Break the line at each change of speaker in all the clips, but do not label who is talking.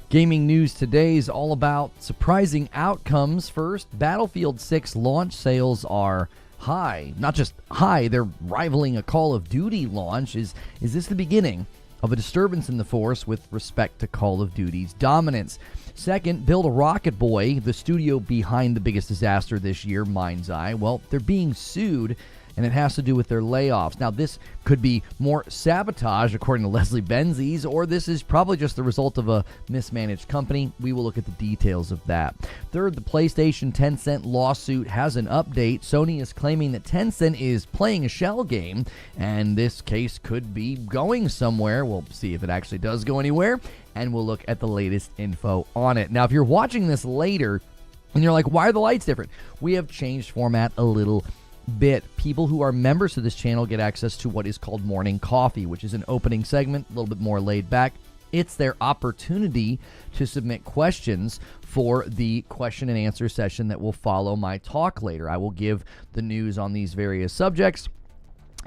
Gaming news today is all about surprising outcomes. First, Battlefield 6 launch sales are high. Not just high, they're rivaling a Call of Duty launch. Is this the beginning of a disturbance in the force with respect to Call of Duty's dominance? Second, Build a Rocket Boy, the studio behind the biggest disaster this year, Mindseye, well, they're being sued, and it has to do with their layoffs. Now, this could be more sabotage, according to Leslie Benzies, or this is probably just the result of a mismanaged company. We will look at the details of that. Third, the PlayStation Tencent lawsuit has an update. Sony is claiming that Tencent is playing a shell game, and this case could be going somewhere. We'll see if it actually does go anywhere, and we'll look at the latest info on it. Now, if you're watching this later, and you're like, why are the lights different? We have changed format a little bit. People who are members of this channel get access to what is called Morning Coffee, which is an opening segment, a little bit more laid back. It's their opportunity to submit questions for the question and answer session that will follow my talk later. I will give the news on these various subjects,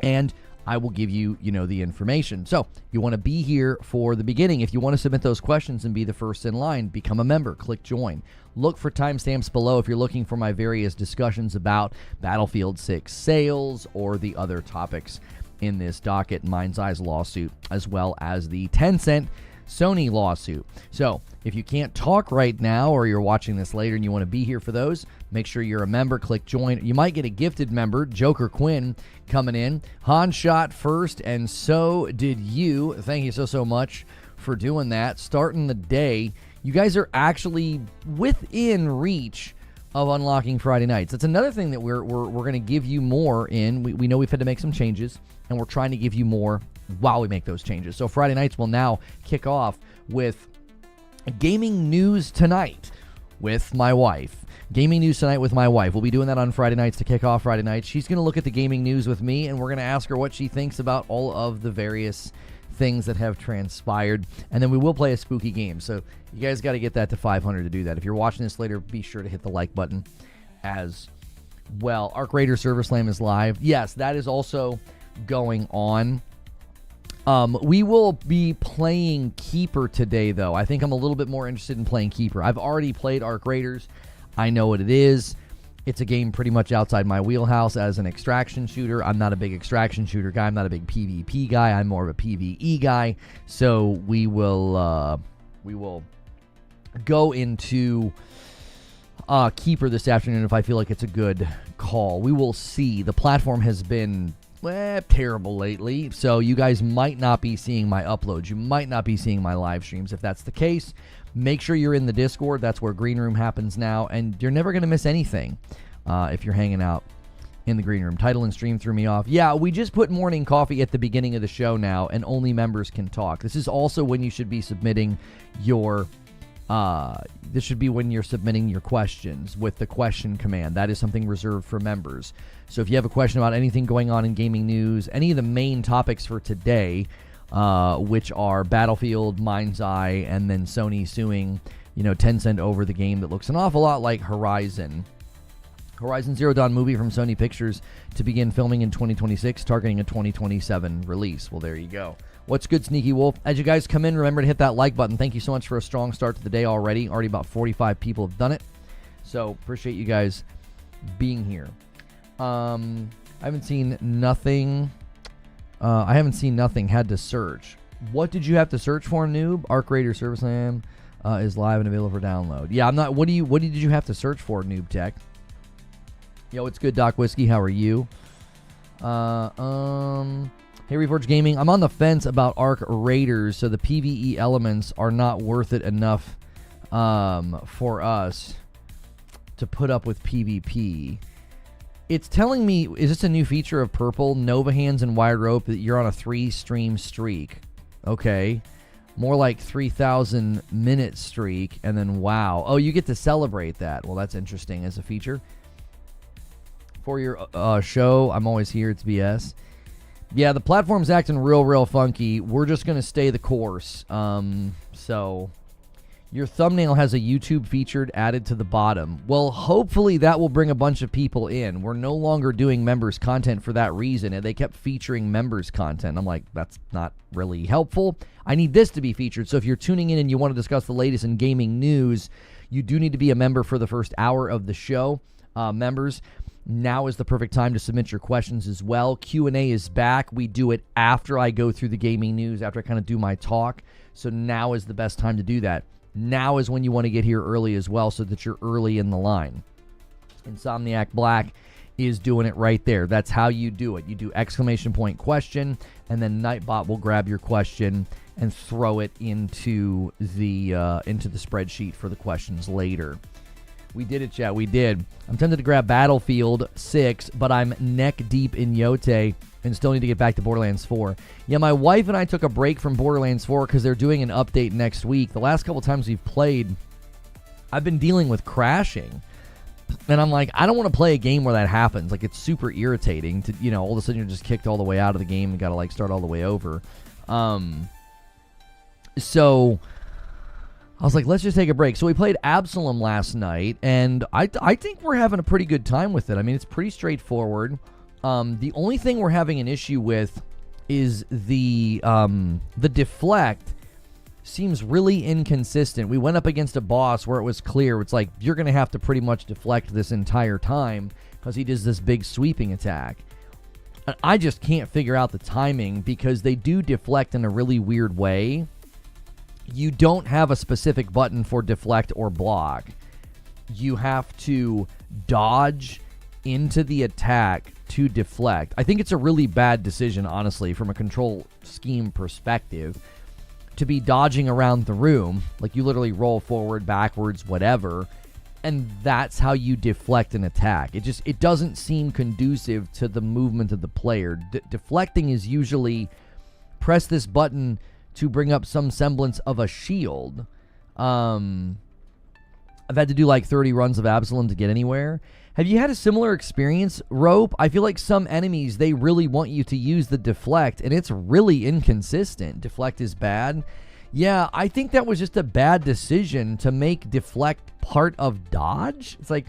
and I will give you, the information. So you want to be here for the beginning. If you want to submit those questions and be the first in line, become a member, click join. Look for timestamps below if you're looking for my various discussions about Battlefield 6 sales or the other topics in this docket, Mindseye's lawsuit, as well as the Tencent Sony lawsuit. So if you can't talk right now, or you're watching this later and you want to be here for those, make sure you're a member, click join. You might get a gifted member. Joker Quinn coming in. Han shot first, and so did you. Thank you so much for doing that. Starting the day, you guys are actually within reach of unlocking Friday nights. That's another thing that we're going to give you more in. We know we've had to make some changes, and we're trying to give you more while we make those changes. So Friday nights will now kick off with gaming news tonight with my wife. Gaming news tonight with my wife. We'll be doing that on Friday nights to kick off Friday nights. She's going to look at the gaming news with me, and we're going to ask her what she thinks about all of the various things that have transpired, and then we will play a spooky game. So you guys got to get that to 500 to do that. If you're watching this later, be sure to hit the like button as well. Arc Raider Server Slam is live. Yes, that is also going on. We will be playing Keeper today, though. I think I'm a little bit more interested in playing Keeper. I've already played Arc Raiders. I know what it is. It's a game pretty much outside my wheelhouse as an extraction shooter. I'm not a big extraction shooter guy. I'm not a big PvP guy. I'm more of a PvE guy. So we will go into Keeper this afternoon if I feel like it's a good call. We will see. The platform has been terrible lately, so you guys might not be seeing my uploads. You might not be seeing my live streams. If that's the case, make sure you're in the Discord. That's where Green Room happens now, and you're never going to miss anything if you're hanging out in the Green Room. Title and stream threw me off. Yeah, we just put Morning Coffee at the beginning of the show now, and only members can talk. This is also when you should be submitting your this should be when you're submitting your questions with the question command. That is something reserved for members. So if you have a question about anything going on in gaming news, any of the main topics for today, which are Battlefield, Mindseye, and then Sony suing, Tencent over the game that looks an awful lot like Horizon. Horizon Zero Dawn movie from Sony Pictures to begin filming in 2026, targeting a 2027 release. Well, there you go. What's good, Sneaky Wolf? As you guys come in, remember to hit that like button. Thank you so much for a strong start to the day already. Already about 45 people have done it. So appreciate you guys being here. I haven't seen nothing. Had to search. What did you have to search for, noob? Arc Raider Server Slam is live and available for download. Yeah, I'm not. What did you have to search for, noob tech? Yo, it's good, Doc Whiskey. How are you? Hey, Reforge Gaming. I'm on the fence about Arc Raiders, so the PvE elements are not worth it enough for us to put up with PvP. It's telling me, is this a new feature of Purple? Nova Hands and Wired Rope, that you're on a 3-stream streak. Okay. More like 3,000 minute streak, and then wow. Oh, you get to celebrate that. Well, that's interesting as a feature. For your show, I'm always here. It's BS. Yeah, the platform's acting real funky. We're just going to stay the course. So Your thumbnail has a YouTube featured added to the bottom. Well, hopefully that will bring a bunch of people in. We're no longer doing members content for that reason, and they kept featuring members content. I'm like, that's not really helpful. I need this to be featured. So if you're tuning in and you want to discuss the latest in gaming news, you do need to be a member for the first hour of the show. Members, now is the perfect time to submit your questions as well. Q&A is back. We do it after I go through the gaming news, after I kind of do my talk. So now is the best time to do that. Now is when you want to get here early as well so that you're early in the line. Insomniac Black is doing it right there. That's how you do it. You do exclamation point question, and then Nightbot will grab your question and throw it into the spreadsheet for the questions later. We did it, chat. We did. I'm tempted to grab Battlefield 6, but I'm neck deep in Yote and still need to get back to Borderlands 4. Yeah, my wife and I took a break from Borderlands 4 because they're doing an update next week. The last couple times we've played, I've been dealing with crashing. And I'm like, I don't want to play a game where that happens. Like, it's super irritating to, all of a sudden you're just kicked all the way out of the game and got to, like, start all the way over. So I was like, let's just take a break. So we played Absalom last night, and I think we're having a pretty good time with it. I mean, it's pretty straightforward. The only thing we're having an issue with is the deflect seems really inconsistent. We went up against a boss where it was clear. It's like, you're going to have to pretty much deflect this entire time because he does this big sweeping attack. And I just can't figure out the timing because they do deflect in a really weird way. You don't have a specific button for deflect or block. You have to dodge into the attack to deflect. I think it's a really bad decision, honestly, from a control scheme perspective, to be dodging around the room. Like, you literally roll forward, backwards, whatever, and that's how you deflect an attack. It doesn't seem conducive to the movement of the player. Deflecting is usually press this button to bring up some semblance of a shield. I've had to do like 30 runs of Absalom to get anywhere. Have you had a similar experience, Rope? I feel like some enemies, they really want you to use the deflect, and it's really inconsistent. Deflect is bad. Yeah, I think that was just a bad decision to make deflect part of dodge. It's like,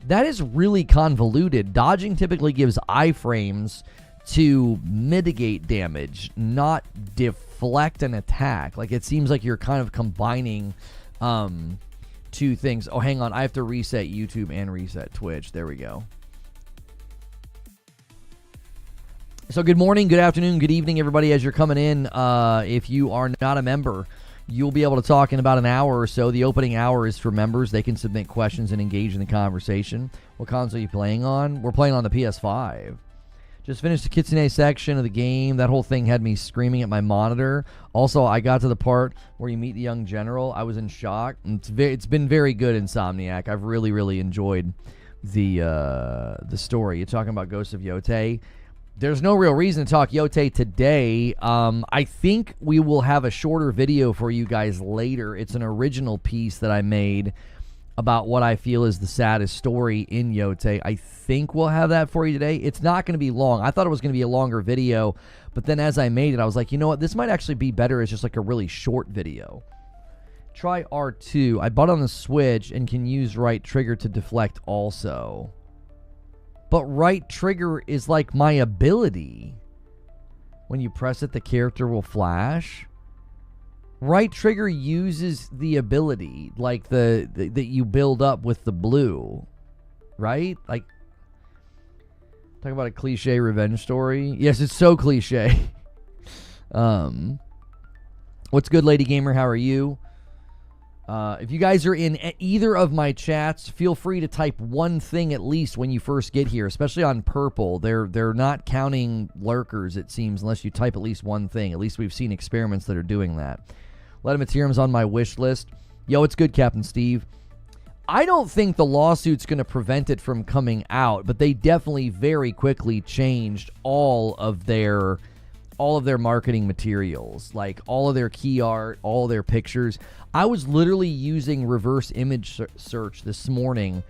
that is really convoluted. Dodging typically gives iframes to mitigate damage, not deflect an attack. Like, it seems like you're kind of combining two things. Oh, hang on. I have to reset YouTube and reset Twitch. There we go. So good morning, good afternoon, good evening, everybody, as you're coming in. If you are not a member, you'll be able to talk in about an hour or so. The opening hour is for members. They can submit questions and engage in the conversation. What console are you playing on? We're playing on the PS5. Just finished the Kitsune section of the game. That whole thing had me screaming at my monitor. Also, I got to the part where you meet the young general. I was in shock. It's been very good, Insomniac. I've really, really enjoyed the story. You're talking about Ghost of Yote. There's no real reason to talk Yote today. I think we will have a shorter video for you guys later. It's an original piece that I made about what I feel is the saddest story in Yote. I think we'll have that for you today. It's not going to be long. I thought it was going to be a longer video, but then as I made it, I was like, you know what? This might actually be better as just like a really short video. Try R2. I bought it on the Switch and can use right trigger to deflect also. But right trigger is like my ability. When you press it, the character will flash. Right trigger uses the ability, like the that you build up with the blue, right? Like, talk about a cliche revenge story. Yes, it's so cliche. What's good, Lady Gamer? How are you? If you guys are in either of my chats, feel free to type one thing at least when you first get here, especially on purple. They're not counting lurkers, it seems, unless you type at least one thing. At least we've seen experiments that are doing that. Light of Motiram's on my wish list. Yo, it's good, Captain Steve. I don't think the lawsuit's going to prevent it from coming out, but they definitely very quickly changed all of their marketing materials, like all of their key art, all their pictures. I was literally using reverse image search this morning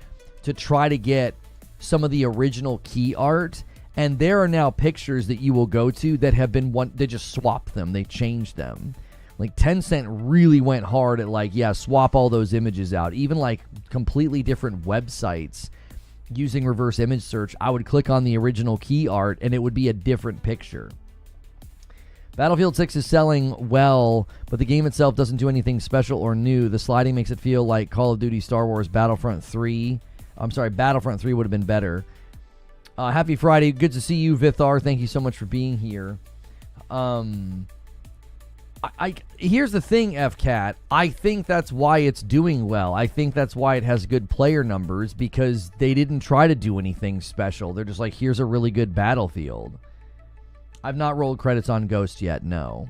to try to get some of the original key art, and there are now pictures that you will go to that have been they just swapped them, they changed them. Like Tencent really went hard at like, yeah, swap all those images out. Even like completely different websites using reverse image search, I would click on the original key art and it would be a different picture. Battlefield 6 is selling well, but the game itself doesn't do anything special or new. The sliding makes it feel like Call of Duty Star Wars Battlefront 3. I'm sorry, Battlefront 3 would have been better. Happy Friday. Good to see you, Vithar. Thank you so much for being here. Here's the thing, FCat. I think that's why it's doing well. I think that's why it has good player numbers, because they didn't try to do anything special. They're just like, here's a really good Battlefield. I've not rolled credits on Ghost yet, no.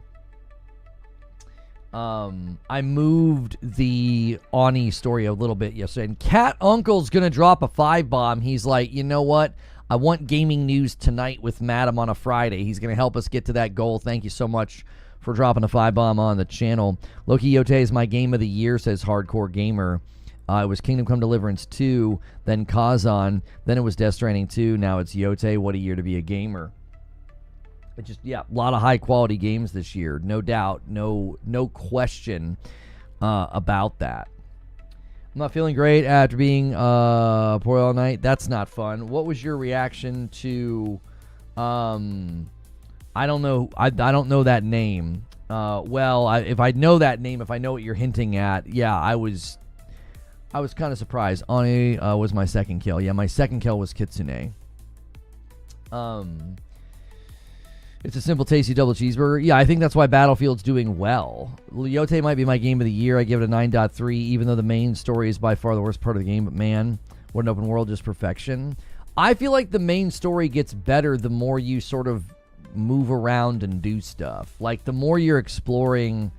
I moved the Ani story a little bit yesterday, and Cat Uncle's going to drop a 5-bomb. He's like, you know what? I want gaming news tonight with Madam on a Friday. He's going to help us get to that goal. Thank you so much for dropping a 5-bomb on the channel. Loki Yote is my game of the year, says Hardcore Gamer. It was Kingdom Come Deliverance 2, then Kazan, then it was Death Stranding 2, now it's Yote. What a year to be a gamer. It just, yeah, a lot of high-quality games this year. No doubt, no question about that. I'm not feeling great after being poor all night. That's not fun. What was your reaction to, I don't know. I don't know that name. If I know that name, if I know what you're hinting at, yeah, I was kind of surprised. Ani was my second kill. Yeah, my second kill was Kitsune. It's a simple, tasty double cheeseburger. Yeah, I think that's why Battlefield's doing well. Yote might be my game of the year. I give it a 9.3, even though the main story is by far the worst part of the game. But man, what an open world, just perfection. I feel like the main story gets better the more you sort of move around and do stuff. Like, the more you're exploring.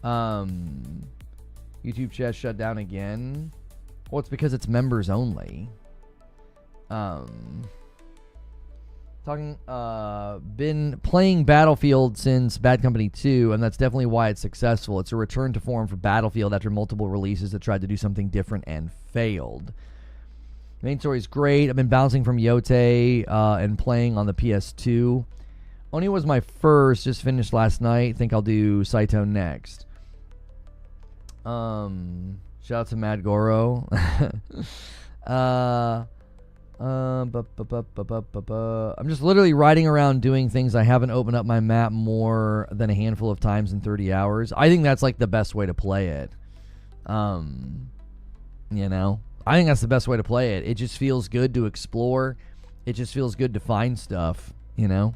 YouTube chat shut down again. Well, it's because it's members only. Been playing Battlefield since Bad Company 2, and that's definitely why it's successful. It's a return to form for Battlefield after multiple releases that tried to do something different and failed. The main story is great. I've been bouncing from Yote and playing on the PS2. Oni was my first, just finished last night. Think I'll do Saito next. Shout out to Mad Goro. I'm just literally riding around doing things. I haven't opened up my map more than a handful of times in 30 hours. I think that's like the best way to play it. You know, I think that's the best way to play it. It just feels good to explore. It just feels good to find stuff, you know.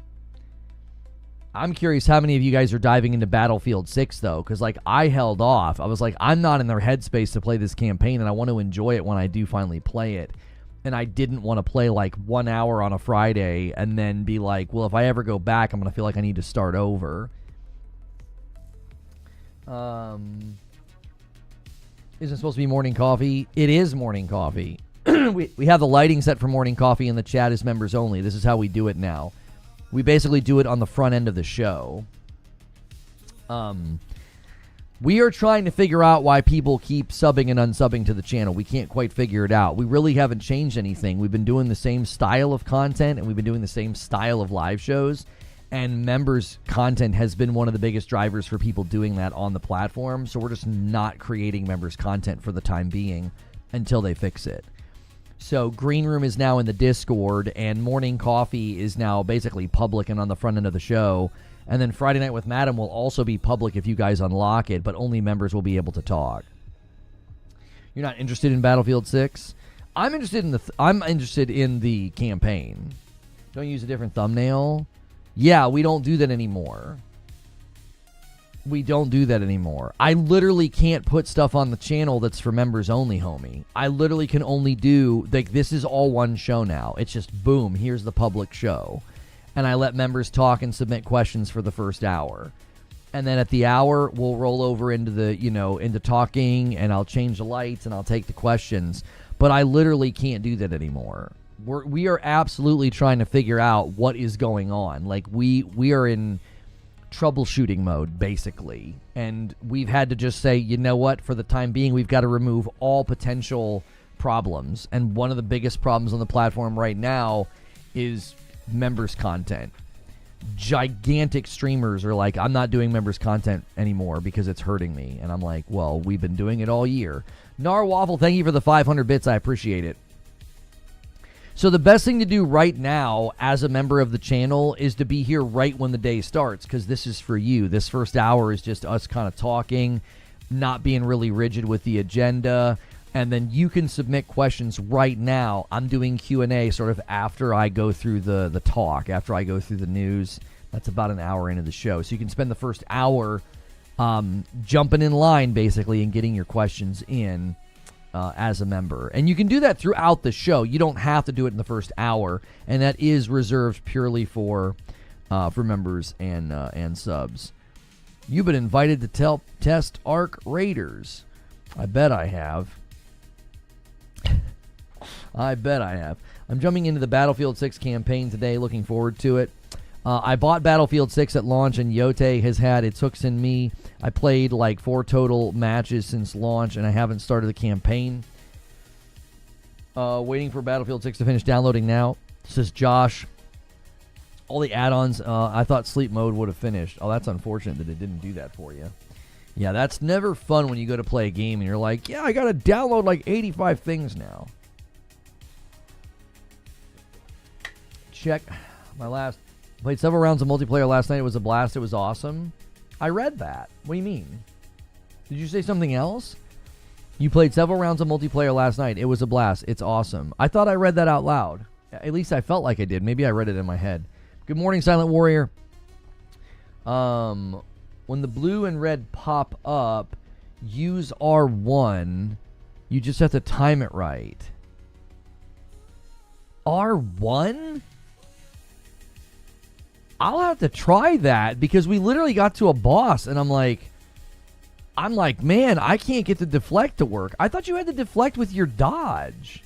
I'm curious how many of you guys are diving into Battlefield 6, though, because, like, I held off. I was like, I'm not in their headspace to play this campaign, and I want to enjoy it when I do finally play it. And I didn't want to play, like, 1 hour on a Friday and then be like, well, if I ever go back, I'm going to feel like I need to start over. Isn't it supposed to be morning coffee? It is morning coffee. we have the lighting set for morning coffee, and the chat is members only. This is how we do it now. We basically do it on the front end of the show. We are trying to figure out why people keep subbing and unsubbing to the channel. We can't quite figure it out. We really haven't changed anything. We've been doing the same style of content, and we've been doing the same style of live shows. And members' content has been one of the biggest drivers for people doing that on the platform. So we're just not creating members' content for the time being until they fix it. So Green Room is now in the Discord, and Morning Coffee is now basically public and on the front end of the show. And then Friday Night with Madam will also be public if you guys unlock it, but only members will be able to talk. You're not interested in Battlefield 6? I'm interested in the campaign. Don't use a different thumbnail. Yeah, we don't do that anymore. We don't do that anymore. I literally can't put stuff on the channel that's for members only, homie. I literally can only do, like, this is all one show now. It's just, boom, here's the public show. And I let members talk and submit questions for the first hour. And then at the hour, we'll roll over into the, into talking, and I'll change the lights, and I'll take the questions. But I literally can't do that anymore. We are absolutely trying to figure out what is going on. Like, we are in troubleshooting mode, basically. And we've had to just say, you know what, for the time being, we've got to remove all potential problems. And one of the biggest problems on the platform right now is members content. gigantic streamers are like, I'm not doing members content anymore because it's hurting me. And I'm like, well, we've been doing it all year. Narwaffle, thank you for the 500 bits. I appreciate it. So the best thing to do right now as a member of the channel is to be here right when the day starts, because this is for you. This first hour is just us kind of talking, not being really rigid with the agenda, and then you can submit questions right now. I'm doing Q&A sort of after I go through the talk, after I go through the news. That's about an hour into the show. So you can spend the first hour jumping in line, basically, and getting your questions in as a member. And you can do that throughout the show. You don't have to do it in the first hour, and that is reserved purely for members and subs. You've been invited to test Arc Raiders. I bet I have. I bet I have. I'm jumping into the Battlefield 6 campaign today. Looking forward to it. I bought Battlefield 6 at launch, and Yote has had its hooks in me. I played like 4 total matches since launch, and I haven't started the campaign. Waiting for Battlefield 6 to finish downloading now, says Josh. All the add-ons, I thought sleep mode would have finished. Oh, that's unfortunate that it didn't do that for you. Yeah, that's never fun when you go to play a game and you're like, yeah, I got to download like 85 things now. Check my last... Played several rounds of multiplayer last night. It was a blast. It was awesome. I read that. What do you mean? Did you say something else? You played several rounds of multiplayer last night. It was a blast. It's awesome. I thought I read that out loud. At least I felt like I did. Maybe I read it in my head. Good morning, Silent Warrior. When the blue and red pop up, use R1. You just have to time it right. R1? I'll have to try that, because we literally got to a boss and I'm like, man, I can't get the deflect to work. I thought you had to deflect with your dodge.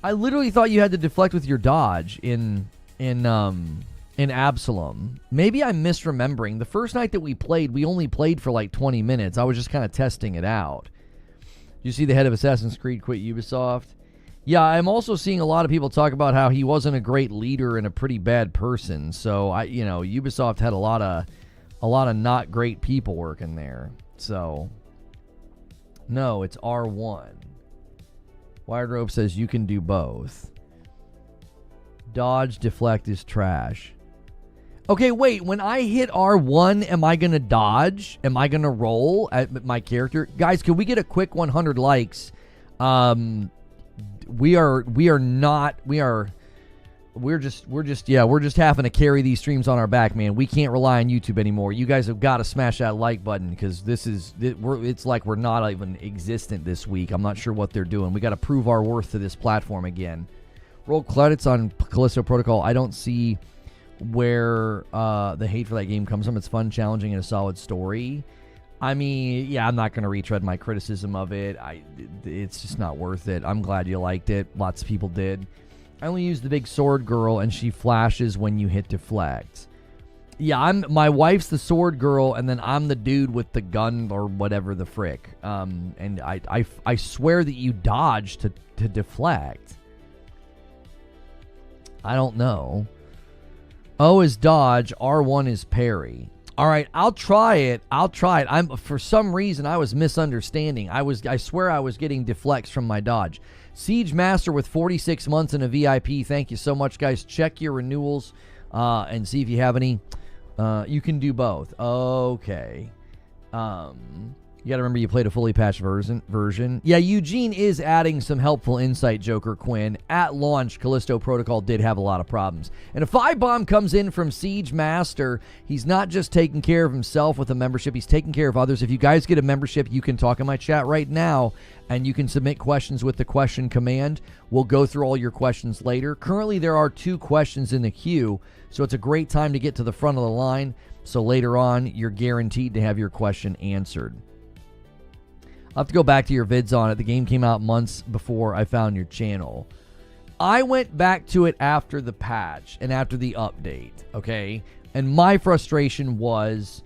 I literally thought you had to deflect with your dodge in Absalom. Maybe I'm misremembering. The first night that we played, we only played for like 20 minutes. I was just kind of testing it out. You see the head of Assassin's Creed quit Ubisoft? Yeah, I'm also seeing a lot of people talk about how he wasn't a great leader and a pretty bad person. So Ubisoft had a lot of not great people working there. So no, it's R1. Wired Rope says you can do both. Dodge deflect is trash. Okay, wait, when I hit R1, am I going to dodge? Am I going to roll at my character? Guys, can we get a quick 100 likes? We're just having to carry these streams on our back, man. We can't rely on YouTube anymore. You guys have got to smash that like button, because it's like we're not even existent this week. I'm not sure what they're doing. We got to prove our worth to this platform again. Roll credits on Callisto Protocol. I don't see where the hate for that game comes from. It's fun, challenging, and a solid story. I mean, yeah, I'm not going to retread my criticism of it. It's just not worth it. I'm glad you liked it. Lots of people did. I only use the big sword girl, and she flashes when you hit deflect. Yeah, my wife's the sword girl, and then I'm the dude with the gun or whatever the frick. And I swear that you dodge to deflect. I don't know. O is dodge. R1 is parry. All right, I'll try it. For some reason, I was misunderstanding. I swear I was getting deflects from my dodge. Siege Master with 46 months and a VIP. Thank you so much, guys. Check your renewals and see if you have any. You can do both. Okay. You got to remember you played a fully patched version. Yeah, Eugene is adding some helpful insight, Joker Quinn. At launch, Callisto Protocol did have a lot of problems. And if Bomb comes in from Siege Master, he's not just taking care of himself with a membership, he's taking care of others. If you guys get a membership, you can talk in my chat right now, and you can submit questions with the question command. We'll go through all your questions later. Currently, there are 2 questions in the queue, so it's a great time to get to the front of the line. So later on, you're guaranteed to have your question answered. I'll have to go back to your vids on it. The game came out months before I found your channel. I went back to it after the patch and after the update, okay? And my frustration was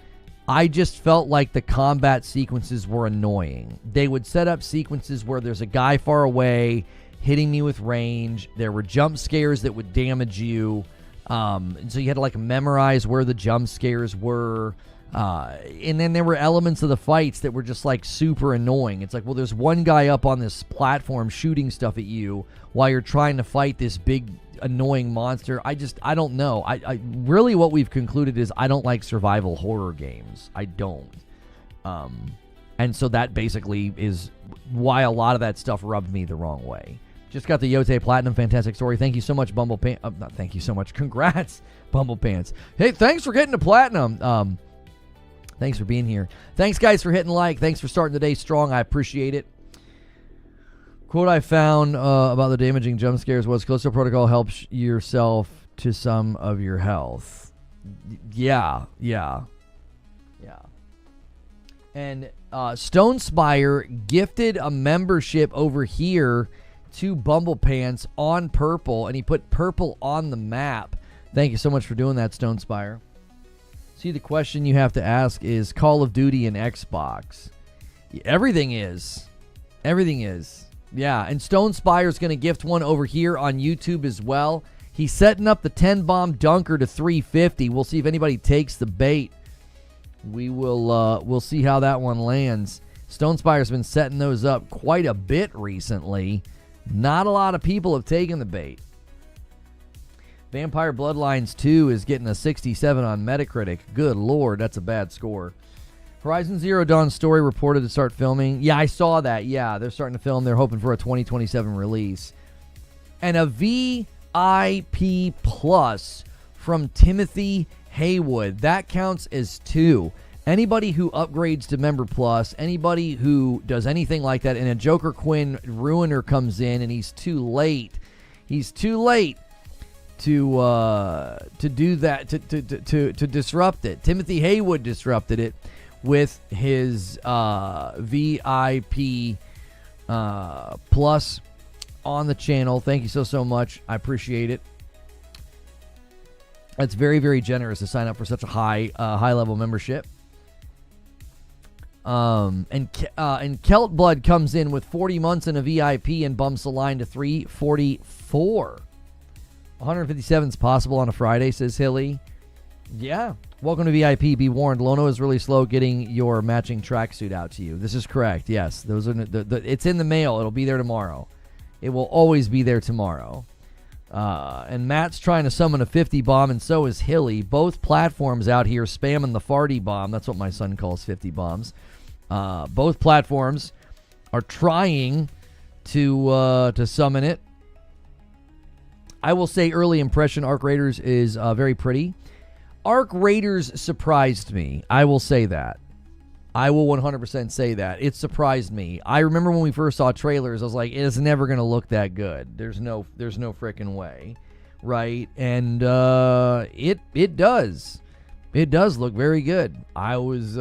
I just felt like the combat sequences were annoying. They would set up sequences where there's a guy far away hitting me with range. There were jump scares that would damage you. So you had to like memorize where the jump scares were. And then there were elements of the fights that were just like super annoying. It's like, well, there's one guy up on this platform shooting stuff at you while you're trying to fight this big annoying monster. I don't know. I really what we've concluded is I don't like survival horror games. I don't. And so that basically is why a lot of that stuff rubbed me the wrong way. Just got the Yote Platinum. Fantastic story. Thank you so much, Bumble Pants. Not thank you so much. Congrats, Bumble Pants. Hey, thanks for getting to Platinum. Thanks for being here. Thanks, guys, for hitting like. Thanks for starting the day strong. I appreciate it. Quote I found about the damaging jump scares was, Callisto Protocol helps yourself to some of your health. Yeah. And Stone Spire gifted a membership over here to Bumble Pants on purple, and he put purple on the map. Thank you so much for doing that, Stone Spire. See, the question you have to ask is Call of Duty and Xbox. Everything is. Yeah, and Stone Spire's going to gift one over here on YouTube as well. He's setting up the 10-bomb dunker to 350. We'll see if anybody takes the bait. We'll see how that one lands. Stone Spire's been setting those up quite a bit recently. Not a lot of people have taken the bait. Vampire Bloodlines 2 is getting a 67 on Metacritic. Good Lord, that's a bad score. Horizon Zero Dawn story reported to start filming. Yeah, I saw that. Yeah, they're starting to film. They're hoping for a 2027 release. And a VIP Plus from Timothy Haywood. That counts as 2. Anybody who upgrades to Member Plus, anybody who does anything like that, and a Joker Quinn Ruiner comes in and he's too late. He's too late to do that, to disrupt it. Timothy Haywood disrupted it with his VIP Plus on the channel. Thank you so much. I appreciate it. That's very, very generous to sign up for such a high level membership. And Celt Blood comes in with 40 months in a VIP and bumps the line to 344. 157 is possible on a Friday, says Hilly. Yeah. Welcome to VIP. Be warned, Lono is really slow getting your matching tracksuit out to you. This is correct. Yes. Those are it's in the mail. It'll be there tomorrow. It will always be there tomorrow. And Matt's trying to summon a 50 bomb, and so is Hilly. Both platforms out here spamming the farty bomb. That's what my son calls 50 bombs. Both platforms are trying to summon it. I will say early impression Arc Raiders is very pretty. Arc Raiders surprised me. I will say that. I will 100% say that. It surprised me. I remember when we first saw trailers, I was like, it's never going to look that good. There's no freaking way. Right? And it does. It does look very good. I was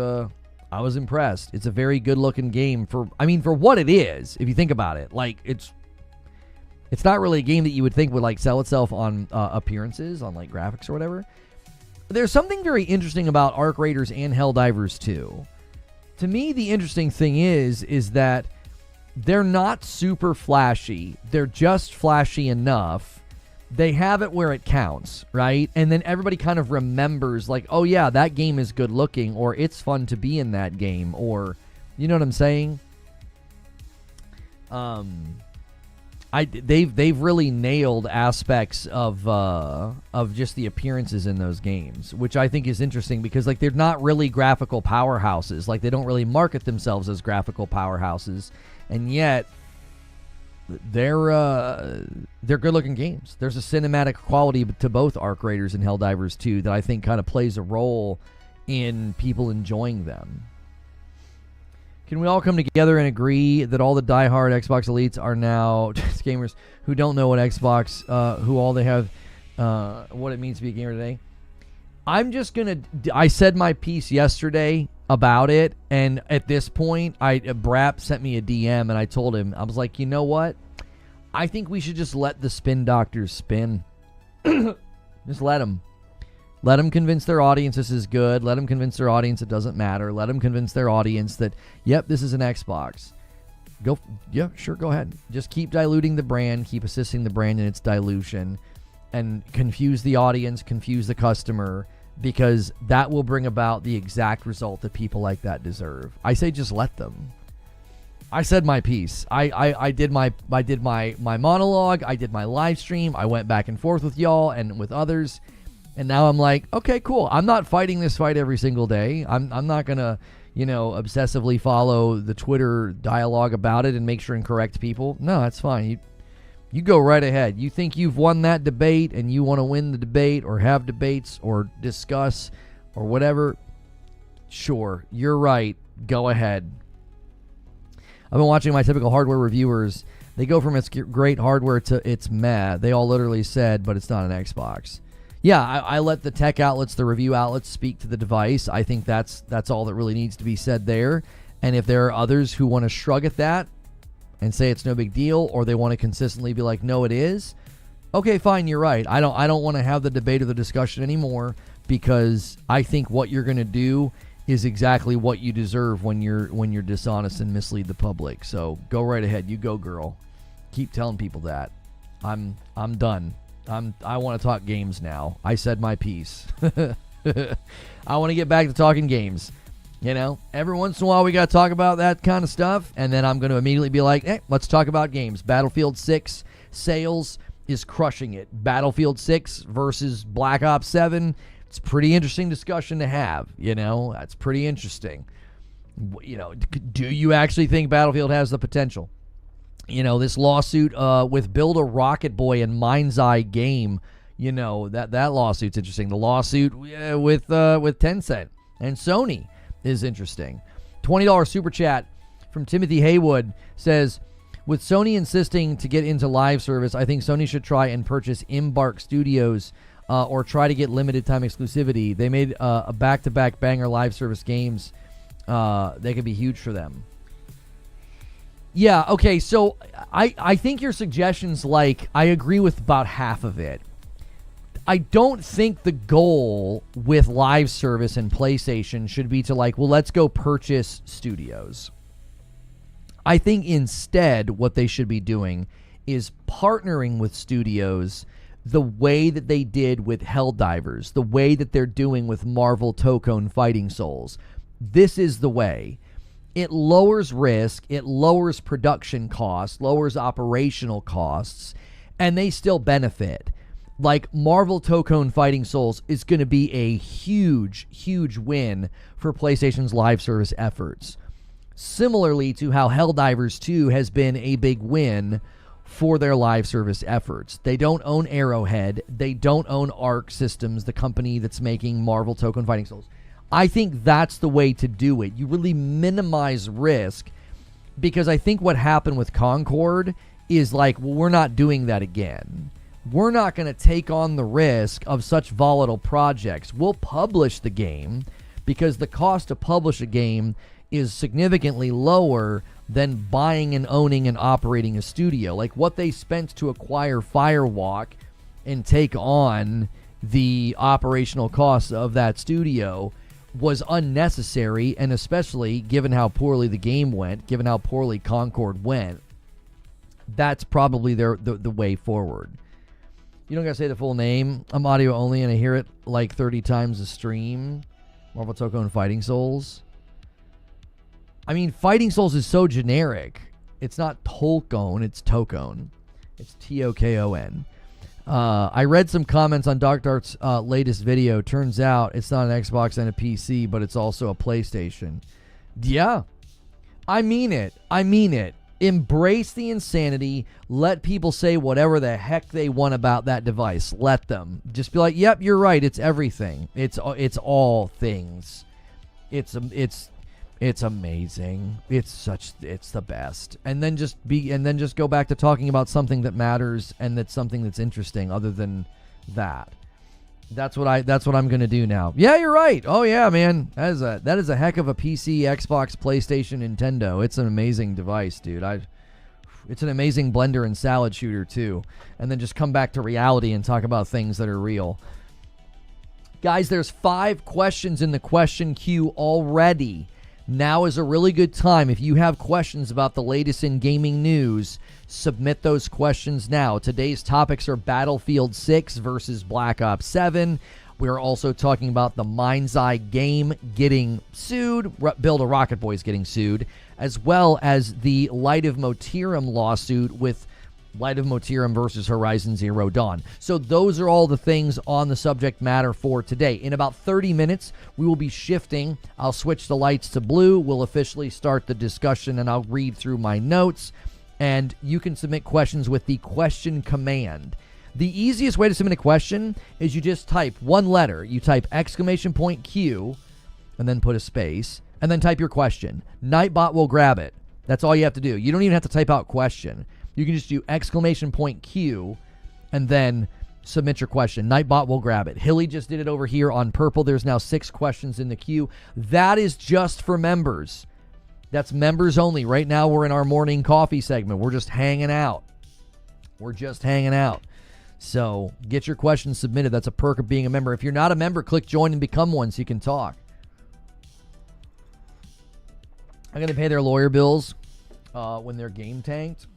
impressed. It's a very good looking game for what it is, if you think about it. Like, it's not really a game that you would think would like sell itself on appearances, on like graphics or whatever. There's something very interesting about Arc Raiders and Helldivers 2. To me, the interesting thing is that they're not super flashy. They're just flashy enough. They have it where it counts, right? And then everybody kind of remembers, like, oh yeah, that game is good looking, or it's fun to be in that game, or, you know what I'm saying? They've really nailed aspects of just the appearances in those games, which I think is interesting because like they're not really graphical powerhouses. Like they don't really market themselves as graphical powerhouses, and yet they're good looking games. There's a cinematic quality to both Arc Raiders and Helldivers 2 that I think kind of plays a role in people enjoying them. Can we all come together and agree that all the diehard Xbox elites are now gamers who don't know what Xbox, who all they have, what it means to be a gamer today? I said my piece yesterday about it, and at this point, Brap sent me a DM, and I told him, I was like, you know what? I think we should just let the spin doctors spin. Just let them. Let them convince their audience this is good. Let them convince their audience it doesn't matter. Let them convince their audience that, yep, this is an Xbox. Go ahead. Just keep diluting the brand. Keep assisting the brand in its dilution. and confuse the audience, confuse the customer, because that will bring about the exact result that people like that deserve. I say just let them. I said my piece. I did my monologue. I did my live stream. I went back and forth with y'all and with others. And now I'm like, okay, cool. I'm not fighting this fight every single day. I'm not going to, obsessively follow the Twitter dialogue about it and make sure and correct people. No, that's fine. You go right ahead. You think you've won that debate and you want to win the debate or have debates or discuss or whatever, sure, you're right. Go ahead. I've been watching my typical hardware reviewers. They go from it's great hardware to it's meh. They all literally said, but it's not an Xbox. Yeah, I let the tech outlets, the review outlets speak to the device. I think that's all that really needs to be said there. And if there are others who want to shrug at that and say it's no big deal, or they want to consistently be like, no, it is, okay, fine, you're right. I don't want to have the debate or the discussion anymore, because I think what you're going to do is exactly what you deserve when you're dishonest and mislead the public. So go right ahead. You go, girl. Keep telling people that. I'm done. I want to talk games now. I said my piece. I want to get back to talking games. Every once in a while we got to talk about that kind of stuff, and then I'm going to immediately be like, hey, let's talk about games. Battlefield 6 sales is crushing it. Battlefield 6 versus Black Ops 7. It's a pretty interesting discussion to have, That's pretty interesting. Do you actually think Battlefield has the potential? This lawsuit with Build a Rocket Boy and Mindseye game, that lawsuit's interesting. The lawsuit with Tencent and Sony is interesting. $20 super chat from Timothy Haywood says, with Sony insisting to get into live service, I think Sony should try and purchase Embark Studios or try to get limited time exclusivity. They made a back-to-back banger live service games. They could be huge for them. Yeah, okay, so I think your suggestion's I agree with about half of it. I don't think the goal with live service and PlayStation should be to let's go purchase studios. I think instead what they should be doing is partnering with studios the way that they did with Helldivers, the way that they're doing with Marvel Tokone Fighting Souls. This is the way. It lowers risk, it lowers production costs, lowers operational costs, and they still benefit. Marvel Tokone Fighting Souls is going to be a huge, huge win for PlayStation's live service efforts. Similarly to how Helldivers 2 has been a big win for their live service efforts. They don't own Arrowhead. They don't own Arc Systems, the company that's making Marvel Tokone Fighting Souls. I think that's the way to do it. You really minimize risk, because I think what happened with Concord is we're not doing that again. We're not going to take on the risk of such volatile projects. We'll publish the game because the cost to publish a game is significantly lower than buying and owning and operating a studio. What they spent to acquire Firewalk and take on the operational costs of that studio was unnecessary, and especially given how poorly the game went, given how poorly Concord went, that's probably the way forward. You don't gotta say the full name. I'm audio only, and I hear it 30 times a stream. Marvel Tokone Fighting Souls. I mean, Fighting Souls is so generic. It's not Tolkone, it's Tokone. It's Tokon. I read some comments on Doc Dart's latest video. Turns out it's not an Xbox and a PC, but it's also a PlayStation. Yeah. I mean it. Embrace the insanity. Let people say whatever the heck they want about that device. Let them. Just be like, yep, you're right. It's everything. It's all things. It's amazing. It's the best. And then just go back to talking about something that matters and that's something that's interesting other than that. That's what I'm going to do now. Yeah, you're right. Oh yeah, man. That is a heck of a PC, Xbox, PlayStation, Nintendo. It's an amazing device, dude. It's an amazing blender and salad shooter too. And then just come back to reality and talk about things that are real. Guys, there's 5 questions in the question queue already. Now is a really good time. If you have questions about the latest in gaming news, submit those questions now. Today's topics are Battlefield 6 versus Black Ops 7. We're also talking about the Mindseye game getting sued, Build a Rocket Boys getting sued, as well as the Light of Motiram lawsuit with Light of Motiram versus Horizon Zero Dawn. So those are all the things on the subject matter for today. In about 30 minutes, we will be shifting. I'll switch the lights to blue. We'll officially start the discussion, and I'll read through my notes. And you can submit questions with the question command. The easiest way to submit a question is you just type one letter. You type !Q, and then put a space, and then type your question. Nightbot will grab it. That's all you have to do. You don't even have to type out question. You can just do !Q and then submit your question. Nightbot will grab it. Hilly just did it over here on purple. There's now 6 questions in the queue. That is just for members. That's members only. Right now we're in our morning coffee segment. We're just hanging out. So get your questions submitted. That's a perk of being a member. If you're not a member, click join and become one so you can talk. I'm going to pay their lawyer bills when their game tanked.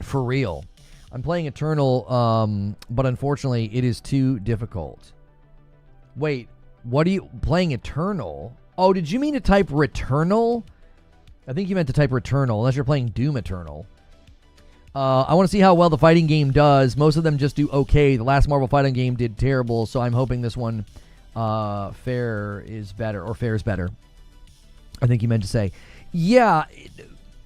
For real. I'm playing Eternal, but unfortunately it is too difficult. Wait, what are you playing Eternal? Oh, did you mean to type Returnal? I think you meant to type Returnal, unless you're playing Doom Eternal. I want to see how well the fighting game does. Most of them just do okay. The last Marvel fighting game did terrible, so I'm hoping this one fares better. I think you meant to say. Yeah,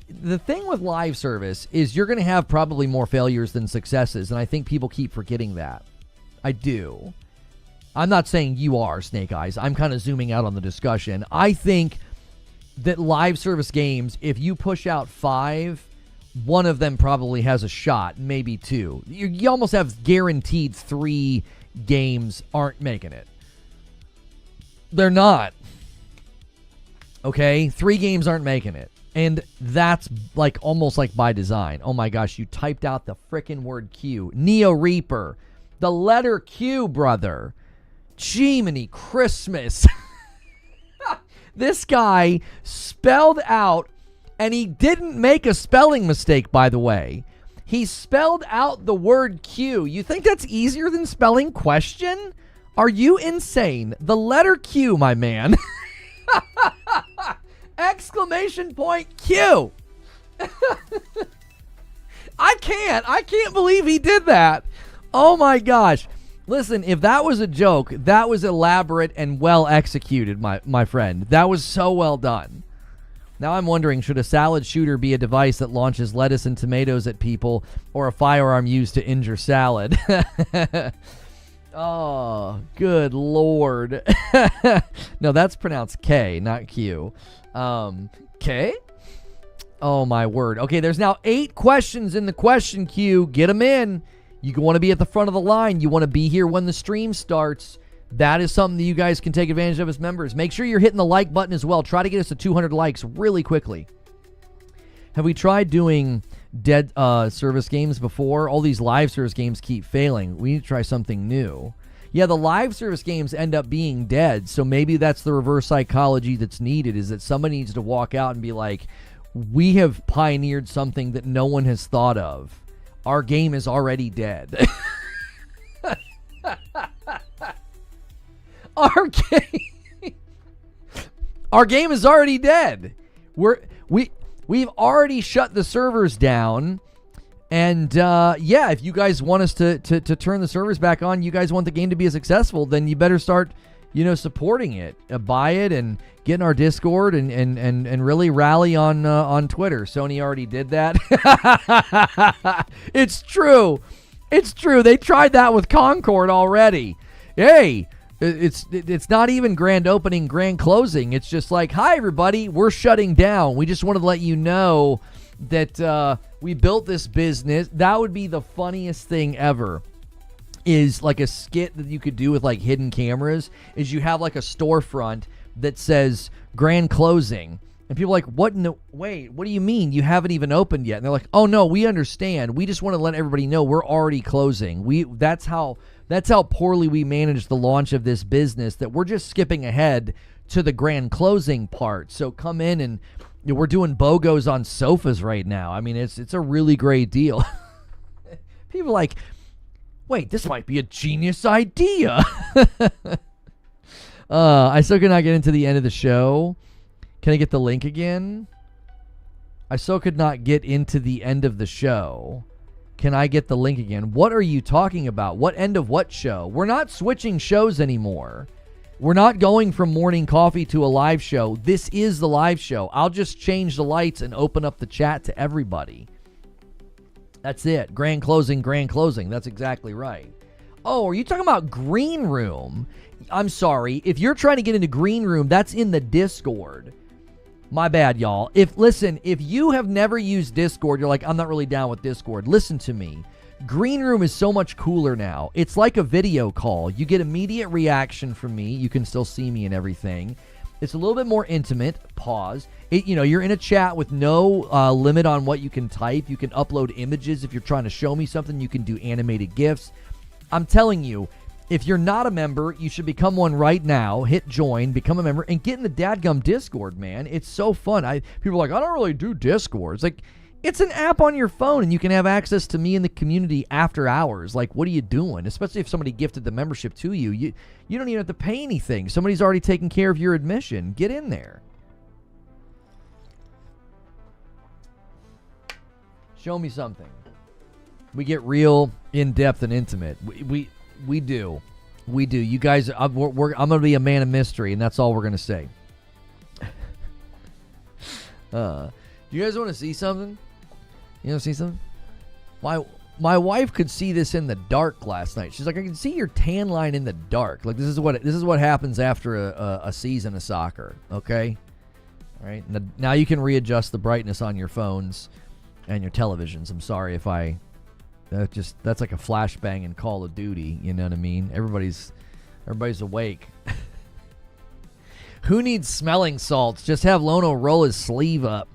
the thing with live service is you're going to have probably more failures than successes, and I think people keep forgetting that. I do. I'm not saying you are, Snake Eyes. I'm kind of zooming out on the discussion. I think that live service games, if you push out 5, one of them probably has a shot, maybe 2. You almost have guaranteed 3 games aren't making it. They're not. Okay? 3 games aren't making it. And that's like almost like by design. Oh my gosh, you typed out the frickin' word Q. Neo Reaper. The letter Q, brother. Jiminy Christmas. This guy spelled out, and he didn't make a spelling mistake, by the way. He spelled out the word Q. You think that's easier than spelling question? Are you insane? The letter Q, my man. !Q. I can't believe he did that. Oh my gosh. Listen, if that was a joke, that was elaborate and well executed, my friend. That was so well done. Now I'm wondering, should a salad shooter be a device that launches lettuce and tomatoes at people, or a firearm used to injure salad? Oh, good Lord. No, that's pronounced K, not Q. K? Oh, my word. Okay, there's now 8 questions in the question queue. Get them in. You want to be at the front of the line. You want to be here when the stream starts. That is something that you guys can take advantage of as members. Make sure you're hitting the like button as well. Try to get us to 200 likes really quickly. Have we tried doing dead service games before? All these live service games keep failing. We need to try something new. Yeah, the live service games end up being dead, so maybe that's the reverse psychology that's needed, is that somebody needs to walk out and be like, we have pioneered something that no one has thought of. Our game is already dead. Our game is already dead. We've already shut the servers down. And yeah, if you guys want us to turn the servers back on, you guys want the game to be successful, then you better start, supporting it. Buy it and get in our Discord and really rally on Twitter. Sony already did that. It's true. They tried that with Concord already. Hey, it's not even grand opening, grand closing. It's just like, hi everybody, we're shutting down. We just wanted to let you know that we built this business. That would be the funniest thing ever, is like a skit that you could do with like hidden cameras, is you have like a storefront that says grand closing, and people are like, what in the, wait, what do you mean you haven't even opened yet? And they're like, oh no, we understand, we just want to let everybody know we're already closing. That's how poorly we managed the launch of this business, that we're just skipping ahead to the grand closing part. So come in, and we're doing BOGOs on sofas right now. I mean, it's a really great deal. People are like, wait, this might be a genius idea. I still cannot get into the end of the show. Can I get the link again? I still could not get into the end of the show. Can I get the link again? What are you talking about? What end of what show? We're not switching shows anymore. We're not going from morning coffee to a live show. This is the live show. I'll just change the lights and open up the chat to everybody. That's it. Grand closing, grand closing. That's exactly right. Oh, are you talking about Green Room? I'm sorry. If you're trying to get into Green Room, that's in the Discord. My bad, y'all. If you have never used Discord, you're like, I'm not really down with Discord. Listen to me. Green Room is so much cooler now. It's like a video call. You get immediate reaction from me. You can still see me and everything. It's a little bit more intimate. Pause. You're in a chat with no limit on what you can type. You can upload images. If you're trying to show me something, you can do animated GIFs. I'm telling you, if you're not a member, you should become one right now. Hit join, become a member, and get in the dadgum Discord, man. It's so fun. People are like, I don't really do Discord. It's like, it's an app on your phone, and you can have access to me in the community after hours. Like, what are you doing? Especially if somebody gifted the membership to you. You don't even have to pay anything. Somebody's already taken care of your admission. Get in there. Show me something. We get real in-depth and intimate. We do. You guys, I'm going to be a man of mystery, and that's all we're going to say. Do you guys want to see something? You want to see something? My wife could see this in the dark last night. She's like, I can see your tan line in the dark. Like, this is what happens after a season of soccer. Okay? All right? Now you can readjust the brightness on your phones and your televisions. I'm sorry if that's like a flashbang in Call of Duty. You know what I mean? Everybody's awake. Who needs smelling salts? Just have Lono roll his sleeve up.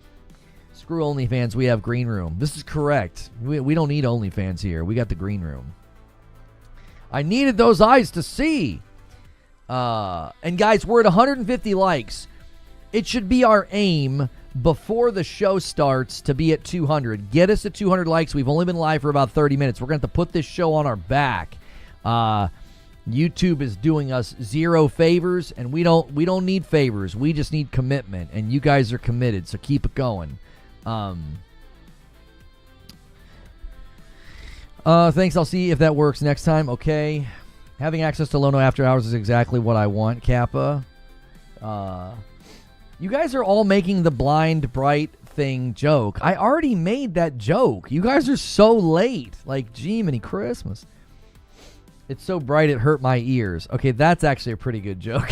Screw OnlyFans. We have Green Room. This is correct. We don't need OnlyFans here. We got the Green Room. I needed those eyes to see. And guys, we're at 150 likes. It should be our aim before the show starts to be at 200. Get us to 200 likes. We've only been live for about 30 minutes. We're going to have to put this show on our back. YouTube is doing us zero favors, and we don't need favors. We just need commitment, and you guys are committed, so keep it going. Thanks. I'll see if that works next time. Okay. Having access to Lono after hours is exactly what I want, Kappa. You guys are all making the blind bright thing joke. I already made that joke. You guys are so late. Like, gee, many Christmas. It's so bright it hurt my ears. Okay, that's actually a pretty good joke.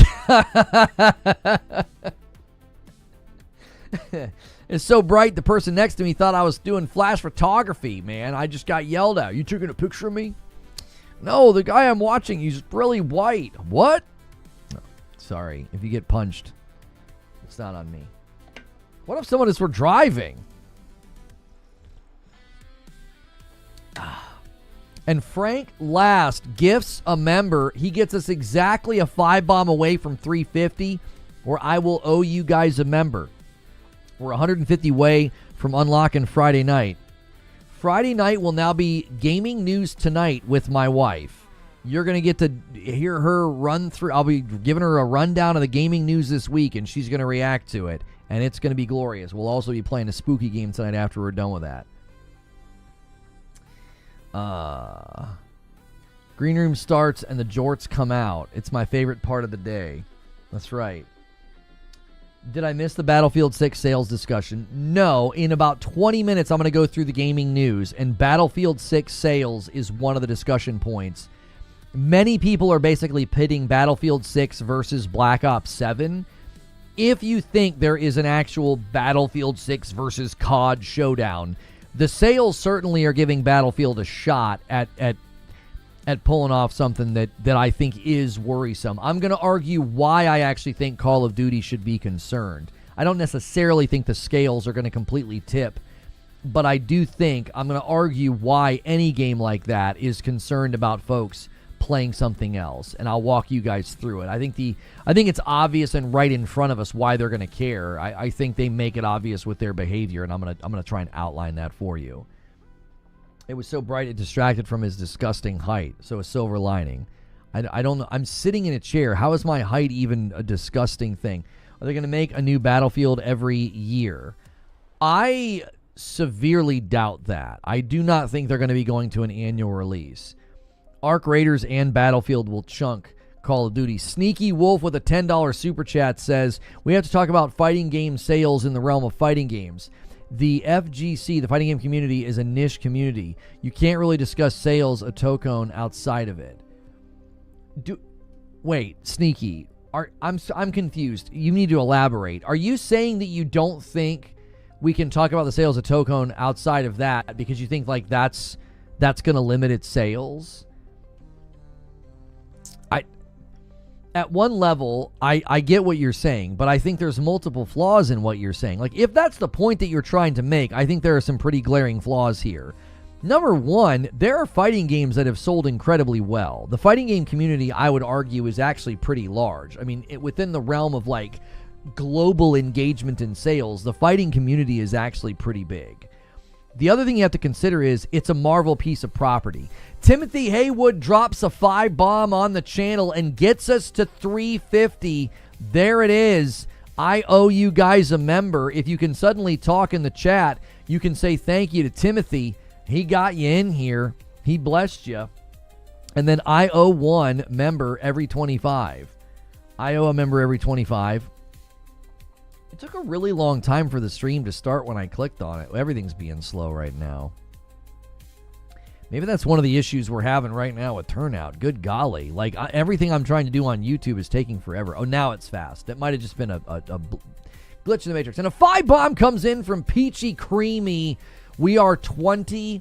It's so bright the person next to me thought I was doing flash photography, man. I just got yelled at. You taking a picture of me? No, the guy I'm watching, he's really white. What? Oh, sorry. If you get punched, it's not on me. What if someone is for driving? And Frank Last gifts a member. He gets us exactly a 5-bomb away from 350, where I will owe you guys a member. We're 150 away from unlocking Friday night. Friday night will now be Gaming News Tonight with my wife. You're going to get to hear her run through. I'll be giving her a rundown of the gaming news this week, and she's going to react to it. And it's going to be glorious. We'll also be playing a spooky game tonight after we're done with that. Green Room starts and the jorts come out. It's my favorite part of the day. That's right. Did I miss the Battlefield 6 sales discussion? No. In about 20 minutes, I'm going to go through the gaming news, and Battlefield 6 sales is one of the discussion points. Many people are basically pitting Battlefield 6 versus Black Ops 7. If you think there is an actual Battlefield 6 versus COD showdown, the sales certainly are giving Battlefield a shot at pulling off something that I think is worrisome. I'm going to argue why I actually think Call of Duty should be concerned. I don't necessarily think the scales are going to completely tip, but I do think I'm going to argue why any game like that is concerned about folks playing something else, and I'll walk you guys through it. I think it's obvious and right in front of us why they're going to care. I think they make it obvious with their behavior, and I'm gonna try and outline that for you. It was so bright it distracted from his disgusting height. So a silver lining. I don't know. I'm sitting in a chair. How is my height even a disgusting thing? Are they going to make a new Battlefield every year? I severely doubt that. I do not think they're going to be going to an annual release. Arc Raiders and Battlefield will chunk Call of Duty. Sneaky Wolf with a $10 super chat says, we have to talk about fighting game sales in the realm of fighting games. The FGC, the fighting game community, is a niche community. You can't really discuss sales of Tokone outside of it. Wait, Sneaky. I'm confused. You need to elaborate. Are you saying that you don't think we can talk about the sales of Tokone outside of that because you think like that's going to limit its sales? At one level, I get what you're saying, but I think there's multiple flaws in what you're saying. Like, if that's the point that you're trying to make, I think there are some pretty glaring flaws here. Number one, there are fighting games that have sold incredibly well. The fighting game community, I would argue, is actually pretty large. I mean, within the realm of, like, global engagement in sales, the fighting community is actually pretty big. The other thing you have to consider is it's a Marvel piece of property. Timothy Haywood drops a 5 bomb on the channel and gets us to 350. There it is. I owe you guys a member. If you can suddenly talk in the chat, you can say thank you to Timothy. He got you in here. He blessed you. And then I owe one member every 25. I owe a member every 25. It took a really long time for the stream to start when I clicked on it. Everything's being slow right now. Maybe that's one of the issues we're having right now with turnout. Good golly. Like, everything I'm trying to do on YouTube is taking forever. Oh, now it's fast. That might have just been a glitch in the Matrix. And a 5 bomb comes in from Peachy Creamy. We are 20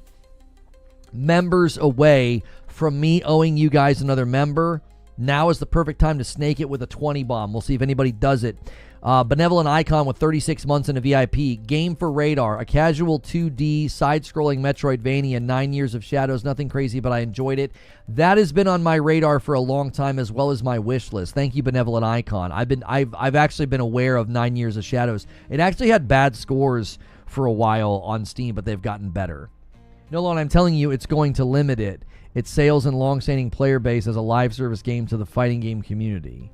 members away from me owing you guys another member. Now is the perfect time to snake it with a 20 bomb. We'll see if anybody does it. Benevolent Icon with 36 months in a VIP. Game for Radar, a casual 2D side-scrolling Metroidvania, 9 years of shadows, nothing crazy, but I enjoyed it. That has been on my radar for a long time, as well as my wish list. Thank you, Benevolent Icon. I've actually been aware of 9 years of shadows. It actually had bad scores for a while on Steam, but they've gotten better. Nolan, I'm telling you, it's going to limit its sales and long-standing player base as a live service game to the fighting game community.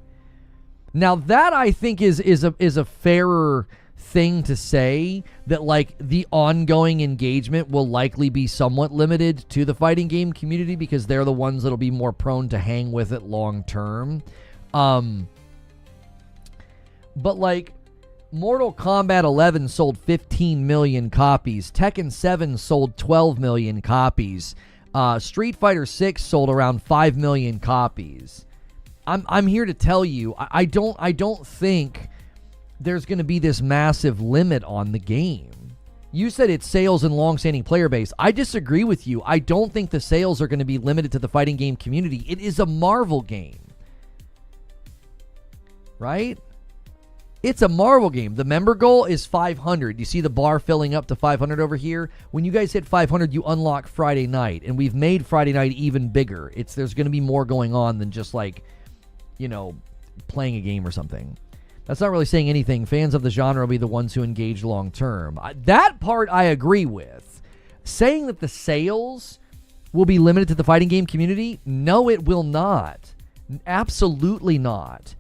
Now that I think is a fairer thing to say, that like the ongoing engagement will likely be somewhat limited to the fighting game community because they're the ones that'll be more prone to hang with it long term. But like Mortal Kombat 11 sold 15 million copies. Tekken 7 sold 12 million copies. Street Fighter 6 sold around 5 million copies. I'm here to tell you, I don't think there's going to be this massive limit on the game. You said it's sales and long-standing player base. I disagree with you. I don't think the sales are going to be limited to the fighting game community. It is a Marvel game. Right? It's a Marvel game. The member goal is 500. You see the bar filling up to 500 over here? When you guys hit 500, you unlock Friday night. And we've made Friday night even bigger. There's going to be more going on than just like, you know, playing a game or something. That's not really saying anything. Fans of the genre will be the ones who engage long term. That part I agree with. Saying that the sales will be limited to the fighting game community? No, it will not. Absolutely not.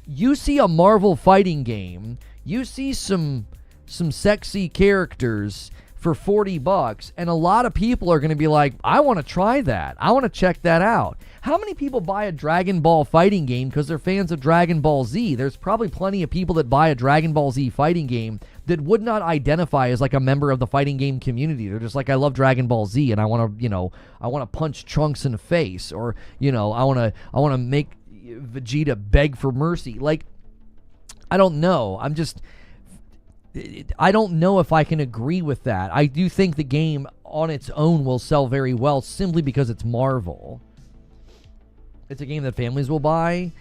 You see a Marvel fighting game, you see some sexy characters for $40, and a lot of people are going to be like, I want to try that. I want to check that out. How many people buy a Dragon Ball fighting game because they're fans of Dragon Ball Z? There's probably plenty of people that buy a Dragon Ball Z fighting game that would not identify as like a member of the fighting game community. They're just like, I love Dragon Ball Z and I want to punch Trunks in the face, or, I want to make Vegeta beg for mercy. Like, I don't know. I don't know if I can agree with that. I do think the game on its own will sell very well simply because it's Marvel. It's a game that families will buy.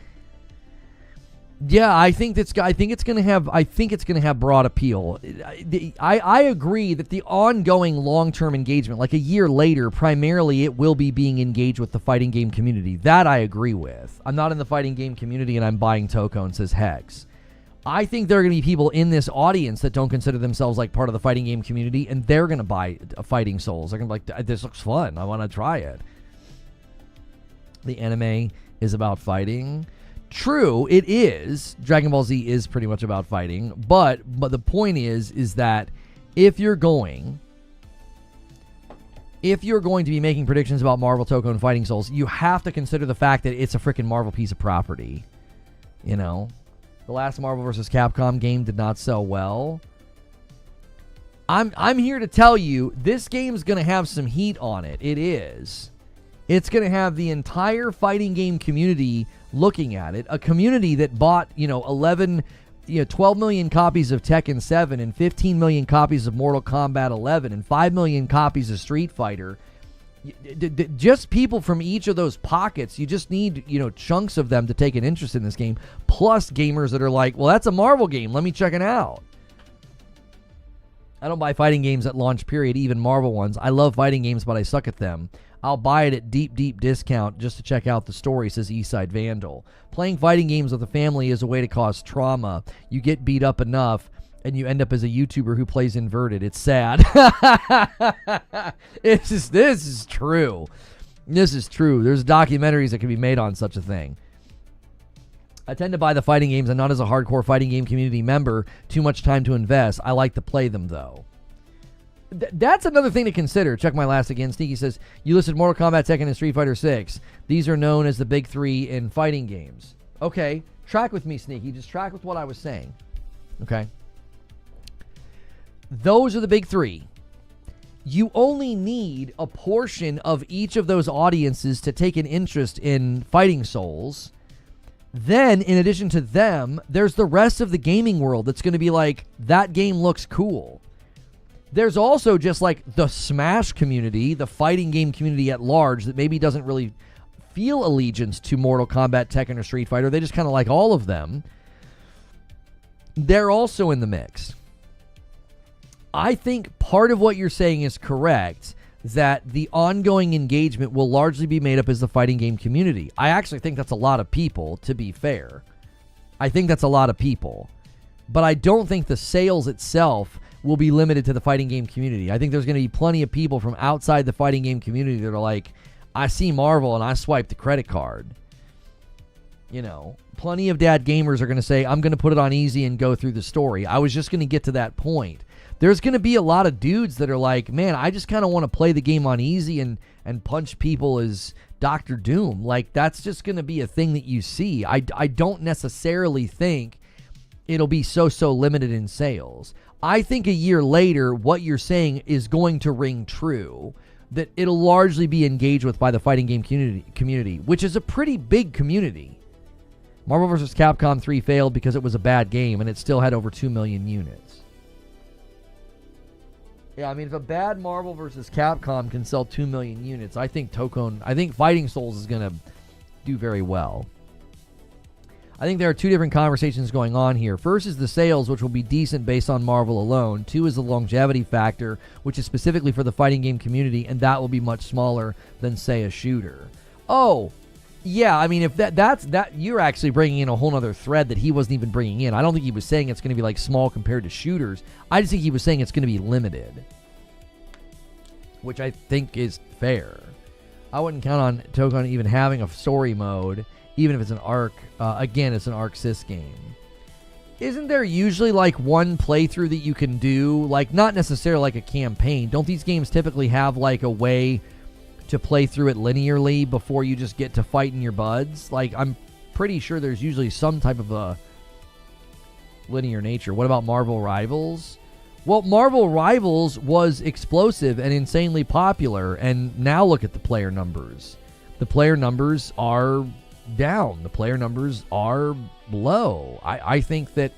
Yeah, I think it's going to have broad appeal. I agree that the ongoing long-term engagement, like a year later, primarily it will be being engaged with the fighting game community. That I agree with. I'm not in the fighting game community and I'm buying Tokone, says Hex. I think there are going to be people in this audience that don't consider themselves like part of the fighting game community, and they're going to buy Fighting Souls. They're going to be like, this looks fun. I want to try it. The anime is about fighting. True, it is. Dragon Ball Z is pretty much about fighting, but the point is that if you're going to be making predictions about Marvel, Tokone, and Fighting Souls, you have to consider the fact that it's a freaking Marvel piece of property. You know, the last Marvel vs. Capcom game did not sell well. I'm here to tell you this game's going to have some heat on it. It is. It's going to have the entire fighting game community looking at it, a community that bought, 12 million copies of Tekken 7 and 15 million copies of Mortal Kombat 11 and 5 million copies of Street Fighter. Just people from each of those pockets, you just need, chunks of them to take an interest in this game, plus gamers that are like, well, that's a Marvel game, let me check it out. I don't buy fighting games at launch, period, even Marvel ones. I love fighting games, but I suck at them. I'll buy it at deep discount just to check out the story, says Eastside Vandal. Playing fighting games with a family is a way to cause trauma. You get beat up enough, and you end up as a YouTuber who plays inverted. It's sad. This is true. This is true. There's documentaries that can be made on such a thing. I tend to buy the fighting games and not as a hardcore fighting game community member. Too much time to invest. I like to play them, though. That's another thing to consider. Check my last again. Sneaky says, you listed Mortal Kombat, Tekken, and Street Fighter 6. These are known as the big three in fighting games. Okay, track with me, Sneaky. Just track with what I was saying. Okay? Those are the big three. You only need a portion of each of those audiences to take an interest in Fighting Souls. Then, in addition to them, there's the rest of the gaming world that's going to be like, that game looks cool. There's also just like the Smash community, the fighting game community at large that maybe doesn't really feel allegiance to Mortal Kombat, Tekken, or Street Fighter. They just kind of like all of them. They're also in the mix. I think part of what you're saying is correct, that the ongoing engagement will largely be made up as the fighting game community. I actually think that's a lot of people, to be fair. I think that's a lot of people. But I don't think the sales itself will be limited to the fighting game community. I think there's going to be plenty of people from outside the fighting game community that are like, I see Marvel and I swipe the credit card. Plenty of dad gamers are going to say, I'm going to put it on easy and go through the story. I was just going to get to that point. There's going to be a lot of dudes that are like, man, I just kind of want to play the game on easy and punch people as Dr. Doom. Like, that's just going to be a thing that you see. I don't necessarily think it'll be so limited in sales. I think a year later, what you're saying is going to ring true, that it'll largely be engaged with by the fighting game community, which is a pretty big community. Marvel vs. Capcom 3 failed because it was a bad game, and it still had over 2 million units. Yeah, I mean, if a bad Marvel vs. Capcom can sell 2 million units, I think Fighting Souls is going to do very well. I think there are two different conversations going on here. First is the sales, which will be decent based on Marvel alone. Two is the longevity factor, which is specifically for the fighting game community, and that will be much smaller than, say, a shooter. Oh, yeah, I mean, if that's you're actually bringing in a whole other thread that he wasn't even bringing in. I don't think he was saying it's going to be like small compared to shooters. I just think he was saying it's going to be limited, which I think is fair. I wouldn't count on Tokone even having a story mode, even if it's an arc. Again, it's an arc sys game. Isn't there usually like one playthrough that you can do? Like, not necessarily like a campaign. Don't these games typically have like a way to play through it linearly before you just get to fighting your buds? Like, I'm pretty sure there's usually some type of a linear nature. What about Marvel Rivals? Well, Marvel Rivals was explosive and insanely popular, and now look at the player numbers. The player numbers are down. The player numbers are low. I think that,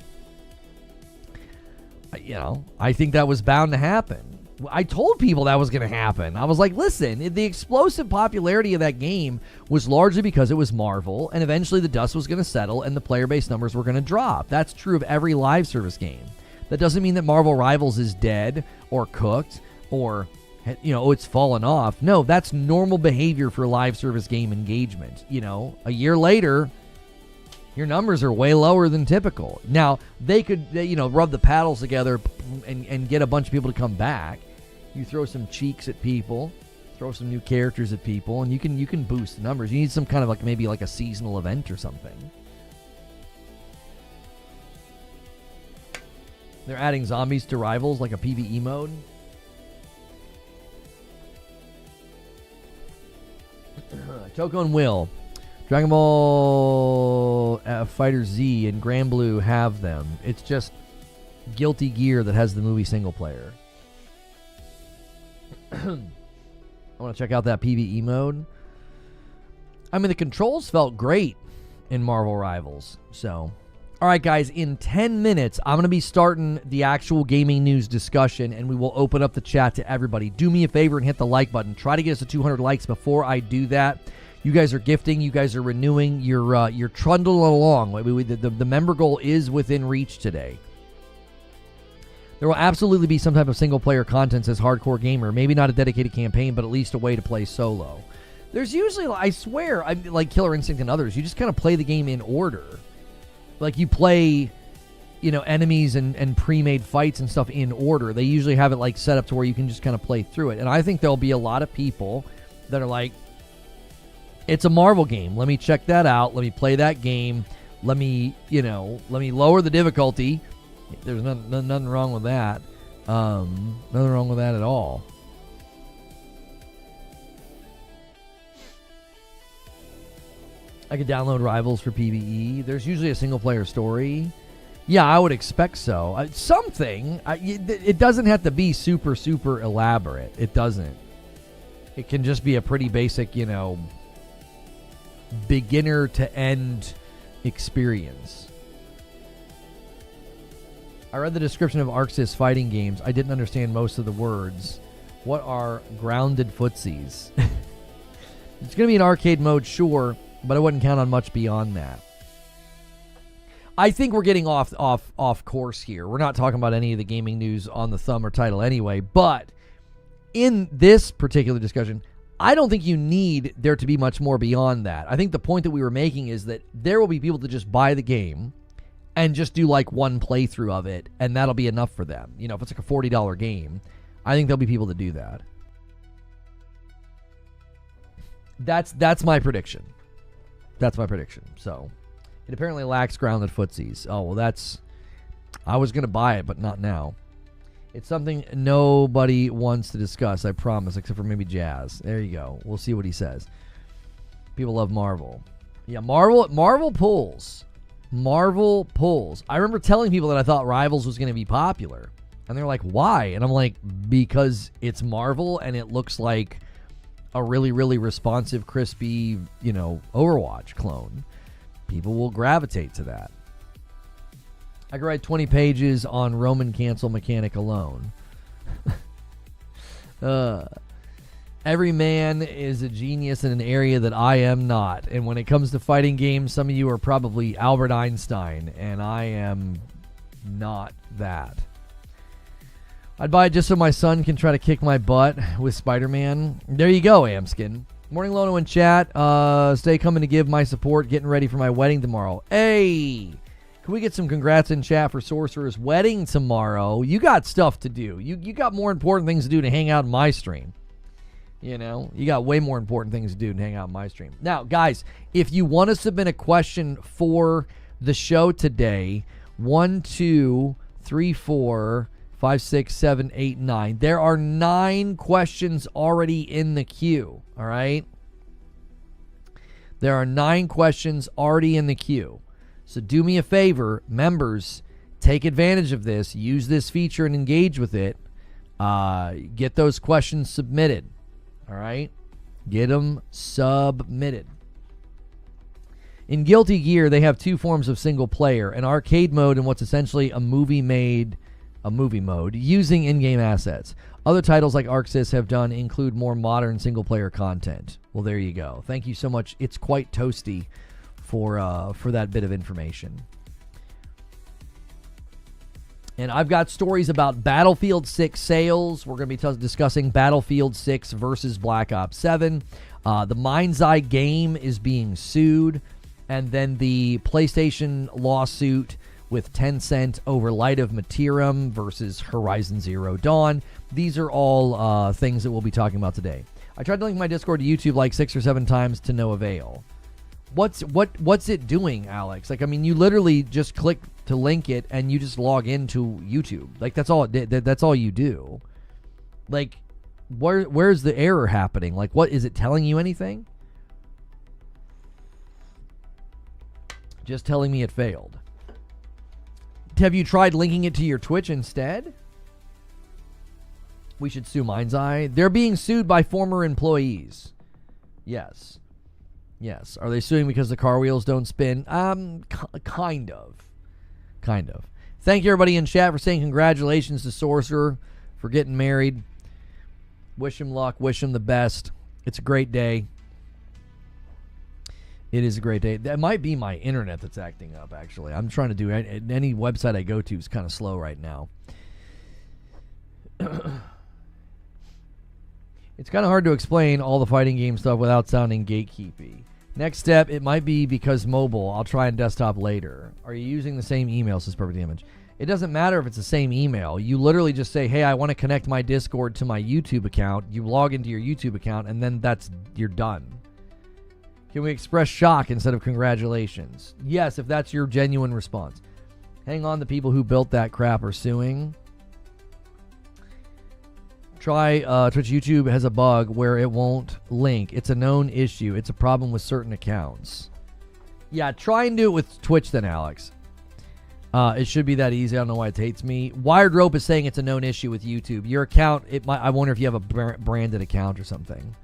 I think that was bound to happen. I told people that was going to happen. I was like, listen, the explosive popularity of that game was largely because it was Marvel, and eventually the dust was going to settle and the player base numbers were going to drop. That's true of every live service game. That doesn't mean that Marvel Rivals is dead or cooked or, it's fallen off. No, that's normal behavior for live service game engagement. A year later, your numbers are way lower than typical. Now, they could, rub the paddles together and get a bunch of people to come back. You throw some cheeks at people, throw some new characters at people, and you can boost the numbers. You need some kind of maybe a seasonal event or something. They're adding zombies to Rivals, like a PvE mode. Toko and Will. Dragon Ball Fighter Z and Grand Blue have them. It's just Guilty Gear that has the movie single player. I want to check out that PvE mode. I mean, the controls felt great in Marvel Rivals. So, all right, guys, in 10 minutes, I'm going to be starting the actual gaming news discussion, and we will open up the chat to everybody. Do me a favor and hit the like button. Try to get us to 200 likes before I do that. You guys are gifting. You guys are renewing. You're trundling along. The member goal is within reach today. There will absolutely be some type of single-player content as hardcore gamer. Maybe not a dedicated campaign, but at least a way to play solo. There's usually, I swear, like Killer Instinct and others, you just kind of play the game in order. Like you play, enemies and pre-made fights and stuff in order. They usually have it set up to where you can just kind of play through it. And I think there'll be a lot of people that are like, it's a Marvel game. Let me check that out. Let me play that game. Let me lower the difficulty. There's nothing wrong with that. Nothing wrong with that at all. I could download Rivals for PvE. There's usually a single-player story. Yeah, I would expect so. Something. It doesn't have to be super, super elaborate. It doesn't. It can just be a pretty basic, beginner to end experience. I read the description of ArcSys fighting games. I didn't understand most of the words. What are grounded footsies? It's going to be an arcade mode, sure, but I wouldn't count on much beyond that. I think we're getting off course here. We're not talking about any of the gaming news on the thumb or title anyway, but in this particular discussion, I don't think you need there to be much more beyond that. I think the point that we were making is that there will be people that just buy the game and just do one playthrough of it, and that'll be enough for them. If it's a $40 game, I think there'll be people that do that. That's my prediction. That's my prediction. So, it apparently lacks grounded footsies. Oh, well, I was going to buy it, but not now. It's something nobody wants to discuss, I promise, except for maybe Jazz. There you go. We'll see what he says. People love Marvel. Yeah, Marvel pulls. Marvel pulls. I remember telling people that I thought Rivals was going to be popular. And they're like, why? And I'm like, because it's Marvel and it looks like a really, really responsive, crispy, Overwatch clone. People will gravitate to that. I could write 20 pages on Roman cancel mechanic alone. Every man is a genius in an area that I am not. And when it comes to fighting games, some of you are probably Albert Einstein, and I am not that. I'd buy it just so my son can try to kick my butt with Spider-Man. There you go, Amskin. Morning, Lono in chat. Stay coming to give my support. Getting ready for my wedding tomorrow. Hey! Can we get some congrats in chat for Sorcerer's wedding tomorrow? You got stuff to do. You got more important things to do than hang out in my stream. You got way more important things to do than hang out in my stream. Now, guys, if you want to submit a question for the show today, 1, 2, 3, 4, 5, 6, 7, 8, 9. There are 9 questions already in the queue, all right? There are 9 questions already in the queue. So do me a favor, members, take advantage of this. Use this feature and engage with it. Get those questions submitted. All right? Get them submitted. In Guilty Gear, they have 2 forms of single player, an arcade mode and what's essentially a movie-made a movie mode, using in-game assets. Other titles like ArcSys have done include more modern single-player content. Well, there you go. Thank you so much. It's quite toasty for that bit of information. And I've got stories about Battlefield 6 sales. We're going to be discussing Battlefield 6 versus Black Ops 7. The Mindseye game is being sued. And then the PlayStation lawsuit with Tencent over Light of Motiram versus Horizon Zero Dawn. These are all things that we'll be talking about today. I tried to link my Discord to YouTube like 6 or 7 times to no avail. What's it doing, Alex? Like, I mean, you literally just click to link it and you just log into YouTube. Like, that's all that's all you do. Like, where's the error happening? Like, what is it telling you anything? Just telling me it failed. Have you tried linking it to your Twitch instead? We should sue Mindseye. They're being sued by former employees. Yes. Yes. Are they suing because the car wheels don't spin? Kind of. Thank you, everybody in chat, for saying congratulations to Sorcerer for getting married. Wish him luck. Wish him the best. It's a great day. It is a great day. That might be my internet that's acting up, actually. I'm trying to do any website I go to is kind of slow right now. It's kind of hard to explain all the fighting game stuff without sounding gatekeepy. Next step, it might be because mobile. I'll try on desktop later. Are you using the same email? Says Perfect Image. It doesn't matter if it's the same email. You literally just say, hey, I want to connect my Discord to my YouTube account. You log into your YouTube account, and then you're done. Can we express shock instead of congratulations? Yes, if that's your genuine response. Hang on, the people who built that crap are suing. Try Twitch. YouTube has a bug where it won't link. It's a known issue. It's a problem with certain accounts. Yeah, try and do it with Twitch then, Alex. It should be that easy. I don't know why it hates me. Wired Rope is saying it's a known issue with YouTube. Your account, I wonder if you have a branded account or something.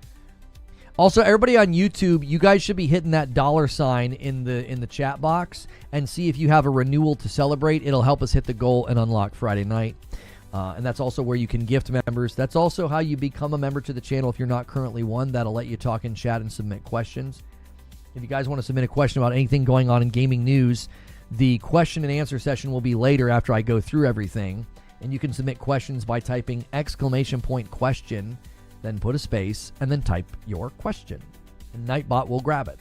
Also, everybody on YouTube, you guys should be hitting that $ in the chat box and see if you have a renewal to celebrate. It'll help us hit the goal and unlock Friday night. And that's also where you can gift members. That's also how you become a member to the channel if you're not currently one. That'll let you talk in chat and submit questions. If you guys want to submit a question about anything going on in gaming news, the question and answer session will be later after I go through everything. And you can submit questions by typing !question, then put a space, and then type your question. And Nightbot will grab it.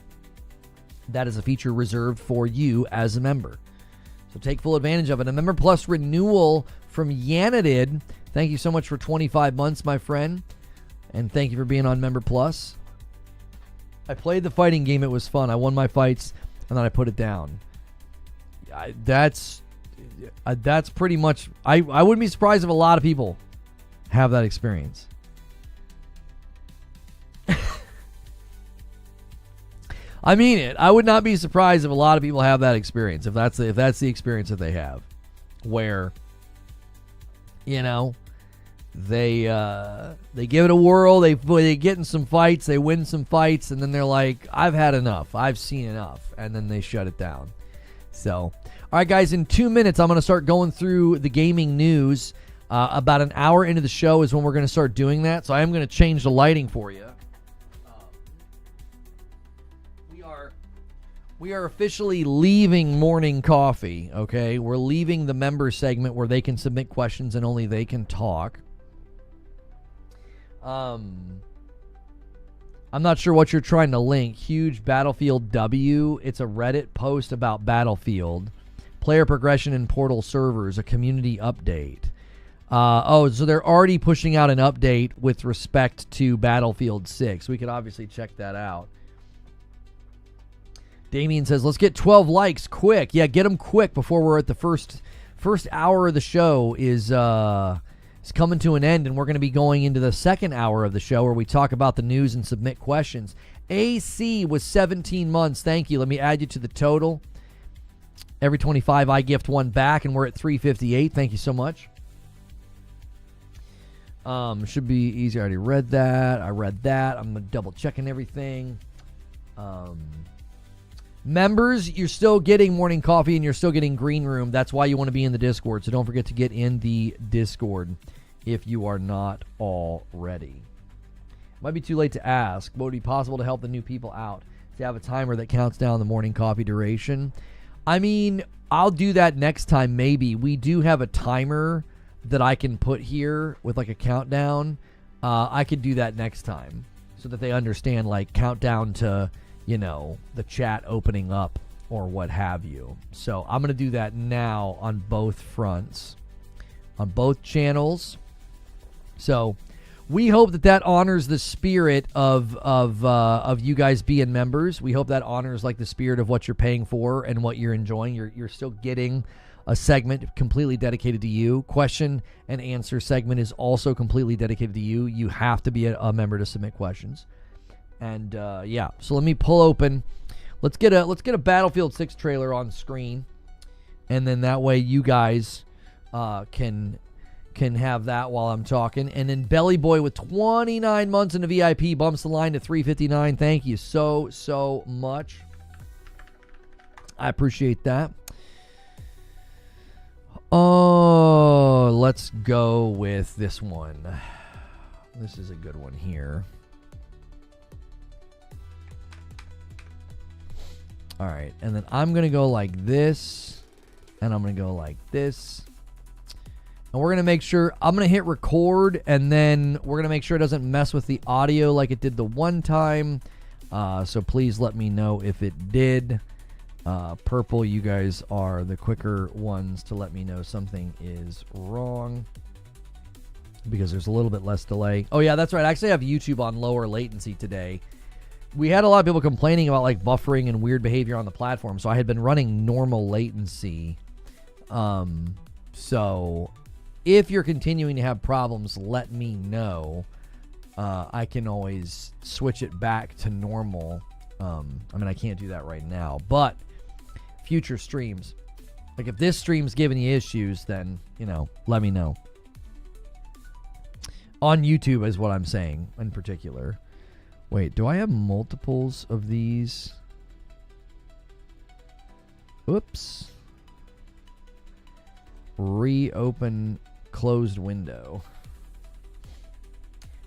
That is a feature reserved for you as a member. So take full advantage of it. A Member Plus renewal from Yanadid. Thank you so much for 25 months, my friend. And thank you for being on Member Plus. I played the fighting game. It was fun. I won my fights, and then I put it down. That's pretty much... I wouldn't be surprised if a lot of people have that experience. I mean it. I would not be surprised if a lot of people have that experience. If that's the experience that they have, where, you know, they give it a whirl. They get in some fights. They win some fights, and then they're like, "I've had enough. I've seen enough," and then they shut it down. So, all right, guys. In 2 minutes, I'm going to start going through the gaming news. About an hour into the show is when we're going to start doing that. So I am going to change the lighting for you. We are officially leaving morning coffee, okay? We're leaving the member segment where they can submit questions and only they can talk. I'm not sure what you're trying to link. Huge Battlefield W. It's a Reddit post about Battlefield. Player progression in Portal servers, a community update. So they're already pushing out an update with respect to Battlefield 6. We could obviously check that out. Damien says, let's get 12 likes quick. Yeah, get them quick before we're at the first hour of the show is coming to an end, and we're going to be going into the second hour of the show where we talk about the news and submit questions. AC was 17 months. Thank you. Let me add you to the total. Every 25, I gift one back, and we're at 358. Thank you so much. Should be easy. I already read that. I'm double checking everything. Members, you're still getting morning coffee and you're still getting green room. That's why you want to be in the Discord. So don't forget to get in the Discord if you are not already. Might be too late to ask, but would it be possible to help the new people out to have a timer that counts down the morning coffee duration? I mean, I'll do that next time maybe. We do have a timer that I can put here with like a countdown. I could do that next time so that they understand, like, countdown to, you know, the chat opening up or what have you. So I'm going to do that now on both fronts, on both channels. So we hope that honors the spirit of you guys being members. We hope that honors like the spirit of what you're paying for and what you're enjoying. You're still getting a segment completely dedicated to you. Question and answer segment is also completely dedicated to you. You have to be a member to submit questions. And yeah, so let me pull open. Let's get a Battlefield 6 trailer on screen, and then that way you guys can have that while I'm talking. And then Belly Boy with 29 months in the VIP bumps the line to 359. Thank you so much. I appreciate that. Oh, let's go with this one. This is a good one here. All right, and then I'm going to go like this, and I'm going to go like this. And we're going to make sure, I'm going to hit record, and then we're going to make sure it doesn't mess with the audio like it did the one time. So please let me know if it did. Purple, you guys are the quicker ones to let me know something is wrong, because there's a little bit less delay. Oh yeah, that's right. I actually have YouTube on lower latency today. We had a lot of people complaining about like buffering and weird behavior on the platform, so I had been running normal latency. So if you're continuing to have problems, let me know. I can always switch it back to normal. I mean, I can't do that right now, but future streams, like if this stream's giving you issues, then, you know, let me know. On YouTube is what I'm saying in particular. Wait, do I have multiples of these? Oops. Reopen closed window.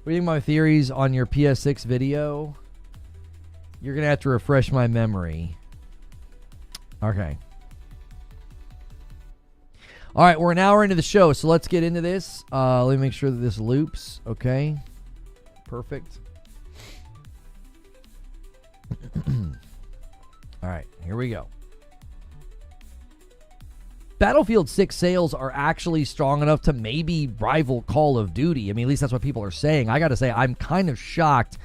Reading my theories on your PS6 video. You're going to have to refresh my memory. Okay. All right, we're an hour into the show, so let's get into this. Let me make sure that this loops. Okay. Perfect. All right, here we go. Battlefield 6 sales are actually strong enough to maybe rival Call of Duty. I mean, at least that's what people are saying. I got to say, I'm kind of shocked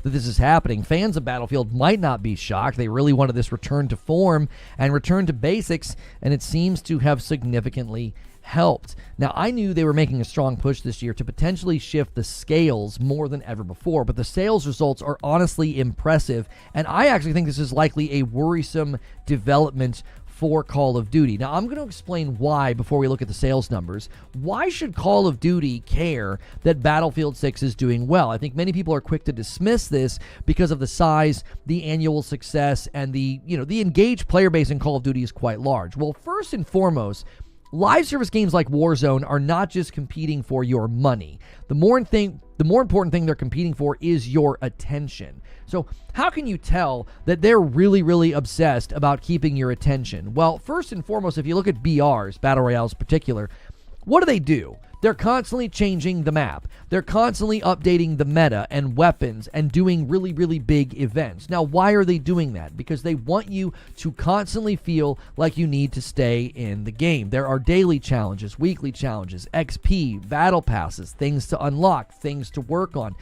that this is happening. Fans of Battlefield might not be shocked. They really wanted this return to form and return to basics, and it seems to have significantly helped. Now, I knew they were making a strong push this year to potentially shift the scales more than ever before, but the sales results are honestly impressive, and I actually think this is likely a worrisome development for Call of Duty. Now, I'm going to explain why before we look at the sales numbers. Why should Call of Duty care that Battlefield 6 is doing well? I think many people are quick to dismiss this because of the size, the annual success, and the engaged player base in Call of Duty is quite large. Well, first and foremost, live service games like Warzone are not just competing for your money. The more important thing they're competing for is your attention. So how can you tell that they're really, really obsessed about keeping your attention? Well, first and foremost, if you look at BRs, Battle Royales in particular, what do? They're constantly changing the map. They're constantly updating the meta and weapons and doing really, really big events. Now, why are they doing that? Because they want you to constantly feel like you need to stay in the game. There are daily challenges, weekly challenges, XP, battle passes, things to unlock, things to work on.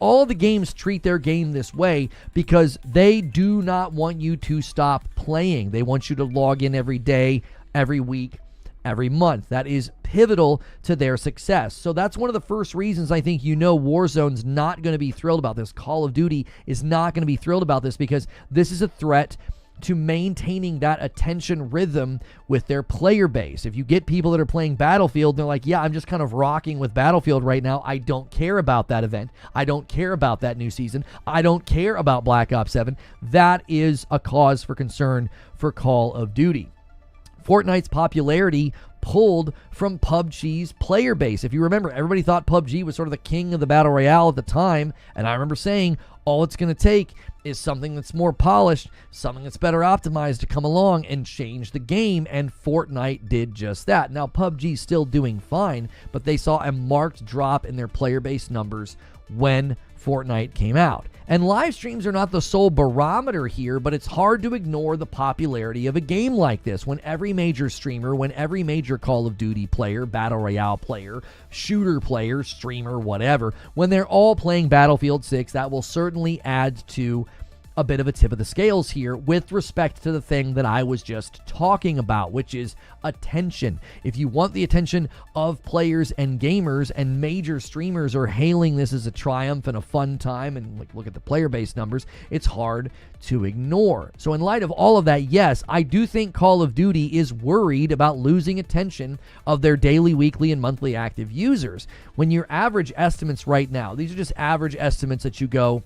All the games treat their game this way because they do not want you to stop playing. They want you to log in every day, every week, every month. That is pivotal to their success. So that's one of the first reasons I think Warzone's not going to be thrilled about this. Call of Duty is not going to be thrilled about this because this is a threat to maintaining that attention rhythm with their player base. If you get people that are playing Battlefield, they're like, yeah, I'm just kind of rocking with Battlefield right now. I don't care about that event. I don't care about that new season. I don't care about Black Ops 7. That is a cause for concern for Call of Duty. Fortnite's popularity pulled from PUBG's player base. If you remember, everybody thought PUBG was sort of the king of the Battle Royale at the time, and I remember saying all it's going to take is something that's more polished, something that's better optimized to come along and change the game, and Fortnite did just that. Now, PUBG's still doing fine, but they saw a marked drop in their player base numbers when Fortnite came out. And live streams are not the sole barometer here, but it's hard to ignore the popularity of a game like this when every major streamer, when every major Call of Duty player, Battle Royale player, shooter player, streamer, whatever, when they're all playing Battlefield 6, that will certainly add to a bit of a tip of the scales here with respect to the thing that I was just talking about, which is attention. If you want the attention of players and gamers, and major streamers are hailing this as a triumph and a fun time, and like look at the player base numbers, it's hard to ignore. So in light of all of that, yes, I do think Call of Duty is worried about losing attention of their daily, weekly, and monthly active users. When your average estimates right now, these are just average estimates that you go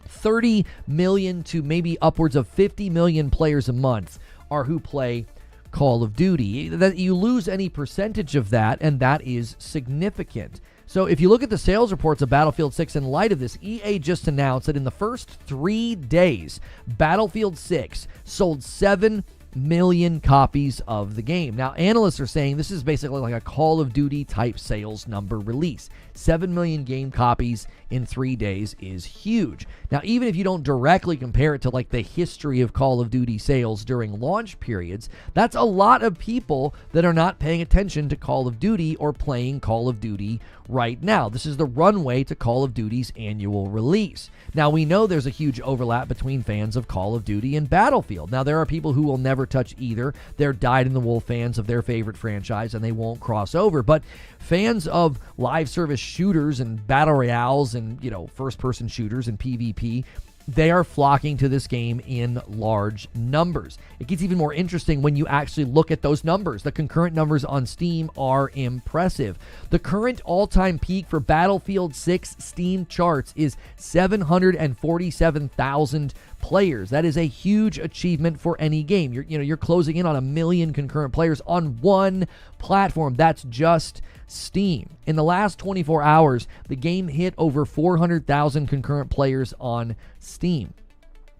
30 million to maybe upwards of 50 million players a month are who play Call of Duty. That you lose any percentage of that, and that is significant. So if you look at the sales reports of Battlefield 6 in light of this, EA just announced that in the first 3 days, Battlefield 6 sold 7 million copies of the game. Now, analysts are saying this is basically like a Call of Duty type sales number release. 7 million game copies in 3 days is huge. Now, even if you don't directly compare it to like the history of Call of Duty sales during launch periods, that's a lot of people that are not paying attention to Call of Duty or playing Call of Duty right now. This is the runway to Call of Duty's annual release. Now, we know there's a huge overlap between fans of Call of Duty and Battlefield. Now, there are people who will never touch either. They're dyed-in-the-wool fans of their favorite franchise, and they won't cross over. But fans of live service shooters and battle royales and, you know, first-person shooters and PvP, they are flocking to this game in large numbers. It gets even more interesting when you actually look at those numbers. The concurrent numbers on Steam are impressive. The current all-time peak for Battlefield 6 Steam charts is 747,000 players. That is a huge achievement for any game. You're closing in on 1 million concurrent players on one platform. That's just Steam. In the last 24 hours, the game hit over 400,000 concurrent players on Steam.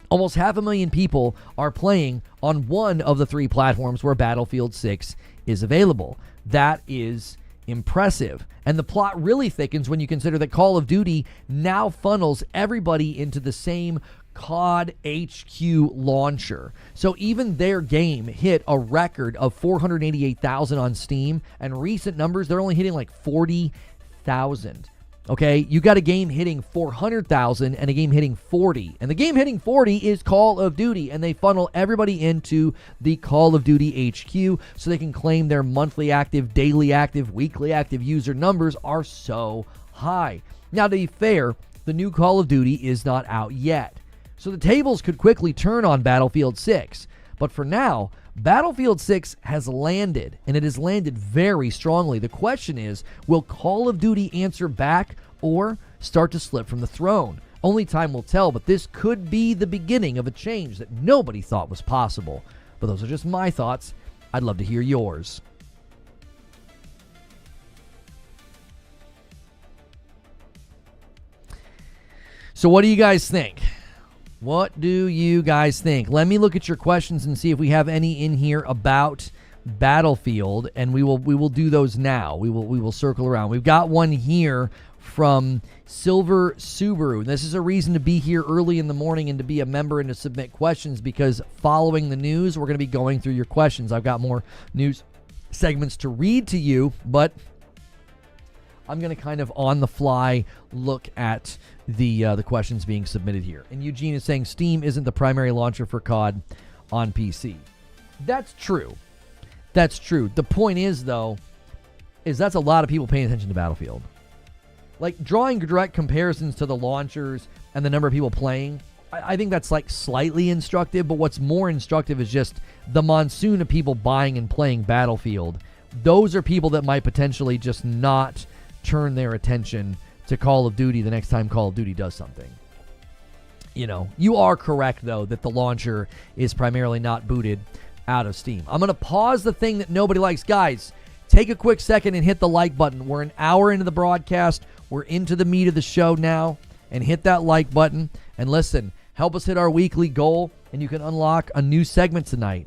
Almost 500,000 people are playing on one of the 3 platforms where Battlefield 6 is available. That is impressive. And the plot really thickens when you consider that Call of Duty now funnels everybody into the same COD HQ launcher. So even their game hit a record of 488,000 on Steam, and recent numbers, they're only hitting like 40,000. Okay, you got a game hitting 400,000 and a game hitting 40. And the game hitting 40 is Call of Duty, and they funnel everybody into the Call of Duty HQ so they can claim their monthly active, daily active, weekly active user numbers are so high. Now, to be fair, the new Call of Duty is not out yet. So the tables could quickly turn on Battlefield 6. But for now, Battlefield 6 has landed, and it has landed very strongly. The question is, will Call of Duty answer back or start to slip from the throne? Only time will tell, but this could be the beginning of a change that nobody thought was possible. But those are just my thoughts. I'd love to hear yours. So what do you guys think? What do you guys think? Let me look at your questions and see if we have any in here about Battlefield, and we will do those now. We will circle around. We've got one here from Silver Subaru. This is a reason to be here early in the morning and to be a member and to submit questions, because following the news, we're going to be going through your questions. I've got more news segments to read to you, but I'm going to kind of on the fly look at the questions being submitted here. And Eugene is saying Steam isn't the primary launcher for COD on PC. That's true. That's true. The point is, though, is that's a lot of people paying attention to Battlefield. Like, drawing direct comparisons to the launchers and the number of people playing, I think that's like slightly instructive, but what's more instructive is just the monsoon of people buying and playing Battlefield. Those are people that might potentially just not turn their attention to Call of Duty the next time Call of Duty does something. You know, you are correct, though, that the launcher is primarily not booted out of Steam. I'm going to pause the thing that nobody likes. Guys, take a quick second and hit the like button. We're an hour into the broadcast. We're into the meat of the show now. And hit that like button. And listen, help us hit our weekly goal. And you can unlock a new segment tonight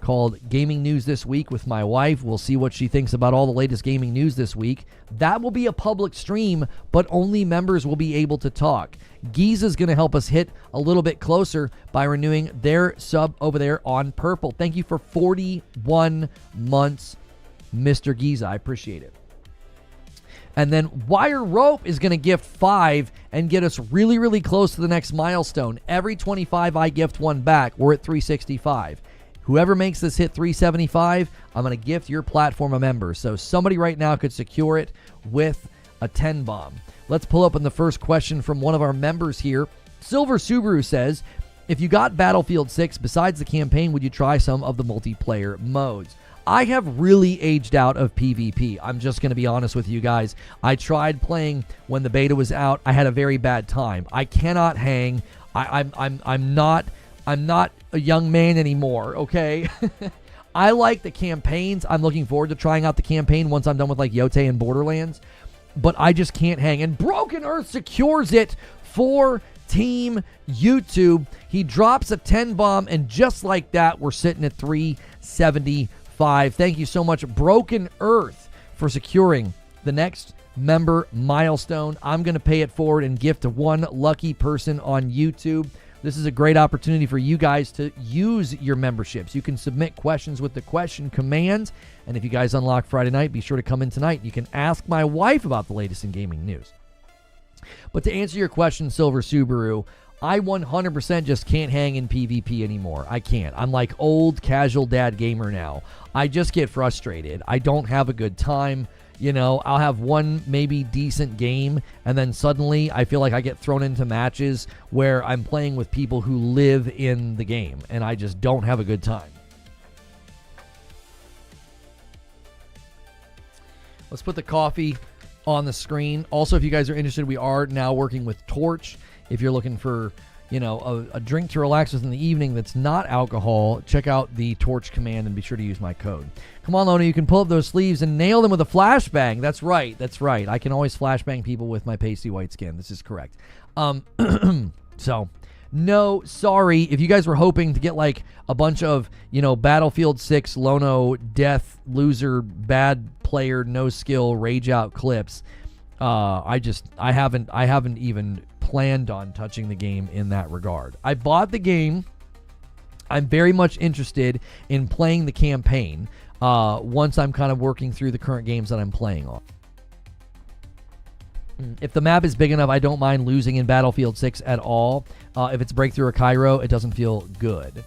called Gaming News This Week with my wife. We'll see what she thinks about all the latest gaming news this week. That will be a public stream, but only members will be able to talk. Giza's going to help us hit a little bit closer by renewing their sub over there on Purple. Thank you for 41 months, Mr. Giza. I appreciate it. And then Wire Rope is going to gift 5 and get us really, really close to the next milestone. Every 25 I gift one back. We're at 365. Whoever makes this hit 375, I'm going to gift your platform a member. So somebody right now could secure it with a 10 bomb. Let's pull up on the first question from one of our members here. Silver Subaru says, if you got Battlefield 6, besides the campaign, would you try some of the multiplayer modes? I have really aged out of PvP. I'm just going to be honest with you guys. I tried playing when the beta was out. I had a very bad time. I cannot hang. I'm not a young man anymore, okay? I like the campaigns. I'm looking forward to trying out the campaign once I'm done with like Yote and Borderlands. But I just can't hang. And Broken Earth secures it for Team YouTube. He drops a 10 bomb, and just like that, we're sitting at 375. Thank you so much, Broken Earth, for securing the next member milestone. I'm going to pay it forward and gift to one lucky person on YouTube. This is a great opportunity for you guys to use your memberships. You can submit questions with the question command. And if you guys unlock Friday night, be sure to come in tonight. You can ask my wife about the latest in gaming news. But to answer your question, Silver Subaru, I 100% just can't hang in PvP anymore. I can't. I'm like old casual dad gamer now. I just get frustrated. I don't have a good time. You know, I'll have one maybe decent game, and then suddenly I feel like I get thrown into matches where I'm playing with people who live in the game, and I just don't have a good time. Let's put the coffee on the screen. Also, if you guys are interested, we are now working with Torch. If you're looking for, you know, a drink to relax with in the evening that's not alcohol, check out the Torch command and be sure to use my code. Come on, Lona, you can pull up those sleeves and nail them with a flashbang. That's right. That's right. I can always flashbang people with my pasty white skin. This is correct. So, no, sorry. If you guys were hoping to get like a bunch of, you know, Battlefield 6, Lono, death, loser, bad player, no skill, rage out clips, I haven't even planned on touching the game in that regard. I bought the game. I'm very much interested in playing the campaign once I'm kind of working through the current games that I'm playing on. If the map is big enough, I don't mind losing in Battlefield 6 at all. If it's Breakthrough or Cairo, it doesn't feel good.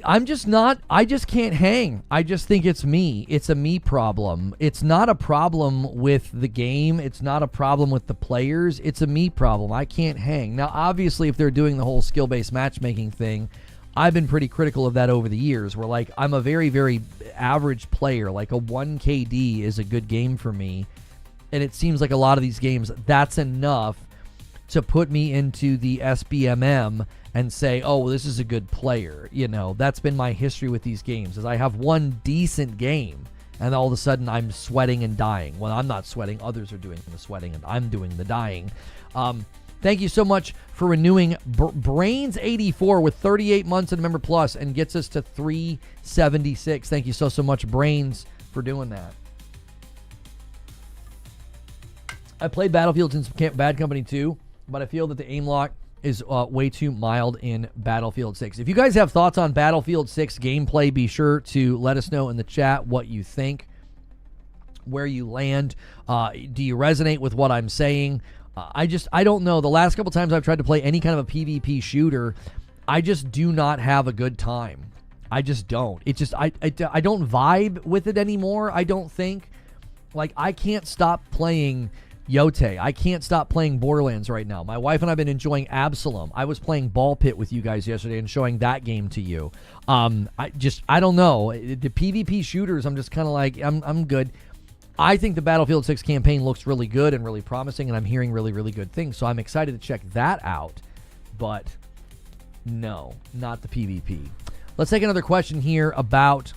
I just can't hang. I just think it's me. It's a me problem. It's not a problem with the game. It's not a problem with the players. It's a me problem. I can't hang. Now, obviously, if they're doing the whole skill-based matchmaking thing, I've been pretty critical of that over the years, where like I'm a very, very average player. Like a 1 KD is a good game for me. And it seems like a lot of these games, that's enough to put me into the SBMM and say, oh, well, this is a good player. You know, that's been my history with these games, is I have one decent game, and all of a sudden I'm sweating and dying. Well, I'm not sweating. Others are doing the sweating, and I'm doing the dying. Thank you so much for renewing Brains84 with 38 months and Member Plus and gets us to 376. Thank you so much, Brains, for doing that. I played Battlefield since Bad Company 2, but I feel that the aim lock is way too mild in Battlefield 6. If you guys have thoughts on Battlefield 6 gameplay, be sure to let us know in the chat what you think, where you land. Do you resonate with what I'm saying? I don't know. The last couple times I've tried to play any kind of a PvP shooter, I just do not have a good time. I just don't. It just, I don't vibe with it anymore, I don't think. Like, I can't stop playing Yote, I can't stop playing Borderlands right now. My wife and I have been enjoying Absalom. I was playing Ball Pit with you guys yesterday and showing that game to you. I don't know. The PvP shooters, I'm just kind of like, I'm good. I think the Battlefield 6 campaign looks really good and really promising, and I'm hearing really, really good things. So I'm excited to check that out. But no, not the PvP. Let's take another question here about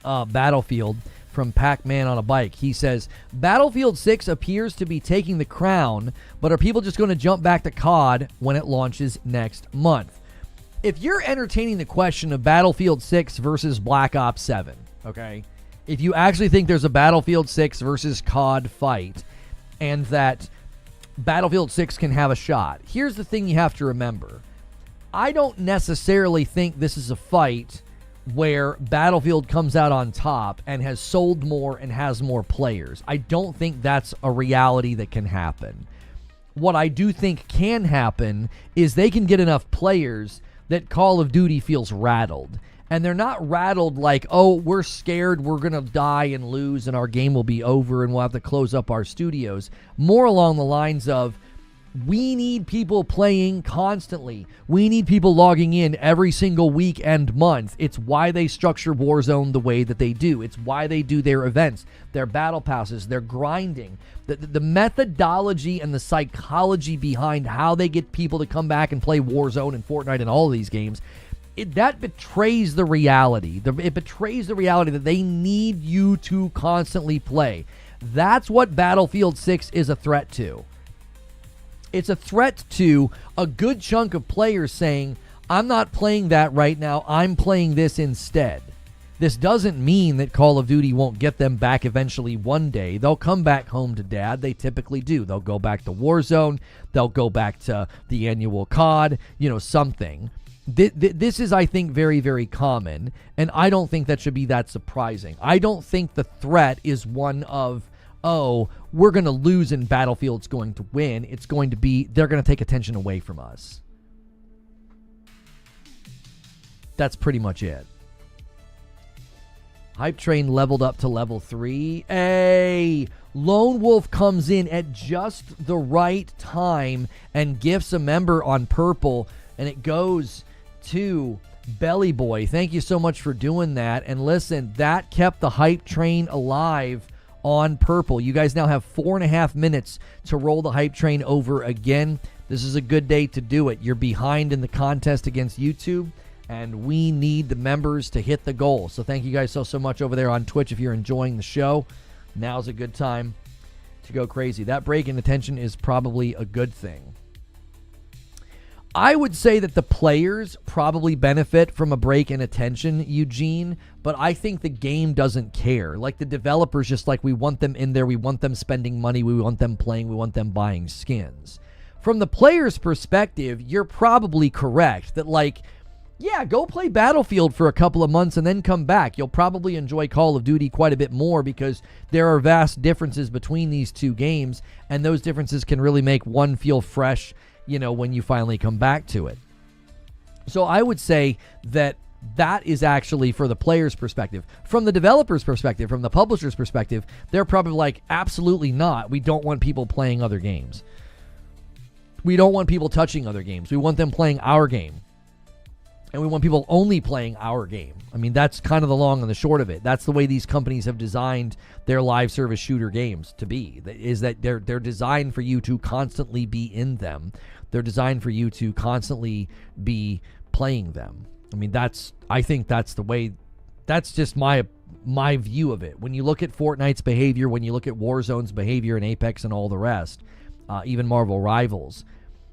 Battlefield from Pac-Man on a Bike. He says, Battlefield 6 appears to be taking the crown, but are people just going to jump back to COD when it launches next month? If you're entertaining the question of Battlefield 6 versus Black Ops 7, okay, if you actually think there's a Battlefield 6 versus COD fight and that Battlefield 6 can have a shot, here's the thing you have to remember. I don't necessarily think this is a fight where Battlefield comes out on top and has sold more and has more players. I don't think that's a reality that can happen. What I do think can happen is they can get enough players that Call of Duty feels rattled. And they're not rattled like, oh, we're scared we're going to die and lose and our game will be over and we'll have to close up our studios. More along the lines of, we need people playing constantly. We need people logging in every single week and month. It's why they structure Warzone the way that they do. It's why they do their events, their battle passes, their grinding. The methodology and the psychology behind how they get people to come back and play Warzone and Fortnite and all of these games, that betrays the reality. It betrays the reality that they need you to constantly play. That's what Battlefield 6 is a threat to. It's a threat to a good chunk of players saying, I'm not playing that right now, I'm playing this instead. This doesn't mean that Call of Duty won't get them back eventually one day. They'll come back home to dad. They typically do. They'll go back to Warzone. They'll go back to the annual COD, something. This is, I think, very, very common, and I don't think that should be that surprising. I don't think the threat is one of, oh, we're going to lose and Battlefield's going to win. It's going to be, they're going to take attention away from us. That's pretty much it. Hype Train leveled up to level 3. Hey, Lone Wolf comes in at just the right time and gifts a member on purple, and it goes to Belly Boy. Thank you so much for doing that. And listen, that kept the Hype Train alive on purple. You guys now have 4.5 minutes to roll the Hype Train over again. This is a good day to do it. You're behind in the contest against YouTube, and we need the members to hit the goal. So thank you guys so much over there on Twitch. If you're enjoying the show, now's a good time to go crazy. That break in attention is probably a good thing. I would say that the players probably benefit from a break in attention, Eugene, but I think the game doesn't care. Like the developers, just like we want them in there, we want them spending money, we want them playing, we want them buying skins. From the player's perspective, you're probably correct that, like, yeah, go play Battlefield for a couple of months and then come back. You'll probably enjoy Call of Duty quite a bit more because there are vast differences between these two games, and those differences can really make one feel fresh, when you finally come back to it. So I would say that is actually for the player's perspective. From the developer's perspective, from the publisher's perspective, they're probably like, absolutely not. We don't want people playing other games. We don't want people touching other games. We want them playing our game. And we want people only playing our game. I mean, that's kind of the long and the short of it. That's the way these companies have designed their live service shooter games to be, is that they're designed for you to constantly be in them. They're designed for you to constantly be playing them. I mean, I think that's the way, that's just my view of it. When you look at Fortnite's behavior, when you look at Warzone's behavior and Apex and all the rest, even Marvel Rivals,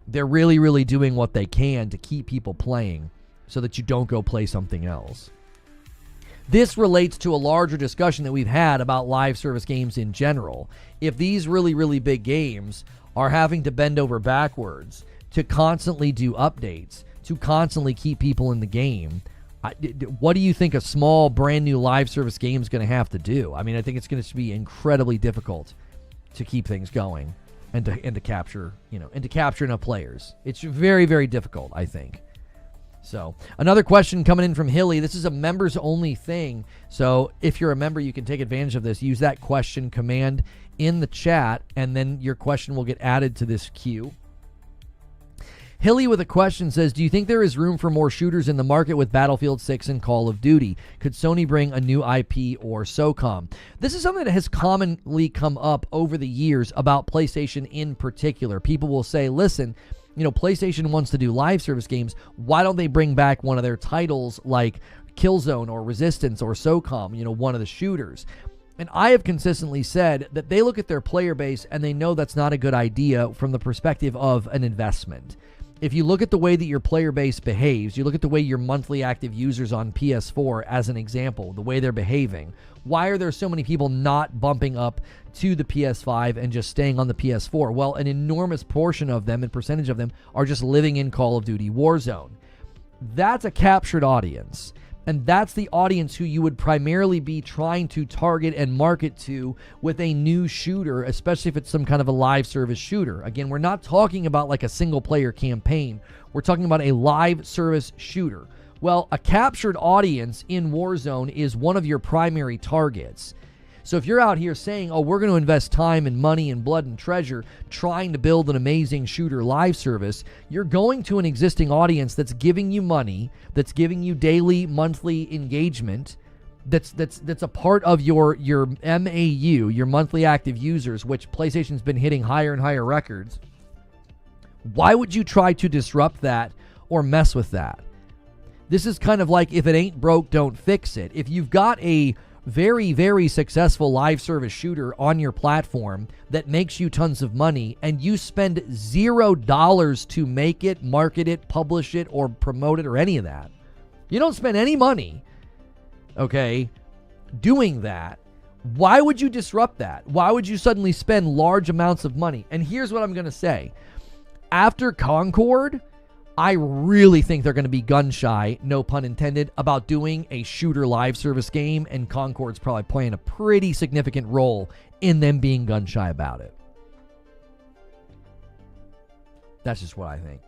they're really, really doing what they can to keep people playing so that you don't go play something else. This relates to a larger discussion that we've had about live service games in general. If these really, really big games are having to bend over backwards to constantly do updates, to constantly keep people in the game, what do you think a small, brand new live service game is going to have to do? I mean, I think it's going to be incredibly difficult to keep things going and to capture, and to capture enough players. It's very, very difficult, I think. So another question coming in from Hilly. This is a members only thing. So if you're a member, you can take advantage of this. Use that question command in the chat, and then your question will get added to this queue. Hilly with a question says, do you think there is room for more shooters in the market with Battlefield 6 and Call of Duty? Could Sony bring a new IP or SOCOM? This is something that has commonly come up over the years about PlayStation in particular. People will say, listen, PlayStation wants to do live service games. Why don't they bring back one of their titles like Killzone or Resistance or SOCOM, one of the shooters? And I have consistently said that they look at their player base and they know that's not a good idea from the perspective of an investment. If you look at the way that your player base behaves, you look at the way your monthly active users on PS4, as an example, the way they're behaving, why are there so many people not bumping up to the PS5 and just staying on the PS4? Well, an enormous portion of them and percentage of them are just living in Call of Duty Warzone. That's a captured audience. And that's the audience who you would primarily be trying to target and market to with a new shooter, especially if it's some kind of a live service shooter. Again, we're not talking about like a single player campaign. We're talking about a live service shooter. Well, a captured audience in Warzone is one of your primary targets. So if you're out here saying, oh, we're going to invest time and money and blood and treasure trying to build an amazing shooter live service, you're going to an existing audience that's giving you money, that's giving you daily, monthly engagement, that's a part of your MAU, your monthly active users, which PlayStation's been hitting higher and higher records. Why would you try to disrupt that or mess with that? This is kind of like, if it ain't broke, don't fix it. If you've got a very, very successful live service shooter on your platform that makes you tons of money, and you spend $0 to make it, market it, publish it, or promote it, or any of that. You don't spend any money, okay, doing that. Why would you disrupt that? Why would you suddenly spend large amounts of money? And here's what I'm going to say. After Concord, I really think they're going to be gun shy, no pun intended, about doing a shooter live service game, and Concord's probably playing a pretty significant role in them being gun shy about it. That's just what I think.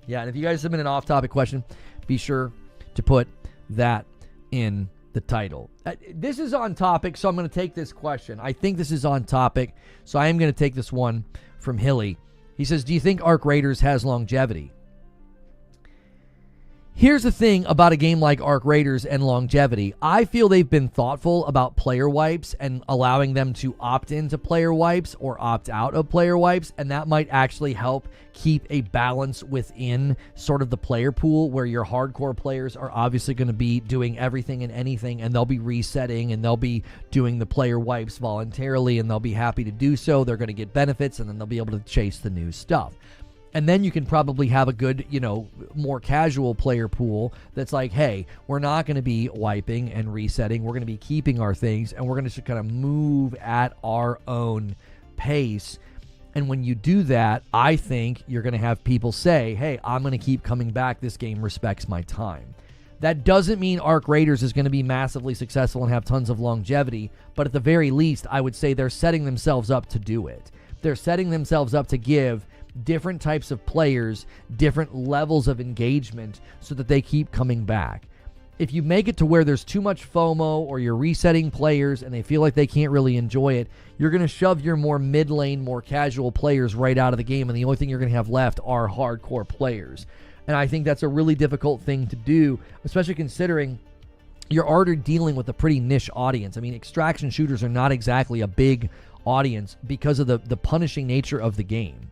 Yeah, and if you guys submit an off-topic question, be sure to put that in the title. This is on topic, so I'm going to take this question. I think this is on topic, so I am going to take this one from Hilly. He says, do you think Arc Raiders has longevity? Here's the thing about a game like Arc Raiders and longevity. I feel they've been thoughtful about player wipes and allowing them to opt into player wipes or opt out of player wipes, and that might actually help keep a balance within sort of the player pool, where your hardcore players are obviously going to be doing everything and anything, and they'll be resetting and they'll be doing the player wipes voluntarily, and they'll be happy to do so. They're going to get benefits, and then they'll be able to chase the new stuff. And then you can probably have a good, more casual player pool that's like, hey, we're not going to be wiping and resetting. We're going to be keeping our things, and we're going to just kind of move at our own pace. And when you do that, I think you're going to have people say, hey, I'm going to keep coming back. This game respects my time. That doesn't mean Arc Raiders is going to be massively successful and have tons of longevity, but at the very least, I would say they're setting themselves up to do it. They're setting themselves up to give different types of players different levels of engagement so that they keep coming back. If you make it to where there's too much FOMO, or you're resetting players and they feel like they can't really enjoy it, you're going to shove your more mid-lane, more casual players right out of the game, and the only thing you're going to have left are hardcore players. And I think that's a really difficult thing to do, especially considering you're already dealing with a pretty niche audience. I mean, extraction shooters are not exactly a big audience because of the punishing nature of the game.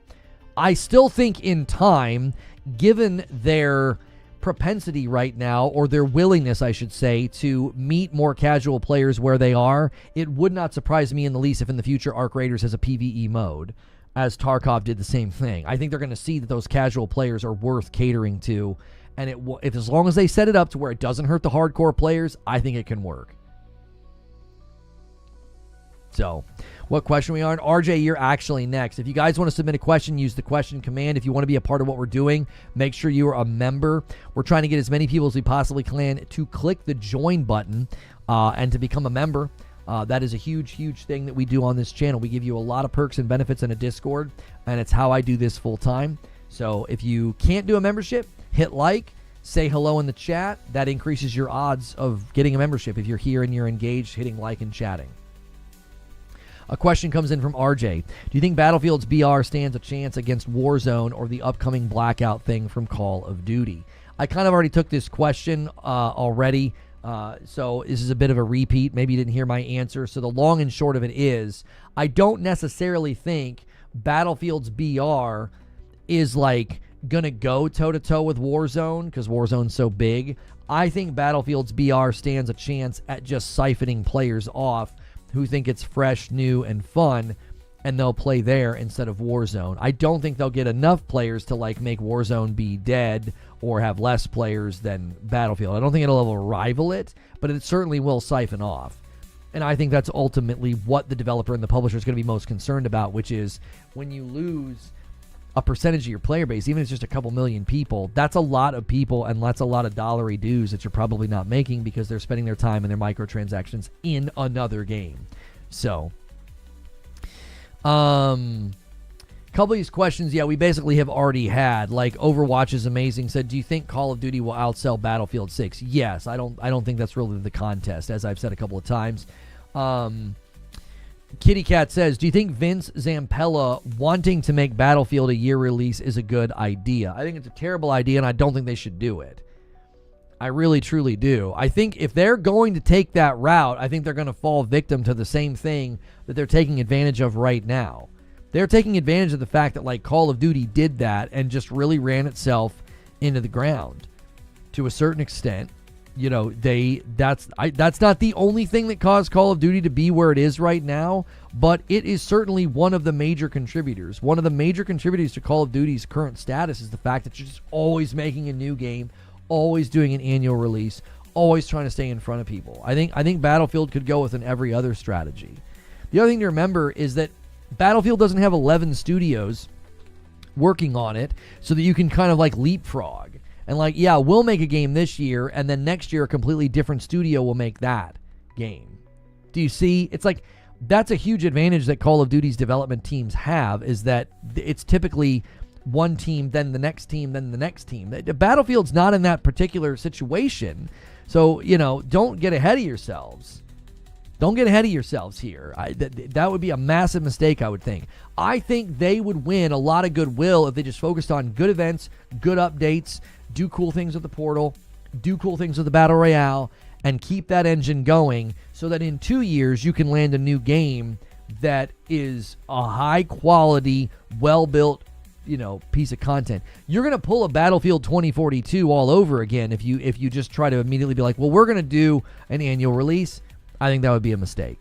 I still think in time, given their propensity right now, or their willingness, I should say, to meet more casual players where they are, it would not surprise me in the least if in the future Arc Raiders has a PvE mode, as Tarkov did the same thing. I think they're going to see that those casual players are worth catering to, and if as long as they set it up to where it doesn't hurt the hardcore players, I think it can work. So, what question we on? RJ, you're actually next. If you guys want to submit a question, use the question command. If you want to be a part of what we're doing, make sure you are a member. We're trying to get as many people as we possibly can to click the join button and to become a member. That is a huge, huge thing that we do on this channel. We give you a lot of perks and benefits in a Discord, and it's how I do this full time. So if you can't do a membership, hit like, say hello in the chat. That increases your odds of getting a membership if you're here and you're engaged, hitting like and chatting. A question comes in from RJ. Do you think Battlefield's BR stands a chance against Warzone or the upcoming blackout thing from Call of Duty? I kind of already took this question already, so this is a bit of a repeat. Maybe you didn't hear my answer. So the long and short of it is, I don't necessarily think Battlefield's BR is like going to go toe-to-toe with Warzone because Warzone's so big. I think Battlefield's BR stands a chance at just siphoning players off who think it's fresh, new, and fun, and they'll play there instead of Warzone. I don't think they'll get enough players to like make Warzone be dead or have less players than Battlefield. I don't think it'll rival it, but it certainly will siphon off. And I think that's ultimately what the developer and the publisher is going to be most concerned about, which is when you lose a percentage of your player base, even if it's just a couple million people, that's a lot of people and that's a lot of dollary dues that you're probably not making because they're spending their time and their microtransactions in another game. So, couple of these questions, we basically have already had. Like Overwatch is amazing. Said, do you think Call of Duty will outsell Battlefield 6? Yes, I don't think that's really the contest, as I've said a couple of times. Kitty Cat says, do you think Vince Zampella wanting to make Battlefield a year release is a good idea? I think it's a terrible idea, and I don't think they should do it. I really, truly do. I think if they're going to take that route, I think they're going to fall victim to the same thing that they're taking advantage of right now. They're taking advantage of the fact that like Call of Duty did that and just really ran itself into the ground to a certain extent. You know, that's not the only thing that caused Call of Duty to be where it is right now, but it is certainly one of the major contributors. One of the major contributors to Call of Duty's current status is the fact that you're just always making a new game, always doing an annual release, always trying to stay in front of people. I think Battlefield could go with an every other strategy. The other thing to remember is that Battlefield doesn't have 11 studios working on it so that you can kind of like leapfrog. And like, yeah, we'll make a game this year, and then next year a completely different studio will make that game. Do you see? It's like, that's a huge advantage that Call of Duty's development teams have, is that it's typically one team, then the next team, then the next team. Battlefield's not in that particular situation. So, you know, don't get ahead of yourselves. Don't get ahead of yourselves here. That would be a massive mistake, I would think. I think they would win a lot of goodwill if they just focused on good events, good updates, do cool things with the portal, do cool things with the Battle Royale, and keep that engine going so that in 2 years you can land a new game that is a high-quality, well-built, you know, piece of content. You're going to pull a Battlefield 2042 all over again if you just try to immediately be like, well, we're going to do an annual release. I think that would be a mistake.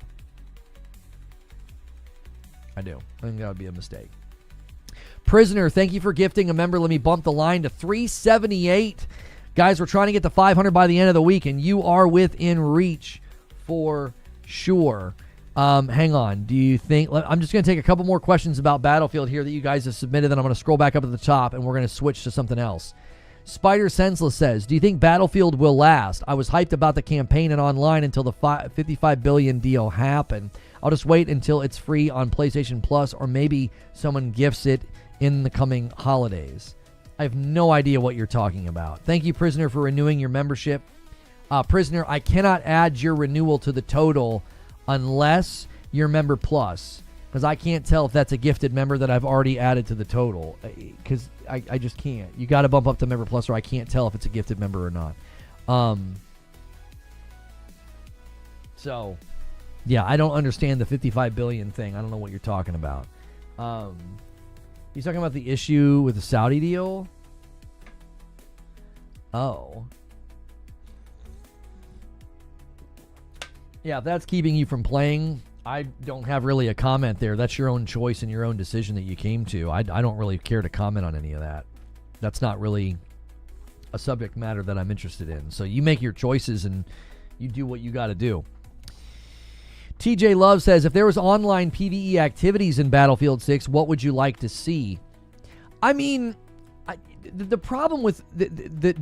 I do. I think that would be a mistake. Prisoner, thank you for gifting a member. Let me bump the line to 378. Guys, we're trying to get to 500 by the end of the week, and you are within reach for sure. Hang on. Do you think... I'm just going to take a couple more questions about Battlefield here that you guys have submitted, then I'm going to scroll back up at the top, and we're going to switch to something else. Spider Senseless says, do you think Battlefield will last? I was hyped about the campaign and online until the $55 billion deal happened. I'll just wait until it's free on PlayStation Plus, or maybe someone gifts it in the coming holidays. I have no idea what you're talking about. Thank you, Prisoner, for renewing your membership. Prisoner, I cannot add your renewal to the total unless you're Member Plus, because I can't tell if that's a gifted member that I've already added to the total, because I just can't. You got to bump up to Member Plus, or I can't tell if it's a gifted member or not. So, yeah, I don't understand the 55 billion thing. I don't know what you're talking about. You talking about the issue with the Saudi deal? Oh. Yeah, if that's keeping you from playing, I don't have really a comment there. That's your own choice and your own decision that you came to. I don't really care to comment on any of that. That's not really a subject matter that I'm interested in. So you make your choices and you do what you got to do. TJ Love says, if there was online PvE activities in Battlefield 6, what would you like to see? I mean, the problem with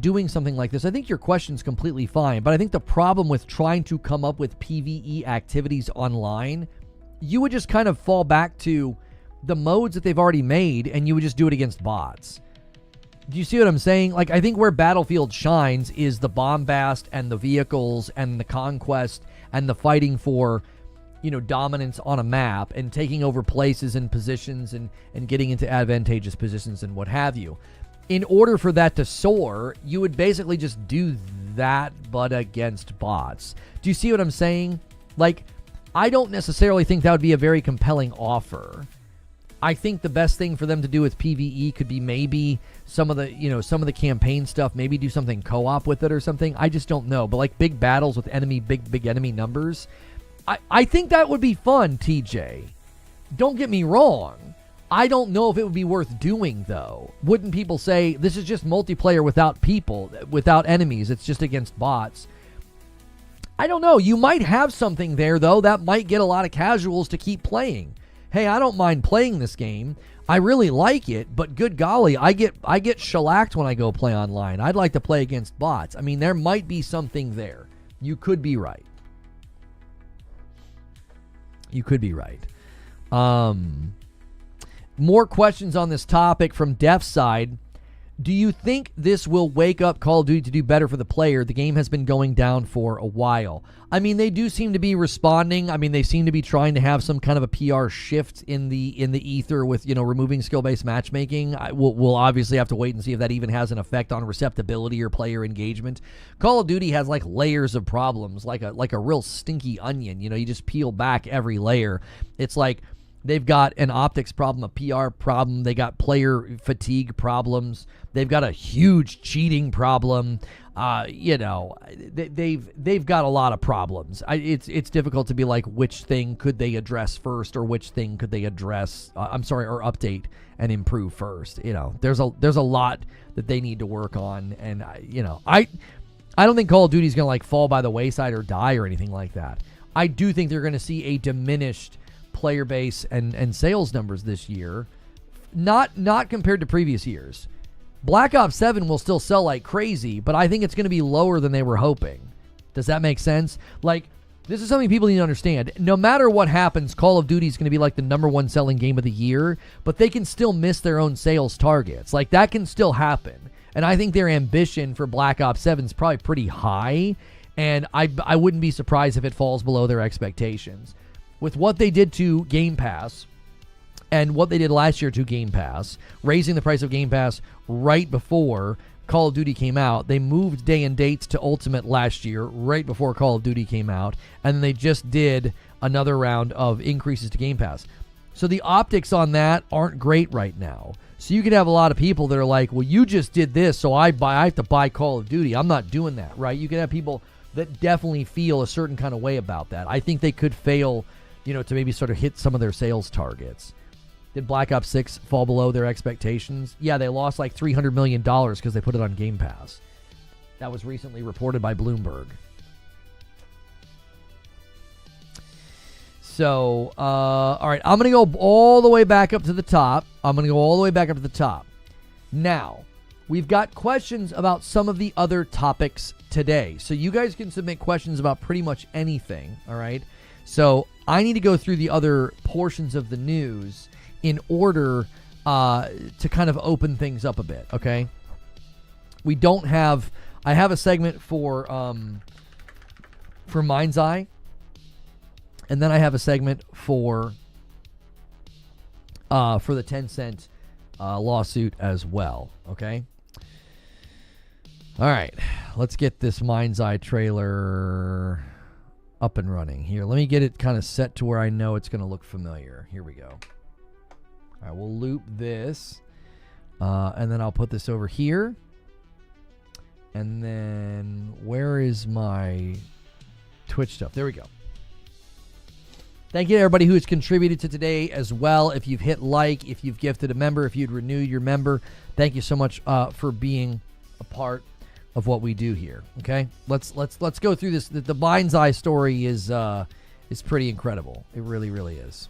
doing something like this, I think your question's completely fine, but I think the problem with trying to come up with PvE activities online, you would just kind of fall back to the modes that they've already made, and you would just do it against bots. Do you see what I'm saying? Like, I think where Battlefield shines is the bombast and the vehicles and the conquest and the fighting for, dominance on a map and taking over places and positions and getting into advantageous positions and what have you. In order for that to soar, you would basically just do that, but against bots. Do you see what I'm saying? Like, I don't necessarily think that would be a very compelling offer. I think the best thing for them to do with PvE could be maybe some of the campaign stuff, maybe do something co-op with it or something. I just don't know. But like big battles with big enemy numbers, I think that would be fun, TJ. Don't get me wrong. I don't know if it would be worth doing, though. Wouldn't people say, this is just multiplayer without people, without enemies, it's just against bots? I don't know. You might have something there, though, that might get a lot of casuals to keep playing. Hey, I don't mind playing this game. I really like it, but good golly, I get shellacked when I go play online. I'd like to play against bots. I mean, there might be something there. You could be right. You could be right. More questions on this topic from Def's side. Do you think this will wake up Call of Duty to do better for the player? The game has been going down for a while. I mean, they do seem to be responding. I mean, they seem to be trying to have some kind of a PR shift in the ether with, removing skill-based matchmaking. We'll obviously have to wait and see if that even has an effect on receptibility or player engagement. Call of Duty has like layers of problems, like a real stinky onion. You just peel back every layer. It's like they've got an optics problem, a PR problem. They got player fatigue problems. They've got a huge cheating problem. They've got a lot of problems. It's difficult to be like, which thing could they address first, or which thing could they address? Or update and improve first. There's a lot that they need to work on, and I don't think Call of Duty is gonna like fall by the wayside or die or anything like that. I do think they're gonna see a diminished player base and sales numbers this year, not compared to previous years. Black Ops 7 will still sell like crazy, but I think it's going to be lower than they were hoping. Does that make sense? Like, this is something people need to understand. No matter what happens, Call of Duty is going to be like the number one selling game of the year, but they can still miss their own sales targets. Like, that can still happen. And I think their ambition for Black Ops 7 is probably pretty high, and I wouldn't be surprised if it falls below their expectations. With what they did to Game Pass and what they did last year to Game Pass, raising the price of Game Pass right before Call of Duty came out. They moved day and dates to Ultimate last year, right before Call of Duty came out, and then they just did another round of increases to Game Pass. So the optics on that aren't great right now. So you could have a lot of people that are like, well, you just did this, so I have to buy Call of Duty. I'm not doing that, right? You could have people that definitely feel a certain kind of way about that. I think they could fail, to maybe sort of hit some of their sales targets. Did Black Ops 6 fall below their expectations? Yeah, they lost like $300 million because they put it on Game Pass. That was recently reported by Bloomberg. So, all right, I'm going to go all the way back up to the top. Now, we've got questions about some of the other topics today. So you guys can submit questions about pretty much anything, all right? So I need to go through the other portions of the news in order to kind of open things up a bit, okay? I have a segment for Mindseye, and then I have a segment for the Tencent lawsuit as well, okay? All right, let's get this Mindseye trailer up and running here. Let me get it kind of set to where I know it's going to look familiar. Here we go. All right, we'll loop this, and then I'll put this over here. And then where is my Twitch stuff? There we go. Thank you to everybody who has contributed to today as well. If you've hit like, if you've gifted a member, if you'd renewed your member, thank you so much for being a part of what we do here. Okay, let's go through this. The Mindseye story is pretty incredible. It really, really is.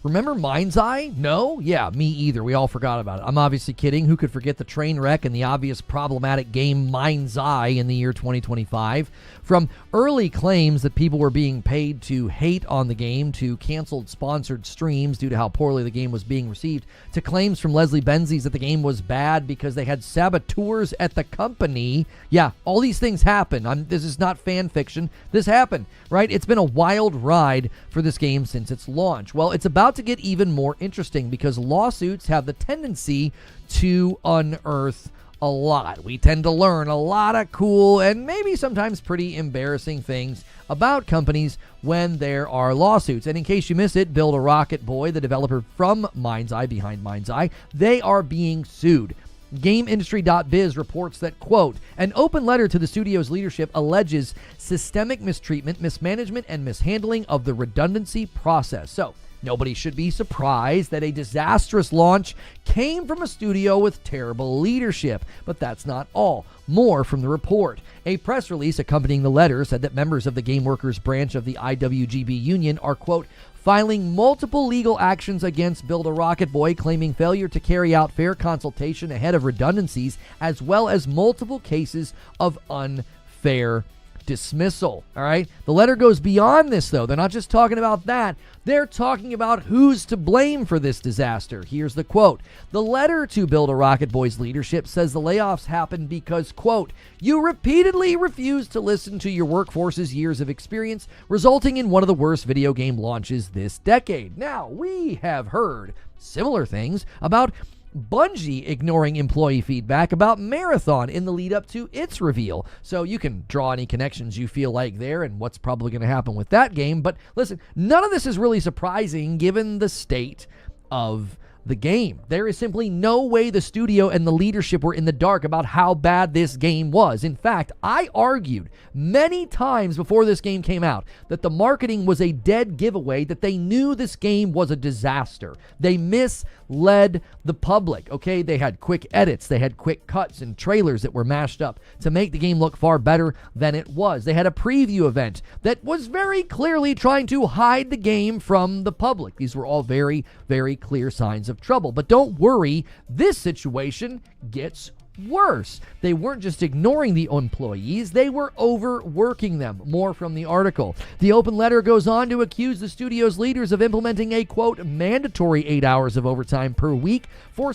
Remember Mindseye? No? Yeah, me either. We all forgot about it. I'm obviously kidding. Who could forget the train wreck and the obvious problematic game Mindseye in the year 2025? From early claims that people were being paid to hate on the game, to canceled sponsored streams due to how poorly the game was being received, to claims from Leslie Benzies that the game was bad because they had saboteurs at the company. Yeah, all these things happen. This is not fan fiction. This happened, right? It's been a wild ride for this game since its launch. Well, it's about to get even more interesting because lawsuits have the tendency to unearth a lot. We tend to learn a lot of cool and maybe sometimes pretty embarrassing things about companies when there are lawsuits. And in case you miss it, Build a Rocket Boy, the developer from Mindseye, behind Mindseye, they are being sued. GameIndustry.biz reports that, quote, an open letter to the studio's leadership alleges systemic mistreatment, mismanagement, and mishandling of the redundancy process. So, nobody should be surprised that a disastrous launch came from a studio with terrible leadership. But that's not all. More from the report. A press release accompanying the letter said that members of the Game Workers branch of the IWGB union are, quote, filing multiple legal actions against Build a Rocket Boy, claiming failure to carry out fair consultation ahead of redundancies, as well as multiple cases of unfair dismissal. All right. The letter goes beyond this, though. They're not just talking about that. They're talking about who's to blame for this disaster. Here's the quote. The letter to Build a Rocket Boy's leadership says the layoffs happened because, quote, you repeatedly refused to listen to your workforce's years of experience, resulting in one of the worst video game launches this decade. Now, we have heard similar things about Bungie ignoring employee feedback about Marathon in the lead up to its reveal. So you can draw any connections you feel like there and what's probably going to happen with that game. But listen, none of this is really surprising given the state of the game. There is simply no way the studio and the leadership were in the dark about how bad this game was. In fact, I argued many times before this game came out that the marketing was a dead giveaway, that they knew this game was a disaster. They misled the public, okay? They had quick edits, they had quick cuts and trailers that were mashed up to make the game look far better than it was. They had a preview event that was very clearly trying to hide the game from the public. These were all very, very clear signs of trouble. But don't worry, this situation gets worse. They weren't just ignoring the employees, they were overworking them. More from the article. The open letter goes on to accuse the studio's leaders of implementing a, quote, mandatory 8 hours of overtime per week for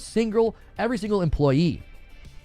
every single employee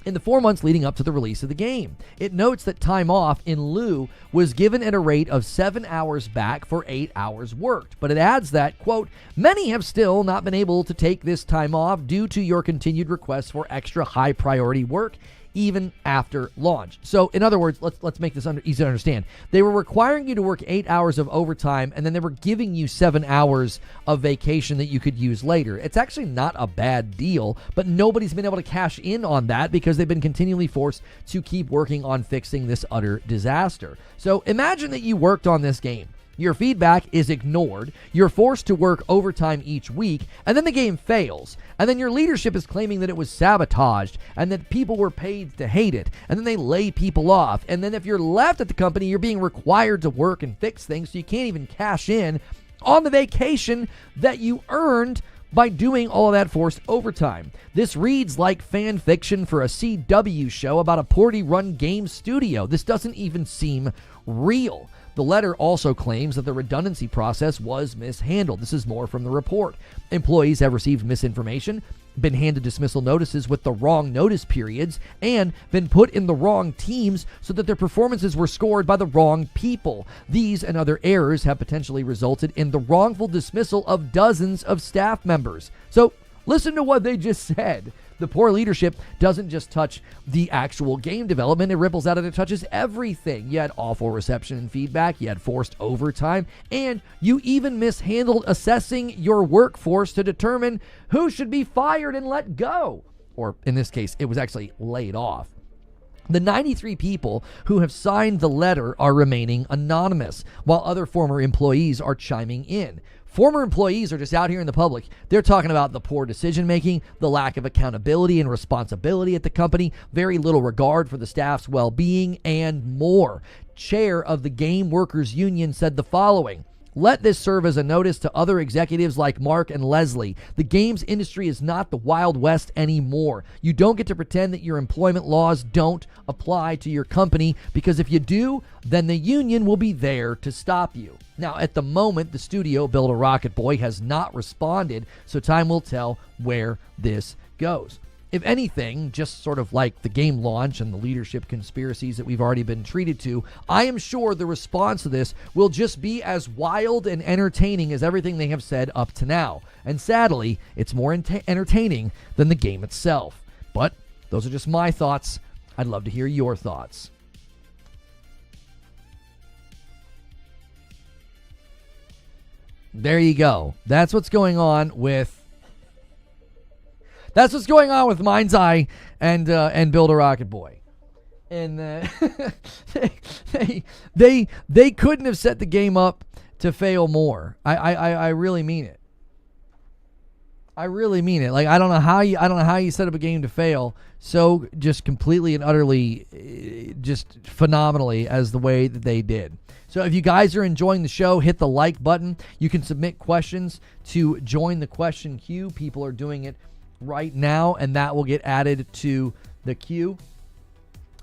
in the 4 months leading up to the release of the game. It notes that time off in lieu was given at a rate of 7 hours back for 8 hours worked. But it adds that, quote, many have still not been able to take this time off due to your continued requests for extra high priority work even after launch. So in other words, let's make this easy to understand. They were requiring you to work 8 hours of overtime, and then they were giving you 7 hours of vacation that you could use later. It's actually not a bad deal, but nobody's been able to cash in on that because they've been continually forced to keep working on fixing this utter disaster. So imagine that you worked on this game. Your feedback is ignored, you're forced to work overtime each week, and then the game fails. And then your leadership is claiming that it was sabotaged and that people were paid to hate it. And then they lay people off. And then if you're left at the company, you're being required to work and fix things, so you can't even cash in on the vacation that you earned by doing all of that forced overtime. This reads like fan fiction for a CW show about a poorly run game studio. This doesn't even seem real. The letter also claims that the redundancy process was mishandled. This is more from the report. Employees have received misinformation, been handed dismissal notices with the wrong notice periods, and been put in the wrong teams so that their performances were scored by the wrong people. These and other errors have potentially resulted in the wrongful dismissal of dozens of staff members. So listen to what they just said. The poor leadership doesn't just touch the actual game development, it ripples out and it touches everything. You had awful reception and feedback, you had forced overtime, and you even mishandled assessing your workforce to determine who should be fired and let go. Or in this case, it was actually laid off. The 93 people who have signed the letter are remaining anonymous, while other former employees are chiming in. Former employees are just out here in the public. They're talking about the poor decision-making, the lack of accountability and responsibility at the company, very little regard for the staff's well-being, and more. Chair of the Game Workers Union said the following: Let this serve as a notice to other executives like Mark and Leslie. The games industry is not the Wild West anymore. You don't get to pretend that your employment laws don't apply to your company, because if you do, then the union will be there to stop you. Now, at the moment, the studio, Build a Rocket Boy, has not responded, so time will tell where this goes. If anything, just sort of like the game launch and the leadership conspiracies that we've already been treated to, I am sure the response to this will just be as wild and entertaining as everything they have said up to now. And sadly, it's more entertaining than the game itself. But those are just my thoughts. I'd love to hear your thoughts. There you go. That's what's going on with Mindseye and Build a Rocket Boy. And they couldn't have set the game up to fail more. I really mean it. I really mean it. Like, I don't know how you set up a game to fail so just completely and utterly, just phenomenally as the way that they did. So if you guys are enjoying the show, hit the like button. You can submit questions to join the question queue. People are doing it right now, and that will get added to the queue.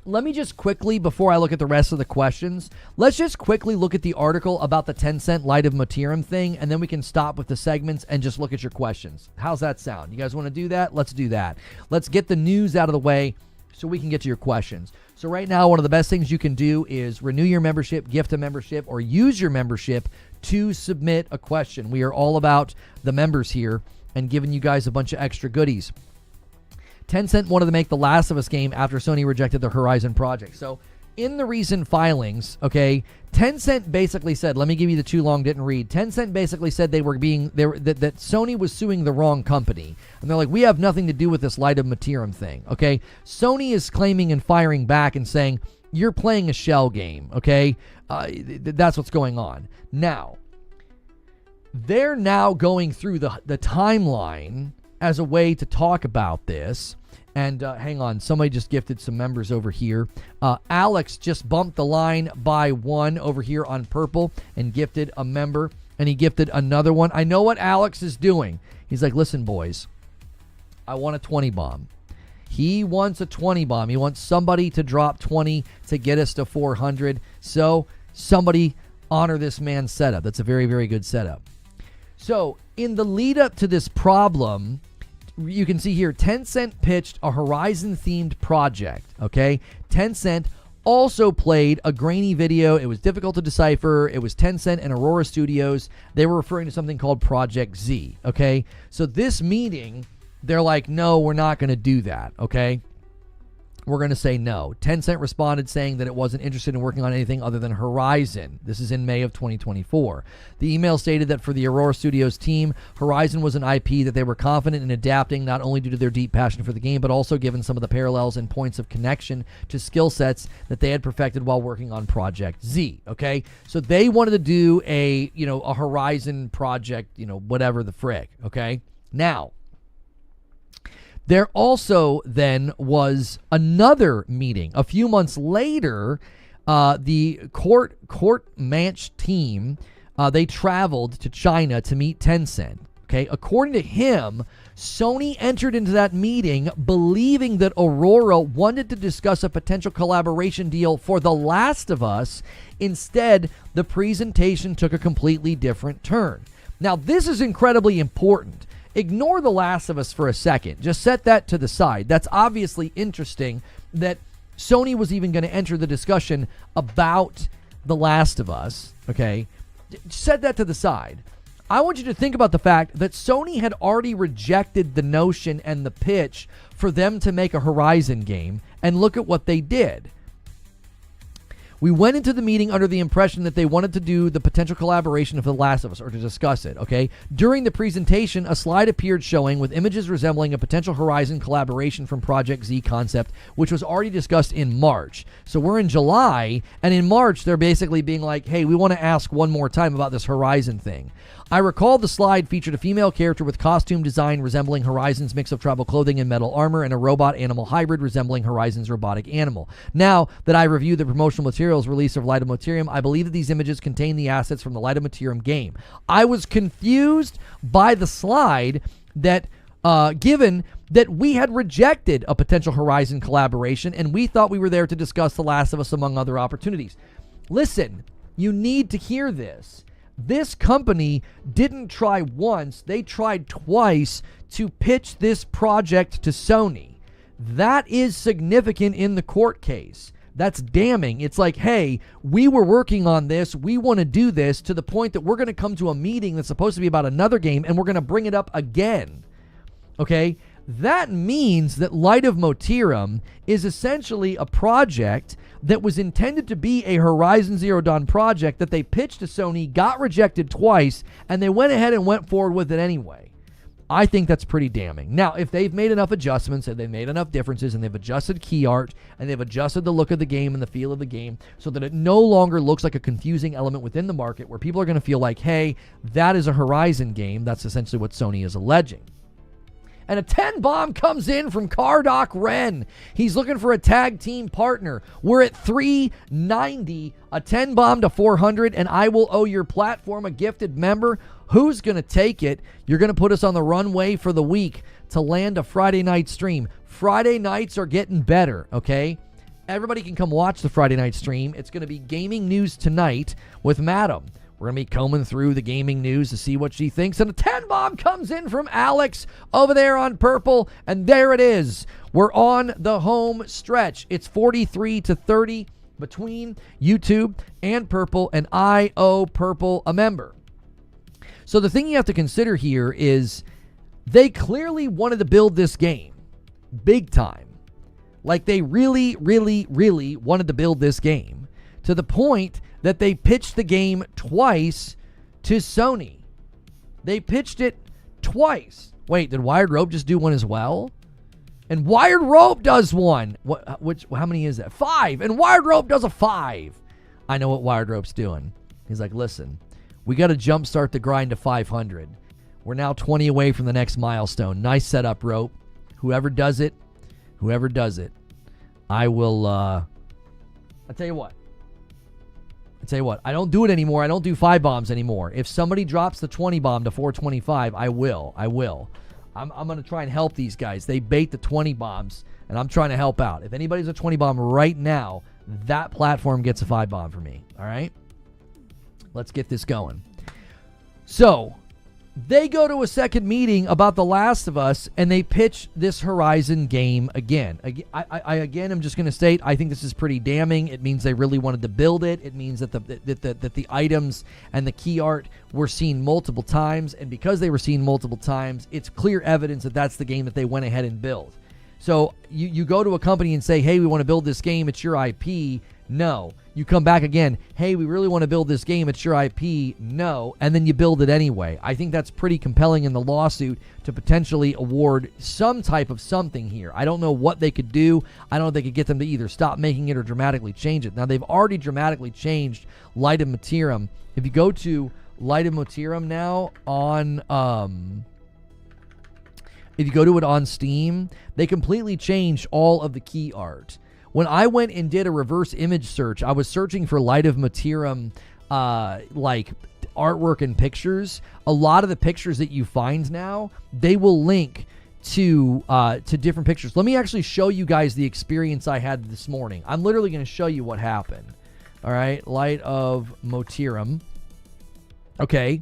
Let me just quickly, before I look at the rest of the questions, let's just quickly look at the article about the Tencent Light of Motiram thing, and then we can stop with the segments and just look at your questions. How's that sound? You guys want to do that? Let's do that. Let's get the news out of the way so we can get to your questions. So right now, one of the best things you can do is renew your membership, gift a membership, or use your membership to submit a question. We are all about the members here and giving you guys a bunch of extra goodies. Tencent wanted to make the Last of Us game after Sony rejected the Horizon project. So in the recent filings, okay, Tencent basically said, let me give you the too long didn't read. Tencent basically said that Sony was suing the wrong company. And they're like, we have nothing to do with this Light of Motiram thing, okay? Sony is claiming and firing back and saying, you're playing a shell game, okay? That's what's going on. Now, they're now going through the timeline as a way to talk about this. And hang on, somebody just gifted some members over here. Alex just bumped the line by one over here on purple and gifted a member. And he gifted another one. I know what Alex is doing. He's like, listen, boys, I want a 20 bomb. He wants a 20 bomb. He wants somebody to drop 20 to get us to 400. So somebody honor this man's setup. That's a very, very good setup. So in the lead up to this problem, you can see here, Tencent pitched a Horizon-themed project, okay? Tencent also played a grainy video. It was difficult to decipher. It was Tencent and Aurora Studios. They were referring to something called Project Z, okay? So this meeting, they're like, no, we're not going to do that, okay? We're going to say no. Tencent responded saying that it wasn't interested in working on anything other than Horizon. This is in May of 2024. The email stated that for the Aurora Studios team, Horizon was an IP that they were confident in adapting, not only due to their deep passion for the game, but also given some of the parallels and points of connection to skill sets that they had perfected while working on Project Z. Okay, so they wanted to do a Horizon project, whatever the frick. Okay, now. There also then was another meeting. A few months later, the Court Manch team, they traveled to China to meet Tencent. Okay, according to him, Sony entered into that meeting believing that Aurora wanted to discuss a potential collaboration deal for The Last of Us. Instead, the presentation took a completely different turn. Now, this is incredibly important. Ignore The Last of Us for a second. Just set that to the side. That's obviously interesting that Sony was even going to enter the discussion about The Last of Us. Okay? Set that to the side. I want you to think about the fact that Sony had already rejected the notion and the pitch for them to make a Horizon game, and look at what they did. We went into the meeting under the impression that they wanted to do the potential collaboration of The Last of Us, or to discuss it, okay? During the presentation, a slide appeared showing with images resembling a potential Horizon collaboration from Project Z concept, which was already discussed in March. So we're in July, and in March, they're basically being like, hey, we want to ask one more time about this Horizon thing. I recall the slide featured a female character with costume design resembling Horizon's mix of tribal clothing and metal armor, and a robot-animal hybrid resembling Horizon's robotic animal. Now that I reviewed the promotional material, Materials release of Light of Motiram. I believe that these images contain the assets from the Light of Motiram game. I was confused by the slide that, given that we had rejected a potential Horizon collaboration and we thought we were there to discuss The Last of Us among other opportunities. Listen, you need to hear this. This company didn't try once, they tried twice to pitch this project to Sony. That is significant in the court case. That's damning. It's like, hey, we were working on this, we want to do this, to the point that we're going to come to a meeting that's supposed to be about another game and we're going to bring it up again. Okay? That means that Light of Motiram is essentially a project that was intended to be a Horizon Zero Dawn project that they pitched to Sony, got rejected twice, and they went ahead and went forward with it anyway. I think that's pretty damning. Now, if they've made enough adjustments and they've made enough differences and they've adjusted key art and they've adjusted the look of the game and the feel of the game so that it no longer looks like a confusing element within the market where people are going to feel like, hey, that is a Horizon game, that's essentially what Sony is alleging. And a 10 bomb comes in from Cardoc Ren. He's looking for a tag team partner. We're at 390, a 10 bomb to 400, and I will owe your platform a gifted member. Who's going to take it? You're going to put us on the runway for the week to land a Friday night stream. Friday nights are getting better, okay? Everybody can come watch the Friday night stream. It's going to be gaming news tonight with Madam. We're going to be combing through the gaming news to see what she thinks. And a 10 bomb comes in from Alex over there on purple. And there it is. We're on the home stretch. It's 43-30 between YouTube and purple. And I owe purple a member. So the thing you have to consider here is they clearly wanted to build this game big time. Like they really, really, really wanted to build this game to the point that they pitched the game twice to Sony. They pitched it twice. Wait, did Wired Rope just do one as well? And Wired Rope does one. How many is that? 5. And Wired Rope does a 5. I know what Wired Rope's doing. He's like, listen, we got to jumpstart the grind to 500. We're now 20 away from the next milestone. Nice setup, Rope. Whoever does it, I will, I'll tell you what. I don't do it anymore. I don't do 5 bombs anymore. If somebody drops the 20 bomb to 425, I will. I'm going to try and help these guys. They bait the 20 bombs, and I'm trying to help out. If anybody's a 20 bomb right now, that platform gets a 5 bomb for me. All right? Let's get this going. So, they go to a second meeting about The Last of Us, and they pitch this Horizon game again. I again am just going to state, I think this is pretty damning. It means they really wanted to build it. It means that the items and the key art were seen multiple times, and because they were seen multiple times, it's clear evidence that that's the game that they went ahead and built. So you go to a company and say, hey, we want to build this game, it's your IP. No. You come back again, hey, we really want to build this game, it's your IP. No. And then you build it anyway. I think that's pretty compelling in the lawsuit to potentially award some type of something here. I don't know what they could do. I don't know if they could get them to either stop making it or dramatically change it. Now, they've already dramatically changed Light of Motiram. If you go to Light of Motiram now on... if you go to it on Steam, they completely changed all of the key art. When I went and did a reverse image search, I was searching for Light of Motiram, like artwork and pictures. A lot of the pictures that you find now, they will link to different pictures. Let me actually show you guys the experience I had this morning. I'm literally going to show you what happened. All right, Light of Motiram. Okay,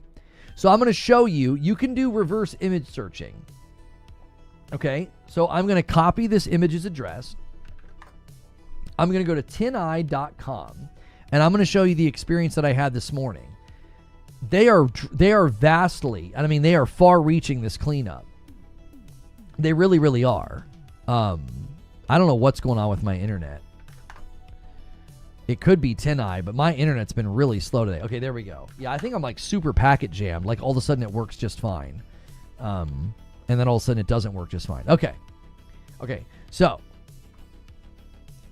so I'm going to show you. You can do reverse image searching. Okay, so I'm going to copy this image's address. I'm going to go to tineye.com, and I'm going to show you the experience that I had this morning. They are vastly, I mean, they are far-reaching this cleanup. They really, really are. I don't know what's going on with my internet. It could be Tineye, but my internet's been really slow today. Okay, there we go. Yeah, I think I'm like super packet jammed. Like all of a sudden it works just fine. And then all of a sudden it doesn't work just fine. Okay, so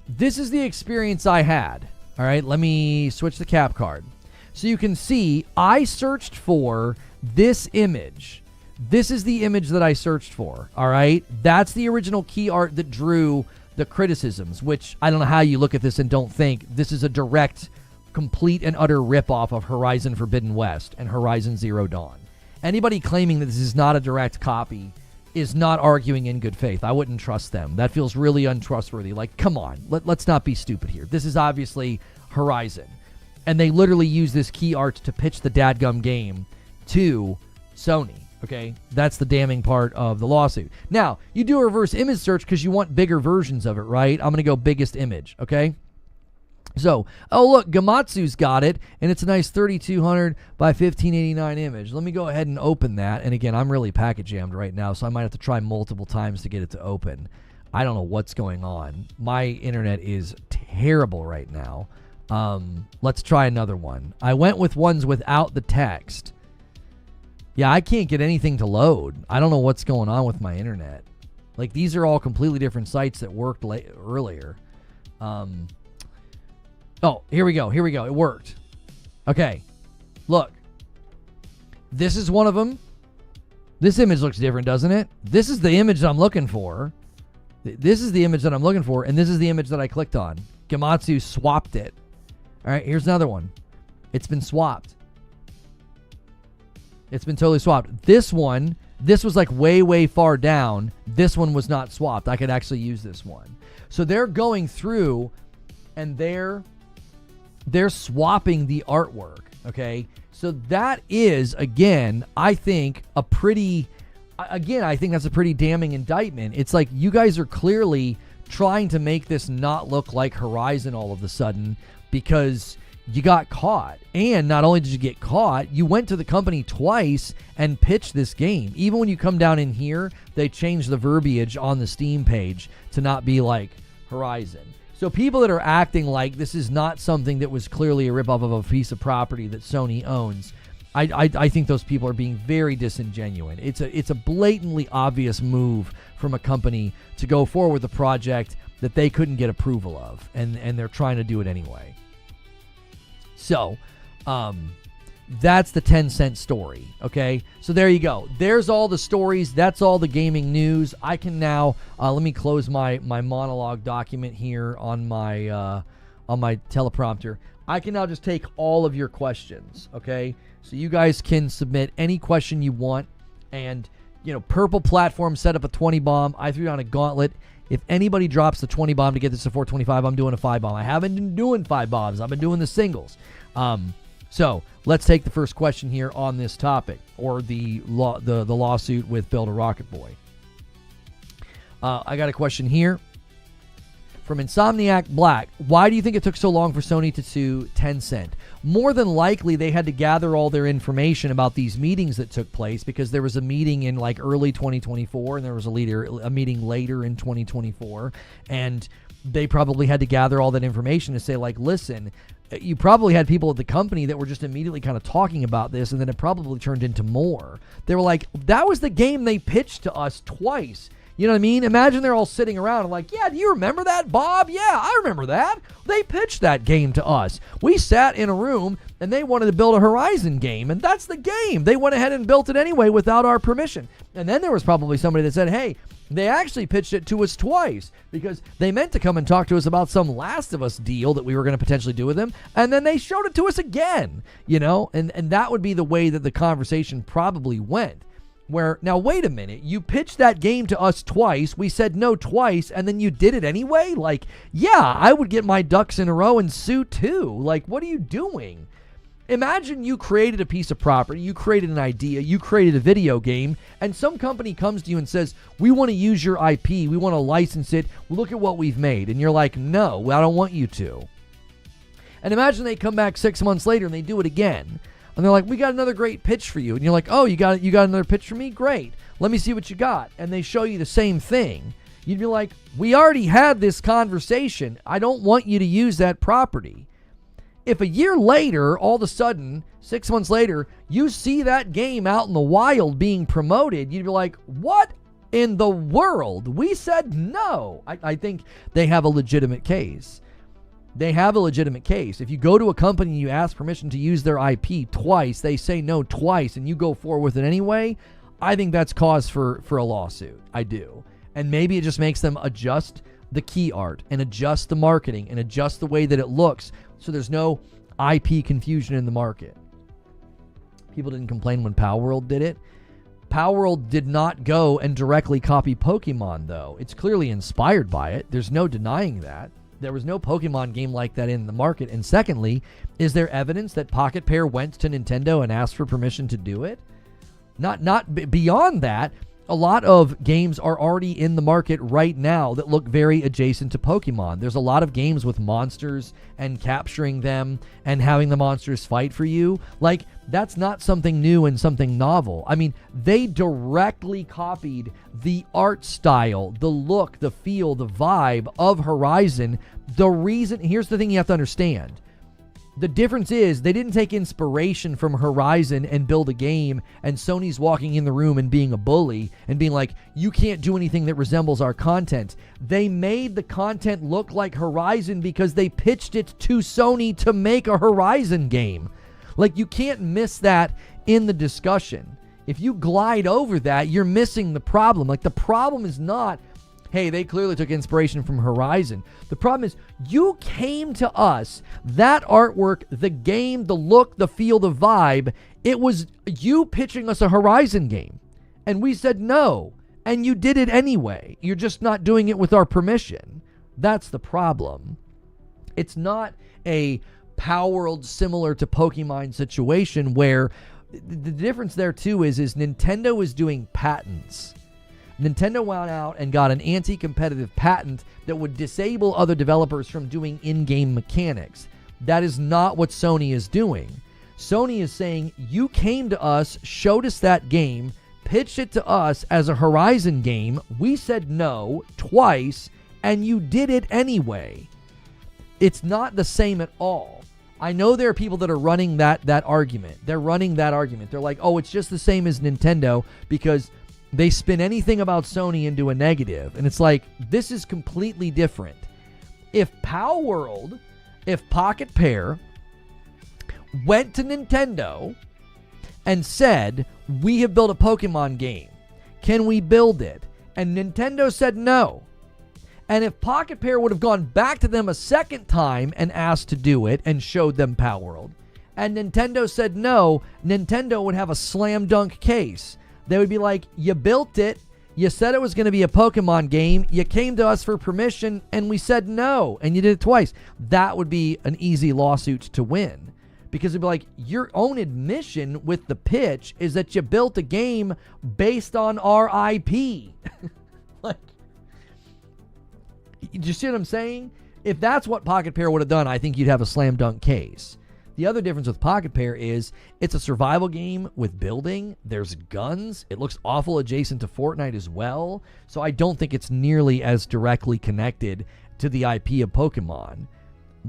this is the experience I had. All right, let me switch the cap card. So you can see I searched for this image. This is the image that I searched for. All right, that's the original key art that drew the criticisms, which I don't know how you look at this and don't think this is a direct, complete and utter ripoff of Horizon Forbidden West and Horizon Zero Dawn. Anybody claiming that this is not a direct copy is not arguing in good faith. I wouldn't trust them. That feels really untrustworthy. Like, come on, let's not be stupid here. This is obviously Horizon. And they literally use this key art to pitch the dadgum game to Sony. Okay, that's the damning part of the lawsuit. Now, you do a reverse image search because you want bigger versions of it, right? I'm going to go biggest image, okay? So, oh look, Gamatsu's got it, and it's a nice 3200 by 1589 image. Let me go ahead and open that. And again, I'm really packet jammed right now, so I might have to try multiple times to get it to open. I don't know what's going on. My internet is terrible right now. Let's try another one. I went with ones without the text. Yeah, I can't get anything to load. I don't know what's going on with my internet. Like, these are all completely different sites that worked earlier. Oh, here we go. Here we go. It worked. Okay. Look. This is one of them. This image looks different, doesn't it? This is the image that I'm looking for. This is the image that I'm looking for, and this is the image that I clicked on. Gamatsu swapped it. All right, here's another one. It's been swapped. It's been totally swapped. This one, this was like way, way far down. This one was not swapped. I could actually use this one. So they're going through and they're swapping the artwork, okay? So that is, again, I think a pretty, I think that's a pretty damning indictment. It's like you guys are clearly trying to make this not look like Horizon all of a sudden because you got caught. And not only did you get caught, you went to the company twice and pitched this game. Even when you come down in here, they changed the verbiage on the Steam page to not be like Horizon. So people that are acting like this is not something that was clearly a ripoff of a piece of property that Sony owns, I think those people are being very disingenuous. It's a blatantly obvious move from a company to go forward with a project that they couldn't get approval of, and they're trying to do it anyway. So, that's the 10-cent story, okay? So there you go. There's all the stories. That's all the gaming news. I can now, let me close my monologue document here on my teleprompter. I can now just take all of your questions, okay? So you guys can submit any question you want. And, you know, Purple Platform set up a 20 bomb. I threw down a gauntlet. If anybody drops the 20 bomb to get this to 425, I'm doing a 5 bomb. I haven't been doing 5 bombs. I've been doing the singles. So let's take the first question here on this topic, or the lawsuit with Build a Rocket Boy. I got a question here from Insomniac Black. Why do you think it took so long for Sony to sue Tencent? More than likely, they had to gather all their information about these meetings that took place, because there was a meeting in like early 2024 and there was a meeting later in 2024, and they probably had to gather all that information to say, like, listen, you probably had people at the company that were just immediately kind of talking about this, and then it probably turned into more. They were like, that was the game they pitched to us twice. You know what I mean? Imagine they're all sitting around and like, yeah, do you remember that, Bob? Yeah, I remember that. They pitched that game to us. We sat in a room and they wanted to build a Horizon game, and that's the game. They went ahead and built it anyway without our permission. And then there was probably somebody that said, hey, they actually pitched it to us twice because they meant to come and talk to us about some Last of Us deal that we were going to potentially do with them, and then they showed it to us again, you know? And that would be the way that the conversation probably went. Where, now wait a minute, you pitched that game to us twice, we said no twice, and then you did it anyway? Like, yeah, I would get my ducks in a row and sue too. Like, what are you doing? Imagine you created a piece of property, you created an idea, you created a video game, and some company comes to you and says, we want to use your IP, we want to license it, look at what we've made. And you're like, no, I don't want you to. And imagine they come back 6 months later and they do it again. And they're like, we got another great pitch for you. And you're like, oh, you got another pitch for me? Great. Let me see what you got. And they show you the same thing. You'd be like, we already had this conversation. I don't want you to use that property. If a year later, all of a sudden, 6 months later, you see that game out in the wild being promoted, you'd be like, what in the world? We said no. I think they have a legitimate case. They have a legitimate case. If you go to a company and you ask permission to use their IP twice, they say no twice, and you go forward with it anyway, I think that's cause for a lawsuit. I do. And maybe it just makes them adjust the key art and adjust the marketing and adjust the way that it looks so there's no IP confusion in the market. People didn't complain when Palworld did it. Palworld did not go and directly copy Pokemon, though. It's clearly inspired by it. There's no denying that. There was no Pokemon game like that in the market. And secondly, is there evidence that Pocket Pair went to Nintendo and asked for permission to do it? Not beyond that, a lot of games are already in the market right now that look very adjacent to Pokemon. There's a lot of games with monsters and capturing them and having the monsters fight for you. Like, that's not something new and something novel. I mean, they directly copied the art style, the look, the feel, the vibe of Horizon. The reason, here's the thing you have to understand. The difference is they didn't take inspiration from Horizon and build a game, and Sony's walking in the room and being a bully and being like, you can't do anything that resembles our content. They made the content look like Horizon because they pitched it to Sony to make a Horizon game. Like, you can't miss that in the discussion. If you glide over that, you're missing the problem. Like, the problem is not, hey, they clearly took inspiration from Horizon. The problem is you came to us, that artwork, the game, the look, the feel, the vibe, it was you pitching us a Horizon game. And we said no. And you did it anyway. You're just not doing it with our permission. That's the problem. It's not a Palworld similar to Pokemon situation where the difference there too is Nintendo is doing patents. Nintendo went out and got an anti-competitive patent that would disable other developers from doing in-game mechanics. That is not what Sony is doing. Sony is saying, you came to us, showed us that game, pitched it to us as a Horizon game. We said no twice, and you did it anyway. It's not the same at all. I know there are people that are running that argument. They're running that argument. They're like, oh, it's just the same as Nintendo because they spin anything about Sony into a negative. And it's like, this is completely different. If Palworld, if Pocket Pair went to Nintendo and said, we have built a Pokemon game, can we build it? And Nintendo said no. And if Pocket Pair would have gone back to them a second time and asked to do it and showed them Palworld, and Nintendo said no, Nintendo would have a slam dunk case. They would be like, you built it, you said it was going to be a Pokemon game, you came to us for permission, and we said no, and you did it twice. That would be an easy lawsuit to win. Because it'd be like, your own admission with the pitch is that you built a game based on our IP. Like, do you see what I'm saying? If that's what Pocket Pair would have done, I think you'd have a slam dunk case. The other difference with Pocket Pair is it's a survival game with building. There's guns. It looks awful adjacent to Fortnite as well. So I don't think it's nearly as directly connected to the IP of Pokemon.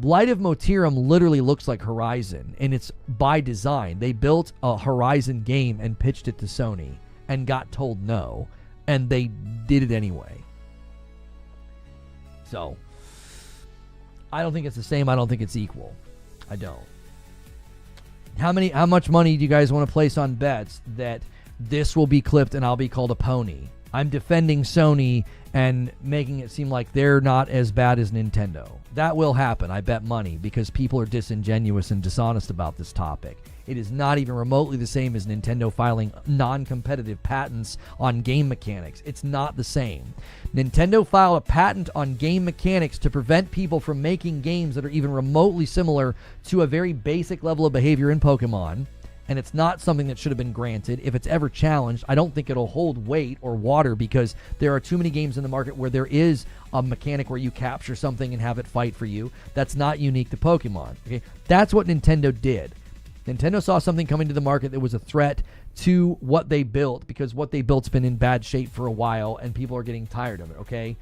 Light of Motiram literally looks like Horizon, and it's by design. They built a Horizon game and pitched it to Sony and got told no, and they did it anyway. So I don't think it's the same. I don't think it's equal. I don't. How much money do you guys want to place on bets that this will be clipped and I'll be called a pony? I'm defending Sony and making it seem like they're not as bad as Nintendo. That will happen, I bet money, because people are disingenuous and dishonest about this topic. It is not even remotely the same as Nintendo filing non-competitive patents on game mechanics. It's not the same. Nintendo filed a patent on game mechanics to prevent people from making games that are even remotely similar to a very basic level of behavior in Pokemon, and it's not something that should have been granted. If it's ever challenged, I don't think it'll hold weight or water because there are too many games in the market where there is a mechanic where you capture something and have it fight for you. That's not unique to Pokemon. Okay, that's what Nintendo did. Nintendo saw something coming to the market that was a threat to what they built because what they built's been in bad shape for a while and people are getting tired of it, okay?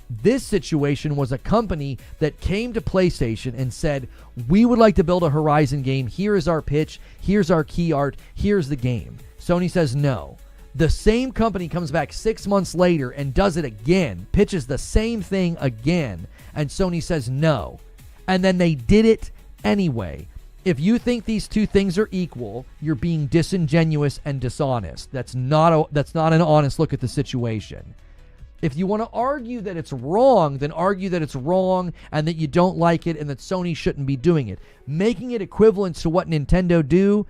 This situation was a company that came to PlayStation and said, we would like to build a Horizon game. Here is our pitch. Here's our key art. Here's the game. Sony says no. The same company comes back 6 months later and does it again, pitches the same thing again, and Sony says no. And then they did it anyway. If you think these two things are equal, you're being disingenuous and dishonest. That's not an honest look at the situation. If you want to argue that it's wrong, then argue that it's wrong and that you don't like it and that Sony shouldn't be doing it. Making it equivalent to what Nintendo do,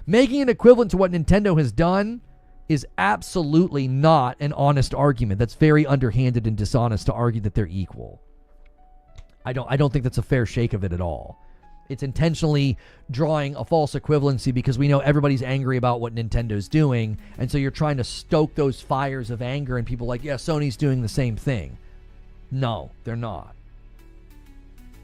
making it equivalent to what Nintendo has done is absolutely not an honest argument. That's very underhanded and dishonest to argue that they're equal. I don't think that's a fair shake of it at all. It's intentionally drawing a false equivalency because we know everybody's angry about what Nintendo's doing, and so you're trying to stoke those fires of anger and people like, yeah, Sony's doing the same thing. No, they're not.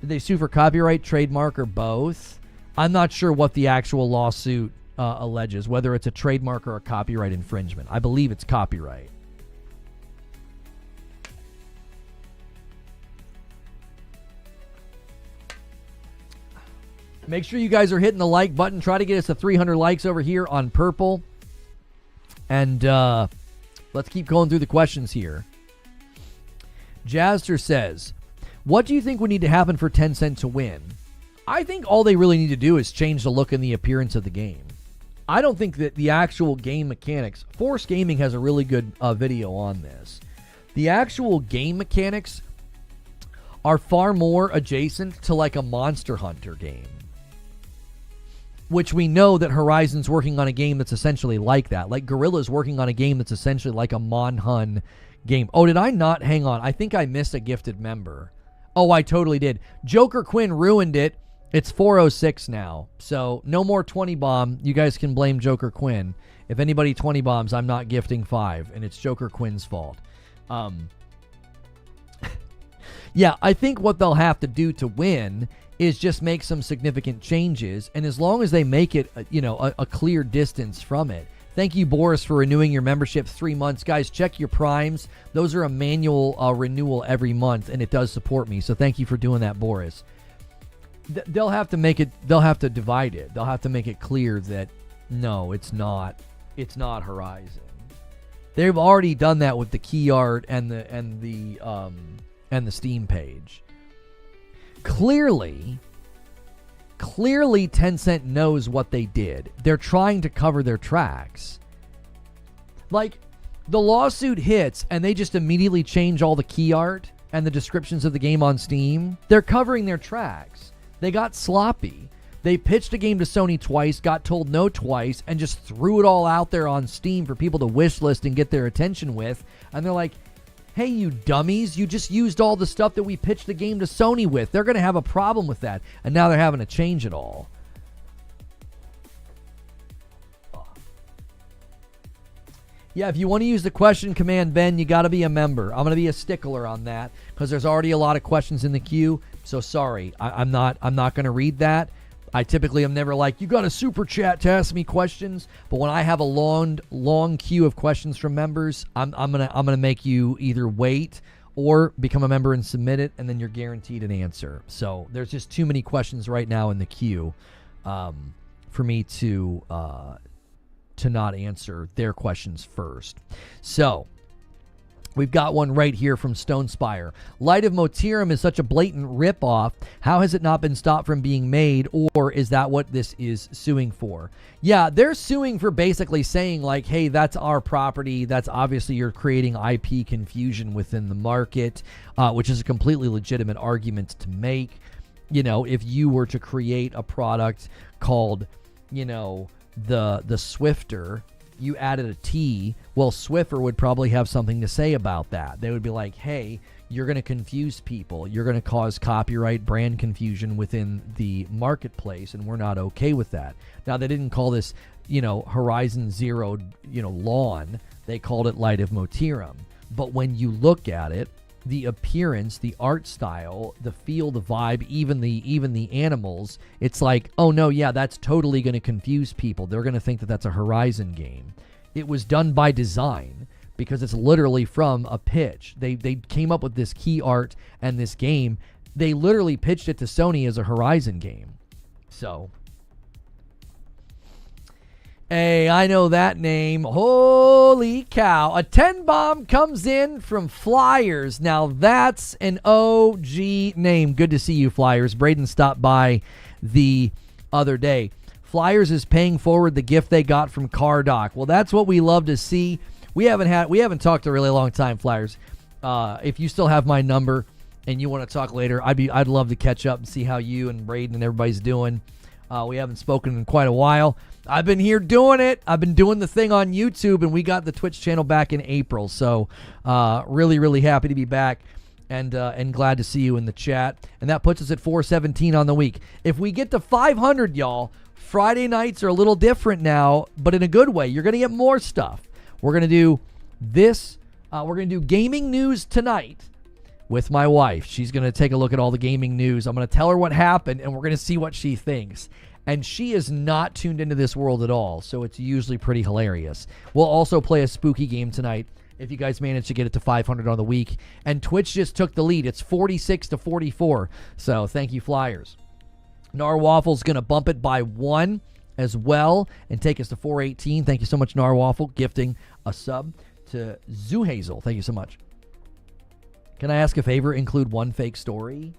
Did they sue for copyright, trademark, or both? I'm not sure what the actual lawsuit alleges, whether it's a trademark or a copyright infringement. I believe it's copyright. Make sure you guys are hitting the like button. Try to get us to 300 likes over here on Purple. And let's keep going through the questions here. Jazzer says, what do you think would need to happen for Tencent to win? I think all they really need to do is change the look and the appearance of the game. I don't think that the actual game mechanics... Force Gaming has a really good video on this. The actual game mechanics are far more adjacent to like a Monster Hunter game. Which we know that Horizon's working on a game that's essentially like that. Like Guerrilla's working on a game that's essentially like a Monhun game. Oh, did I not? Hang on. I think I missed a gifted member. Oh, I totally did. Joker Quinn ruined it. It's 4:06 now. So no more 20 bomb. You guys can blame Joker Quinn. If anybody 20 bombs, I'm not gifting 5. And it's Joker Quinn's fault. Yeah, I think what they'll have to do to win is just make some significant changes, and as long as they make it, a clear distance from it. Thank you, Boris, for renewing your membership 3 months. Guys, check your primes. Those are a manual renewal every month, and it does support me, so thank you for doing that, Boris. They'll have to make it, they'll have to divide it. They'll have to make it clear that, no, it's not Horizon. They've already done that with the key art and the Steam page. Clearly, Tencent knows what they did. They're trying to cover their tracks. Like, the lawsuit hits and they just immediately change all the key art and the descriptions of the game on Steam. They're covering their tracks. They got sloppy. They pitched a game to Sony twice, got told no twice, and just threw it all out there on Steam for people to wish list and get their attention with. And they're like, hey, you dummies, you just used all the stuff that we pitched the game to Sony with. They're going to have a problem with that. And now they're having to change it all. Yeah, if you want to use the question command, Ben, you got to be a member. I'm going to be a stickler on that because there's already a lot of questions in the queue. So sorry, I'm not going to read that. I typically am never like, you got a super chat to ask me questions. But when I have a long queue of questions from members, I'm gonna make you either wait or become a member and submit it, and then you're guaranteed an answer. So there's just too many questions right now in the queue for me to not answer their questions first. So we've got one right here from Stonespire. Light of Motiram is such a blatant ripoff. How has it not been stopped from being made, or is that what this is suing for? Yeah, they're suing for basically saying like, hey, that's our property. That's obviously you're creating IP confusion within the market, which is a completely legitimate argument to make. You know, if you were to create a product called, the Swifter, you added a T, well, Swiffer would probably have something to say about that. They would be like, hey, you're going to confuse people. You're going to cause copyright brand confusion within the marketplace, and we're not okay with that. Now, they didn't call this, Horizon Zero, lawn. They called it Light of Motiram. But when you look at it, the appearance, the art style, the feel, the vibe, even the animals, it's like, oh no, yeah, that's totally going to confuse people. They're going to think that that's a Horizon game. It was done by design because it's literally from a pitch. They came up with this key art and this game. They literally pitched it to Sony as a Horizon game. So, hey, I know that name. Holy cow. A 10 bomb comes in from Flyers. Now that's an OG name. Good to see you, Flyers. Braden stopped by the other day. Flyers is paying forward the gift they got from Cardock. Well, that's what we love to see. We haven't talked a really long time, Flyers. If you still have my number and you want to talk later, I'd love to catch up and see how you and Braden and everybody's doing. We haven't spoken in quite a while. I've been here doing it. I've been doing the thing on YouTube, and we got the Twitch channel back in April. So really, really happy to be back and glad to see you in the chat. And that puts us at 417 on the week. If we get to 500, y'all, Friday nights are a little different now, but in a good way. You're going to get more stuff. We're going to do this. We're going to do gaming news tonight with my wife. She's going to take a look at all the gaming news. I'm going to tell her what happened, and we're going to see what she thinks. And she is not tuned into this world at all, so it's usually pretty hilarious. We'll also play a spooky game tonight if you guys manage to get it to 500 on the week. And Twitch just took the lead. It's 46-44, so thank you, Flyers. Narwaffle's going to bump it by 1 as well and take us to 418. Thank you so much, Narwaffle, gifting a sub to Zoo Hazel. Thank you so much. Can I ask a favor? Include one fake story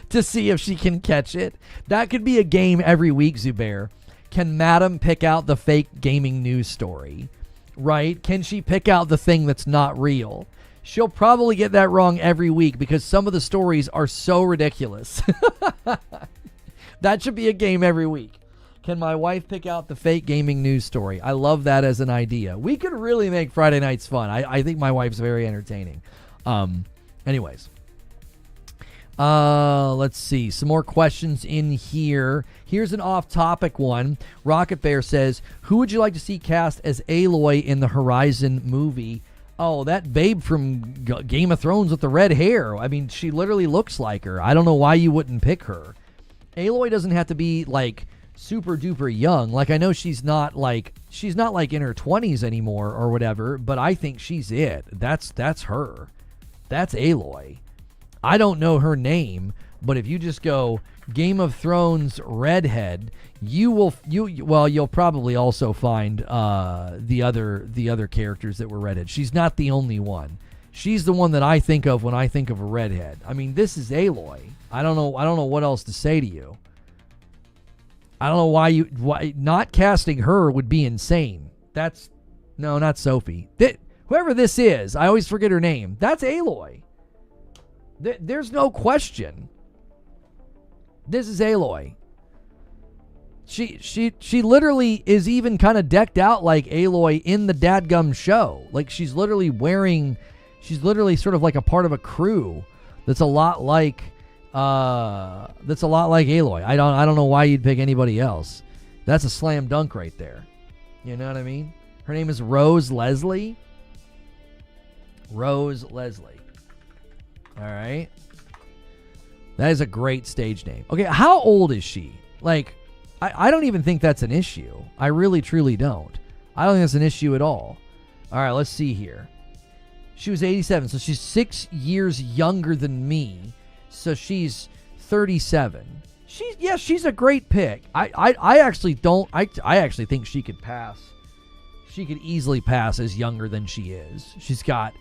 to see if she can catch it. That could be a game every week, Zubair. Can Madam pick out the fake gaming news story? Right? Can she pick out the thing that's not real? She'll probably get that wrong every week because some of the stories are so ridiculous. That should be a game every week. Can my wife pick out the fake gaming news story? I love that as an idea. We could really make Friday nights fun. I think my wife's very entertaining. Anyways. Let's see. Some more questions in here. Here's an off-topic one. Rocket Bear says, who would you like to see cast as Aloy in the Horizon movie? Oh, that babe from Game of Thrones with the red hair. I mean, she literally looks like her. I don't know why you wouldn't pick her. Aloy doesn't have to be, like, super duper young. Like, I know she's not like in her 20s anymore or whatever, but I think she's it. That's her. That's Aloy. I don't know her name, but if you just go Game of Thrones redhead, you'll probably also find the other characters that were redhead. She's not the only one. She's the one that I think of when I think of a redhead. I mean, this is Aloy. I don't know what else to say to you. I don't know why not casting her would be insane. Not Sophie. Whoever this is, I always forget her name. That's Aloy. There's no question. This is Aloy. She literally is even kind of decked out like Aloy in the dadgum show. Like she's literally sort of like a part of a crew that's a lot like Aloy. I don't know why you'd pick anybody else. That's a slam dunk right there. You know what I mean? Her name is Rose Leslie. Rose Leslie. All right. That is a great stage name. Okay, how old is she? Like, I don't even think that's an issue. I really, truly don't. I don't think that's an issue at all. All right, let's see here. She was 87, so she's 6 years younger than me. So she's 37. She's a great pick. I actually think she could pass. She could easily pass as younger than she is. She's got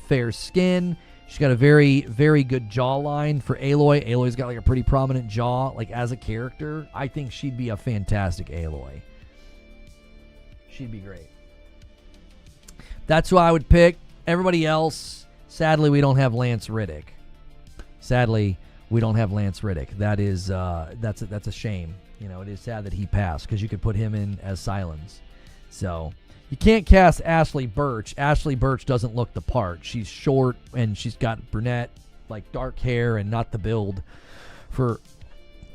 fair skin. She's got a very, very good jawline for Aloy. Aloy's got like a pretty prominent jaw, like as a character. I think she'd be a fantastic Aloy. She'd be great. That's who I would pick. Everybody else, sadly, we don't have Lance Riddick. That is that's a shame. You know, it is sad that he passed because you could put him in as Silence. So you can't cast Ashley Birch. Ashley Birch doesn't look the part. She's short and she's got brunette, like dark hair, and not the build for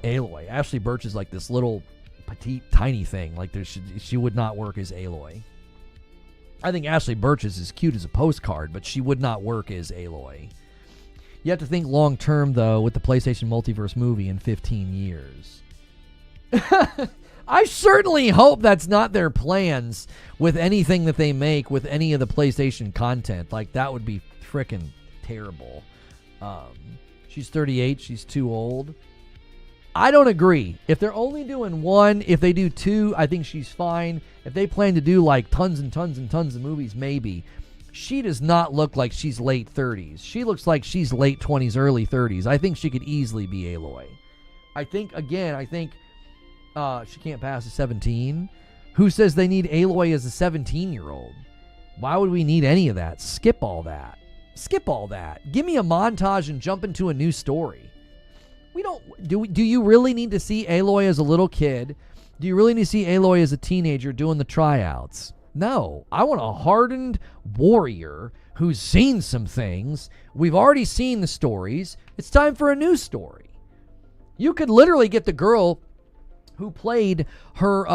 Aloy. Ashley Birch is like this little petite, tiny thing. Like she would not work as Aloy. I think Ashley Birch is as cute as a postcard, but she would not work as Aloy. You have to think long term, though, with the PlayStation Multiverse movie in 15 years. I certainly hope that's not their plans with anything that they make with any of the PlayStation content. Like, that would be frickin' terrible. She's 38. She's too old. I don't agree. If they're only doing one, if they do two, I think she's fine. If they plan to do, like, tons and tons and tons of movies, maybe. She does not look like she's late 30s. She looks like she's late 20s, early 30s. I think she could easily be Aloy. I think she can't pass a 17. Who says they need Aloy as a 17-year-old? Why would we need any of that? Skip all that. Skip all that. Give me a montage and jump into a new story. We don't. Do you really need to see Aloy as a little kid? Do you really need to see Aloy as a teenager doing the tryouts? No. I want a hardened warrior who's seen some things. We've already seen the stories. It's time for a new story. You could literally get the girl who played her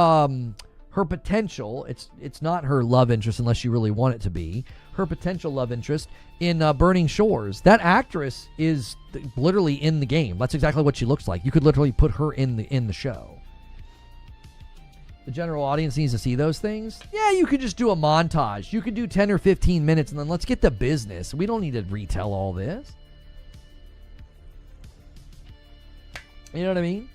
potential. It's not her love interest unless you really want it to be. Her potential love interest in Burning Shores. That actress is literally in the game. That's exactly what she looks like. You could literally put her in the show. The general audience needs to see those things. Yeah, you could just do a montage. You could do 10 or 15 minutes and then let's get to business. We don't need to retell all this. You know what I mean?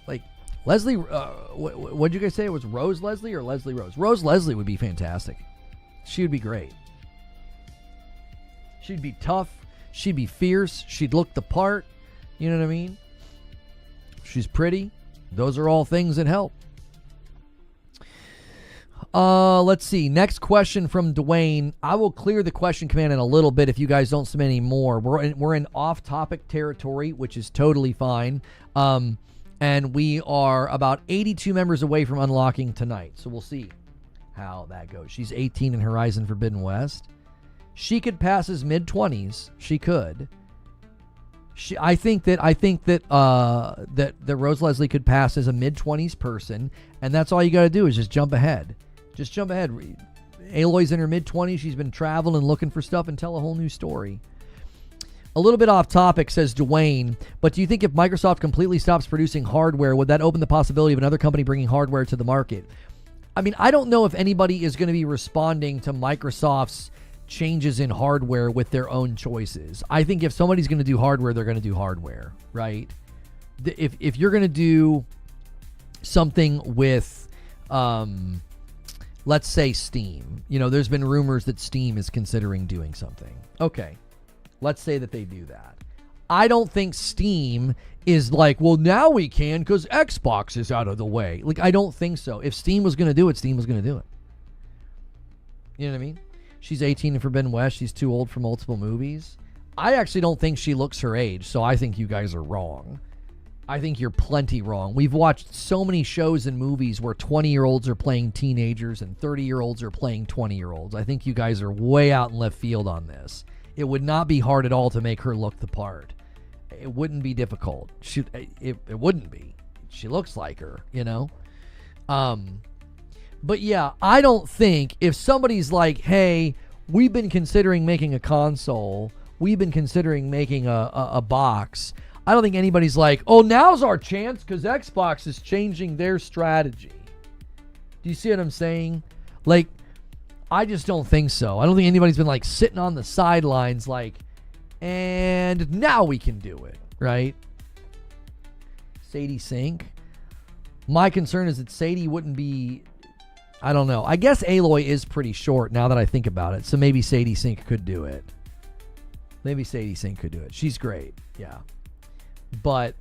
Like, Leslie, what did you guys say? It was Rose Leslie or Leslie Rose? Rose Leslie would be fantastic. She would be great. She'd be tough. She'd be fierce. She'd look the part. You know what I mean? She's pretty. Those are all things that help. Let's see. Next question from Dwayne. I will clear the question command in a little bit if you guys don't submit any more. We're in off-topic territory, which is totally fine. And we are about 82 members away from unlocking tonight. So we'll see how that goes. She's 18 in Horizon Forbidden West. She could pass as mid-20s. She could. I think that Rose Leslie could pass as a mid-20s person, and that's all you got to do is just jump ahead. Just jump ahead. Aloy's in her mid-20s. She's been traveling and looking for stuff and tell a whole new story. A little bit off topic, says Dwayne, but do you think if Microsoft completely stops producing hardware, would that open the possibility of another company bringing hardware to the market? I mean, I don't know if anybody is going to be responding to Microsoft's changes in hardware with their own choices. I think if somebody's going to do hardware, they're going to do hardware, right? If you're going to do something with, let's say Steam, there's been rumors that Steam is considering doing something. Okay, let's say that they do that. I don't think Steam is like, well, now we can because Xbox is out of the way. Like, I don't think so. If Steam was going to do it, Steam was going to do it. You know what I mean? She's 18 in Forbidden West. She's too old for multiple movies. I actually don't think she looks her age, so I think you guys are wrong. I think you're plenty wrong. We've watched so many shows and movies where 20-year-olds are playing teenagers and 30-year-olds are playing 20-year-olds. I think you guys are way out in left field on this. It would not be hard at all to make her look the part. It wouldn't be difficult. It wouldn't be. She looks like her, But yeah, I don't think if somebody's like, hey, we've been considering making a console, we've been considering making a box, I don't think anybody's like, oh, now's our chance because Xbox is changing their strategy. Do you see what I'm saying? Like, I just don't think so. I don't think anybody's been like sitting on the sidelines like, and now we can do it, right? Sadie Sink. My concern is that Sadie wouldn't be, I don't know. I guess Aloy is pretty short now that I think about it. So maybe Sadie Sink could do it. She's great. Yeah. But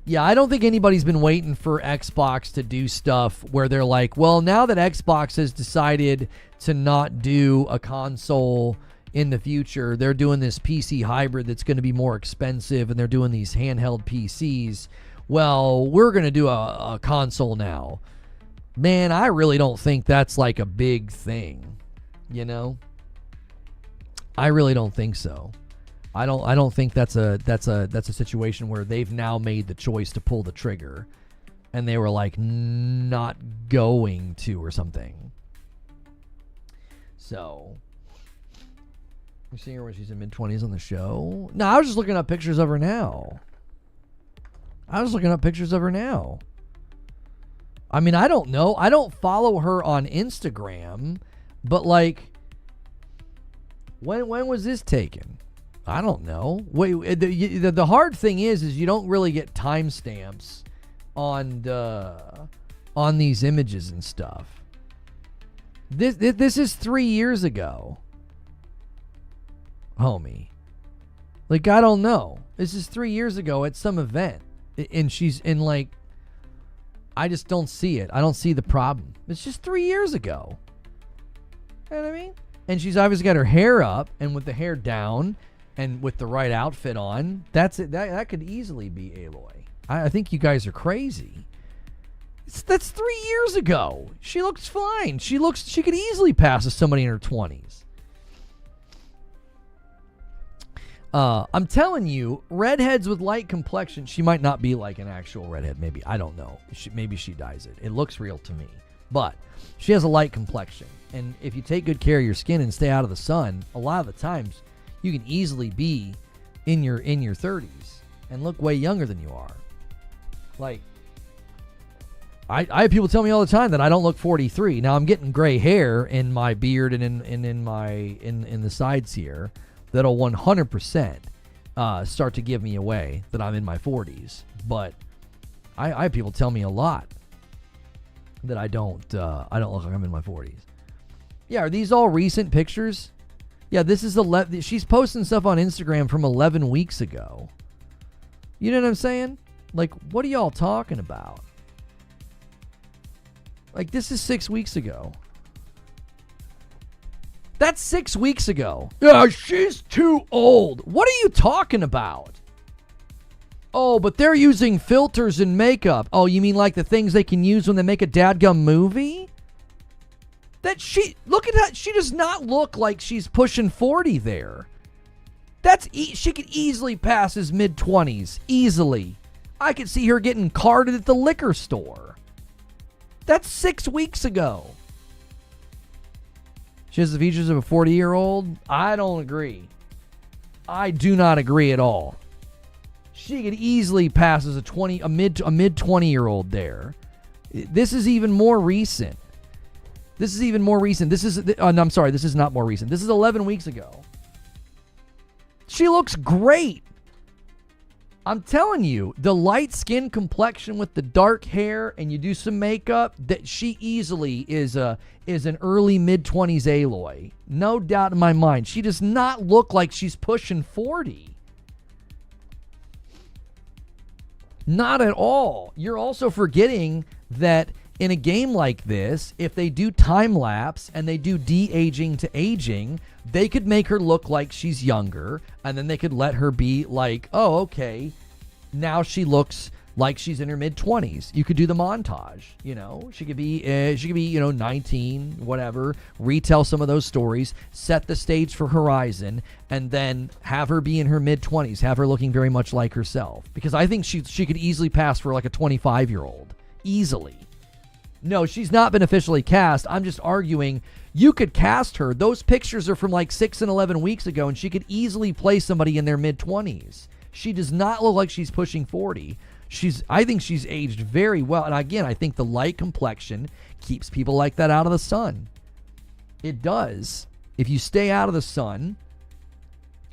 yeah, I don't think anybody's been waiting for Xbox to do stuff where they're like, well, now that Xbox has decided to not do a console in the future, they're doing this PC hybrid that's going to be more expensive and they're doing these handheld PCs. Well, we're going to do a console now. Man, I really don't think that's like a big thing, I really don't think so. I don't think that's a situation where they've now made the choice to pull the trigger and they were like not going to or something. So, we're seeing her when she's in mid-20s on the show. No, I was just looking up pictures of her now. I mean, I don't know. I don't follow her on Instagram, but like, when was this taken? I don't know. Wait, the hard thing is you don't really get timestamps on these images and stuff. This is 3 years ago, homie. Like, I don't know. This is 3 years ago at some event, and she's in like I just don't see it. I don't see the problem. It's just 3 years ago. You know what I mean? And she's obviously got her hair up, and with the hair down, and with the right outfit on. That's it. That could easily be Aloy. I think you guys are crazy. That's 3 years ago. She looks fine. She could easily pass as somebody in her 20s. I'm telling you, redheads with light complexion, she might not be like an actual redhead. Maybe. I don't know. Maybe she dyes it. It looks real to me. But she has a light complexion. And if you take good care of your skin and stay out of the sun, a lot of the times you can easily be in your 30s and look way younger than you are. Like, I have people tell me all the time that I don't look 43. Now I'm getting gray hair in my beard and in the sides here that'll 100% start to give me away that I'm in my 40s. But I have people tell me a lot that I don't look like I'm in my 40s. Yeah, are these all recent pictures? Yeah, this is she's posting stuff on Instagram from 11 weeks ago. You know what I'm saying? Like, what are y'all talking about? Like, this is 6 weeks ago. That's 6 weeks ago. Yeah, she's too old. What are you talking about? Oh, but they're using filters and makeup. Oh, you mean like the things they can use when they make a dadgum movie? Look at that. She does not look like she's pushing 40 there. She could easily pass as mid-20s. Easily. I could see her getting carded at the liquor store. That's 6 weeks ago. She has the features of a 40-year-old? I don't agree. I do not agree at all. She could easily pass as a mid 20-year-old there. This is even more recent. This is I'm sorry, this is not more recent. This is 11 weeks ago. She looks great. I'm telling you, the light skin complexion with the dark hair and you do some makeup, that she easily is an early mid-20s Aloy. No doubt in my mind. She does not look like she's pushing 40. Not at all. You're also forgetting that in a game like this, if they do time lapse and they do de-aging to aging, they could make her look like she's younger, and then they could let her be like, oh, okay, now she looks like she's in her mid-20s. You could do the montage, you know. She could be 19, whatever, retell some of those stories, set the stage for Horizon, and then have her be in her mid-20s, have her looking very much like herself. Because I think she could easily pass for like a 25-year-old. Easily. No, she's not been officially cast. I'm just arguing you could cast her. Those pictures are from like 6 and 11 weeks ago, and she could easily play somebody in their mid-20s. She does not look like she's pushing 40. I think she's aged very well. And again, I think the light complexion keeps people like that out of the sun. It does. If you stay out of the sun,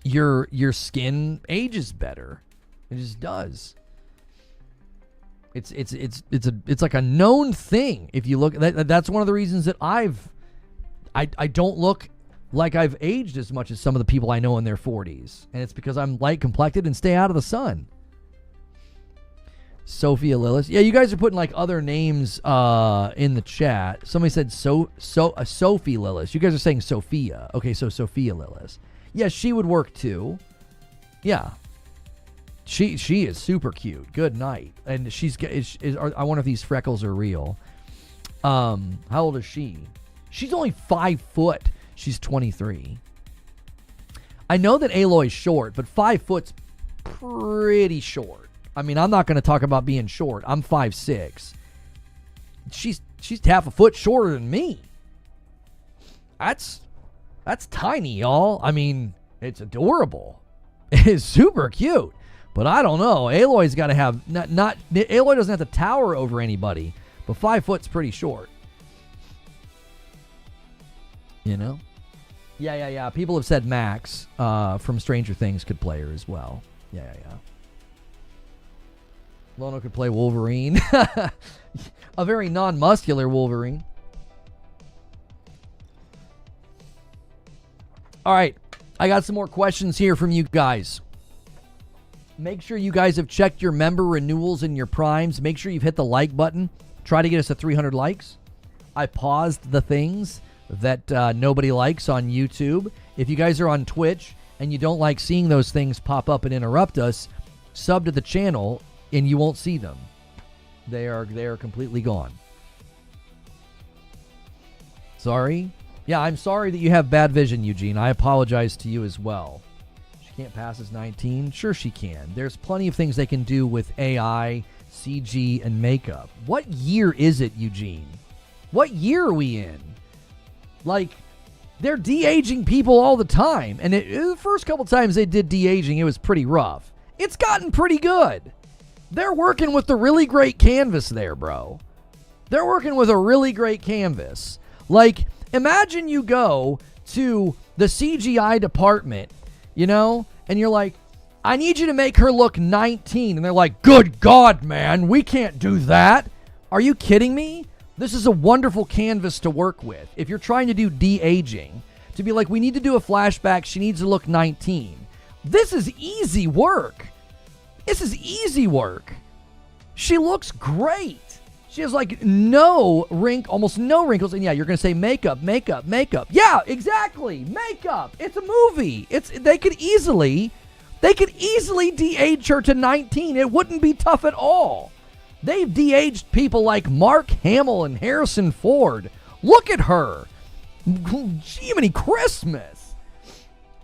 your skin ages better. It just does. It's like a known thing. If you look, that's one of the reasons that I don't look like I've aged as much as some of the people I know in their 40s, and it's because I'm light complected and stay out of the sun. Sophia Lillis, yeah, you guys are putting like other names in the chat. Somebody said Sophie Lillis. You guys are saying Sophia. Okay, so Sophia Lillis. Yeah, she would work too. Yeah. She is super cute. Good night. And I wonder if these freckles are real. How old is she? She's only 5 foot. She's 23. I know that Aloy's short, but 5 foot's pretty short. I mean, I'm not going to talk about being short. I'm 5'6". She's half a foot shorter than me. That's tiny, y'all. I mean, it's adorable. It's super cute. But I don't know. Aloy's got to have Aloy doesn't have to tower over anybody, but 5 foot's pretty short. You know? Yeah. People have said Max from Stranger Things could play her as well. Yeah. Lono could play Wolverine. A very non-muscular Wolverine. All right. I got some more questions here from you guys. Make sure you guys have checked your member renewals and your primes. Make sure you've hit the like button. Try to get us to 300 likes. I paused the things that nobody likes on YouTube. If you guys are on Twitch and you don't like seeing those things pop up and interrupt us, sub to the channel and you won't see them. They are completely gone. Sorry? Yeah, I'm sorry that you have bad vision, Eugene. I apologize to you as well. She can't pass as 19? Sure she can. There's plenty of things they can do with AI, CG, and makeup. What year is it, Eugene? What year are we in? Like, they're de-aging people all the time. And the first couple times they did de-aging, it was pretty rough. It's gotten pretty good. They're working with the really great canvas there, bro. They're working with a really great canvas. Like, imagine you go to the CGI department, you know, and you're like, I need you to make her look 19. And they're like, good God, man, we can't do that. Are you kidding me? This is a wonderful canvas to work with. If you're trying to do de-aging, to be like, we need to do a flashback, she needs to look 19. This is easy work. This is easy work. She looks great. She has like almost no wrinkles. And yeah, you're going to say makeup. Yeah, exactly. Makeup. It's a movie. They could easily de-age her to 19. It wouldn't be tough at all. They've de-aged people like Mark Hamill and Harrison Ford. Look at her. Jiminy Christmas.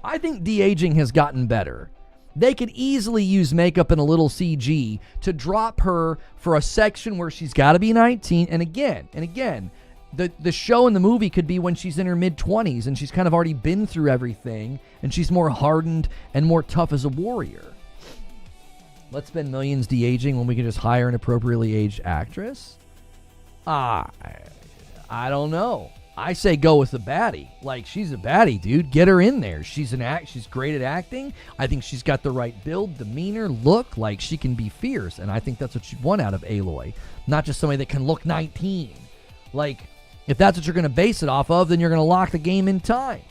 I think de-aging has gotten better. They could easily use makeup and a little CG to drop her for a section where she's got to be 19. And again, the show and the movie could be when she's in her mid-20s and she's kind of already been through everything and she's more hardened and more tough as a warrior. Let's spend millions de-aging when we can just hire an appropriately aged actress? I don't know. I say go with the baddie. Like, she's a baddie, dude. Get her in there. She's great at acting. I think she's got the right build, demeanor, look. Like, she can be fierce. And I think that's what you want out of Aloy. Not just somebody that can look 19. Like, if that's what you're going to base it off of, then you're going to lock the game in time.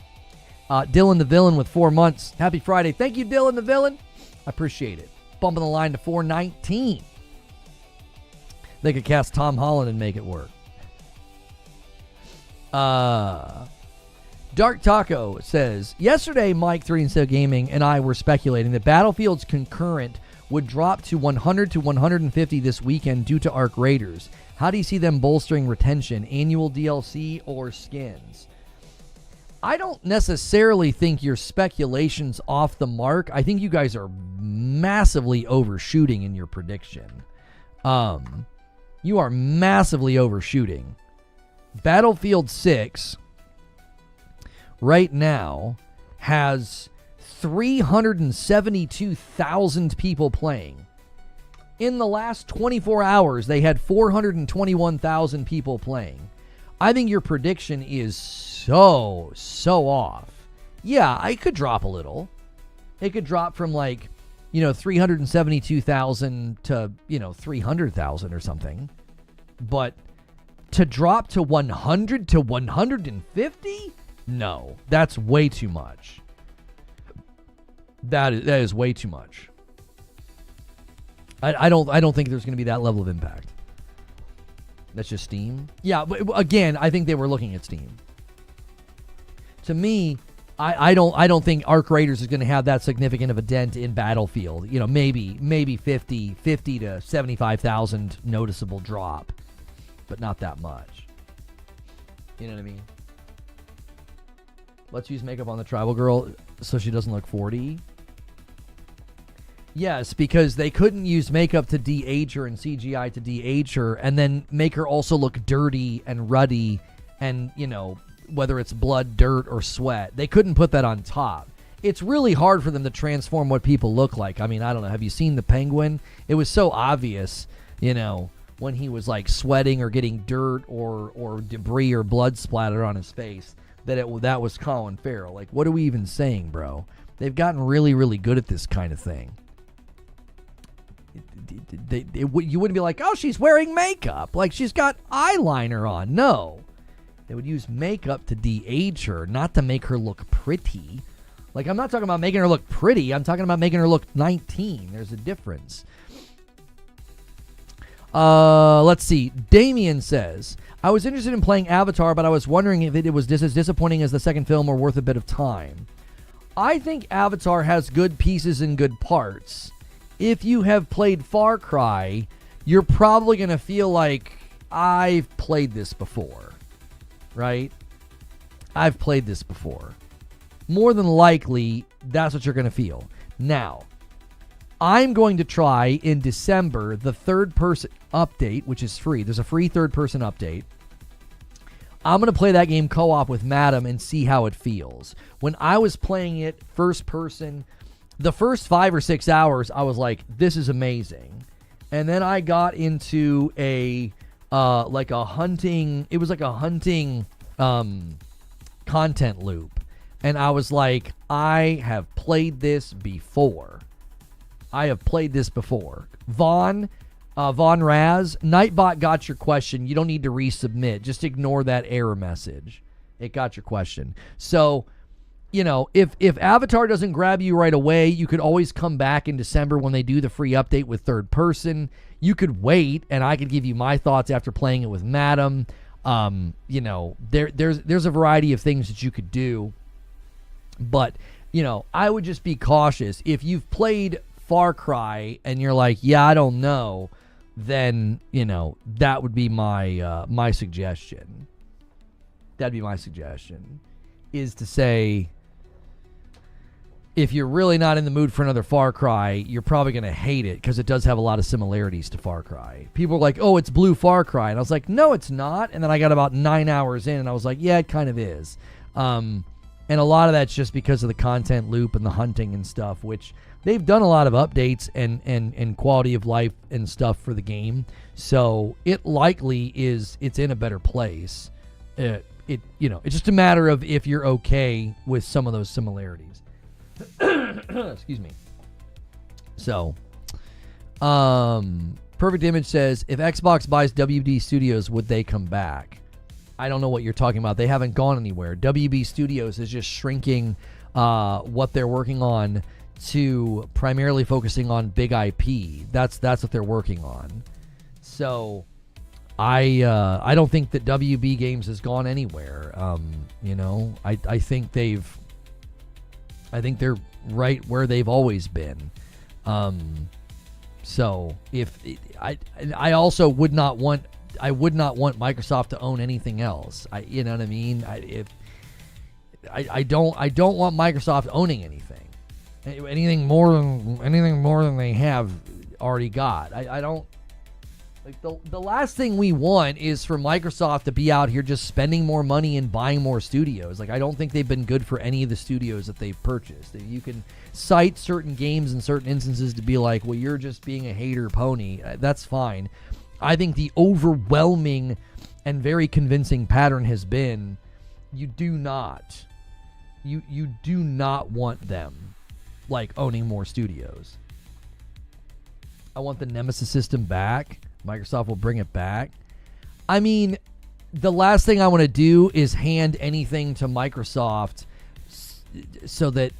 Dylan the Villain with 4 months. Happy Friday. Thank you, Dylan the Villain. I appreciate it. Bumping the line to 419. They could cast Tom Holland and make it work. Dark Taco says, yesterday Mike 3 and So Gaming and I were speculating that Battlefield's concurrent would drop to 100 to 150 this weekend due to Arc Raiders. How do you see them bolstering retention, annual DLC or skins? I don't necessarily think your speculation's off the mark. I think you guys are massively overshooting in your prediction. You are massively overshooting. Battlefield 6 right now has 372,000 people playing. In the last 24 hours, they had 421,000 people playing. I think your prediction is so off. Yeah, it could drop a little. It could drop from 372,000 to, 300,000 or something. But to drop to 100 to 150? No, that's way too much. That is way too much. I don't think there's going to be that level of impact. That's just Steam. Yeah, but again, I think they were looking at Steam. To me, I don't think Arc Raiders is going to have that significant of a dent in Battlefield. Maybe 50 to 75,000 noticeable drop, but not that much. You know what I mean? Let's use makeup on the tribal girl so she doesn't look 40. Yes, because they couldn't use makeup to de-age her and CGI to de-age her and then make her also look dirty and ruddy and, whether it's blood, dirt, or sweat. They couldn't put that on top. It's really hard for them to transform what people look like. I mean, I don't know. Have you seen the Penguin? It was so obvious, when he was sweating or getting dirt or debris or blood splattered on his face that was Colin Farrell. What are we even saying, bro? They've gotten really, really good at this kind of thing. You wouldn't be like, oh, she's wearing makeup. She's got eyeliner on. No. They would use makeup to de-age her, not to make her look pretty. I'm not talking about making her look pretty. I'm talking about making her look 19. There's a difference. Let's see. Damien says, I was interested in playing Avatar, but I was wondering if it was as disappointing as the second film or worth a bit of time. I think Avatar has good pieces and good parts. If you have played Far Cry, you're probably going to feel like, I've played this before, right? I've played this before. More than likely, that's what you're going to feel. Now, I'm going to try in December the third-person update, which is free. There's a free third-person update. I'm going to play that game co-op with Madam and see how it feels. When I was playing it first-person, the first 5 or 6 hours, I was like, this is amazing. And then I got into a hunting content loop. And I was like, I have played this before. Von Raz, Nightbot got your question. You don't need to resubmit. Just ignore that error message. It got your question. So, if Avatar doesn't grab you right away, you could always come back in December when they do the free update with third person. You could wait, and I could give you my thoughts after playing it with Madam. There's a variety of things that you could do. But, I would just be cautious. If you've played Far Cry and you're like, yeah, I don't know, then, that would be my suggestion. That'd be my suggestion, is to say, if you're really not in the mood for another Far Cry, you're probably going to hate it because it does have a lot of similarities to Far Cry. People are like, oh, it's Blue Far Cry. And I was like, no, it's not. And then I got about 9 hours in and I was like, yeah, it kind of is. And a lot of that's just because of the content loop and the hunting and stuff, which they've done a lot of updates and quality of life and stuff for the game. So it likely it's in a better place. It's just a matter of if you're okay with some of those similarities. Excuse me. So, Perfect Image says, if Xbox buys WB Studios, would they come back? I don't know what you're talking about. They haven't gone anywhere. WB Studios is just shrinking what they're working on to primarily focusing on big IP. That's what they're working on. So I don't think that WB Games has gone anywhere. I think they're right where they've always been. So if I also would not want Microsoft to own anything else. You know what I mean? I don't want Microsoft owning anything more than they have already got. I don't like the last thing we want is for Microsoft to be out here just spending more money and buying more studios. Like, I don't think they've been good for any of the studios that they've purchased. You can cite certain games in certain instances to be like, well, you're just being a hater pony. That's fine. I think the overwhelming and very convincing pattern has been you do not want them like owning more studios. I want the Nemesis system back. Microsoft will bring it back. I mean, the last thing I want to do is hand anything to Microsoft so that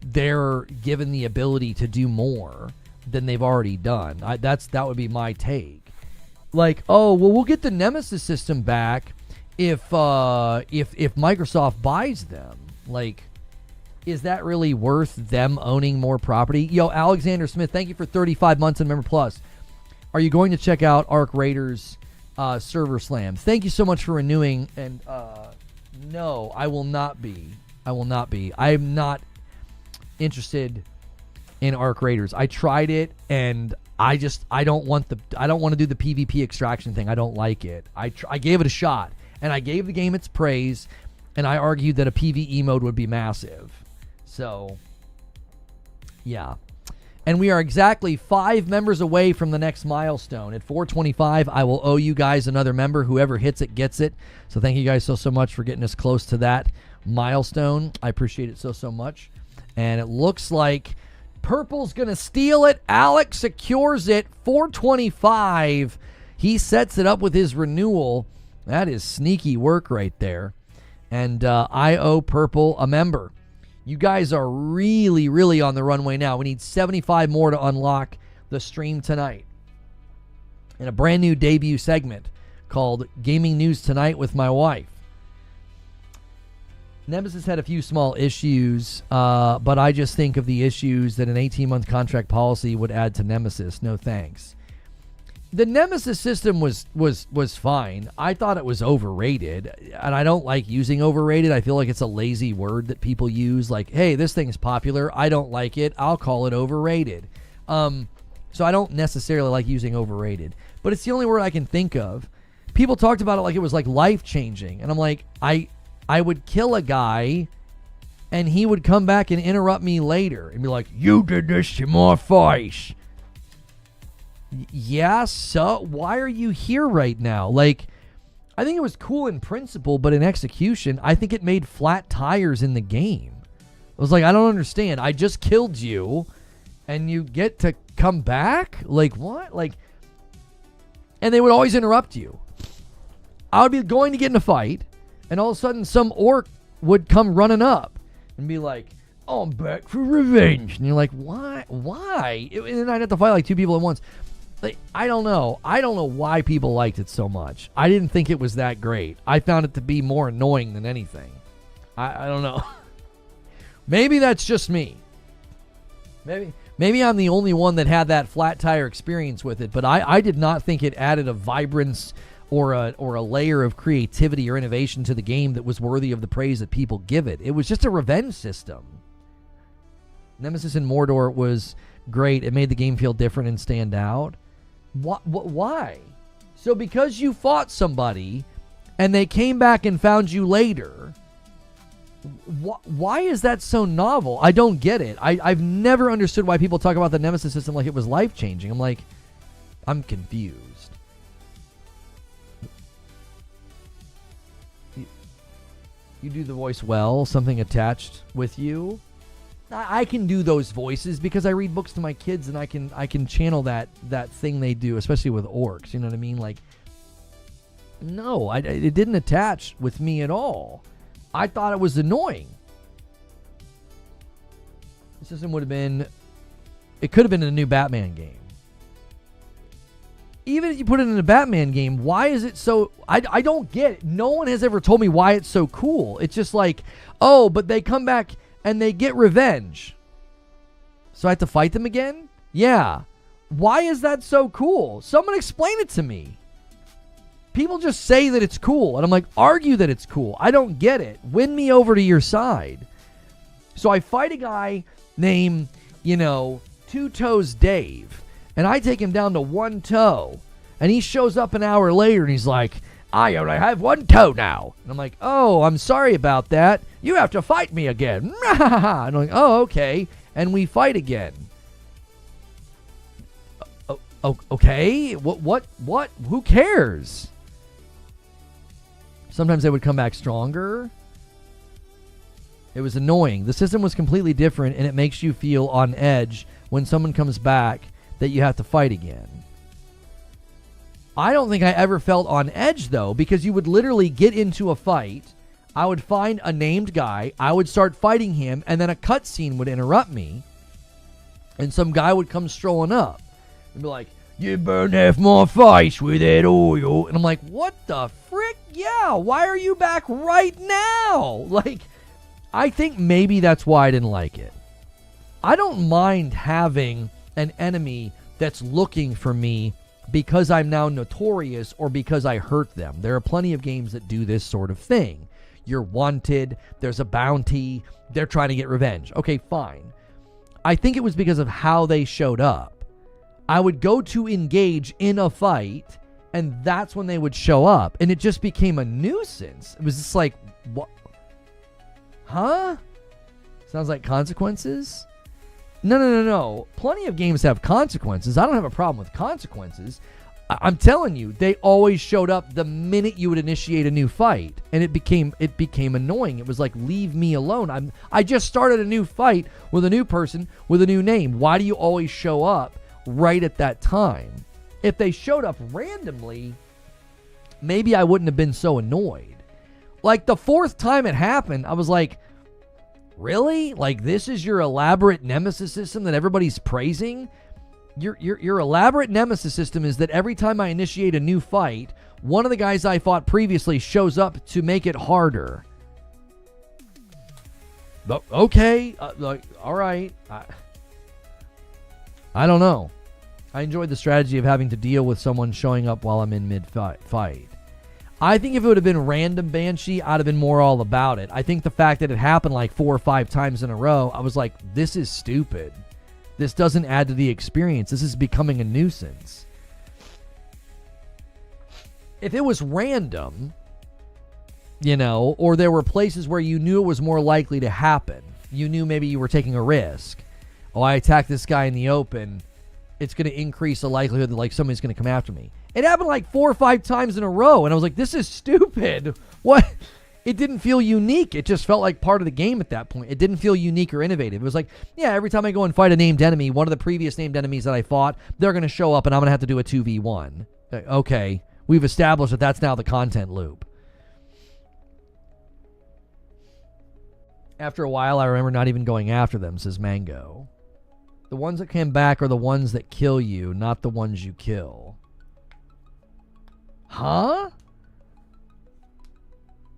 they're given the ability to do more than they've already done. That would be my take. Like, oh, well, we'll get the Nemesis system back if Microsoft buys them. Like, is that really worth them owning more property? Yo, Alexander Smith, thank you for 35 months and Member Plus. Are you going to check out Arc Raiders Server Slam? Thank you so much for renewing. And no, I will not be. I am not interested in Arc Raiders. I tried it, and I don't want to do the PvP extraction thing. I don't like it. I gave it a shot, and I gave the game its praise, and I argued that a PvE mode would be massive. So, yeah. And we are exactly 5 members away from the next milestone. At 425, I will owe you guys another member. Whoever hits it gets it. So thank you guys so much for getting us close to that milestone. I appreciate it so much. And it looks like Purple's going to steal it. Alex secures it. 425. He sets it up with his renewal. That is sneaky work right there. And I owe Purple a member. You guys are really, really on the runway now. We need 75 more to unlock the stream tonight. in a brand new debut segment called Gaming News Tonight with my wife. Nemesis had a few small issues, but I just think of the issues that an 18-month contract policy would add to Nemesis. No thanks. The Nemesis system was fine. I thought it was overrated, and I don't like using overrated. I feel like it's a lazy word that people use. Like, hey, this thing's popular. I don't like it. I'll call it overrated. So I don't necessarily like using overrated, but it's the only word I can think of. People talked about it like it was like life-changing, and I'm like, I would kill a guy, and he would come back and interrupt me later and be like, you did this to my face. Yeah, so why are you here right now? Like, I think it was cool in principle, but in execution, I think it made flat tires in the game. I was like, I don't understand. I just killed you, and you get to come back? Like, what? Like, and they would always interrupt you. I would be going to get in a fight, and all of a sudden some orc would come running up and be like, oh, I'm back for revenge. And you're like, why? And then I'd have to fight like two people at once. Like, I don't know. I don't know why people liked it so much. I didn't think it was that great. I found it to be more annoying than anything. I don't know. Maybe that's just me. Maybe I'm the only one that had that flat tire experience with it, but I did not think it added a vibrance or a layer of creativity or innovation to the game that was worthy of the praise that people give it. It was just a revenge system. Nemesis in Mordor was great. It made the game feel different and stand out. Why? So because you fought somebody and they came back and found you later, why is that so novel? I don't get it. I've never understood why people talk about the Nemesis system like it was life-changing. I'm like, I'm confused. You do the voice well, something attached with you. I can do those voices because I read books to my kids, and I can channel that thing they do, especially with orcs. You know what I mean? Like, no, it didn't attach with me at all. I thought it was annoying. The system would have been, it could have been in a new Batman game. Even if you put it in a Batman game, why is it so, I don't get it. No one has ever told me why it's so cool. It's just like, oh, but they come back and they get revenge. So I have to fight them again? Yeah. Why is that so cool? Someone explain it to me. People just say that it's cool, and I'm like, argue that it's cool. I don't get it. Win me over to your side. So I fight a guy named, Two Toes Dave, and I take him down to one toe, and he shows up an hour later, and he's like, I only have one toe now. And I'm like, oh, I'm sorry about that. You have to fight me again. And I'm like, oh, okay. And we fight again. Okay. What? Who cares? Sometimes they would come back stronger. It was annoying. The system was completely different, and it makes you feel on edge when someone comes back that you have to fight again. I don't think I ever felt on edge, though, because you would literally get into a fight. I would find a named guy. I would start fighting him, and then a cutscene would interrupt me, and some guy would come strolling up and be like, you burned half my face with that oil. And I'm like, what the frick? Yeah, why are you back right now? Like, I think maybe that's why I didn't like it. I don't mind having an enemy that's looking for me because I'm now notorious or because I hurt them. There are plenty of games that do this sort of thing. You're wanted, there's a bounty, they're trying to get revenge. Okay, fine. I think it was because of how they showed up. I would go to engage in a fight, and that's when they would show up, and it just became a nuisance. It was just like, what? Huh? Sounds like consequences? No. Plenty of games have consequences. I don't have a problem with consequences. I'm telling you, they always showed up the minute you would initiate a new fight, and it became annoying. It was like, leave me alone. I just started a new fight with a new person with a new name. Why do you always show up right at that time? If they showed up randomly, maybe I wouldn't have been so annoyed. Like, the fourth time it happened, I was like, really? Like, this is your elaborate Nemesis system that everybody's praising? Your elaborate nemesis system is that every time I initiate a new fight, one of the guys I fought previously shows up to make it harder. Okay, all right. I don't know. I enjoyed the strategy of having to deal with someone showing up while I'm in mid-fight. I think if it would have been random Banshee, I'd have been more all about it. I think the fact that it happened like 4 or 5 times in a row, I was like, this is stupid. This doesn't add to the experience. This is becoming a nuisance. If it was random, you know, or there were places where you knew it was more likely to happen, you knew maybe you were taking a risk. Oh, I attacked this guy in the open, it's going to increase the likelihood that like somebody's going to come after me. It happened like 4 or 5 times in a row, and I was like, this is stupid. What? It didn't feel unique. It just felt like part of the game at that point. It didn't feel unique or innovative. It was like, yeah, every time I go and fight a named enemy, one of the previous named enemies that I fought, they're going to show up and I'm going to have to do a 2v1. Okay, we've established that that's now the content loop. After a while, I remember not even going after them, says Mango. The ones that came back are the ones that kill you, not the ones you kill. Huh?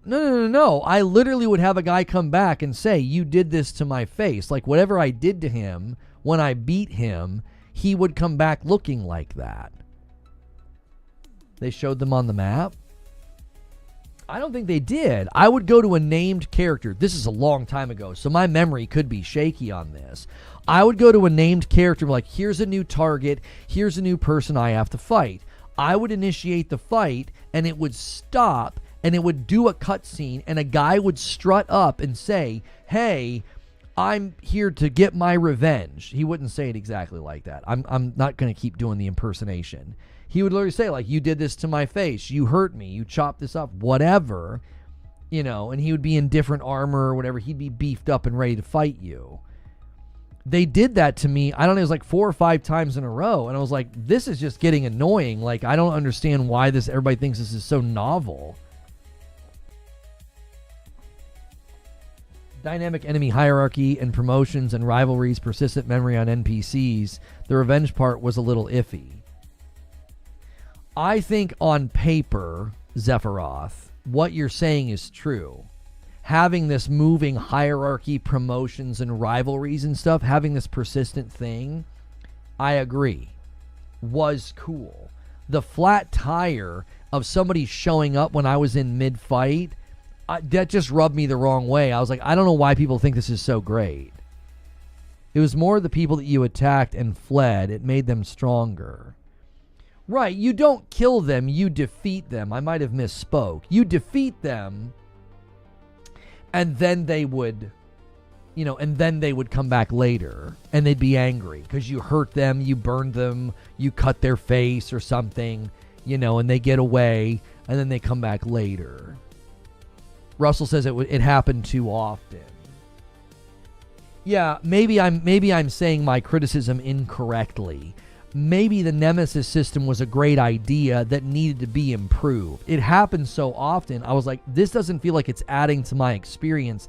No. I literally would have a guy come back and say, you did this to my face. Like, whatever I did to him, when I beat him, he would come back looking like that. They showed them on the map? I don't think they did. I would go to a named character. This is a long time ago, so my memory could be shaky on this. I would go to a named character, like, here's a new target, here's a new person I have to fight. I would initiate the fight, and it would stop, and it would do a cutscene, and a guy would strut up and say, hey, I'm here to get my revenge. He wouldn't say it exactly like that. I'm not going to keep doing the impersonation. He would literally say, like, you did this to my face. You hurt me. You chopped this up. Whatever. You know, and he would be in different armor or whatever. He'd be beefed up and ready to fight you. They did that to me, I don't know, it was like 4 or 5 times in a row. And I was like, this is just getting annoying. Like, I don't understand why everybody thinks this is so novel. Dynamic enemy hierarchy and promotions and rivalries, persistent memory on NPCs. The revenge part was a little iffy. I think on paper, Zephyroth, what you're saying is true. Having this moving hierarchy, promotions, and rivalries and stuff, having this persistent thing, I agree, was cool. The flat tire of somebody showing up when I was in mid-fight, that just rubbed me the wrong way. I was like, I don't know why people think this is so great. It was more the people that you attacked and fled. It made them stronger. Right, you don't kill them, you defeat them. I might have misspoke. You defeat them, and then they would, you know, and then they would come back later, and they'd be angry because you hurt them, you burned them, you cut their face or something, you know, and they get away, and then they come back later. Russell says it happened too often. Yeah, maybe I'm saying my criticism incorrectly. Maybe the Nemesis system was a great idea that needed to be improved. It happens so often. I was like, this doesn't feel like it's adding to my experience.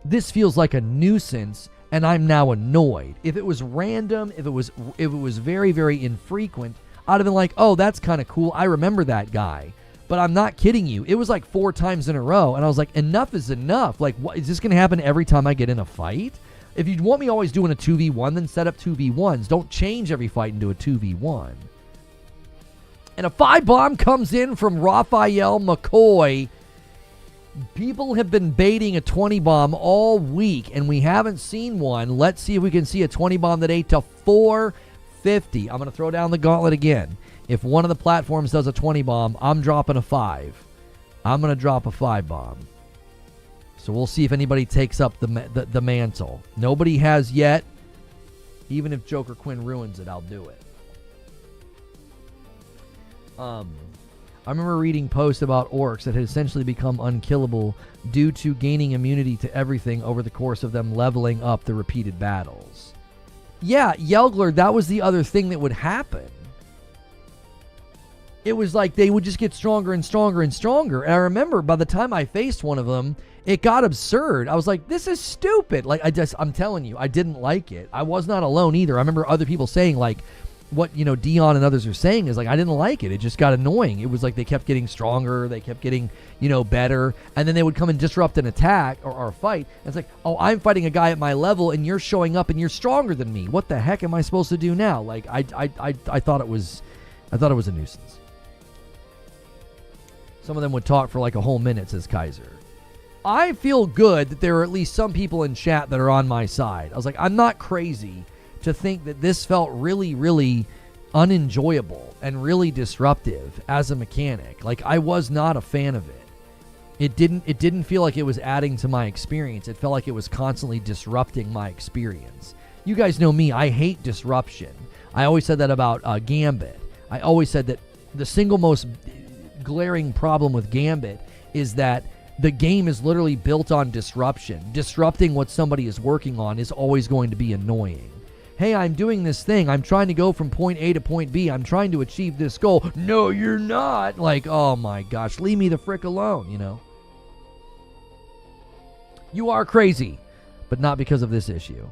This feels like a nuisance, and I'm now annoyed. If it was random, if it was very, very infrequent, I'd have been like, oh, that's kind of cool. I remember that guy. But I'm not kidding you. It was like 4 times in a row, and I was like, enough is enough. Like, what, is this going to happen every time I get in a fight? If you want me always doing a 2v1, then set up 2v1s. Don't change every fight into a 2v1. And a 5-bomb comes in from Raphael McCoy. People have been baiting a 20-bomb all week, and we haven't seen one. Let's see if we can see a 20-bomb that ate to 450. I'm going to throw down the gauntlet again. If one of the platforms does a 20-bomb, I'm dropping a 5. I'm going to drop a 5-bomb. So we'll see if anybody takes up the mantle. Nobody has yet. Even if Joker Quinn ruins it, I'll do it. I remember reading posts about orcs that had essentially become unkillable due to gaining immunity to everything over the course of them leveling up the repeated battles. Yeah, Yelgler, that was the other thing that would happen. It was like they would just get stronger and stronger and stronger. And I remember by the time I faced one of them, it got absurd. I was like, this is stupid. Like, I'm telling you, I didn't like it. I was not alone either. I remember other people saying, like, Dion and others are saying is like, I didn't like it. It just got annoying. It was like they kept getting stronger, they kept getting better, and then they would come and disrupt an attack or a fight. And it's like, oh, I'm fighting a guy at my level, and you're showing up and you're stronger than me. What the heck am I supposed to do now? Like I thought it was a nuisance. Some of them would talk for like a whole minute, says Kaiser. I feel good that there are at least some people in chat that are on my side. I was like, I'm not crazy to think that this felt really, really unenjoyable and really disruptive as a mechanic. Like, I was not a fan of it. It didn't feel like it was adding to my experience. It felt like it was constantly disrupting my experience. You guys know me. I hate disruption. I always said that about Gambit. I always said that the single most glaring problem with Gambit is that the game is literally built on disruption. Disrupting what somebody is working on is always going to be annoying. Hey, I'm doing this thing. I'm trying to go from point A to point B. I'm trying to achieve this goal. No, you're not. Like, oh my gosh, leave me the frick alone, You are crazy, but not because of this issue.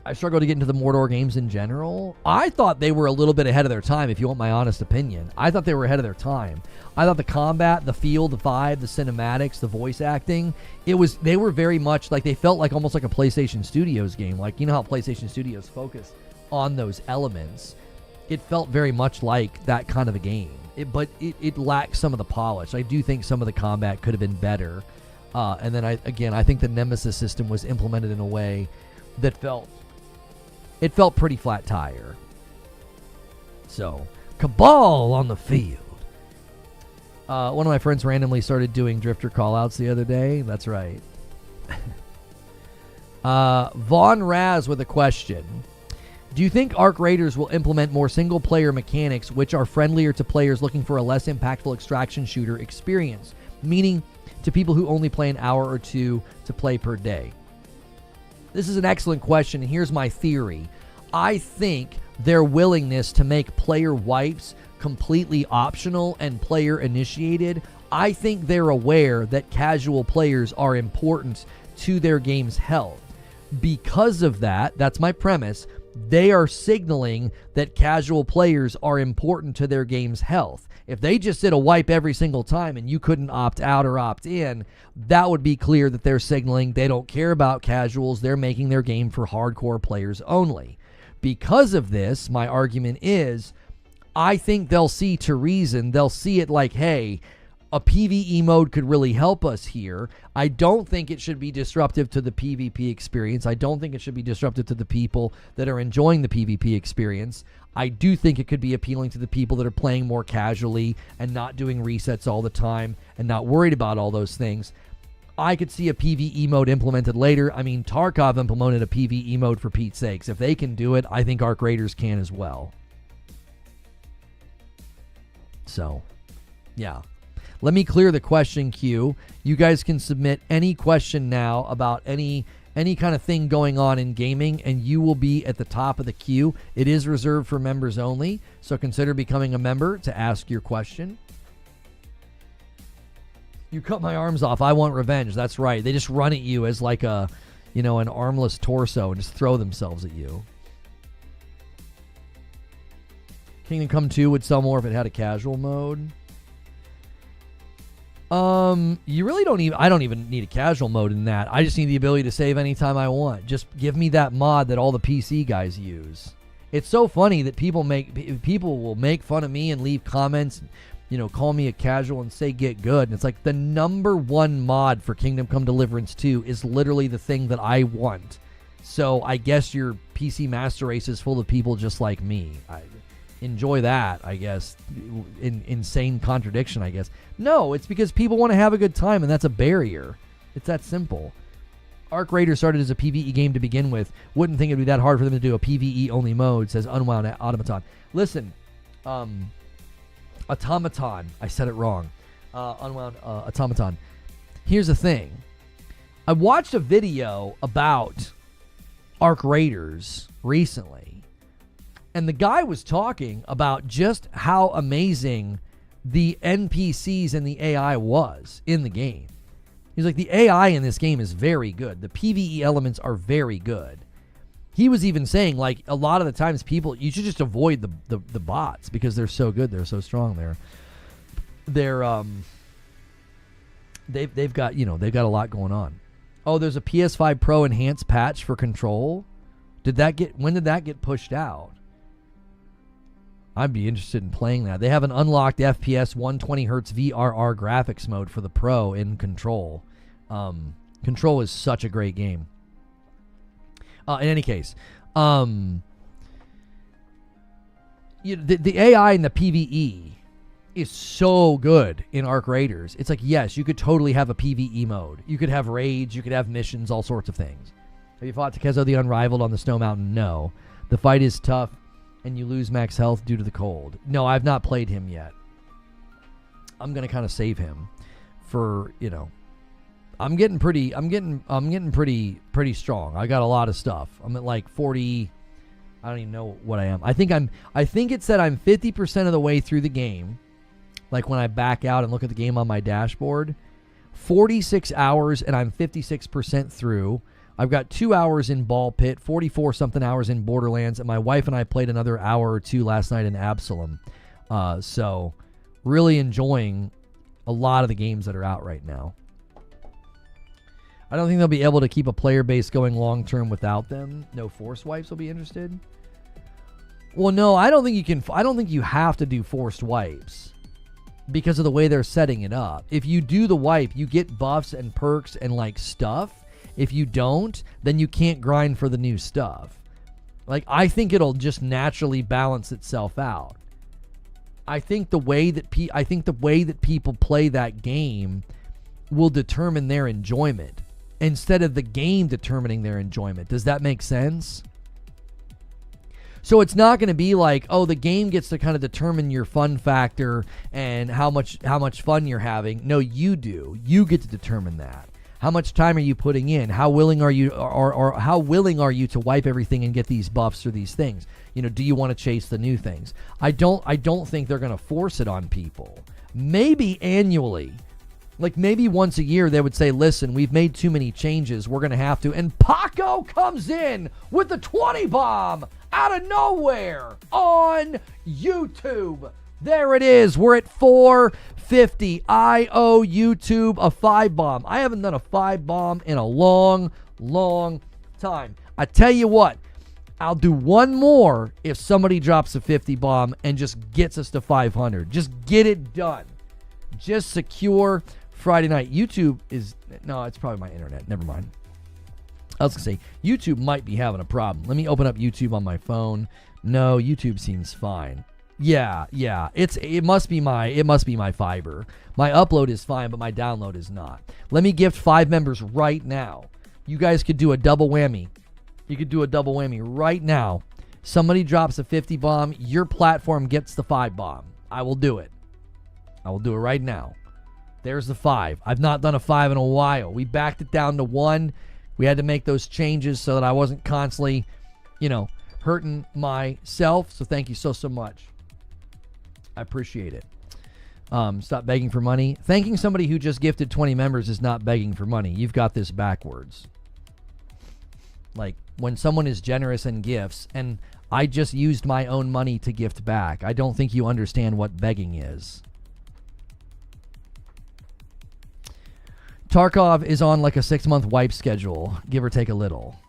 I struggle to get into the Mordor games in general. I thought they were a little bit ahead of their time, if you want my honest opinion. I thought they were ahead of their time. I thought the combat, the feel, the vibe, the cinematics, the voice acting, they were very much like, they felt like almost like a PlayStation Studios game. Like, you know how PlayStation Studios focus on those elements. It felt very much like that kind of a game. But it lacked some of the polish. I do think some of the combat could have been better. And then I think the Nemesis system was implemented in a way that felt pretty flat tire. So, Cabal on the field. One of my friends randomly started doing drifter callouts the other day. That's right. Vaughn Raz with a question. Do you think Arc Raiders will implement more single-player mechanics which are friendlier to players looking for a less impactful extraction shooter experience? Meaning to people who only play an hour or two to play per day? This is an excellent question, and here's my theory. I think their willingness to make player wipes completely optional and player initiated, I think they're aware that casual players are important to their game's health. Because of that, that's my premise, they are signaling that casual players are important to their game's health. If they just did a wipe every single time and you couldn't opt out or opt in, that would be clear that they're signaling they don't care about casuals. They're making their game for hardcore players only. Because of this, my argument is, I think they'll see to reason. They'll see it like, hey, a PvE mode could really help us here. I don't think it should be disruptive to the PvP experience. I don't think it should be disruptive to the people that are enjoying the PvP experience. I do think it could be appealing to the people that are playing more casually and not doing resets all the time and not worried about all those things. I could see a PvE mode implemented later. I mean, Tarkov implemented a PvE mode for Pete's sakes. If they can do it, I think Arc Raiders can as well. So, yeah. Let me clear the question queue. You guys can submit any question now about any kind of thing going on in gaming, and you will be at the top of the queue. It is reserved for members only, so consider becoming a member to ask your question. You cut my arms off. I want revenge. That's right. They just run at you as like an armless torso and just throw themselves at you. Kingdom Come 2 would sell more if it had a casual mode. You really don't even, I don't even need a casual mode in that. I just need the ability to save anytime I want. Just give me that mod that all the PC guys use. It's so funny that people will make fun of me and leave comments, call me a casual and say get good. And it's like the number one mod for Kingdom Come Deliverance 2 is literally the thing that I want. So I guess your PC master race is full of people just like me. Enjoy that, I guess. Insane contradiction, I guess. No, it's because people want to have a good time, and that's a barrier. It's that simple. Arc Raiders started as a PvE game to begin with. Wouldn't think it'd be that hard for them to do a PvE only mode, says Unwound Automaton. Listen, Automaton. I said it wrong. Unwound Automaton. Here's the thing. I watched a video about Arc Raiders recently. And the guy was talking about just how amazing the NPCs and the AI was in the game. He's like, the AI in this game is very good. The PvE elements are very good. he was even saying, like, a lot of the times people, you should just avoid the bots because they're so good. They're so strong. They've got, they've got a lot going on. Oh, there's a PS5 Pro enhanced patch for Control. When did that get pushed out? I'd be interested in playing that. They have an unlocked FPS 120 hertz VRR graphics mode for the Pro in Control. Control is such a great game. In any case, the AI in the PvE is so good in Arc Raiders. It's like, yes, you could totally have a PvE mode. You could have raids, you could have missions, all sorts of things. Have you fought Takezo the Unrivaled on the Snow Mountain? No. The fight is tough, and you lose max health due to the cold. No, I've not played him yet. I'm gonna kind of save him for, I'm getting pretty strong. I got a lot of stuff. I'm at like 40. I don't even know what I am. I think it said I'm 50% of the way through the game. Like when I back out and look at the game on my dashboard, 46 hours and I'm 56% through. I've got 2 hours in Ball Pit, 44 something hours in Borderlands, and my wife and I played another hour or two last night in Absalom. So really enjoying a lot of the games that are out right now. I don't think they'll be able to keep a player base going long term without them. No forced wipes will be interested. Well, no, I don't think you can. I don't think you have to do forced wipes because of the way they're setting it up. If you do the wipe, you get buffs and perks and like stuff. If you don't, then you can't grind for the new stuff. Like, I think it'll just naturally balance itself out. I think the way that people play that game will determine their enjoyment instead of the game determining their enjoyment. Does that make sense? So it's not going to be like, oh, the game gets to kind of determine your fun factor and how much fun you're having. No, you do. You get to determine that. How much time are you putting in? How willing are you, or how willing are you to wipe everything and get these buffs or these things? Do you want to chase the new things? I don't think they're going to force it on people. Maybe annually. Like maybe once a year they would say, listen, we've made too many changes. We're going to have to. And Paco comes in with the 20 bomb out of nowhere on YouTube. There it is. We're at 450. I owe YouTube a 5 bomb. I haven't done a 5 bomb in a long, long time. I tell you what, I'll do one more if somebody drops a 50 bomb and just gets us to 500. Just get it done. Just secure Friday night. YouTube is, no, it's probably my internet. Never mind. I was going to say, YouTube might be having a problem. Let me open up YouTube on my phone. No, YouTube seems fine. Yeah. It must be my fiber. My upload is fine, but my download is not. Let me gift 5 members right now. You guys could do a double whammy. You could do a double whammy right now. Somebody drops a 50 bomb, your platform gets the 5 bomb. I will do it. I will do it right now. There's the 5. I've not done a 5 in a while. We backed it down to 1. We had to make those changes so that I wasn't constantly, hurting myself. So thank you so much. I appreciate it. Stop begging for money. Thanking somebody who just gifted 20 members is not begging for money. You've got this backwards. Like when someone is generous in gifts, and I just used my own money to gift back. I don't think you understand what begging is. Tarkov is on like a 6-month wipe schedule, give or take a little.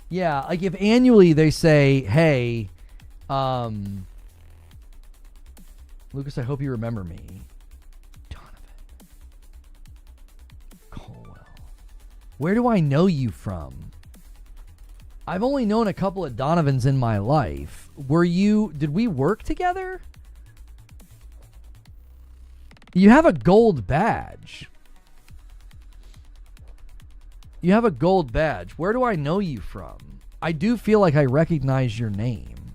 Yeah, like if annually they say, hey, Lucas, I hope you remember me. Donovan. Colwell. Where do I know you from? I've only known a couple of Donovans in my life. Did we work together? You have a gold badge. You have a gold badge. Where do I know you from? I do feel like I recognize your name.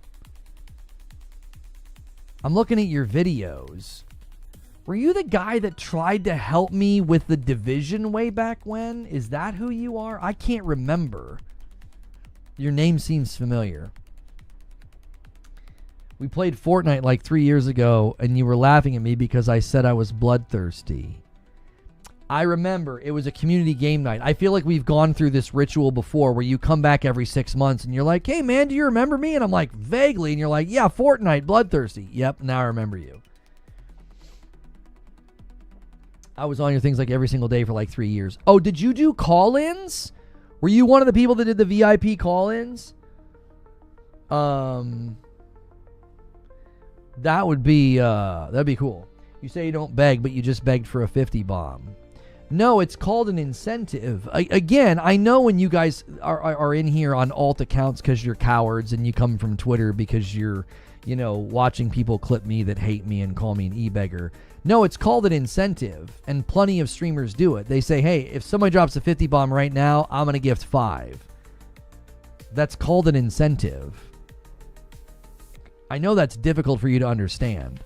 I'm looking at your videos. Were you the guy that tried to help me with the Division way back when? Is that who you are? I can't remember. Your name seems familiar. We played Fortnite like 3 years ago, and you were laughing at me because I said I was bloodthirsty. I remember it was a community game night. I feel like we've gone through this ritual before where you come back every 6 months and you're like, hey, man, do you remember me? And I'm like, vaguely. And you're like, yeah, Fortnite, Bloodthirsty. Yep, now I remember you. I was on your things like every single day for like 3 years. Oh, did you do call-ins? Were you one of the people that did the VIP call-ins? That'd be cool. You say you don't beg, but you just begged for a 50 bomb. No, it's called an incentive. Again, I know when you guys are in here on alt accounts because you're cowards and you come from Twitter because you're, watching people clip me that hate me and call me an e-beggar. No, it's called an incentive, and plenty of streamers do it. They say, hey, if somebody drops a 50 bomb right now, I'm going to gift 5. That's called an incentive. I know that's difficult for you to understand,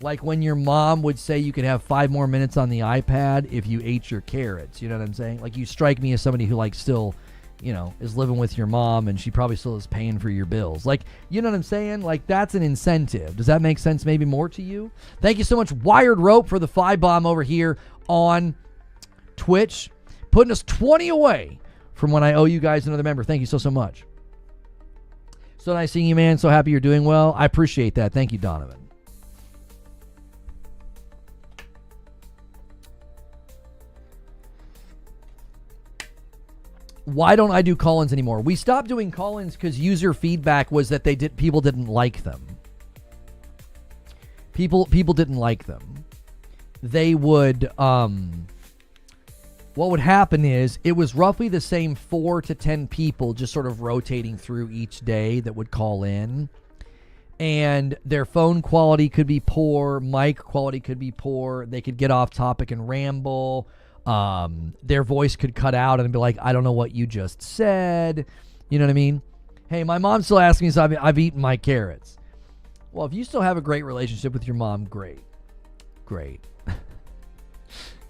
Like when your mom would say you could have 5 more minutes on the iPad if you ate your carrots. You know what I'm saying? Like, you strike me as somebody who, still, is living with your mom and she probably still is paying for your bills. Like, you know what I'm saying? Like, that's an incentive. Does that make sense maybe more to you? Thank you so much, Wired Rope, for the 5 bomb over here on Twitch. Putting us 20 away from when I owe you guys another member. Thank you so much. So nice seeing you, man. So happy you're doing well. I appreciate that. Thank you, Donovan. Why don't I do call-ins anymore? We stopped doing call-ins because user feedback was that people didn't like them. People didn't like them. They would what would happen is it was roughly the same 4 to 10 people just sort of rotating through each day that would call in. And their phone quality could be poor, mic quality could be poor, they could get off topic and ramble. Their voice could cut out and be like, I don't know what you just said. You know what I mean? Hey, my mom still asks me, so I've eaten my carrots. Well, if you still have a great relationship with your mom, great.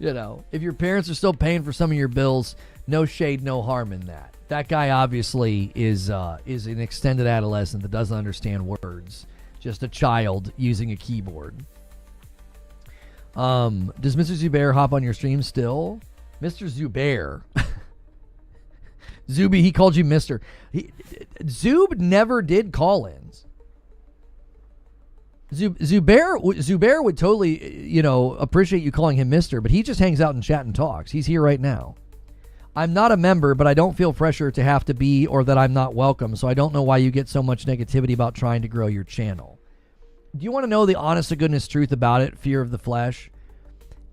If your parents are still paying for some of your bills, no shade, no harm in that. That guy obviously is an extended adolescent that doesn't understand words. Just a child using a keyboard. Does Mr. Zubair hop on your stream still? Mr. Zubair. Zuby, he called you Mr. Zub never did call-ins. Zubair would totally, appreciate you calling him Mr., but he just hangs out in chat and talks. He's here right now. I'm not a member, but I don't feel pressure to have to be or that I'm not welcome, so I don't know why you get so much negativity about trying to grow your channel. Do you want to know the honest-to-goodness truth about it, Fear of the Flesh?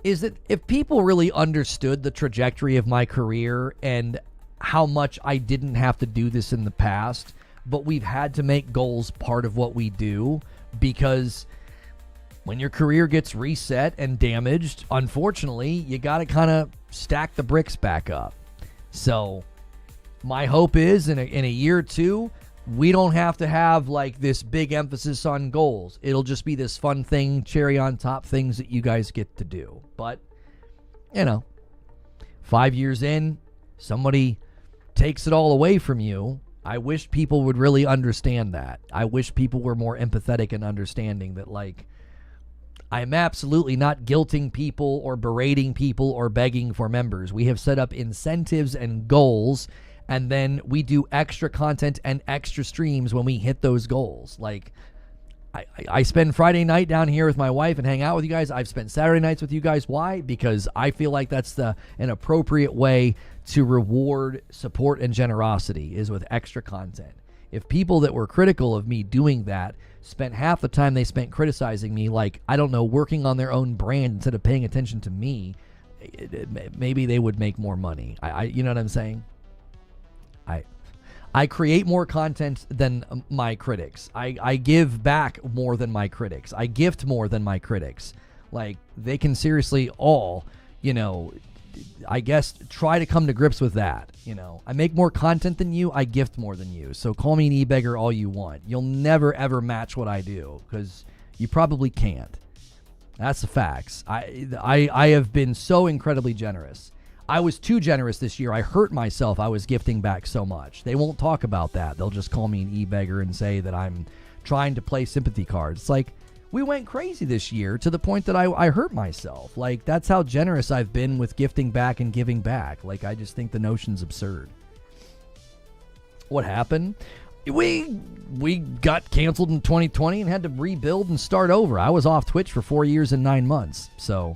Is that if people really understood the trajectory of my career and how much I didn't have to do this in the past, but we've had to make goals part of what we do, because when your career gets reset and damaged, unfortunately, you got to kind of stack the bricks back up. So my hope is in a year or two, we don't have to have like this big emphasis on goals. It'll just be this fun thing, cherry on top things that you guys get to do. But, 5 years in, somebody takes it all away from you. I wish people would really understand that. I wish people were more empathetic and understanding that, I'm absolutely not guilting people or berating people or begging for members. We have set up incentives and goals, and then we do extra content and extra streams when we hit those goals. I spend Friday night down here with my wife and hang out with you guys. I've spent Saturday nights with you guys. Why? Because I feel like that's an appropriate way to reward support and generosity, is with extra content. If people that were critical of me doing that spent half the time they spent criticizing me, working on their own brand instead of paying attention to me, maybe they would make more money. You know what I'm saying? I create more content than my critics. I give back more than my critics. I gift more than my critics. They can seriously all, I guess, try to come to grips with that. I make more content than you. I gift more than you. So call me an e-beggar all you want. You'll never, ever match what I do, because you probably can't. That's the facts. I have been so incredibly generous. I was too generous this year. I hurt myself. I was gifting back so much. They won't talk about that. They'll just call me an e-beggar and say that I'm trying to play sympathy cards. It's like, we went crazy this year to the point that I hurt myself. Like, that's how generous I've been with gifting back and giving back. Like, I just think the notion's absurd. What happened? We got canceled in 2020 and had to rebuild and start over. I was off Twitch for 4 years and 9 months. So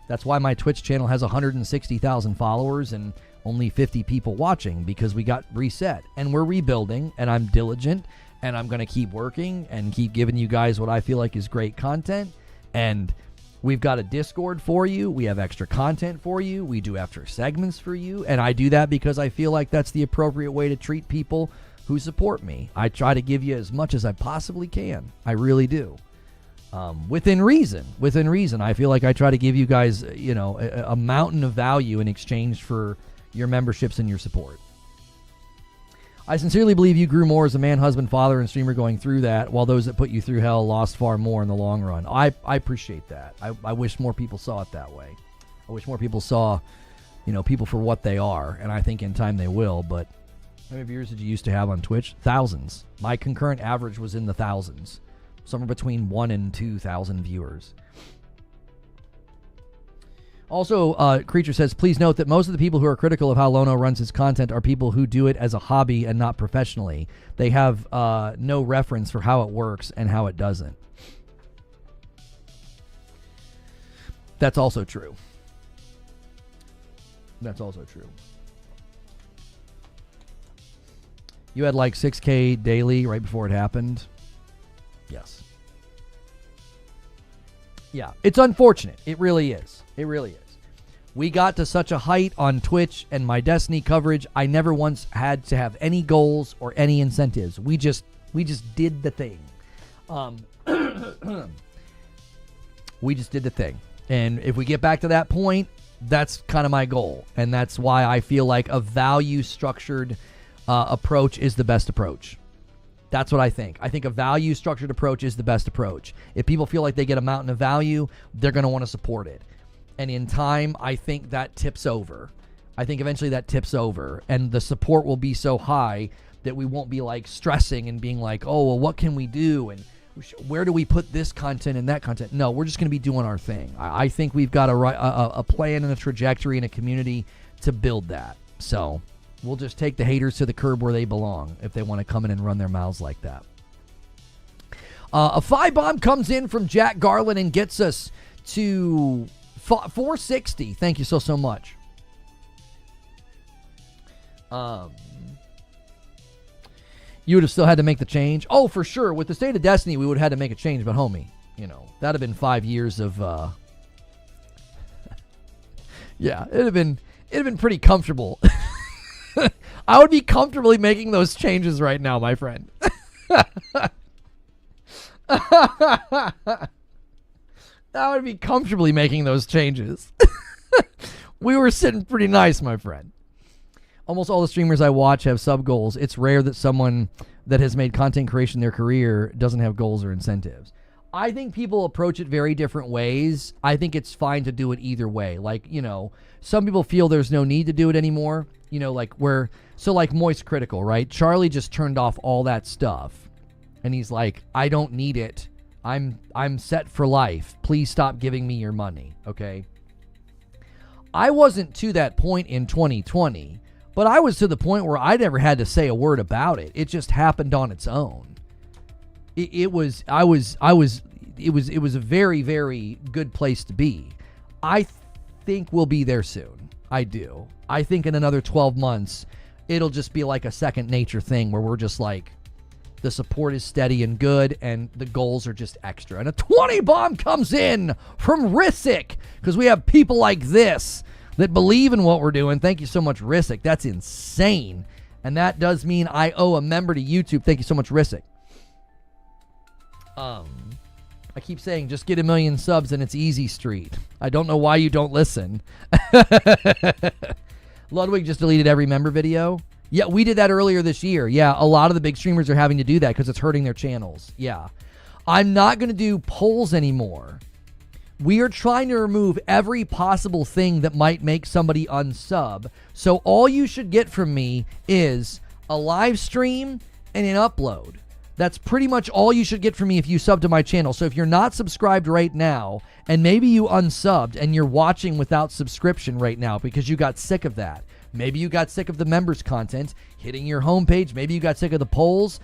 that's why my Twitch channel has 160,000 followers and only 50 people watching, because we got reset. And we're rebuilding, and I'm diligent, and I'm going to keep working and keep giving you guys what I feel like is great content. And we've got a Discord for you. We have extra content for you. We do after segments for you. And I do that because I feel like that's the appropriate way to treat people who support me. I try to give you as much as I possibly can. I really do. Within reason. Within reason. I feel like I try to give you guys, a mountain of value in exchange for your memberships and your support. I sincerely believe you grew more as a man, husband, father, and streamer going through that, while those that put you through hell lost far more in the long run. I appreciate that. I wish more people saw it that way. I wish more people saw, people for what they are, and I think in time they will. But how many viewers did you used to have on Twitch? Thousands. My concurrent average was in the thousands. Somewhere between 1,000 and 2,000 viewers. Also, Creature says, please note that most of the people who are critical of how Lono runs his content are people who do it as a hobby and not professionally. They have no reference for how it works and how it doesn't. That's also true. That's also true. You had like 6K daily right before it happened. Yes. Yeah, it's unfortunate. It really is. It really is. We got to such a height on Twitch and my Destiny coverage. I never once had to have any goals or any incentives. We just did the thing. We just did the thing. And if we get back to that point, that's kind of my goal. And that's why I feel like a value-structured approach is the best approach. That's what I think. I think a value-structured approach is the best approach. If people feel like they get a mountain of value, they're going to want to support it. And in time, I think that tips over. I think eventually that tips over. And the support will be so high that we won't be like stressing and being like, oh, well, what can we do? And where do we put this content and that content? No, we're just going to be doing our thing. I think we've got a plan and a trajectory and a community to build that. So we'll just take the haters to the curb where they belong if they want to come in and run their mouths like that. A 5-bomb comes in from Jack Garland and gets us to 460. Thank you so much. You would have still had to make the change. Oh, for sure. With the State of Destiny, we would have had to make a change. But homie, that'd have been 5 years of. Yeah, it'd have been pretty comfortable. I would be comfortably making those changes right now, my friend. I would be comfortably making those changes. We were sitting pretty nice, my friend. Almost all the streamers I watch have sub goals. It's rare that someone that has made content creation their career doesn't have goals or incentives. I think people approach it very different ways. I think it's fine to do it either way. Like, some people feel there's no need to do it anymore. Like Moist Critical, right? Charlie just turned off all that stuff. And he's like, I don't need it. I'm set for life. Please stop giving me your money, okay? I wasn't to that point in 2020, but I was to the point where I never had to say a word about it. It just happened on its own. It was a very, very good place to be. I think we'll be there soon. I do. I think in another 12 months, it'll just be like a second nature thing where we're just like, the support is steady and good, and the goals are just extra. And a 20 bomb comes in from Rissick, because we have people like this that believe in what we're doing. Thank you so much, Rissick. That's insane. And that does mean I owe a member to YouTube. Thank you so much, Rissick. I keep saying just get 1 million subs and it's easy street. I don't know why you don't listen. Ludwig just deleted every member video. Yeah, we did that earlier this year. Yeah, a lot of the big streamers are having to do that because it's hurting their channels. Yeah. I'm not going to do polls anymore. We are trying to remove every possible thing that might make somebody unsub. So all you should get from me is a live stream and an upload. That's pretty much all you should get from me if you sub to my channel. So if you're not subscribed right now, and maybe you unsubbed and you're watching without subscription right now because you got sick of that. Maybe you got sick of the members content hitting your homepage. Maybe you got sick of the polls.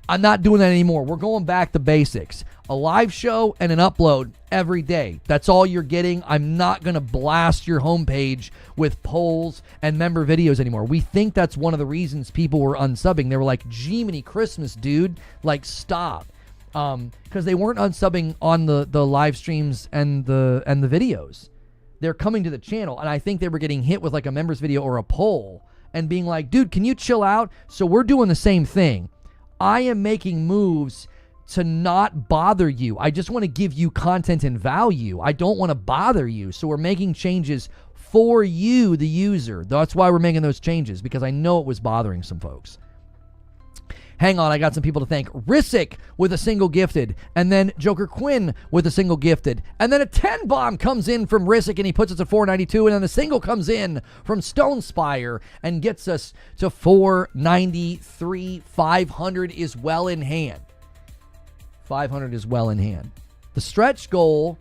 I'm not doing that anymore. We're going back to basics. A live show and an upload every day. That's all you're getting. I'm not going to blast your homepage with polls and member videos anymore. We think that's one of the reasons people were unsubbing. They were like, Jiminy Christmas, dude. Like, stop. Because they weren't unsubbing on the live streams and the videos. They're coming to the channel, and I think they were getting hit with like a members video or a poll and being like, dude, can you chill out? So we're doing the same thing. I am making moves to not bother you. I just want to give you content and value. I don't want to bother you. So we're making changes for you, the user. That's why we're making those changes, because I know it was bothering some folks. Hang on, I got some people to thank. Rissick with a single gifted, and then Joker Quinn with a single gifted, and then a 10 bomb comes in from Rissick and he puts us at 492, and then the single comes in from Stone Spire and gets us to 493. 500 is well in hand. 500 is well in hand. The stretch goal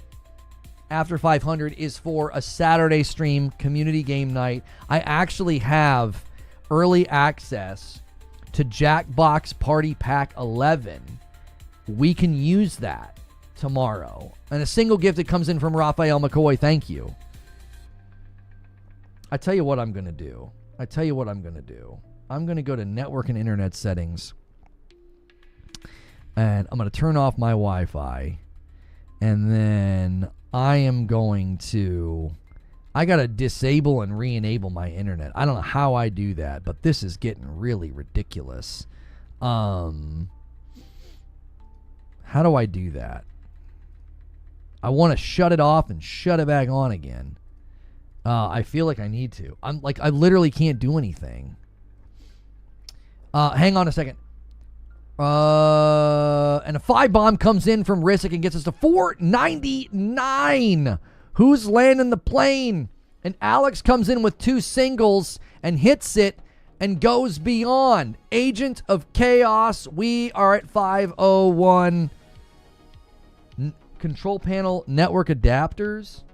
after 500 is for a Saturday stream, community game night. I actually have early access to Jackbox Party Pack 11. We can use that tomorrow. And a single gift that comes in from Raphael McCoy. Thank you. I tell you what I'm going to do. I'm going to go to network and internet settings. And I'm going to turn off my Wi-Fi. And then I am going to... I got to disable and re-enable my internet. I don't know how I do that, but this is getting really ridiculous. How do I do that? I want to shut it off and shut it back on again. I feel like I need to. I literally can't do anything. Hang on a second. And a 5 bomb comes in from Rissick and gets us to 499. Who's landing the plane? And Alex comes in with 2 singles and hits it and goes beyond. Agent of Chaos. We are at 501. Control panel network adapters.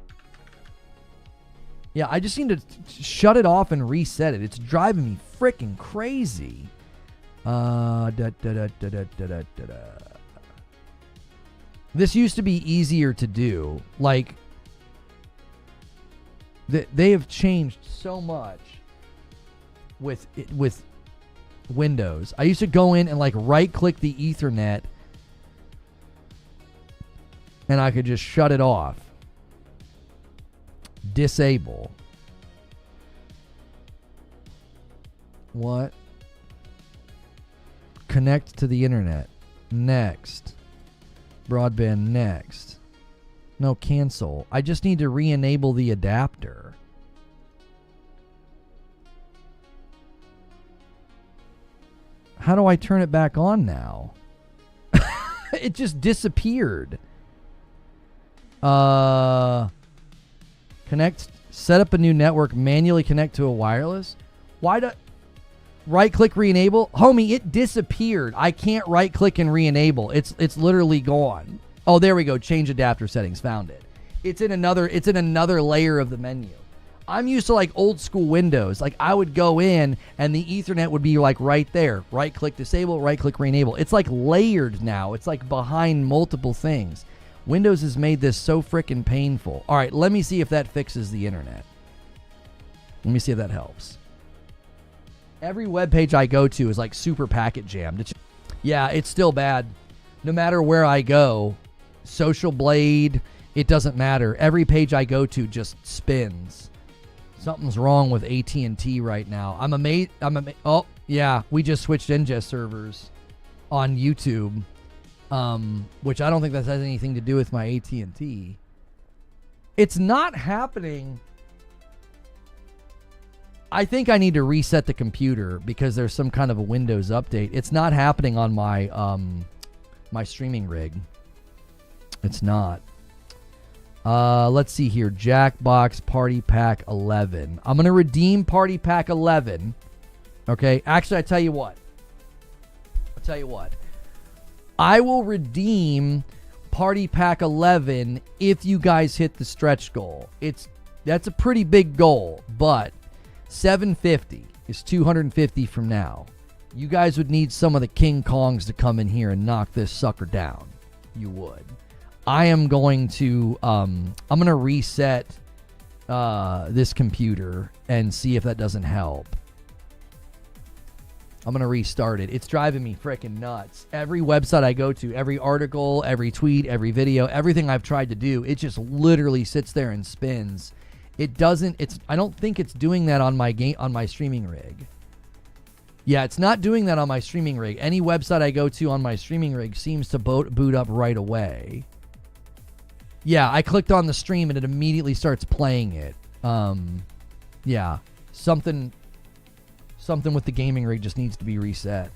Yeah, I just need to shut it off and reset it. It's driving me freaking crazy. This used to be easier to do. Like, they have changed so much with Windows. I used to go in and like right click the Ethernet and I could just shut it off. Disable. What? Connect to the internet. Next. Broadband next. No, cancel. I just need to re-enable the adapter. How do I turn it back on now? It just disappeared. Connect. Set up a new network. Manually connect to a wireless. Why do... Right-click, re-enable? Homie, it disappeared. I can't right-click and re-enable. It's literally gone. Oh, there we go. Change adapter settings. Found it. It's in another layer of the menu. I'm used to like old school Windows. Like I would go in and the Ethernet would be like right there. Right click disable, right click re-enable. It's like layered now. It's like behind multiple things. Windows has made this so freaking painful. All right, let me see if that fixes the internet. Let me see if that helps. Every web page I go to is like super packet jammed. Yeah, it's still bad. No matter where I go, Social Blade, it doesn't matter. Every page I go to just spins. Something's wrong with AT&T right now. I'm amazed. Oh, yeah, we just switched ingest servers on YouTube, which I don't think that has anything to do with my AT&T. It's not happening. I think I need to reset the computer because there's some kind of a Windows update. It's not happening on my my streaming rig. It's not. Let's see here. Jackbox Party Pack 11. I'm going to redeem Party Pack 11. Okay. Actually, I tell you what. I will redeem Party Pack 11 if you guys hit the stretch goal. That's a pretty big goal, but 750 is 250 from now. You guys would need some of the King Kongs to come in here and knock this sucker down. You would. I am going to reset this computer and see if that doesn't help. I'm going to restart it. It's driving me freaking nuts. Every website I go to, every article, every tweet, every video, everything I've tried to do, it just literally sits there and spins. It doesn't, I don't think it's doing that on my streaming rig. Yeah, it's not doing that on my streaming rig. Any website I go to on my streaming rig seems to boot up right away. Yeah, I clicked on the stream and it immediately starts playing it. Yeah, something with the gaming rig just needs to be reset.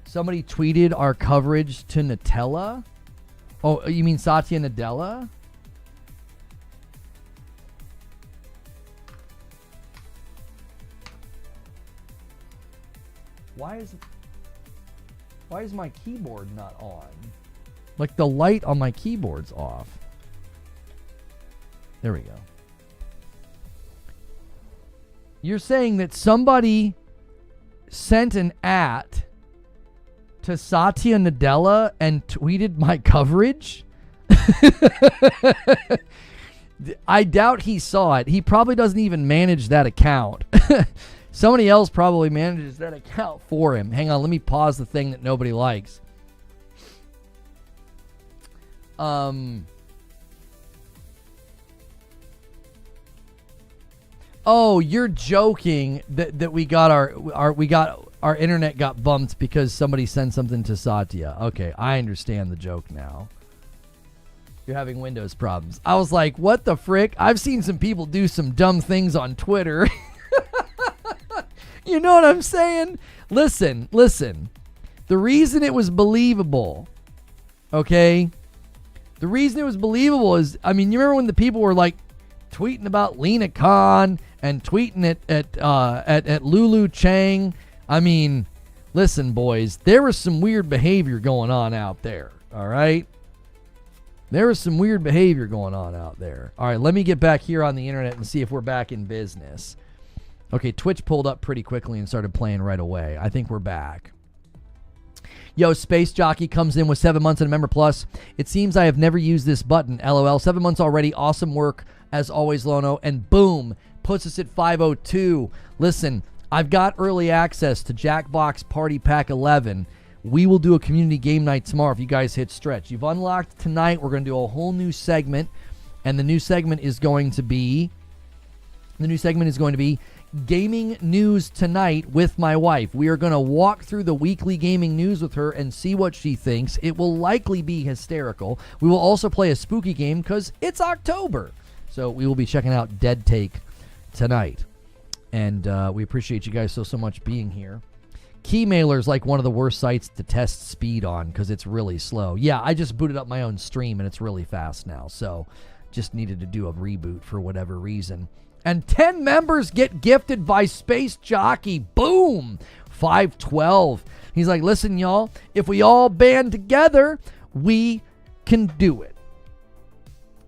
Somebody tweeted our coverage to Nutella. Oh, you mean Satya Nadella? Why is my keyboard not on? Like the light on my keyboard's off. There we go. You're saying that somebody sent an @ to Satya Nadella and tweeted my coverage? I doubt he saw it. He probably doesn't even manage that account. Somebody else probably manages that account for him. Hang on, let me pause the thing that nobody likes. Oh, you're joking that we got our internet got bumped because somebody sent something to Satya. Okay, I understand the joke now. You're having Windows problems. I was like, what the frick? I've seen some people do some dumb things on Twitter. You know what I'm saying? Listen. The reason it was believable, okay? The reason it was believable is, I mean, you remember when the people were like tweeting about Lena Khan and tweeting at Lulu Chang? I mean, listen, boys, there was some weird behavior going on out there, all right? There was some weird behavior going on out there. All right, let me get back here on the internet and see if we're back in business. Okay, Twitch pulled up pretty quickly and started playing right away. I think we're back. Yo, Space Jockey comes in with 7 months and a member plus. It seems I have never used this button. LOL. 7 months already. Awesome work as always, Lono. And boom, puts us at 502. Listen, I've got early access to Jackbox Party Pack 11. We will do a community game night tomorrow if you guys hit stretch. You've unlocked tonight. We're going to do a whole new segment. And the new segment is going to be Gaming News Tonight with my wife. We are going to walk through the weekly gaming news with her and see what she thinks. It will likely be hysterical. We will also play a spooky game because it's October. So we will be checking out Dead Take tonight. And we appreciate you guys so much being here. Keymailer is like one of the worst sites to test speed on because it's really slow. Yeah, I just booted up my own stream and it's really fast now. So just needed to do a reboot for whatever reason. And 10 members get gifted by Space Jockey. Boom! 512. He's like, listen, y'all, if we all band together, we can do it.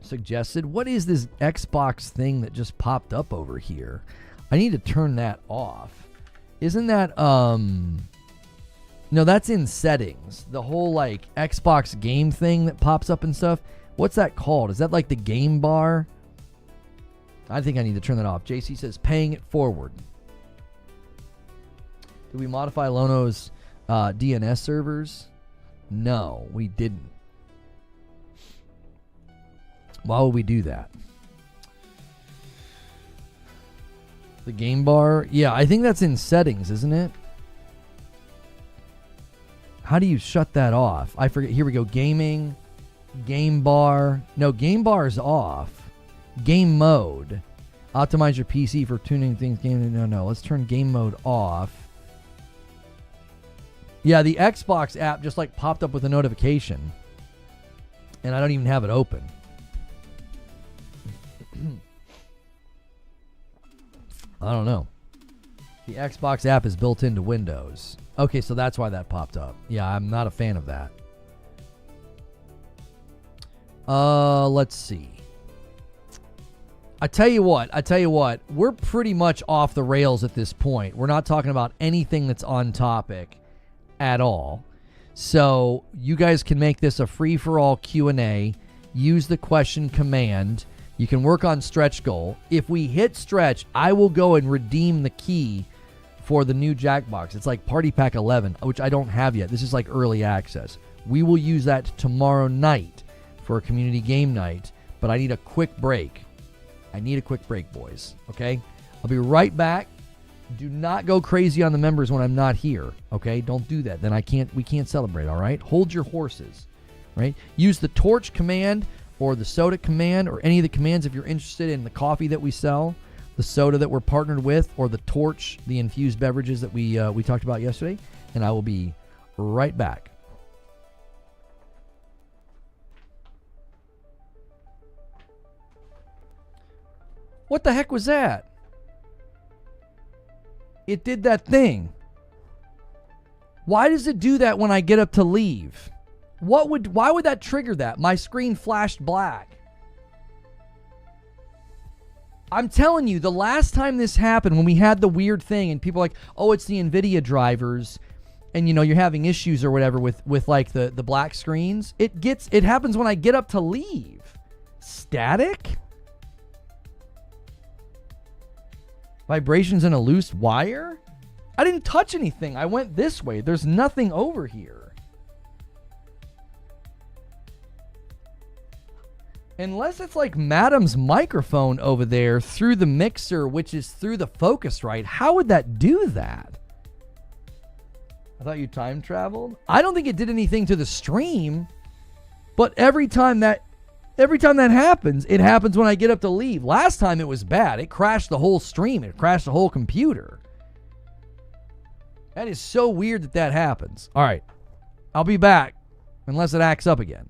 Suggested, what is this Xbox thing that just popped up over here? I need to turn that off. Isn't that, no, that's in settings. The whole, like, Xbox game thing that pops up and stuff. What's that called? Is that like the game bar? I think I need to turn that off. JC says, paying it forward. Did we modify Lono's DNS servers? No, we didn't. Why would we do that? The game bar? Yeah, I think that's in settings, isn't it? How do you shut that off? I forget. Here we go. Gaming. Game bar. No, game bar is off. Game mode. Optimize your PC for tuning things. No. Let's turn game mode off. Yeah, the Xbox app just like popped up with a notification. And I don't even have it open. I don't know. The Xbox app is built into Windows. Okay, so that's why that popped up. Yeah, I'm not a fan of that. Let's see. I tell you what, we're pretty much off the rails at this point. We're not talking about anything that's on topic at all. So you guys can make this a free-for-all Q&A. Use the question command. You can work on stretch goal. If we hit stretch, I will go and redeem the key for the new Jackbox. It's like Party Pack 11, which I don't have yet. This is like early access. We will use that tomorrow night for a community game night, but I need a quick break. Boys. Okay? I'll be right back. Do not go crazy on the members when I'm not here. Okay? Don't do that. Then we can't celebrate, all right? Hold your horses. Right? Use the torch command or the soda command or any of the commands if you're interested in the coffee that we sell, the soda that we're partnered with, or the torch, the infused beverages that we talked about yesterday. And I will be right back. What the heck was that? It did that thing. Why does it do that when I get up to leave? Why would that trigger that? My screen flashed black. I'm telling you, the last time this happened, when we had the weird thing and people were like, oh, it's the NVIDIA drivers, and you know, you're having issues or whatever with like the black screens. It happens when I get up to leave. Static? Vibrations in a loose wire? I didn't touch anything. I went this way. There's nothing over here. Unless it's like Madam's microphone over there through the mixer, which is through the Focusrite. How would that do that? I thought you time traveled. I don't think it did anything to the stream, but every time that happens, it happens when I get up to leave. Last time it was bad. It crashed the whole stream. It crashed the whole computer. That is so weird that happens. All right. I'll be back unless it acts up again.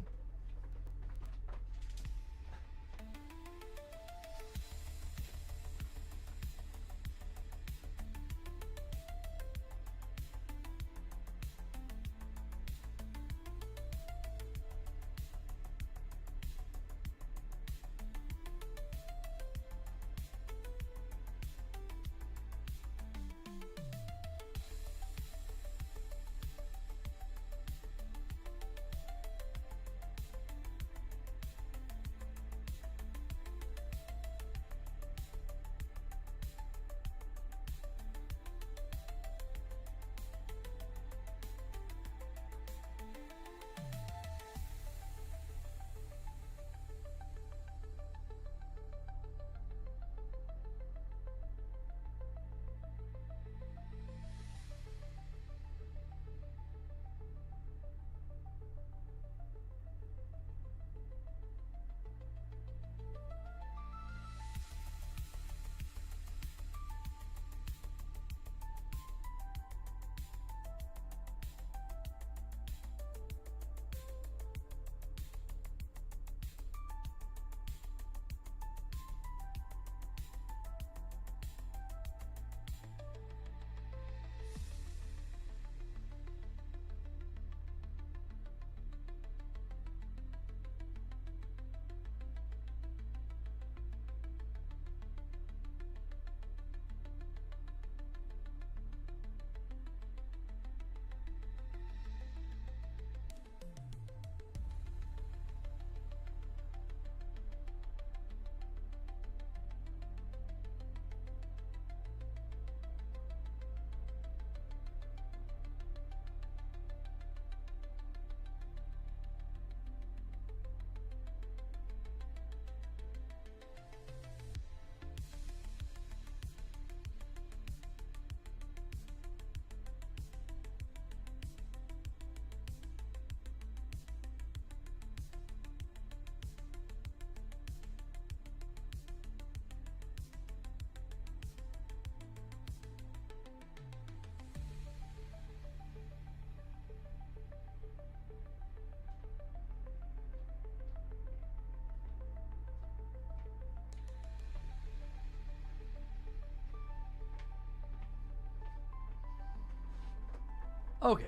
Okay.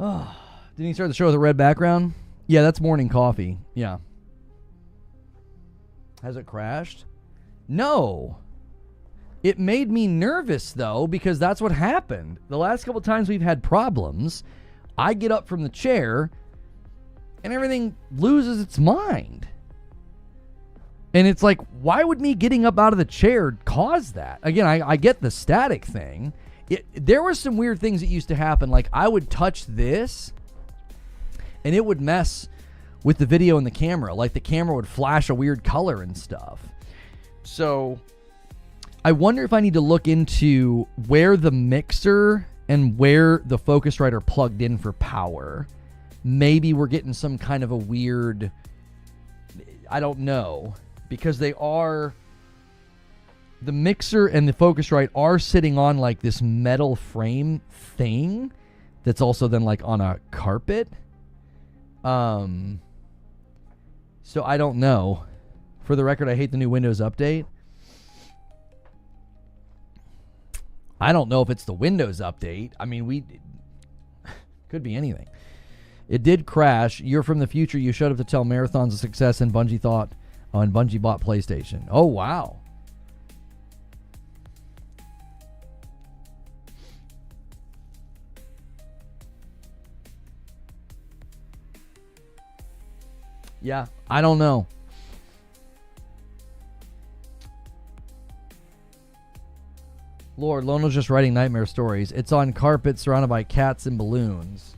Oh, didn't he start the show with a red background? Yeah, that's morning coffee. Yeah. Has it crashed? No. It made me nervous, though, because that's what happened. The last couple times we've had problems, I get up from the chair, and everything loses its mind. And it's like, why would me getting up out of the chair cause that? Again, I get the static thing. There were some weird things that used to happen. Like, I would touch this, and it would mess with the video and the camera. Like, the camera would flash a weird color and stuff. So I wonder if I need to look into where the mixer and where the Focusrite are plugged in for power. Maybe we're getting some kind of a weird, I don't know, because they are, the mixer and the Focusrite are sitting on like this metal frame thing that's also then like on a carpet. So I don't know. For the record, I hate the new Windows update. I don't know if it's the Windows update. I mean, could be anything. It did crash. You're from the future. You showed up to tell Marathon's a success, and Bungie bought PlayStation. Oh, wow. Yeah, I don't know. Lord, Lono's just writing nightmare stories. It's on carpet surrounded by cats and balloons.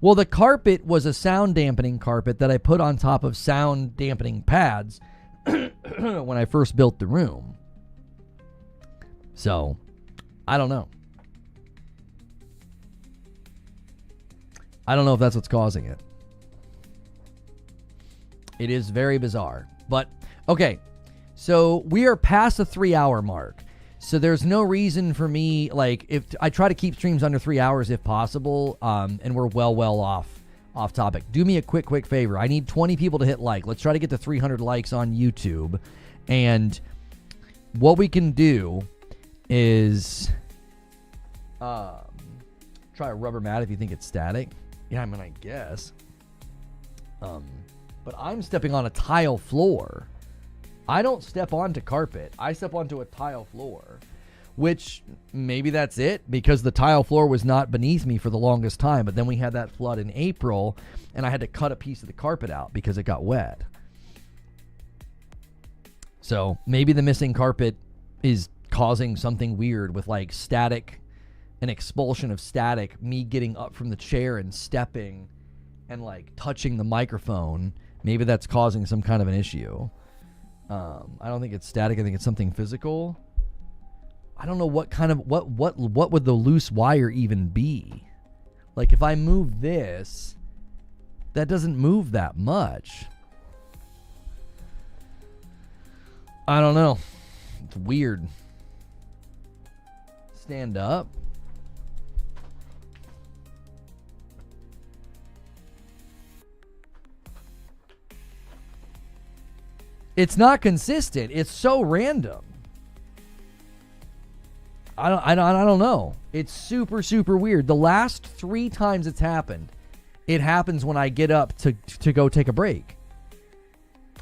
Well, the carpet was a sound dampening carpet that I put on top of sound dampening pads when I first built the room. So, I don't know. I don't know if that's what's causing it. It is very bizarre. But, okay. So we are past the 3-hour mark. So there's no reason for me, like, if I try to keep streams under 3 hours if possible, and we're well off topic. Do me a quick favor. I need 20 people to hit like. Let's try to get to 300 likes on YouTube. And what we can do is try a rubber mat if you think it's static. Yeah, I mean, I guess. But I'm stepping on a tile floor. I don't step onto carpet. I step onto a tile floor, which maybe that's it because the tile floor was not beneath me for the longest time. But then we had that flood in April and I had to cut a piece of the carpet out because it got wet. So maybe the missing carpet is causing something weird with like static, an expulsion of static, me getting up from the chair and stepping and like touching the microphone. Maybe that's causing some kind of an issue. I don't think it's static. I think it's something physical. I don't know what kind of what would the loose wire even be? Like if I move this, that doesn't move that much. I don't know. It's weird. Stand up. It's not consistent. It's so random. I don't know. It's super weird. The last 3 times it's happened, it happens when I get up to go take a break.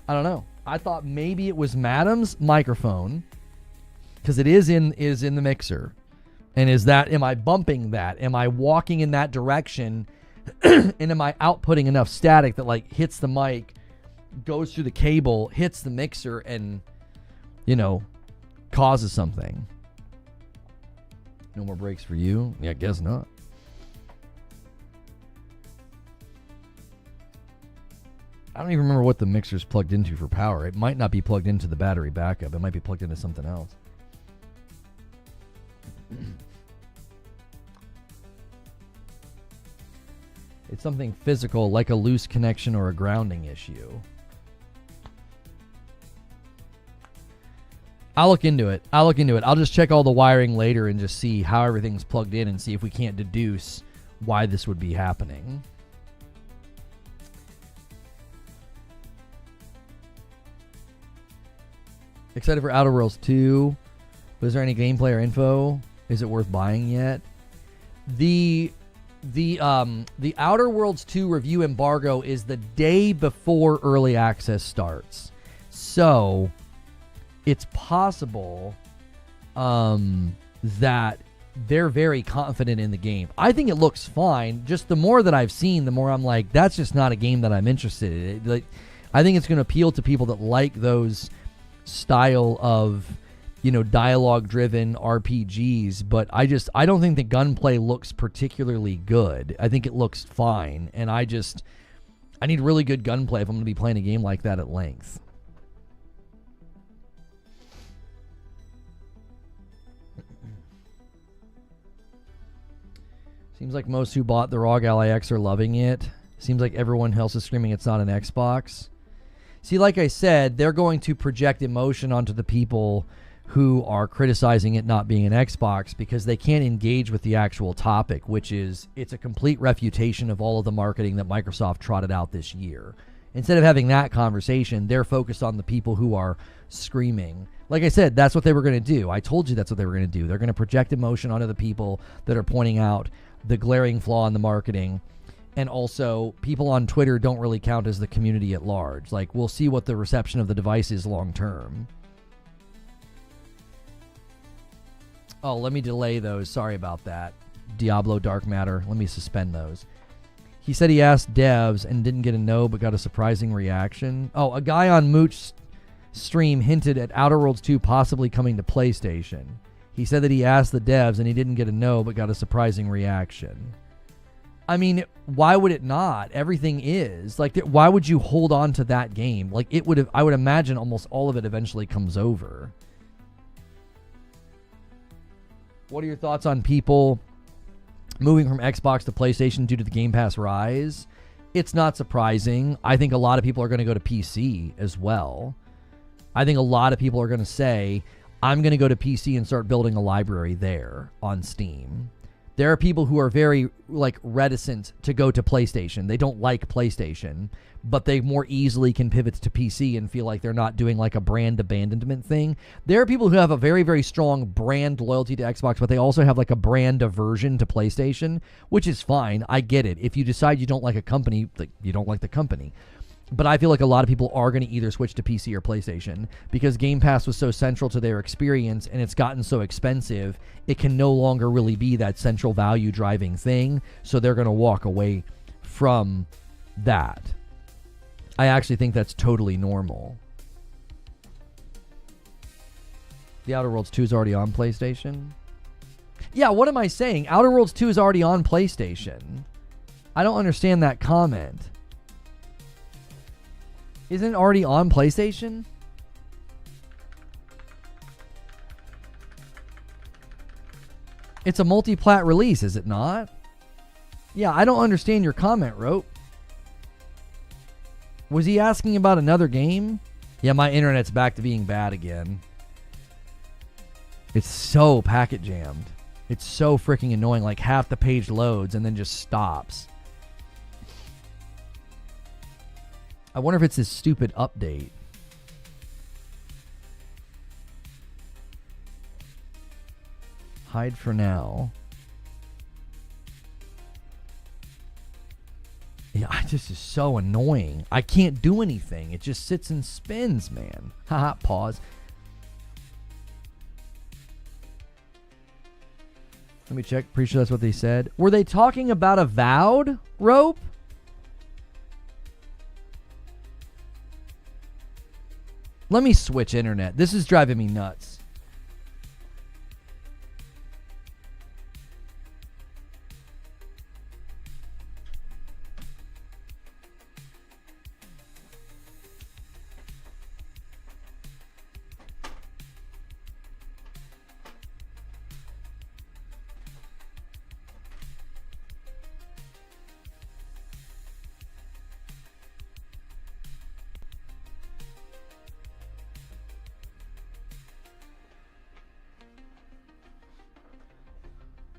I don't know. I thought maybe it was Madam's microphone because it is in the mixer. And am I bumping that? Am I walking in that direction? And am I outputting enough static that like hits the mic, goes through the cable, hits the mixer, and, causes something? No more breaks for you? Yeah, I guess not. I don't even remember what the mixer's plugged into for power. It might not be plugged into the battery backup. It might be plugged into something else. It's something physical, like a loose connection or a grounding issue. I'll look into it. I'll just check all the wiring later and just see how everything's plugged in and see if we can't deduce why this would be happening. Excited for Outer Worlds 2, Was there any gameplay or info? Is it worth buying yet? The Outer Worlds 2 review embargo is the day before early access starts. So it's possible that they're very confident in the game. I think it looks fine. Just the more that I've seen, the more I'm like, that's just not a game that I'm interested in. Like, I think it's going to appeal to people that like those style of, dialogue-driven RPGs. But I don't think the gunplay looks particularly good. I think it looks fine, and I need really good gunplay if I'm going to be playing a game like that at length. Seems like most who bought the ROG Ally X are loving it. Seems like everyone else is screaming it's not an Xbox. See, like I said, they're going to project emotion onto the people who are criticizing it not being an Xbox because they can't engage with the actual topic, which is it's a complete refutation of all of the marketing that Microsoft trotted out this year. Instead of having that conversation, they're focused on the people who are screaming. Like I said, that's what they were going to do. I told you that's what they were going to do. They're going to project emotion onto the people that are pointing out the glaring flaw in the marketing. And also, people on Twitter don't really count as the community at large. Like, we'll see what the reception of the device is long term. Oh, let me delay those. Sorry about that. Diablo Dark Matter. Let me suspend those. He said he asked devs and didn't get a no, but got a surprising reaction. Oh, a guy on Mooch's stream hinted at Outer Worlds 2 possibly coming to PlayStation. He said that he asked the devs and he didn't get a no, but got a surprising reaction. I mean, why would it not? Everything is. Like, why would you hold on to that game? Like, I would imagine almost all of it eventually comes over. What are your thoughts on people moving from Xbox to PlayStation due to the Game Pass rise? It's not surprising. I think a lot of people are going to go to PC as well. I think a lot of people are going to say, I'm going to go to PC and start building a library there on Steam. There are people who are very reticent to go to PlayStation. They don't like PlayStation, but they more easily can pivot to PC and feel like they're not doing like a brand abandonment thing. There are people who have a very, very strong brand loyalty to Xbox, but they also have like a brand aversion to PlayStation, which is fine. I get it. If you decide you don't like a company, you don't like the company. But I feel like a lot of people are going to either switch to PC or PlayStation because Game Pass was so central to their experience and it's gotten so expensive, it can no longer really be that central value driving thing. So they're going to walk away from that. I actually think that's totally normal. The Outer Worlds 2 is already on PlayStation? Yeah, what am I saying? Outer Worlds 2 is already on PlayStation. I don't understand that comment. Isn't it already on PlayStation? It's a multi-plat release, is it not? Yeah, I don't understand your comment, Rope. Was he asking about another game? Yeah, my internet's back to being bad again. It's so packet jammed. It's so freaking annoying. Like half the page loads and then just stops. I wonder if it's this stupid update. Hide for now. Yeah, this is so annoying. I can't do anything. It just sits and spins, man. Haha, pause. Let me check. Pretty sure that's what they said. Were they talking about Avowed, Rope? Let me switch internet. This is driving me nuts.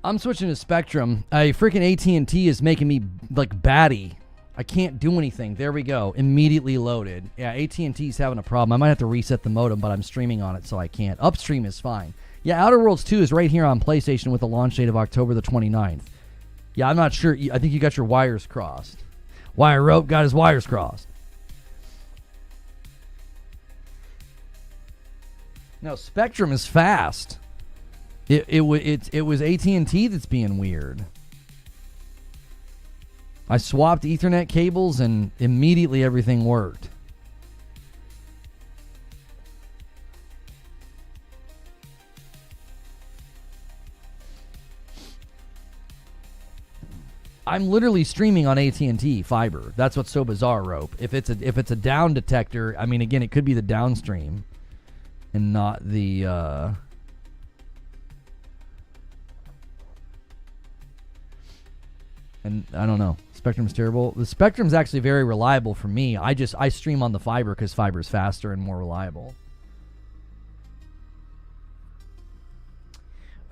I'm switching to Spectrum. Freaking AT&T is making me like batty. I can't do anything. There we go. Immediately loaded. Yeah, AT&T's having a problem. I might have to reset the modem, but I'm streaming on it, so I can't. Upstream is fine. Yeah, Outer Worlds 2 is right here on PlayStation with a launch date of October the 29th. Yeah, I'm not sure. I think you got your wires crossed. Wire Rope got his wires crossed. No, Spectrum is fast. It was AT&T that's being weird. I swapped Ethernet cables and immediately everything worked. I'm literally streaming on AT&T fiber. That's what's so bizarre, Rope. If it's a down detector, I mean, again, it could be the downstream and not the and I don't know. Spectrum's terrible. The Spectrum's actually very reliable for me. I stream on the fiber because fiber is faster and more reliable.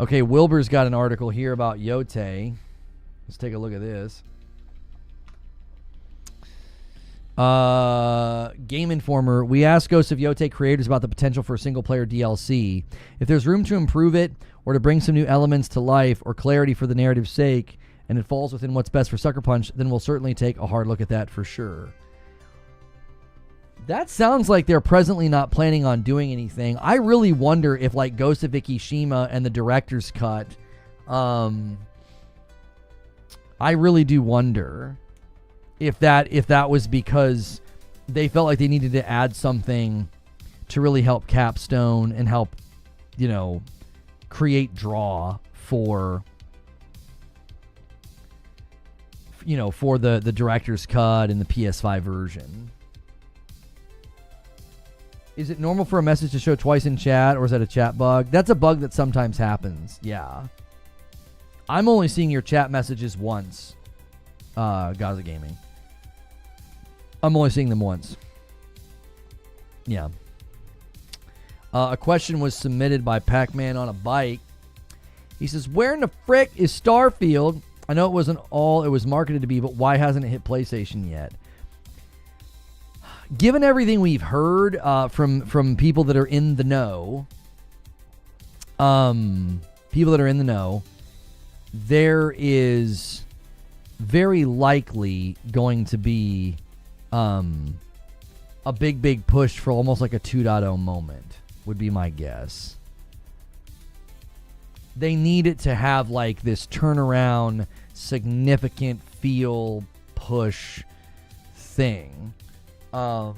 Okay, Wilbur's got an article here about Yote. Let's take a look at this. Game Informer. We asked Ghost of Yote creators about the potential for single-player DLC. If there's room to improve it or to bring some new elements to life or clarity for the narrative's sake, and it falls within what's best for Sucker Punch, then we'll certainly take a hard look at that for sure. That sounds like they're presently not planning on doing anything. I really wonder if, like Ghost of Ikishima and the director's cut, I really do wonder if that was because they felt like they needed to add something to really help Capstone and help, create draw for the director's cut and the PS5 version. Is it normal for a message to show twice in chat, or is that a chat bug? That's a bug that sometimes happens, yeah. I'm only seeing your chat messages once, Gaza Gaming. I'm only seeing them once. Yeah. A question was submitted by Pac-Man on a Bike. He says, where in the frick is Starfield? I know it wasn't all it was marketed to be, but why hasn't it hit PlayStation yet? Given everything we've heard from people that are in the know, there is very likely going to be a big push for almost like a 2.0 moment, would be my guess. They need it to have like this turnaround, significant feel push thing. And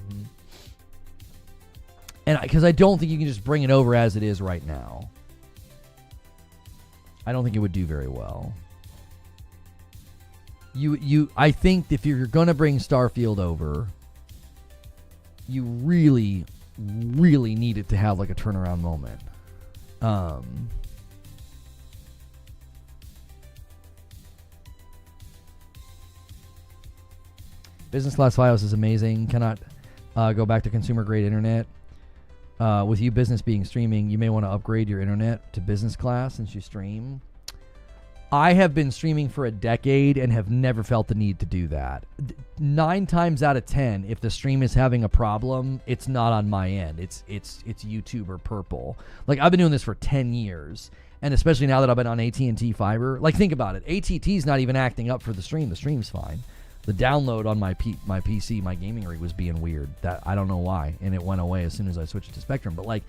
because I don't think you can just bring it over as it is right now. I don't think it would do very well. I think if you're going to bring Starfield over, you really, really need it to have like a turnaround moment. Business class FiOS is amazing. Cannot go back to consumer grade internet. With you business being streaming, you may want to upgrade your internet to business class since you stream. I have been streaming for a decade and have never felt the need to do that. 9 times out of 10, if the stream is having a problem, it's not on my end. It's YouTube or Purple. Like, I've been doing this for 10 years, and especially now that I've been on AT&T fiber. Like, think about it. AT&T's not even acting up for the stream. The stream's fine. The download on my PC, my gaming rig, was being weird. That I don't know why, and it went away as soon as I switched to Spectrum. But like,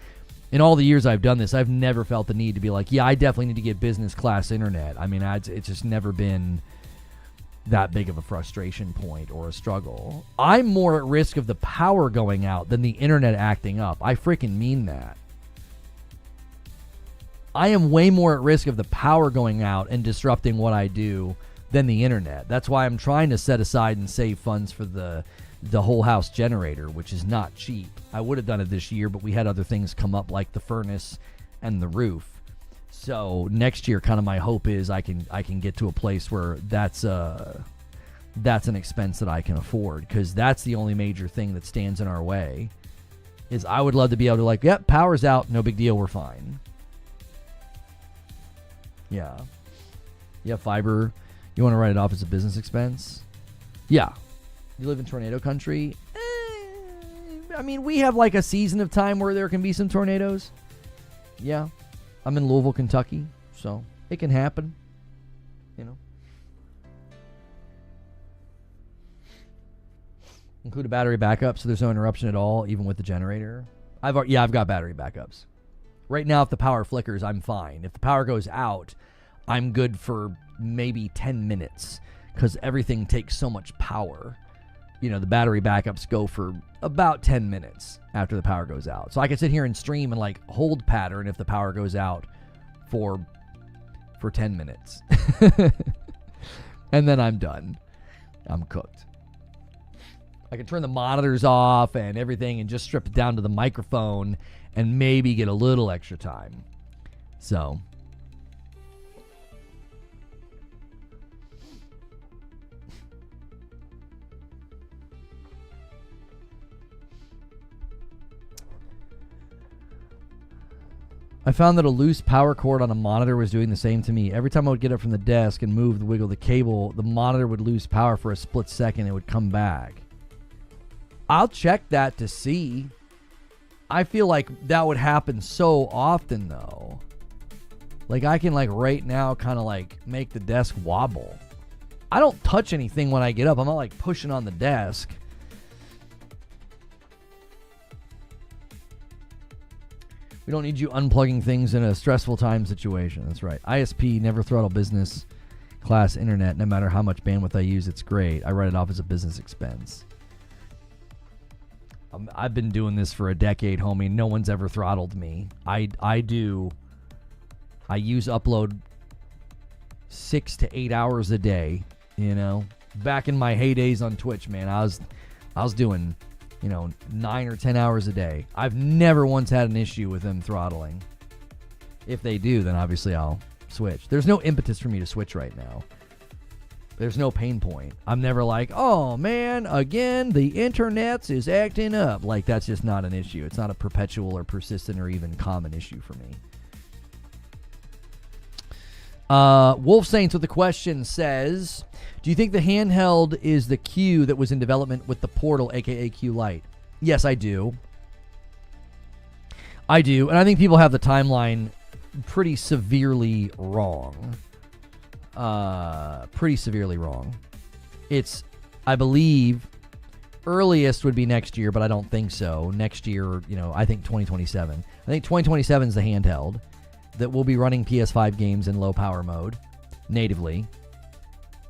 in all the years I've done this, I've never felt the need to be like, yeah, I definitely need to get business class internet. I mean, it's just never been that big of a frustration point or a struggle. I'm more at risk of the power going out than the internet acting up. I freaking mean that. I am way more at risk of the power going out and disrupting what I do than the internet. That's why I'm trying to set aside and save funds for the whole house generator, which is not cheap. I would have done it this year, but we had other things come up like the furnace and the roof. So next year, kind of my hope is I can get to a place where that's an expense that I can afford, because that's the only major thing that stands in our way. Is I would love to be able to like, yep, power's out, no big deal, we're fine. Yeah. Yeah, fiber. You want to write it off as a business expense? Yeah. You live in tornado country? I mean, we have like a season of time where there can be some tornadoes. Yeah. I'm in Louisville, Kentucky, so it can happen, you know. Include a battery backup, so there's no interruption at all, even with the generator. I've got battery backups. Right now, if the power flickers, I'm fine. If the power goes out, I'm good for maybe 10 minutes because everything takes so much power. You know, the battery backups go for about 10 minutes after the power goes out. So I can sit here and stream and like hold pattern if the power goes out for 10 minutes. And then I'm done. I'm cooked. I can turn the monitors off and everything and just strip it down to the microphone and maybe get a little extra time. So I found that a loose power cord on a monitor was doing the same to me. Every time I would get up from the desk and wiggle the cable, the monitor would lose power for a split second. It would come back. I'll check that to see. I feel like that would happen so often, though. Like, I can, like, right now kind of, like, make the desk wobble. I don't touch anything when I get up. I'm not, like, pushing on the desk. We don't need you unplugging things in a stressful time situation. That's right. ISP, never throttle business class internet. No matter how much bandwidth I use, it's great. I write it off as a business expense. I've been doing this for a decade, homie. No one's ever throttled me. I use upload 6 to 8 hours a day, you know. Back in my heydays on Twitch, man, I was doing, 9 or 10 hours a day. I've never once had an issue with them throttling. If they do, then obviously I'll switch. There's no impetus for me to switch right now. There's no pain point. I'm never like, oh man, again, the internet is acting up. Like, that's just not an issue. It's not a perpetual or persistent or even common issue for me. Wolf Saints with the question says, do you think the handheld is the Q that was in development with the Portal, aka Q Lite? Yes, I do. I do. And I think people have the timeline pretty severely wrong. It's, I believe, earliest would be next year, but I don't think so. Next year, I think 2027. I think 2027 is the handheld that will be running PS5 games in low power mode natively.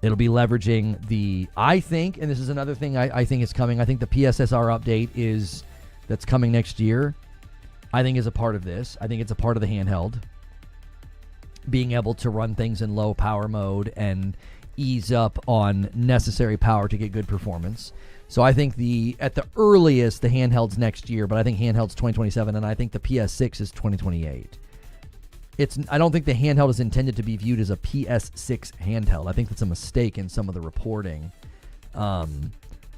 It'll be leveraging I think, and this is another thing I think is coming, I think the PSSR update that's coming next year, I think is a part of this. I think it's a part of the handheld. Being able to run things in low power mode and ease up on necessary power to get good performance. So I think at the earliest, the handheld's next year, but I think handheld's 2027, and I think the PS6 is 2028. I don't think the handheld is intended to be viewed as a PS6 handheld. I think that's a mistake in some of the reporting.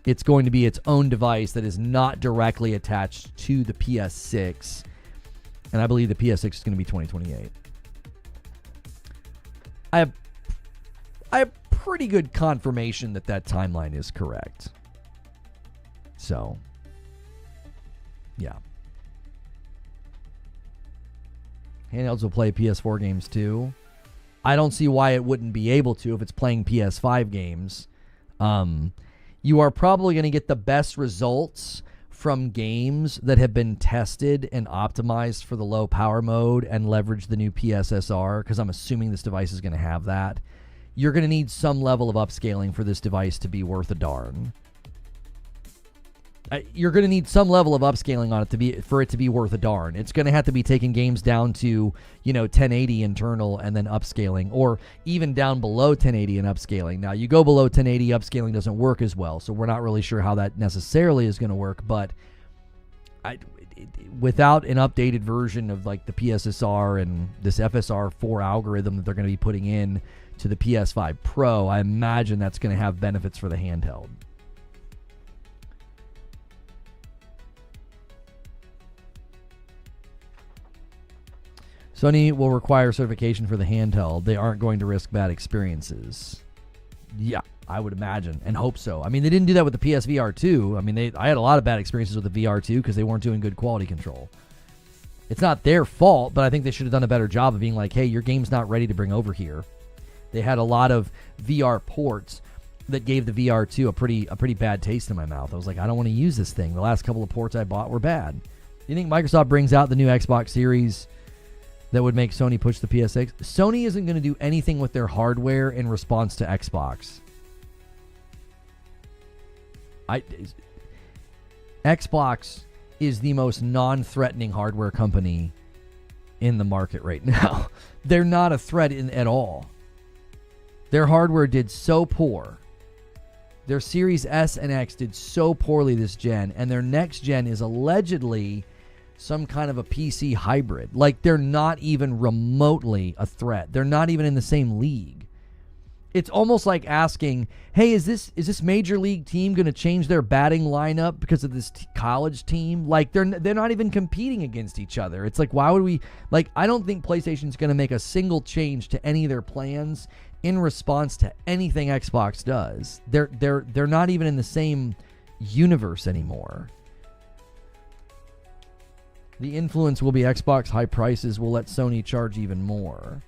It's going to be its own device that is not directly attached to the PS6, and I believe the PS6 is going to be 2028. I have pretty good confirmation that timeline is correct. So, yeah. Handhelds will play PS4 games too. I don't see why it wouldn't be able to if it's playing PS5 games. You are probably going to get the best results from games that have been tested and optimized for the low power mode and leverage the new PSSR, because I'm assuming this device is going to have that. You're going to need some level of upscaling for this device to be worth a darn. You're going to need some level of upscaling on it for it to be worth a darn. It's going to have to be taking games down to 1080 internal and then upscaling, or even down below 1080 and upscaling. Now, you go below 1080, upscaling doesn't work as well, so we're not really sure how that necessarily is going to work. But without an updated version of like the PSSR and this FSR4 algorithm that they're going to be putting in to the PS5 Pro, I imagine that's going to have benefits for the handheld. Sony will require certification for the handheld. They aren't going to risk bad experiences. Yeah, I would imagine and hope so. I mean, they didn't do that with the PSVR 2. I mean, I had a lot of bad experiences with the VR 2 because they weren't doing good quality control. It's not their fault, but I think they should have done a better job of being like, hey, your game's not ready to bring over here. They had a lot of VR ports that gave the VR2 a pretty bad taste in my mouth. I was like, I don't want to use this thing. The last couple of ports I bought were bad. You think Microsoft brings out the new Xbox Series that would make Sony push the PS6? Sony isn't going to do anything with their hardware in response to Xbox. Xbox is the most non-threatening hardware company in the market right now. They're not a threat at all. Their hardware did so poor. Their Series S and X did so poorly this gen, and their next gen is allegedly some kind of a PC hybrid. Like, they're not even remotely a threat. They're not even in the same league. It's almost like asking, hey, is this major league team going to change their batting lineup because of this college team? Like, they're not even competing against each other. It's like, why would we? Like, I don't think PlayStation's going to make a single change to any of their plans in response to anything Xbox does. They're not even in the same universe anymore. The influence will be Xbox high prices will let Sony charge even more.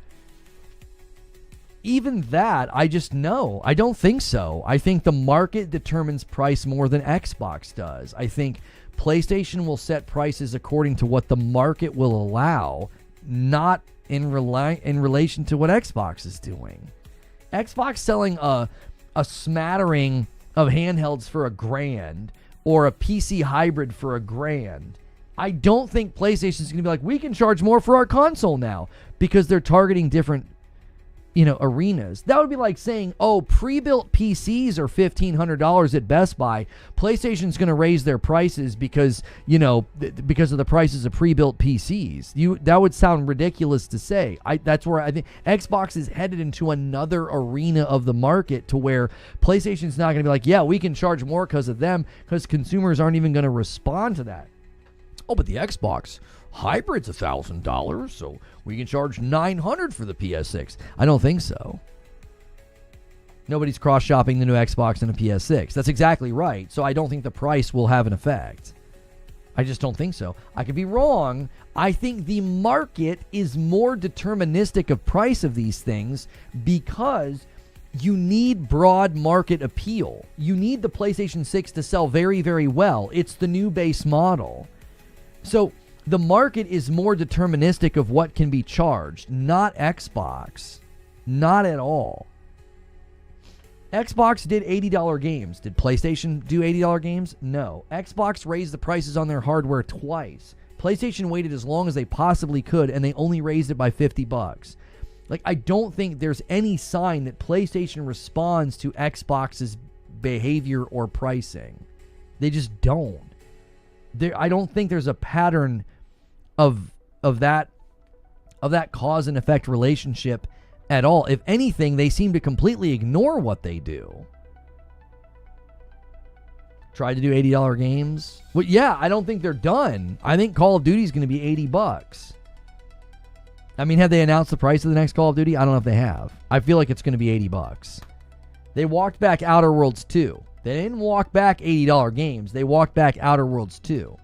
Even that, I just know. I don't think so. I think the market determines price more than Xbox does. I think PlayStation will set prices according to what the market will allow, not in relation to what Xbox is doing. Xbox selling a smattering of handhelds for $1,000 or a PC hybrid for $1,000. I don't think PlayStation's going to be like, we can charge more for our console now, because they're targeting different, arenas. That would be like saying, oh, pre-built PCs are $1,500 at Best Buy. PlayStation's going to raise their prices because of the prices of pre-built PCs. That would sound ridiculous to say. That's where I think Xbox is headed into another arena of the market, to where PlayStation's not going to be like, yeah, we can charge more because of them, because consumers aren't even going to respond to that. Oh, but the Xbox hybrid's $1,000, so we can charge $900 for the PS6. I don't think so. Nobody's cross-shopping the new Xbox and a PS6. That's exactly right. So I don't think the price will have an effect. I just don't think so. I could be wrong. I think the market is more deterministic of price of these things, because you need broad market appeal. You need the PlayStation 6 to sell very, very well. It's the new base model. So the market is more deterministic of what can be charged, not Xbox. Not at all. Xbox did $80 games. Did PlayStation do $80 games? No. Xbox raised the prices on their hardware twice. PlayStation waited as long as they possibly could, and they only raised it by $50. Like, I don't think there's any sign that PlayStation responds to Xbox's behavior or pricing. They just don't. I don't think there's a pattern of that cause and effect relationship at all. If anything, they seem to completely ignore what they do. Tried to do $80 games. Well, yeah, I don't think they're done. I think Call of Duty is going to be $80. I mean, have they announced the price of the next Call of Duty? I don't know if they have. I feel like it's going to be $80. They walked back Outer Worlds 2. They didn't walk back $80 games. They walked back Outer Worlds 2.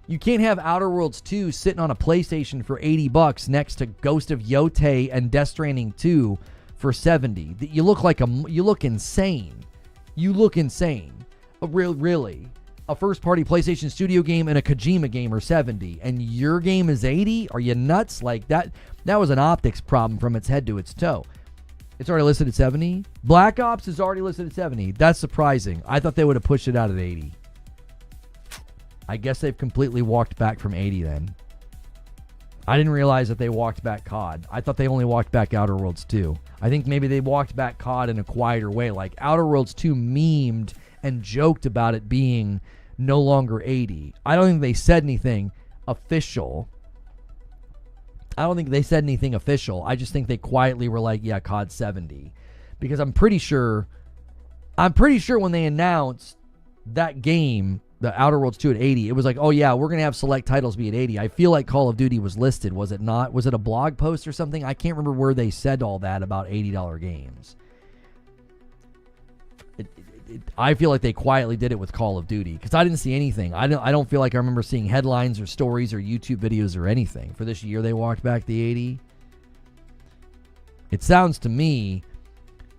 You can't have Outer Worlds 2 sitting on a PlayStation for $80 next to Ghost of Yotei and Death Stranding 2 for $70. You look insane. You look insane. Really. A first-party PlayStation Studio game and a Kojima game are $70, and your game is $80? Are you nuts? Like, that was an optics problem from its head to its toe. It's already listed at $70. Black Ops is already listed at $70. That's surprising. I thought they would have pushed it out at $80. I guess they've completely walked back from $80 then. I didn't realize that they walked back COD. I thought they only walked back Outer Worlds 2. I think maybe they walked back COD in a quieter way. Like, Outer Worlds 2 memed and joked about it being no longer $80. I don't think they said anything official. I just think they quietly were like, yeah, COD 70. Because I'm pretty sure when they announced that game, the Outer Worlds 2 at 80, it was like, oh yeah, we're going to have select titles be at 80. I feel like Call of Duty was listed, was it not? Was it a blog post or something? I can't remember where they said all that about $80 games. I feel like they quietly did it with Call of Duty because I didn't see anything. I don't feel like I remember seeing headlines or stories or YouTube videos or anything for this year. They walked back the 80. It sounds to me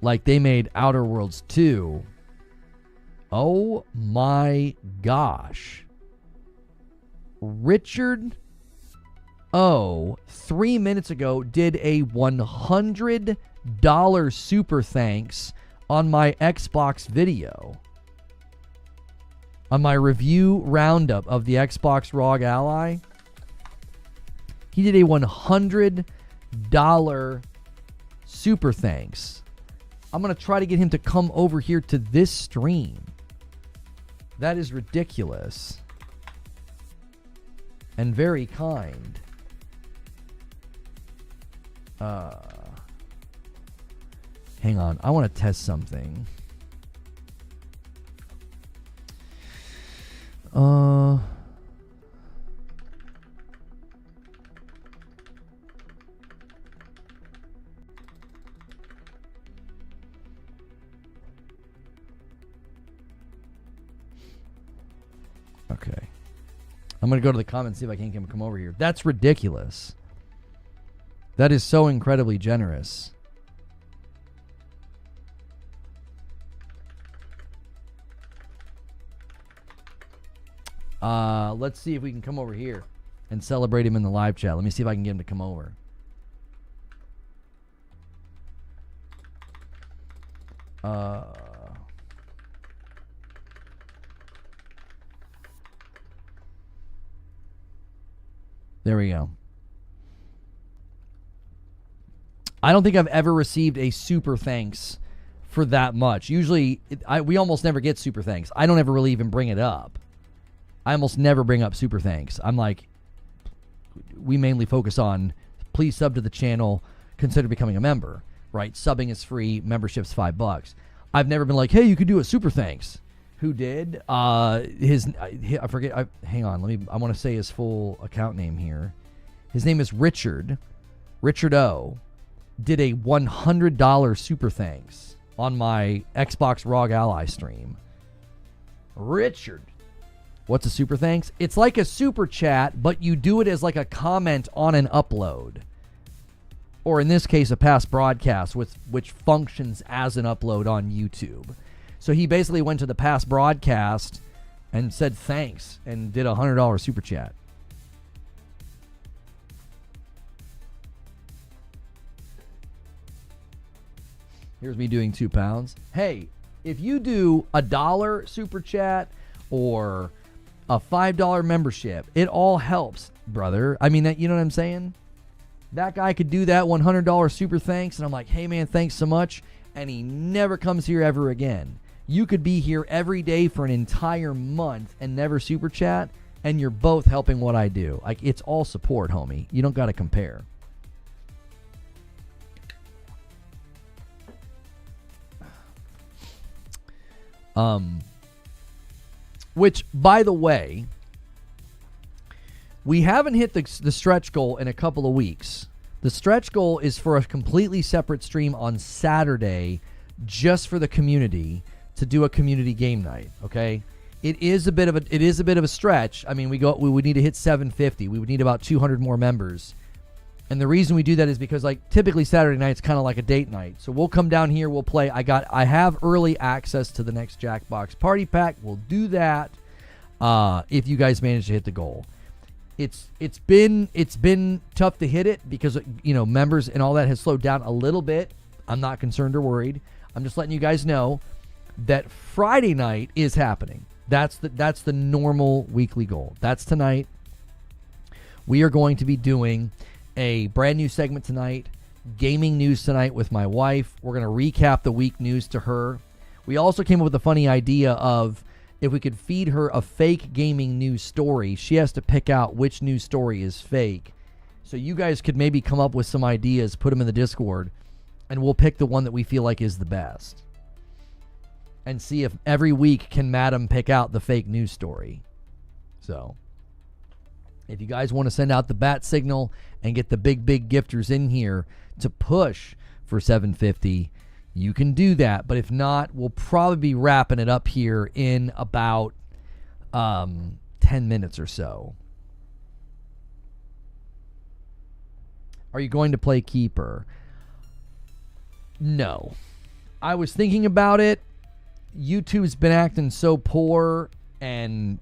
like they made Outer Worlds 2. Oh my gosh. Richard O 3 minutes ago did a $100 super thanks on my Xbox video. On my review roundup of the Xbox ROG Ally. He did a $100 super thanks. I'm going to try to get him to come over here to this stream. That is ridiculous. And very kind. Hang on. I want to test something. Okay. I'm going to go to the comments, see if I can get him to come over here. That's ridiculous. That is so incredibly generous. Let's see if we can come over here and celebrate him in the live chat. Let me see if I can get him to come over. There we go. I don't think I've ever received a super thanks for that much. Usually, we almost never get super thanks. I don't ever really even bring it up. I almost never bring up super thanks. I'm like, we mainly focus on, please sub to the channel, consider becoming a member, right? Subbing is free, membership's $5. I've never been like, hey, you could do a super thanks. Who did? I forget. Hang on. I want to say his full account name here. His name is Richard. Richard O. Did a $100 super thanks on my Xbox ROG Ally stream. Richard. What's a super thanks? It's like a super chat, but you do it as like a comment on an upload. Or in this case, a past broadcast, which functions as an upload on YouTube. So he basically went to the past broadcast and said thanks and did a $100 super chat. Here's me doing £2. Hey, if you do $1 super chat or a $5 membership, it all helps, brother. I mean, you know what I'm saying? That guy could do that $100 super thanks, and I'm like, hey, man, thanks so much, and he never comes here ever again. You could be here every day for an entire month and never super chat, and you're both helping what I do. Like, it's all support, homie. You don't got to compare. Which, by the way, we haven't hit the stretch goal in a couple of weeks. The stretch goal is for a completely separate stream on Saturday just for the community to do a community game night, okay? It is a bit of a stretch. I mean, we would need to hit 750. We would need about 200 more members. And the reason we do that is because, like, typically Saturday night's kind of like a date night. So we'll come down here, we'll play. I have early access to the next Jackbox Party Pack. We'll do that if you guys manage to hit the goal. It's been tough to hit it because, you know, members and all that has slowed down a little bit. I'm not concerned or worried. I'm just letting you guys know that Friday night is happening. That's the normal weekly goal. That's tonight. We are going to be doing a brand new segment tonight, gaming news tonight with my wife. We're going to recap the week news to her. We also came up with a funny idea of if we could feed her a fake gaming news story, she has to pick out which news story is fake. So you guys could maybe come up with some ideas, put them in the Discord, and we'll pick the one that we feel like is the best. And see if every week can Madam pick out the fake news story. So if you guys want to send out the bat signal and get the big gifters in here to push for 750, you can do that. But if not, we'll probably be wrapping it up here in about 10 minutes or so. Are you going to play Keeper? No. I was thinking about it. YouTube's been acting so poor, and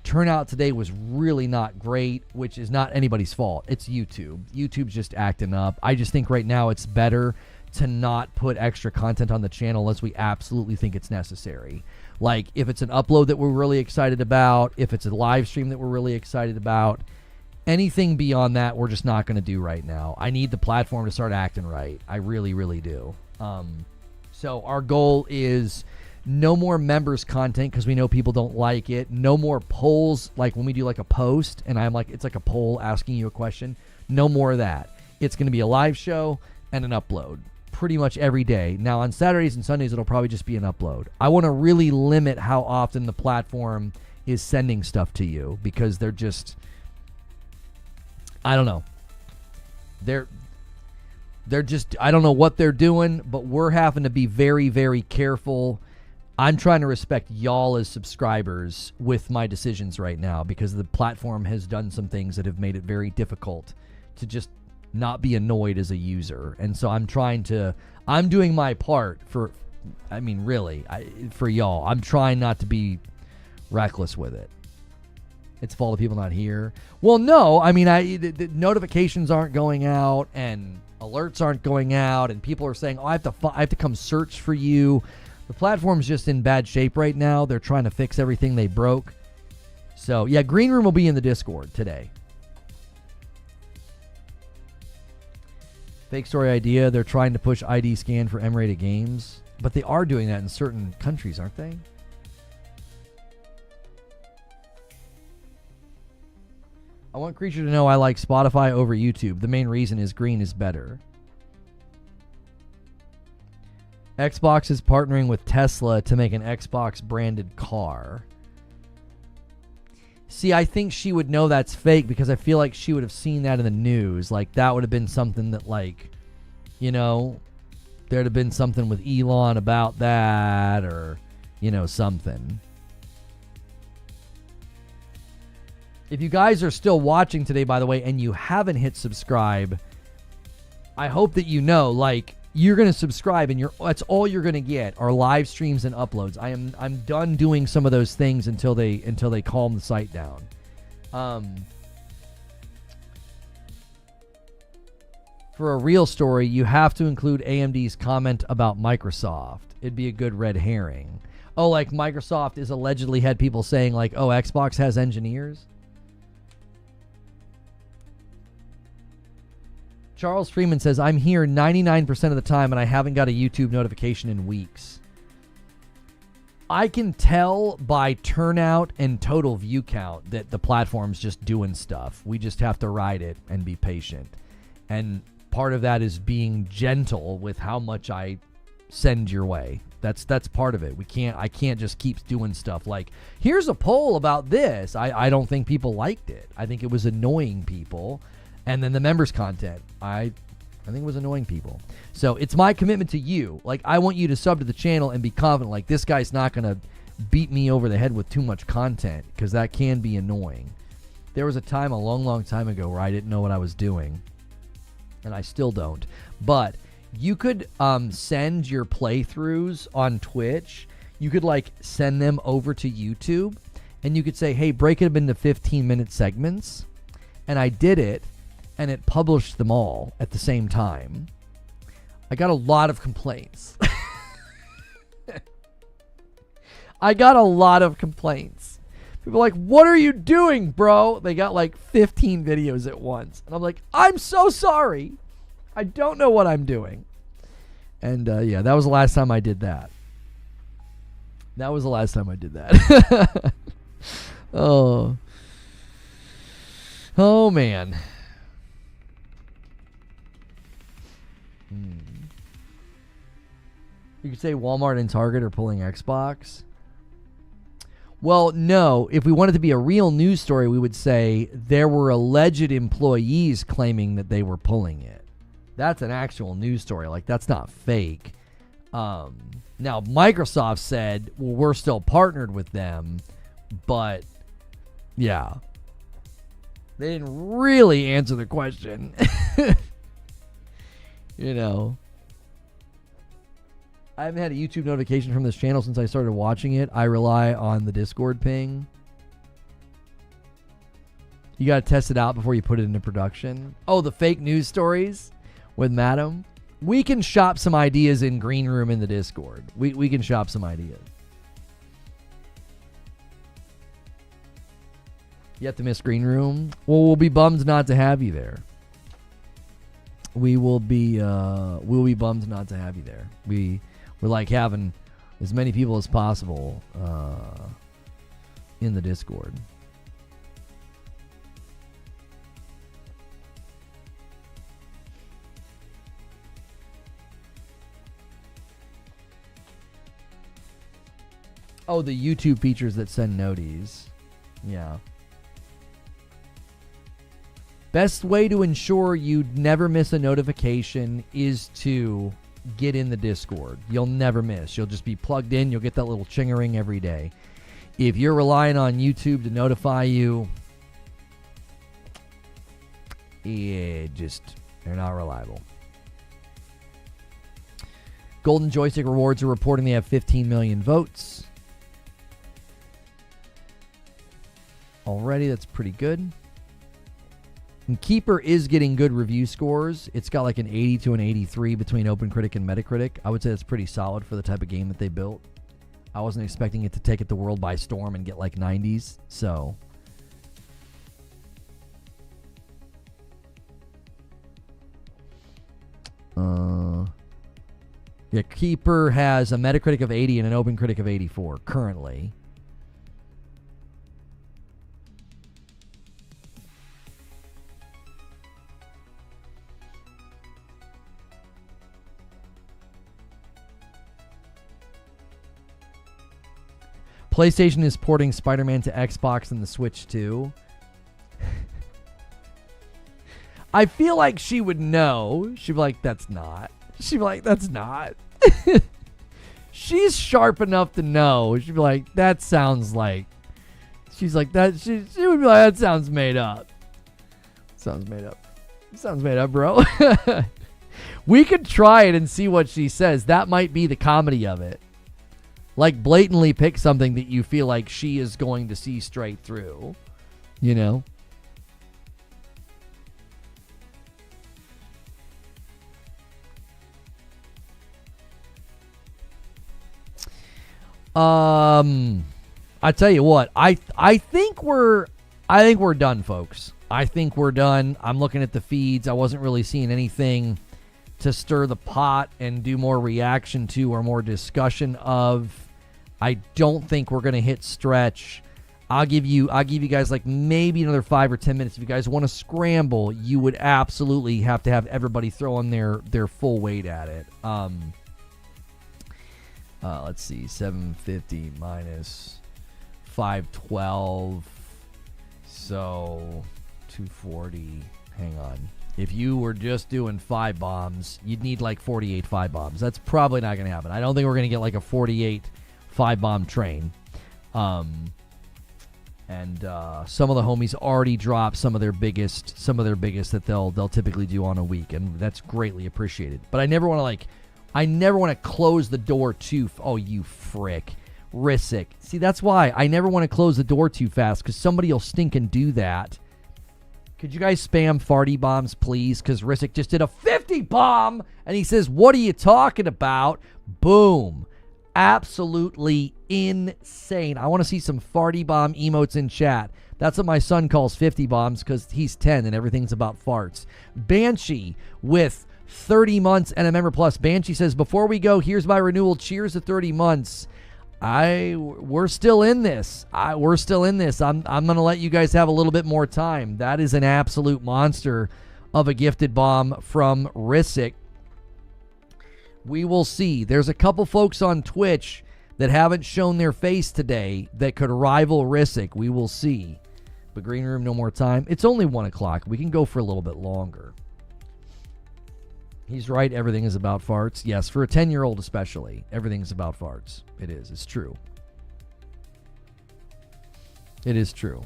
turnout today was really not great, which is not anybody's fault. It's YouTube. YouTube's just acting up. I just think right now it's better to not put extra content on the channel unless we absolutely think it's necessary. Like, if it's an upload that we're really excited about, if it's a live stream that we're really excited about, anything beyond that, we're just not going to do right now. I need the platform to start acting right. I really, really do. So our goal is no more members content because we know people don't like it. No more polls, like when we do like a post and I'm like, it's like a poll asking you a question. No more of that. It's going to be a live show and an upload pretty much every day. Now on Saturdays and Sundays, it'll probably just be an upload. I want to really limit how often the platform is sending stuff to you because they're just, I don't know. They're just, I don't know what they're doing, but we're having to be very, very careful. I'm trying to respect y'all as subscribers with my decisions right now because the platform has done some things that have made it very difficult to just not be annoyed as a user. And so I'm doing my part for, I mean, really, for y'all. I'm trying not to be reckless with it. It's fault of people not here. Well, no, I mean, the notifications aren't going out and alerts aren't going out and people are saying, oh, I have to come search for you. The platform's just in bad shape right now. They're trying to fix everything they broke. So, yeah, Green Room will be in the Discord today. Fake story idea. They're trying to push ID scan for M-rated games. But they are doing that in certain countries, aren't they? I want Creature to know I like Spotify over YouTube. The main reason is green is better. Xbox is partnering with Tesla to make an Xbox branded car. See, I think she would know that's fake because I feel like she would have seen that in the news. Like, that would have been something that, like, you know, there'd have been something with Elon about that or, you know, something. If you guys are still watching today, by the way, and you haven't hit subscribe, I hope that you know, like, you're going to subscribe and that's all you're going to get are live streams and uploads. I'm done doing some of those things until they calm the site down. For a real story, you have to include AMD's comment about Microsoft. It'd be a good red herring. Oh, like Microsoft is allegedly had people saying like, oh, Xbox has engineers. Charles Freeman says, I'm here 99% of the time and I haven't got a YouTube notification in weeks. I can tell by turnout and total view count that the platform's just doing stuff. We just have to ride it and be patient. And part of that is being gentle with how much I send your way. That's part of it. I can't just keep doing stuff like, here's a poll about this. I don't think people liked it. I think it was annoying people. And then the members content, I think it was annoying people. So it's my commitment to you. Like, I want you to sub to the channel and be confident, like, this guy's not going to beat me over the head with too much content, because that can be annoying. There was a time a long, long time ago where I didn't know what I was doing, and I still don't. But you could send your playthroughs on Twitch. You could, like, send them over to YouTube, and you could say, hey, break it up into 15-minute segments. And I did it. And it published them all at the same time. I got a lot of complaints. I got a lot of complaints. People are like, what are you doing, bro? They got like 15 videos at once. And I'm like, I'm so sorry. I don't know what I'm doing. And yeah, that was the last time I did that. Oh. Oh, man. You could say Walmart and Target are pulling Xbox. Well, no. If we wanted to be a real news story, we would say there were alleged employees claiming that they were pulling it. That's an actual news story. Like, that's not fake. Now, Microsoft said, well, we're still partnered with them, but yeah. They didn't really answer the question. You know. I haven't had a YouTube notification from this channel since I started watching it. I rely on the Discord ping. You got to test it out before you put it into production. Oh, the fake news stories with Madam. We can shop some ideas in Green Room in the Discord. We can shop some ideas. You have to miss Green Room? Well, we'll be bummed not to have you there. We'll be bummed not to have you there. We're like having as many people as possible in the Discord. Oh, the YouTube features that send noties. Yeah. Best way to ensure you never miss a notification is to get in the Discord. You'll never miss. You'll just be plugged in. You'll get that little chingering every day. If you're relying on YouTube to notify you, they're not reliable. Golden Joystick Rewards are reporting they have 15 million votes. Already, that's pretty good. And Keeper is getting good review scores. It's got like an 80 to an 83 between OpenCritic and Metacritic. I would say that's pretty solid for the type of game that they built. I wasn't expecting it to take it the world by storm and get like 90s. So, yeah, Keeper has a Metacritic of 80 and an OpenCritic of 84 currently. PlayStation is porting Spider-Man to Xbox and the Switch too. I feel like she would know. She'd be like, that's not. She'd be like, that's not. She's sharp enough to know. She'd be like, that sounds like. She's like, that. She would be like, that sounds made up. Sounds made up. Sounds made up, bro. We could try it and see what she says. That might be the comedy of it. Like, blatantly pick something that you feel like she is going to see straight through. You know? I tell you what, I think we're done, folks. I think we're done. I'm looking at the feeds. I wasn't really seeing anything to stir the pot and do more reaction to or more discussion of. I don't think we're going to hit stretch. I'll give you guys like maybe another 5 or 10 minutes. If you guys want to scramble, you would absolutely have to have everybody throwing their full weight at it. Let's see, 750 minus 512. So 240. Hang on. If you were just doing 5 bombs, you'd need like 48 5 bombs. That's probably not going to happen. I don't think we're going to get like a 48 5-bomb train. And some of the homies already dropped some of their biggest that they'll typically do on a week, and that's greatly appreciated. But I never want to close the door too. Oh, you frick, Rissick. See, that's why I never want to close the door too fast, because somebody will stink and do that. Could you guys spam farty bombs, please? Because Rissick just did a 50 bomb, and he says, "What are you talking about?" Boom. Absolutely insane. I want to see some farty bomb emotes in chat. That's what my son calls 50 bombs because he's 10 and everything's about farts. Banshee with 30 months and a member plus. Banshee says, before we go, here's my renewal. Cheers to 30 months. We're still in this. We're still in this. I'm going to let you guys have a little bit more time. That is an absolute monster of a gifted bomb from Rissick. We will see. There's a couple folks on Twitch that haven't shown their face today that could rival Rissick. We will see. But Green Room, no more time. It's only 1 o'clock. We can go for a little bit longer. He's right. Everything is about farts. Yes, for a 10-year-old especially, everything's about farts. It is. It's true. It is true.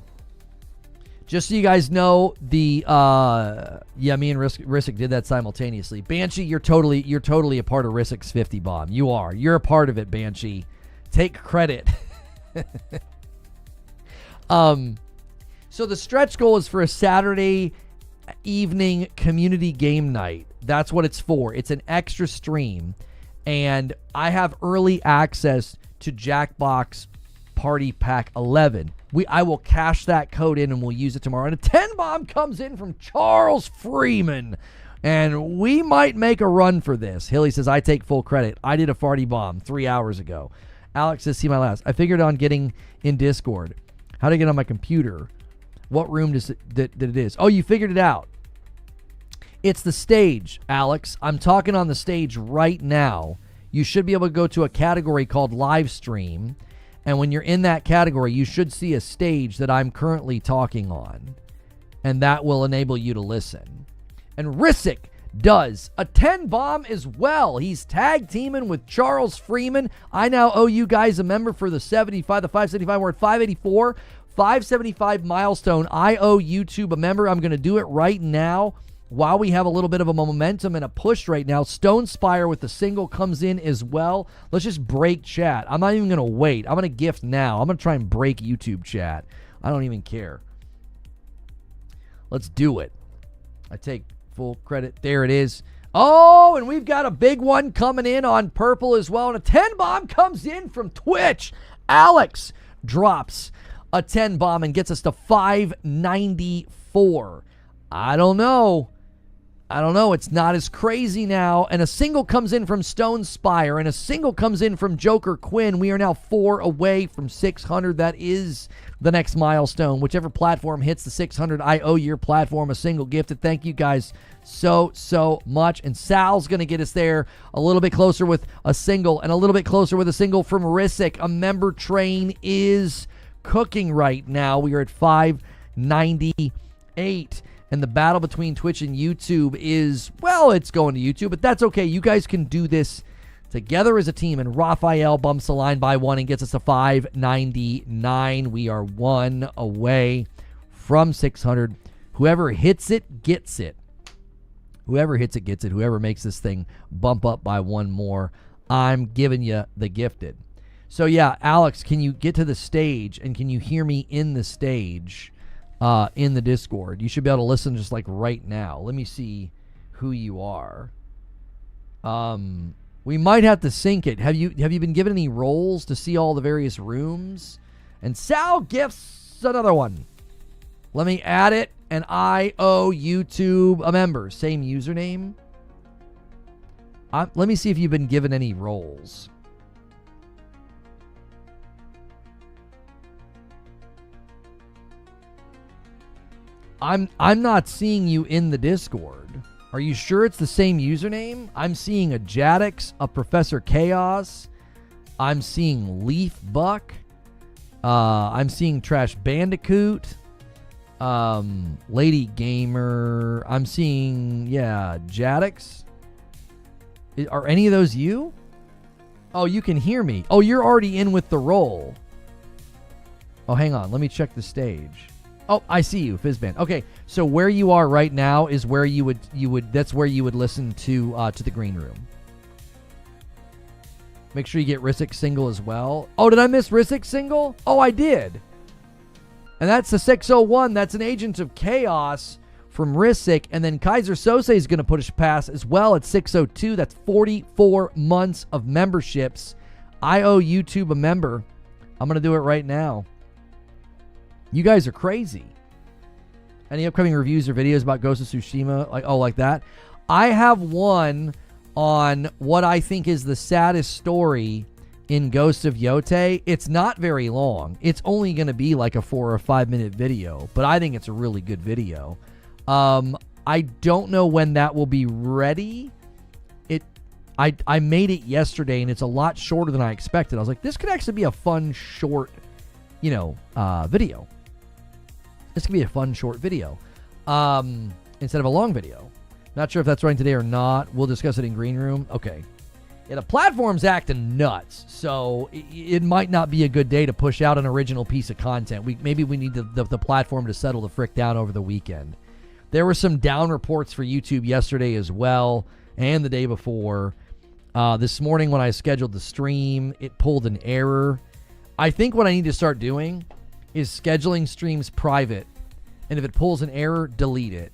Just so you guys know, me and Rissick did that simultaneously. Banshee, you're totally a part of Rissick's 50 bomb. You are. You're a part of it, Banshee. Take credit. So the stretch goal is for a Saturday evening community game night. That's what it's for. It's an extra stream, and I have early access to Jackbox Party Pack 11. I will cash that code in and we'll use it tomorrow. And a 10 bomb comes in from Charles Freeman, and we might make a run for this. Hilly says, I take full credit. I did a farty bomb 3 hours ago. Alex says, see my last. I figured on getting in Discord. How to get on my computer. What room that it is. Oh, you figured it out. It's the stage, Alex. I'm talking on the stage right now. You should be able to go to a category called live stream. And when you're in that category, you should see a stage that I'm currently talking on. And that will enable you to listen. And Rissick does a 10 bomb as well. He's tag teaming with Charles Freeman. I now owe you guys a member for the 75, the 575. We're at 584. 575 milestone. I owe YouTube a member. I'm going to do it right now while we have a little bit of a momentum and a push right now. Stone Spire with the single comes in as well. Let's just break chat. I'm not even going to wait. I'm going to gift now. I'm going to try and break YouTube chat. I don't even care. Let's do it. I take full credit. There it is. Oh, and we've got a big one coming in on purple as well. And a 10 bomb comes in from Twitch. Alex drops a 10 bomb and gets us to 594. I don't know. It's not as crazy now. And a single comes in from Stone Spire, and a single comes in from Joker Quinn. We are now 4 away from 600. That is the next milestone. Whichever platform hits the 600, I owe your platform a single gifted. Thank you guys so much. And Sal's going to get us there a little bit closer with a single, and a little bit closer with a single from Rissick. A member train is cooking right now. We are at 598. And the battle between Twitch and YouTube is, well, it's going to YouTube, but that's okay. You guys can do this together as a team. And Raphael bumps the line by 1 and gets us to 599. We are 1 away from 600. Whoever hits it, gets it. Whoever hits it, gets it. Whoever makes this thing bump up by 1 more, I'm giving you the gifted. So, yeah, Alex, can you get to the stage, and can you hear me in the stage? In the Discord. You should be able to listen just like right now. Let me see who you are. We might have to sync it. Have you been given any roles to see all the various rooms? And Sal gifts another one. Let me add it, and I owe YouTube a member. Same username. Let me see if you've been given any roles. I'm not seeing you in the Discord. Are you sure it's the same username? I'm seeing a Jadix, a Professor Chaos. I'm seeing Leaf Buck. I'm seeing Trash Bandicoot. Lady Gamer. I'm seeing, Jadix. Are any of those you? Oh, you can hear me. Oh, you're already in with the role. Oh, hang on. Let me check the stage. Oh, I see you, Fizzband. Okay, so where you are right now is where you would that's where you would listen to the green room. Make sure you get Rissick single as well. Oh, did I miss Rissick single? Oh, I did. And that's the 601. That's an Agent of Chaos from Rissick. And then Kaiser Sose is going to push past as well at 602. That's 44 months of memberships. I owe YouTube a member. I'm going to do it right now. You guys are crazy. Any upcoming reviews or videos about Ghost of Tsushima? Like that? I have one on what I think is the saddest story in Ghost of Yote. It's not very long. It's only going to be like a 4 or 5 minute video, but I think it's a really good video. I don't know when that will be ready. I made it yesterday, and it's a lot shorter than I expected. I was like, this could actually be a fun short, video. This could be a fun short video instead of a long video. Not sure if that's running today or not. We'll discuss it in Green Room. Okay. Yeah, the platform's acting nuts, so it might not be a good day to push out an original piece of content. Maybe we need the platform to settle the frick down over the weekend. There were some down reports for YouTube yesterday as well, and the day before. This morning when I scheduled the stream, it pulled an error. I think what I need to start doing is scheduling streams private, and if it pulls an error, delete it.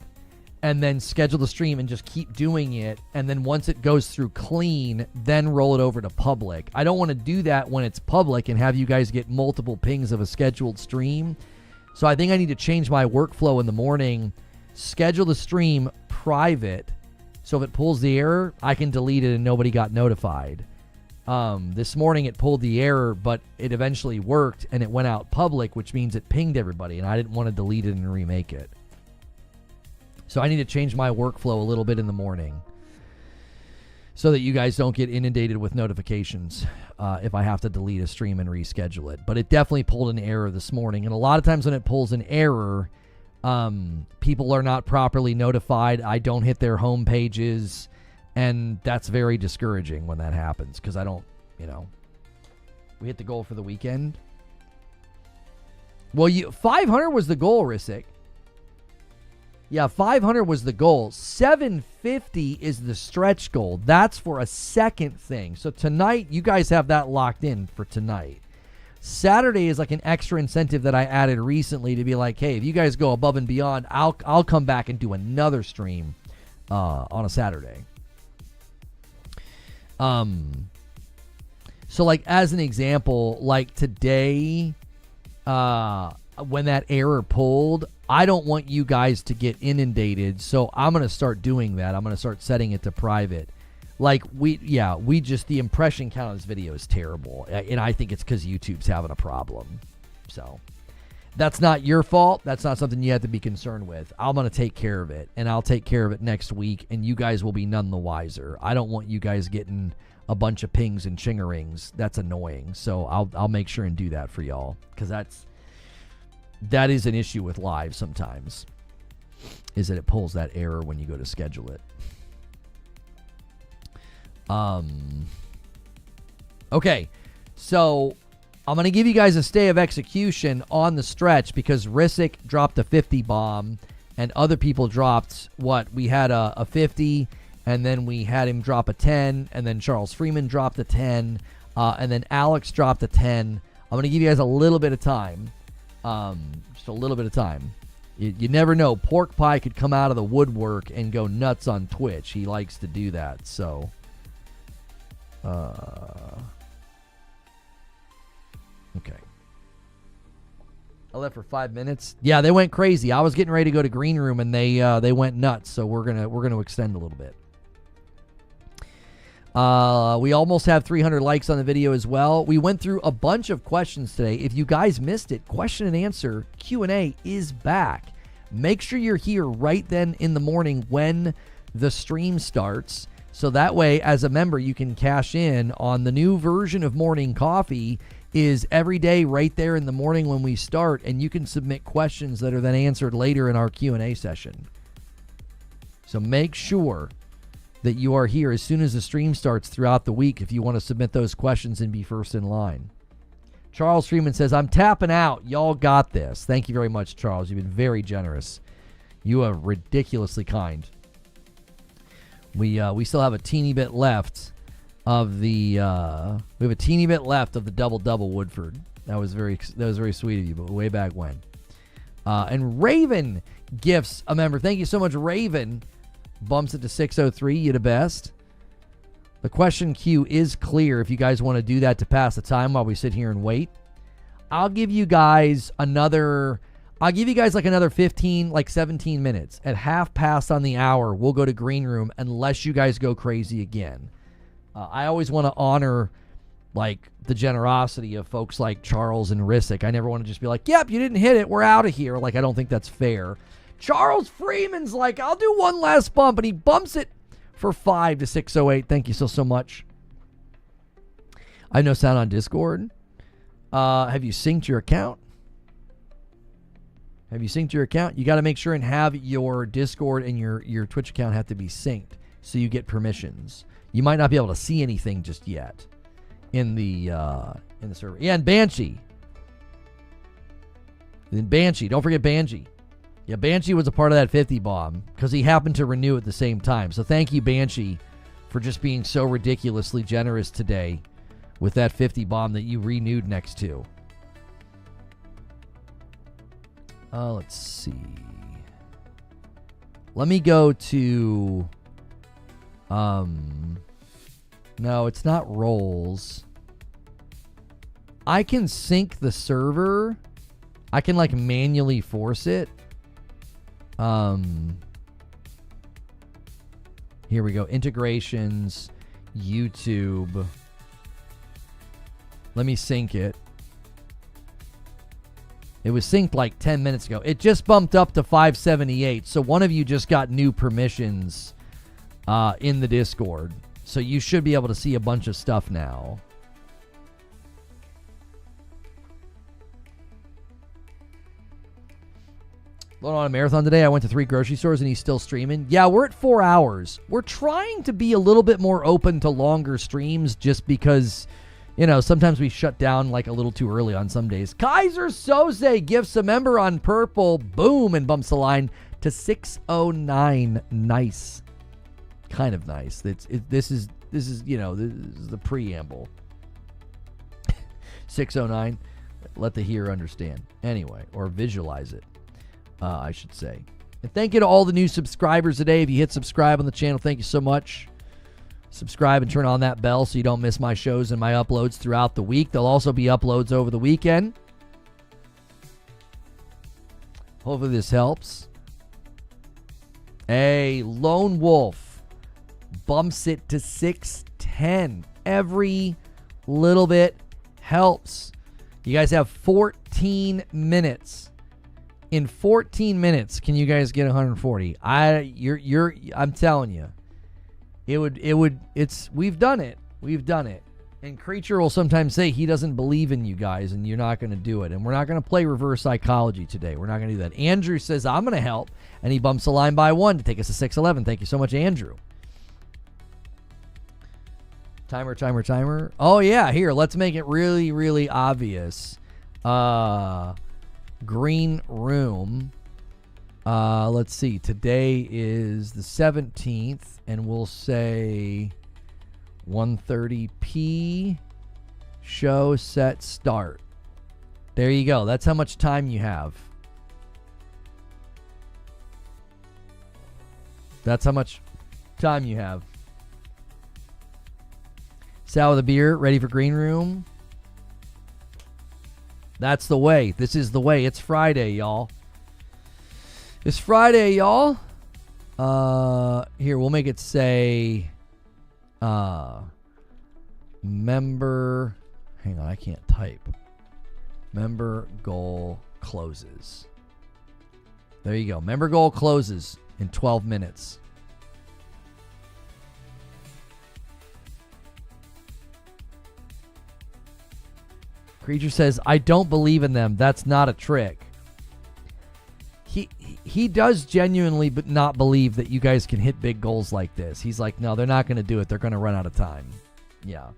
And then schedule the stream and just keep doing it. And then once it goes through clean, then roll it over to public. I don't want to do that when it's public and have you guys get multiple pings of a scheduled stream. So I think I need to change my workflow in the morning, schedule the stream private. So if it pulls the error, I can delete it and nobody got notified. This morning it pulled the error, but it eventually worked and it went out public, which means it pinged everybody. And I didn't want to delete it and remake it. So I need to change my workflow a little bit in the morning so that you guys don't get inundated with notifications if I have to delete a stream and reschedule it. But it definitely pulled an error this morning. And a lot of times when it pulls an error, people are not properly notified. I don't hit their home pages. And that's very discouraging when that happens because I don't, we hit the goal for the weekend. Well, 500 was the goal, Risick. Yeah, 500 was the goal. 750 is the stretch goal. That's for a second thing. So tonight, you guys have that locked in for tonight. Saturday is like an extra incentive that I added recently to be like, hey, if you guys go above and beyond, I'll come back and do another stream on a Saturday. So like as an example, like today, when that error pulled, I don't want you guys to get inundated, so I'm going to start doing that. I'm going to start setting it to private. Like, the impression count of this video is terrible, and I think it's because YouTube's having a problem. So, that's not your fault. That's not something you have to be concerned with. I'm going to take care of it, and I'll take care of it next week, and you guys will be none the wiser. I don't want you guys getting a bunch of pings and chingerings. That's annoying, so I'll make sure and do that for y'all, because that is an issue with live sometimes, is that it pulls that error when you go to schedule it. Okay, so I'm going to give you guys a stay of execution on the stretch because Risick dropped a 50 bomb and other people dropped we had a 50 and then we had him drop a 10 and then Charles Freeman dropped a 10 and then Alex dropped a 10. I'm going to give you guys a little bit of time. Just a little bit of time. You never know. Pork Pie could come out of the woodwork and go nuts on Twitch. He likes to do that. So, okay. I left for 5 minutes. Yeah, they went crazy. I was getting ready to go to Green Room and they went nuts. So we're gonna extend a little bit. We almost have 300 likes on the video as well. We went through a bunch of questions today. If you guys missed it, question and answer Q&A is back. Make sure you're here right then in the morning when the stream starts. So that way, as a member, you can cash in on the new version of Morning Coffee is every day right there in the morning when we start. And you can submit questions that are then answered later in our Q&A session. So make sure that you are here as soon as the stream starts throughout the week if you want to submit those questions and be first in line. Charles Freeman says, I'm tapping out. Y'all got this. Thank you very much, Charles. You've been very generous. You are ridiculously kind. We still have a teeny bit left of the double Woodford. That was very sweet of you, but way back when. And Raven gifts a member. Thank you so much, Raven. Bumps it to 603. You the best. The question queue is clear if you guys want to do that to pass the time while we sit here and wait. I'll give you guys like another 15, like 17 minutes. At half past on the hour, we'll go to Green Room unless you guys go crazy again. I always want to honor like the generosity of folks like Charles and Risick. I never want to just be like, yep, you didn't hit it. We're out of here. Like, I don't think that's fair. Charles Freeman's like, I'll do one last bump, and he bumps it for 5 to 608. Thank you so much. I have no sound on Discord. Have you synced your account? Have you synced your account? You got to make sure and have your Discord and your Twitch account have to be synced so you get permissions. You might not be able to see anything just yet in the server. Yeah, and Banshee. Then Banshee. Don't forget Banshee. Yeah, Banshee was a part of that 50 bomb because he happened to renew at the same time. So thank you, Banshee, for just being so ridiculously generous today with that 50 bomb that you renewed next to. Let's see. Let me go to... No, it's not roles. I can sync the server. I can, like, manually force it. Here we go. Integrations. YouTube. Let me sync it. It was synced like 10 minutes ago. It just bumped up to 578. So one of you just got new permissions in the Discord. So you should be able to see a bunch of stuff now. Going on a marathon today. I went to 3 grocery stores and he's still streaming. Yeah, we're at 4 hours. We're trying to be a little bit more open to longer streams just because... You know, sometimes we shut down like a little too early on some days. Kaiser Soze gifts a member on purple. Boom, and bumps the line to 609. Nice. Kind of nice. This is you know, this is the preamble. 609. Let the hearer understand. Anyway, or visualize it, I should say. And thank you to all the new subscribers today. If you hit subscribe on the channel, thank you so much. Subscribe and turn on that bell so you don't miss my shows and my uploads throughout the week. There'll also be uploads over the weekend. Hopefully this helps. A Lone Wolf bumps it to 610. Every little bit helps. You guys have 14 minutes. In 14 minutes, can you guys get 140? I'm telling you. We've done it. And Creature will sometimes say he doesn't believe in you guys and you're not going to do it. And we're not going to play reverse psychology today. We're not going to do that. Andrew says, I'm going to help. And he bumps the line by 1 to take us to 611. Thank you so much, Andrew. Timer. Oh, yeah. Here, let's make it really, really obvious. Green room. Let's see. Today is the 17th. And we'll say 1:30 show set start. There you go. That's how much time you have. Sal with a beer, ready for green room. That's the way. This is the way. It's Friday, y'all. Here, we'll make it say, member, hang on, I can't type. Member goal closes. There you go. Member goal closes in 12 minutes. Creature says, I don't believe in them. That's not a trick. He does genuinely but not believe that you guys can hit big goals like this. He's like, no, they're not going to do it. They're going to run out of time. Yeah.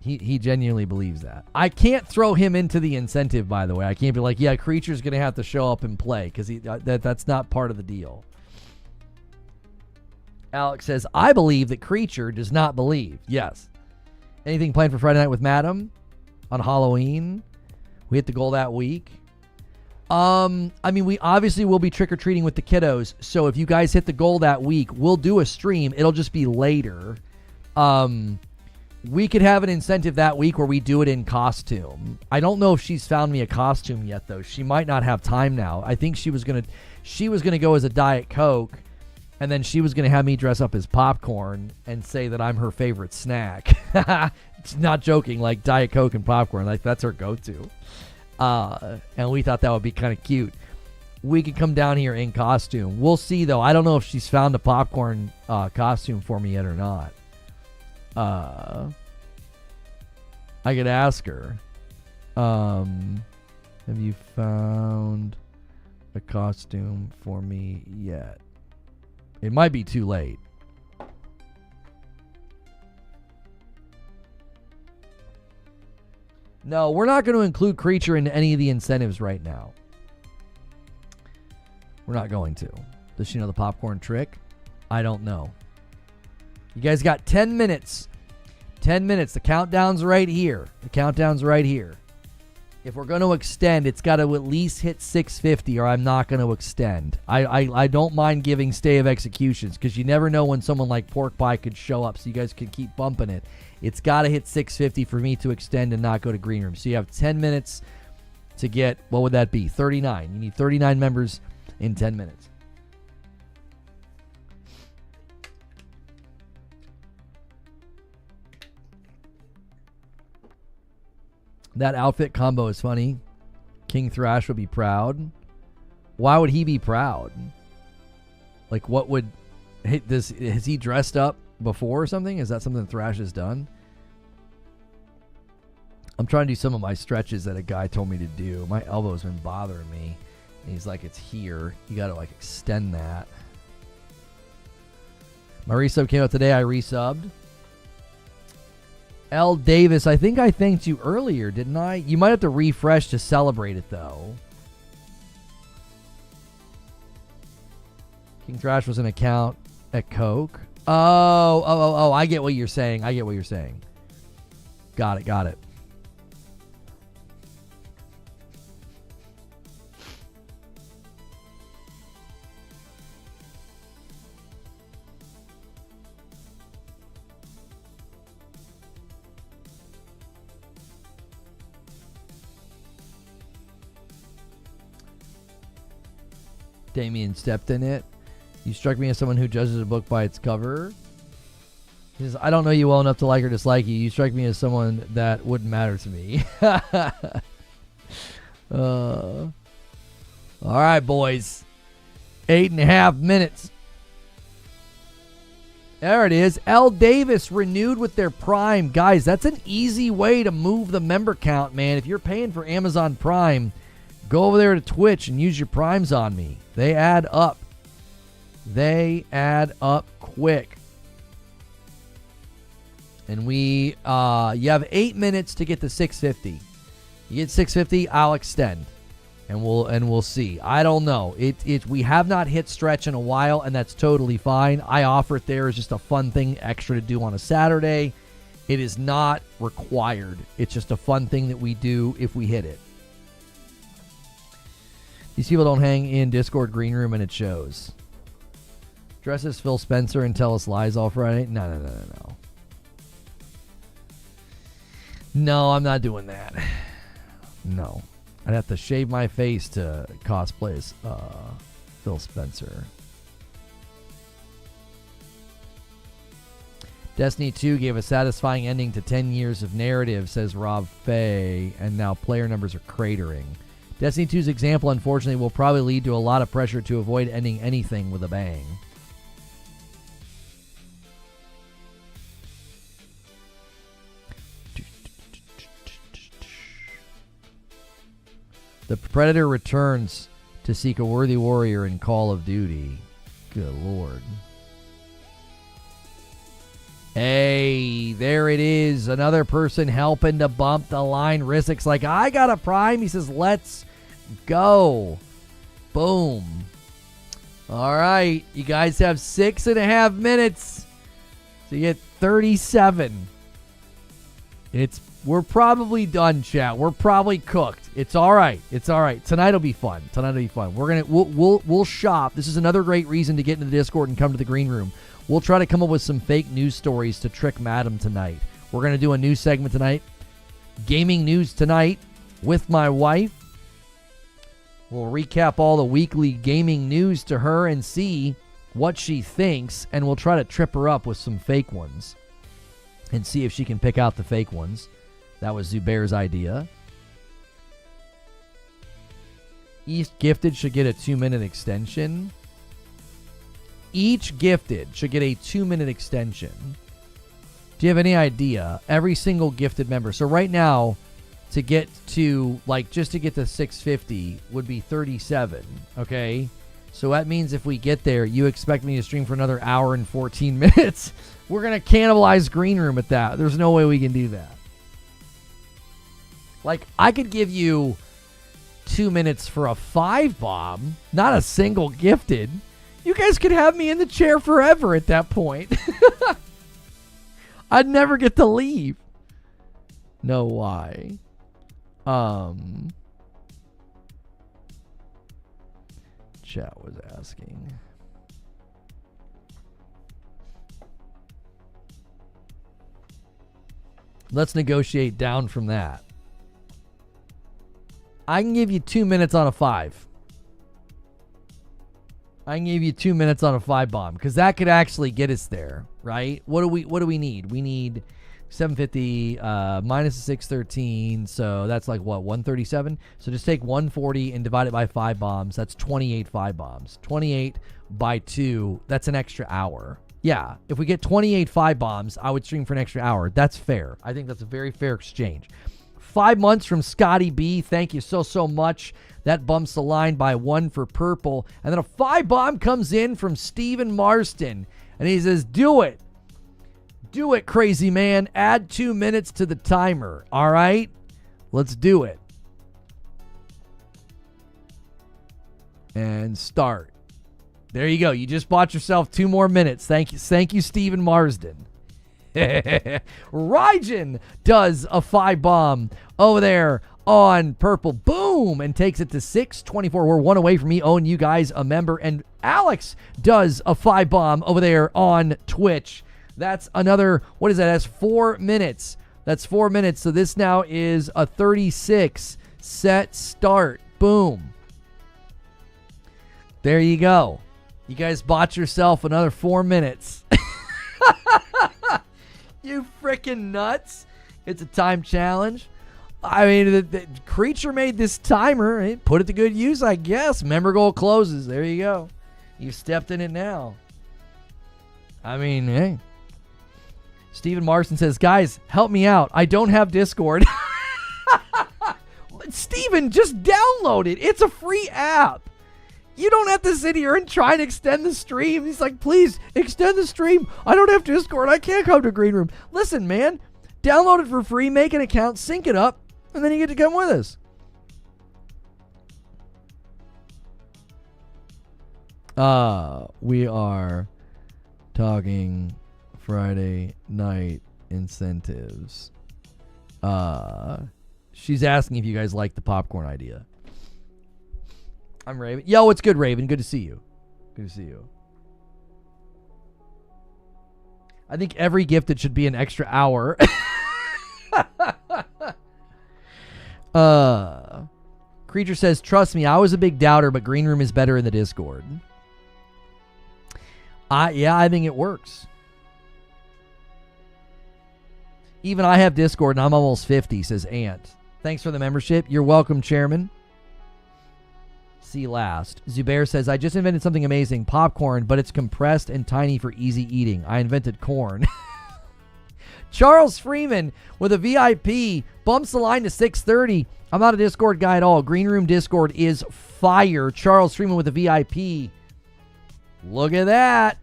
He genuinely believes that. I can't throw him into the incentive, by the way. I can't be like, yeah, Creature's going to have to show up and play because that's not part of the deal. Alex says, I believe that Creature does not believe. Yes. Anything planned for Friday night with Madam on Halloween? We hit the goal that week. I mean, we obviously will be trick-or-treating with the kiddos. So if you guys hit the goal that week, we'll do a stream. It'll just be later. We could have an incentive that week where we do it in costume. I don't know if she's found me a costume yet, though. She might not have time now. I think she was gonna go as a Diet Coke, and then she was gonna have me dress up as popcorn and say that I'm her favorite snack. Not joking, like Diet Coke and popcorn, like that's her go-to. And we thought that would be kind of cute. We could come down here in costume. We'll see, though. I don't know if she's found a popcorn costume for me yet or not. I could ask her. Have you found a costume for me yet? It might be too late. No, we're not going to include creature into any of the incentives right now. We're not going to. Does she know the popcorn trick? I don't know. You guys got 10 minutes. 10 minutes. The countdown's right here. The countdown's right here. If we're going to extend, it's got to at least hit 650 or I'm not going to extend. I don't mind giving stay of executions because you never know when someone like Pork Pie could show up, so you guys can keep bumping it. It's got to hit 650 for me to extend and not go to green room. So you have 10 minutes to get, what would that be? 39. You need 39 members in 10 minutes. That outfit combo is funny. King Thrash would be proud. Why would he be proud? Like, what would... has he dressed up before or something? Is that something Thrash has done? I'm trying to do some of my stretches that a guy told me to do. My elbow's been bothering me. And he's like, it's here. You got to, like, extend that. My resub came out today. I resubbed. L. Davis, I think I thanked you earlier, didn't I? You might have to refresh to celebrate it, though. King Thrash was an account at Coke. Oh, I get what you're saying. Got it. Damien stepped in it. You struck me as someone who judges a book by its cover. He says, I don't know you well enough to like or dislike you. You strike me as someone that wouldn't matter to me. All right, boys. 8.5 minutes. There it is. L. Davis renewed with their Prime. Guys, that's an easy way to move the member count, man. If you're paying for Amazon Prime, go over there to Twitch and use your Primes on me. They add up. They add up quick. And you have 8 minutes to get to 650. You get 650, I'll extend. And we'll see. I don't know. We have not hit stretch in a while, and that's totally fine. I offer it there as just a fun thing extra to do on a Saturday. It is not required. It's just a fun thing that we do if we hit it. These people don't hang in Discord green room and it shows. Dress as Phil Spencer and tell us lies all Friday? No. No, I'm not doing that. No. I'd have to shave my face to cosplay as Phil Spencer. Destiny 2 gave a satisfying ending to 10 years of narrative, says Rob Fay, and now player numbers are cratering. Destiny 2's example, unfortunately, will probably lead to a lot of pressure to avoid ending anything with a bang. The Predator returns to seek a worthy warrior in Call of Duty. Good Lord. Hey, there it is. Another person helping to bump the line. Rizik's like, I got a Prime. He says, let's go. Boom. All right. You guys have 6.5 minutes to get 37. We're probably done, chat. We're probably cooked. It's all right. Tonight will be fun. We'll shop. This is another great reason to get into the Discord and come to the green room. We'll try to come up with some fake news stories to trick Madam tonight. We're going to do a news segment tonight. Gaming news tonight with my wife. We'll recap all the weekly gaming news to her and see what she thinks. And we'll try to trip her up with some fake ones and see if she can pick out the fake ones. That was Zubair's idea. East Gifted should get a 2-minute extension. Each gifted should get a 2-minute extension. Do you have any idea? Every single gifted member. So right now, to get to, like, just to get to 650 would be 37, okay? So that means if we get there, you expect me to stream for another hour and 14 minutes. We're going to cannibalize Green Room at that. There's no way we can do that. Like, I could give you 2 minutes for a 5 bomb, not a single gifted. You guys could have me in the chair forever at that point. I'd never get to leave. No, why? Chat was asking. Let's negotiate down from that. I can give you 2 minutes on a 5. I can give you 2 minutes on a 5 bomb because that could actually get us there, right? What do we need? We need 750 minus 613, so that's like what, 137? So just take 140 and divide it by 5 bombs. That's 28 5 bombs. 28 by 2, that's an extra hour. Yeah, if we get 28 5 bombs, I would stream for an extra hour. That's fair. I think that's a very fair exchange. 5 months from Scotty B. Thank you so much. That bumps the line by 1 for purple. And then a 5 bomb comes in from Steven Marston. And he says, do it. Do it, crazy man. Add 2 minutes to the timer. All right? Let's do it. And start. There you go. You just bought yourself 2 more minutes. Thank you, Steven Marsden. Rygen does a 5 bomb over there on purple. Boom! And takes it to 624. We're 1 away from me owing you guys a member. And Alex does a 5 bomb over there on Twitch. That's another, what is that? That's 4 minutes. That's 4 minutes. So this now is a 36. Set, start. Boom. There you go. You guys bought yourself another 4 minutes. You freaking nuts. It's a time challenge. I mean, the creature made this timer. It put it to good use, I guess. Member goal closes. There you go. You stepped in it now. I mean, hey. Steven Marston says, guys, help me out. I don't have Discord. Steven, just download it. It's a free app. You don't have to sit here and try and extend the stream. He's like, please, extend the stream. I don't have Discord. I can't come to Green Room. Listen, man, download it for free, make an account, sync it up, and then you get to come with us. We are talking Friday night incentives. She's asking if you guys like the popcorn idea. I'm Raven. Yo, it's good, Raven. Good to see you. Good to see you. I think every gifted should be an extra hour. Creature says, trust me, I was a big doubter, but Green Room is better in the Discord. Yeah, I think it works. Even I have Discord and I'm almost 50, says Ant. Thanks for the membership. You're welcome, Chairman. See last. Zubair says, I just invented something amazing. Popcorn, but it's compressed and tiny for easy eating. I invented corn. Charles Freeman with a VIP bumps the line to 630. I'm not a Discord guy at all. Green Room Discord is fire. Charles Freeman with a VIP. Look at that.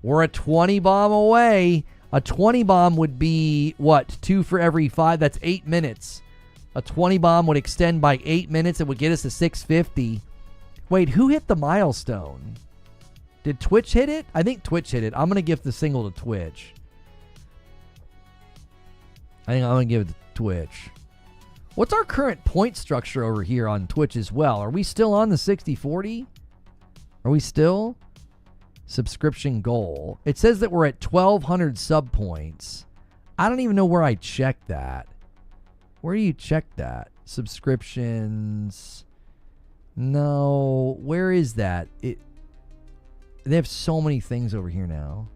We're a 20 bomb away. A 20 bomb would be, what, 2 for every 5? That's 8 minutes. A 20 bomb would extend by 8 minutes. It would get us to 650. Wait, who hit the milestone? Did Twitch hit it? I think Twitch hit it. I'm going to give the single to Twitch. I think I'm going to give it to Twitch. What's our current point structure over here on Twitch as well? Are we still on the 60-40? Are we still? Subscription goal. It says that we're at 1,200 sub points. I don't even know where I checked that. Where do you check that? Subscriptions. No. Where is that? They have so many things over here now.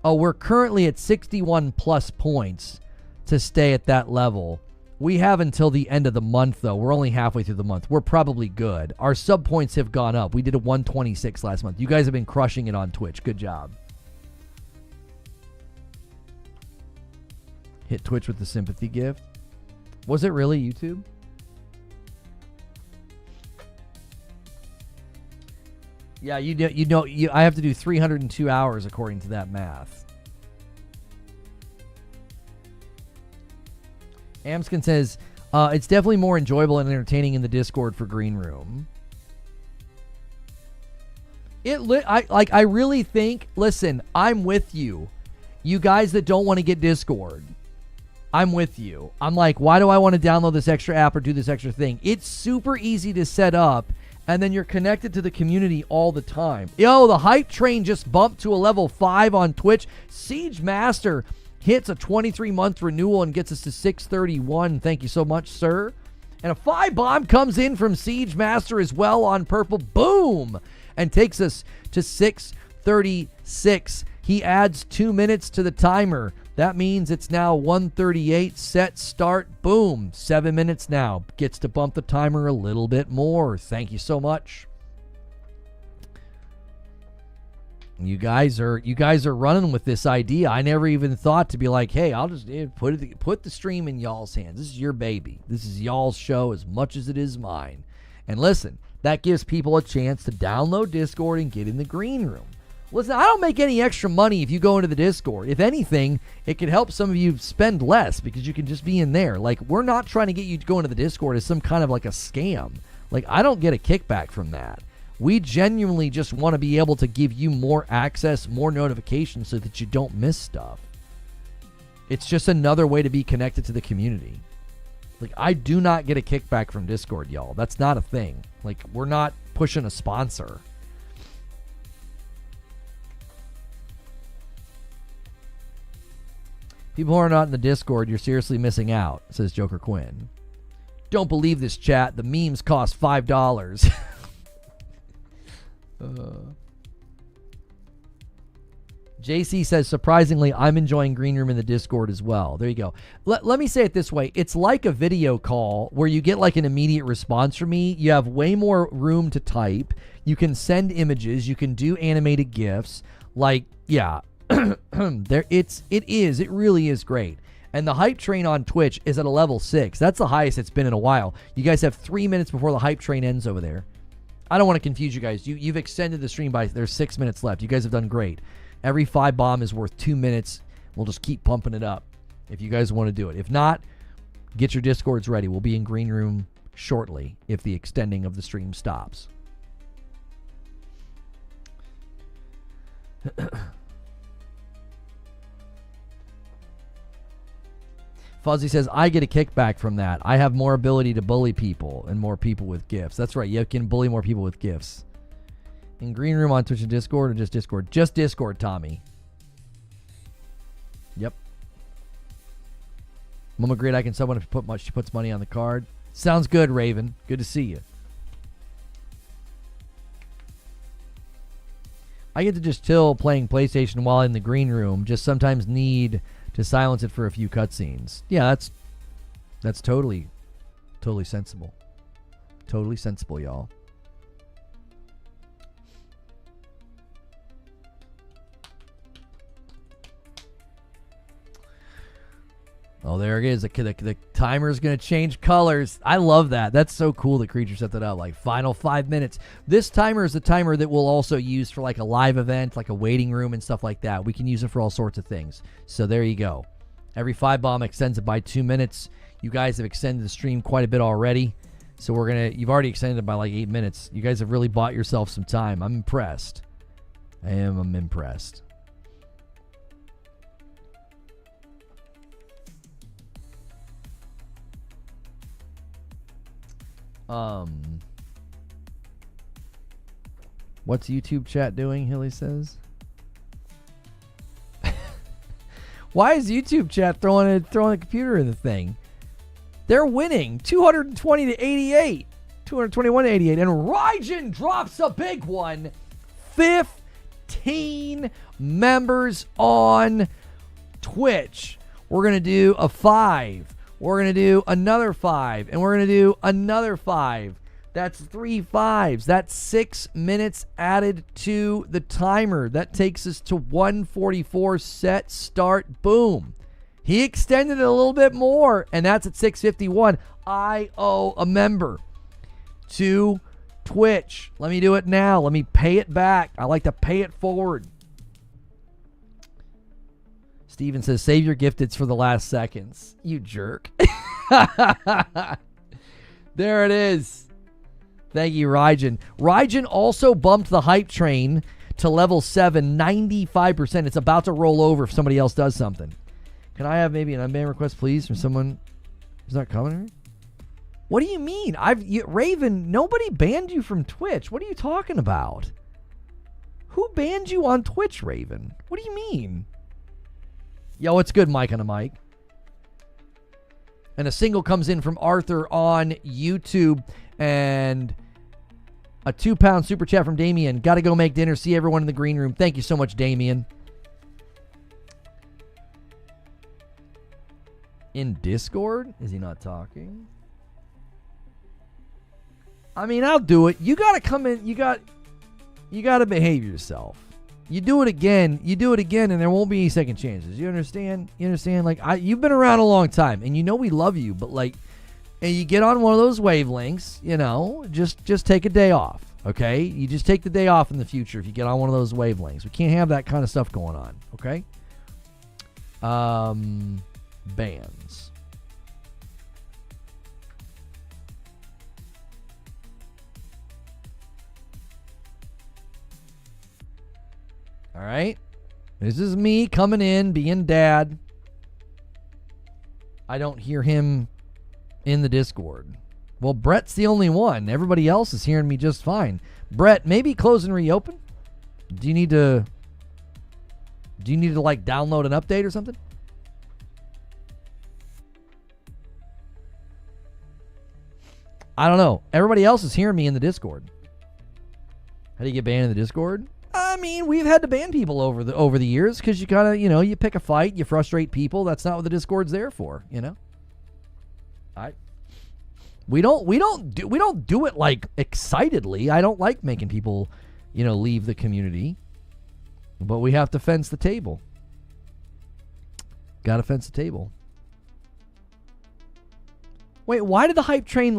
Oh, we're currently at 61 plus points to stay at that level. We have until the end of the month, though. We're only halfway through the month. We're probably good. Our sub points have gone up. We did a 126 last month. You guys have been crushing it on Twitch. Good job. Hit Twitch with the sympathy gift. Was it really YouTube? Yeah, I have to do 302 hours according to that math. Amskin says, it's definitely more enjoyable and entertaining in the Discord for Green Room. I really think, listen, I'm with you. You guys that don't want to get Discord, I'm with you. I'm like, why do I want to download this extra app or do this extra thing? It's super easy to set up, and then you're connected to the community all the time. Yo, the hype train just bumped to a level 5 on Twitch. Siege Master hits a 23-month renewal and gets us to 631. Thank you so much, sir. And a 5 bomb comes in from Siege Master as well on purple. Boom! And takes us to 636. He adds 2 minutes to the timer. That means it's now 1:38. Set, start, boom. 7 minutes now. Gets to bump the timer a little bit more. Thank you so much. You guys are running with this idea. I never even thought to be like, hey, I'll just put the stream in y'all's hands. This is your baby. This is y'all's show as much as it is mine. And listen, that gives people a chance to download Discord and get in the green room. Listen, I don't make any extra money if you go into the Discord. If anything, it could help some of you spend less because you can just be in there. Like, we're not trying to get you to go into the Discord as some kind of like a scam. Like, I don't get a kickback from that. We genuinely just want to be able to give you more access, more notifications so that you don't miss stuff. It's just another way to be connected to the community. Like, I do not get a kickback from Discord, y'all. That's not a thing. Like, we're not pushing a sponsor. People who are not in the Discord, you're seriously missing out, says Joker Quinn. Don't believe this, chat. The memes cost $5. JC says, surprisingly, I'm enjoying Green Room in the Discord as well. There you go. Let me say it this way. It's like a video call where you get like an immediate response from me. You have way more room to type. You can send images. You can do animated GIFs. Like, yeah. It really is great. And the hype train on Twitch is at a level 6. That's the highest it's been in a while. You guys have 3 minutes before the hype train ends over there. I don't want to confuse you guys. You've extended the stream by, there's 6 minutes left. You guys have done great. Every 5 bomb is worth 2 minutes. We'll just keep pumping it up if you guys want to do it. If not, get your Discords ready. We'll be in Green Room shortly if the extending of the stream stops. Fuzzy says, I get a kickback from that. I have more ability to bully people and more people with gifts. That's right. You can bully more people with gifts. In Green Room on Twitch and Discord or just Discord? Just Discord, Tommy. Yep. Mama Grid, I can someone if she puts money on the card. Sounds good, Raven. Good to see you. I get to just chill playing PlayStation while in the Green Room. Just sometimes need to silence it for a few cutscenes. Yeah, that's totally sensible. Totally sensible, y'all. Oh, there it is. The timer is going to change colors. I love that. That's so cool that Creature set that up. Like, final 5 minutes. This timer is the timer that we'll also use for, like, a live event, like a waiting room and stuff like that. We can use it for all sorts of things. So there you go. Every 5 bomb extends it by 2 minutes. You guys have extended the stream quite a bit already. So you've already extended it by, like, 8 minutes. You guys have really bought yourself some time. I'm impressed. I'm impressed. What's YouTube chat doing? Hilly says. Why is YouTube chat throwing a computer in the thing? They're winning 220 to 88, 221 to 88, and Raijin drops a big one. 15 members on Twitch. We're gonna do a 5. We're going to do another 5, and we're going to do another 5. That's 3 5s. That's 6 minutes added to the timer. That takes us to 1:44. Set, start, boom. He extended it a little bit more, and that's at 651. I owe a member to Twitch. Let me do it now. Let me pay it back. I like to pay it forward. Steven says, save your gifteds for the last seconds. You jerk. There it is. Thank you, Rygen. Rygen also bumped the hype train to level 7, 95%. It's about to roll over if somebody else does something. Can I have maybe an unban request, please, from someone who's not coming here? What do you mean? Raven, nobody banned you from Twitch. What are you talking about? Who banned you on Twitch, Raven? What do you mean? Yo, it's good, Mike on a mic. And a single comes in from Arthur on YouTube. And a £2 super chat from Damien. Got to go make dinner. See everyone in the green room. Thank you so much, Damien. In Discord? Is he not talking? I mean, I'll do it. You got to come in. You got to behave yourself. You do it again, and there won't be any second chances. You understand? Like, you've been around a long time, and you know we love you, but like, and you get on one of those wavelengths, you know, just take a day off, okay? You just take the day off in the future if you get on one of those wavelengths. We can't have that kind of stuff going on, okay? Bans. All right. This is me coming in, being dad. I don't hear him in the Discord. Well, Brett's the only one. Everybody else is hearing me just fine. Brett, maybe close and reopen? Do you need to like download an update or something? I don't know. Everybody else is hearing me in the Discord. How do you get banned in the Discord? I mean, we've had to ban people over the years because you kind of, you know, you pick a fight, you frustrate people. That's not what the Discord's there for, you know. We don't do it like excitedly. I don't like making people, you know, leave the community, but we have to fence the table. Got to fence the table. Wait, why did the hype train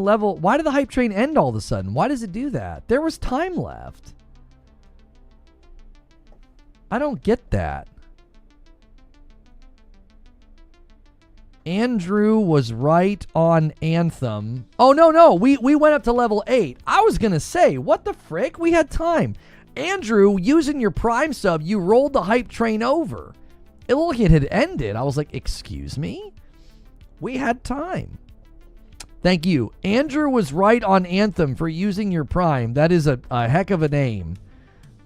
end all of a sudden? Why does it do that? There was time left. I don't get that. Andrew was right on Anthem. Oh, no. We went up to level 8. I was going to say, what the frick? We had time. Andrew, using your Prime sub, you rolled the hype train over. It looked like it had ended. I was like, excuse me? We had time. Thank you. Andrew was right on Anthem for using your Prime. That is a heck of a name.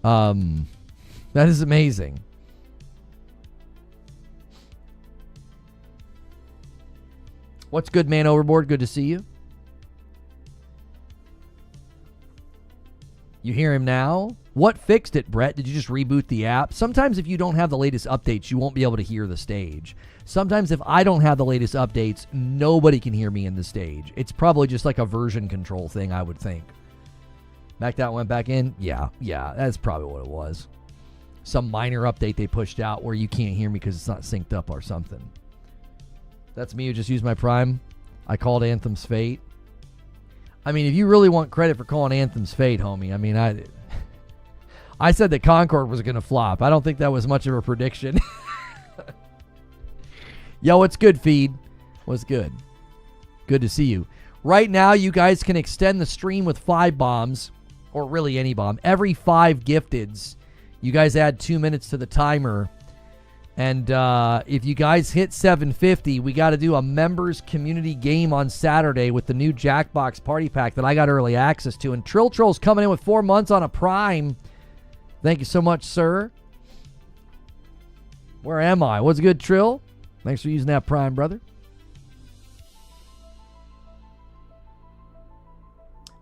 That is amazing. What's good, man overboard? Good to see you. You hear him now? What fixed it, Brett? Did you just reboot the app? Sometimes if you don't have the latest updates, you won't be able to hear the stage. Sometimes if I don't have the latest updates, nobody can hear me in the stage. It's probably just like a version control thing, I would think. Backed out, went back in? Yeah, that's probably what it was. Some minor update they pushed out where you can't hear me because it's not synced up or something. That's me who just used my Prime. I called Anthem's fate. I mean, if you really want credit for calling Anthem's fate, homie, I mean, I said that Concord was going to flop. I don't think that was much of a prediction. Yo, what's good, Feed? What's good? Good to see you. Right now, you guys can extend the stream with 5 bombs, or really any bomb. Every 5 gifteds, you guys add 2 minutes to the timer. And if you guys hit 750, we got to do a members community game on Saturday with the new Jackbox party pack that I got early access to. And Trill Troll's coming in with 4 months on a Prime. Thank you so much, sir. Where am I? What's good, Trill? Thanks for using that Prime, brother.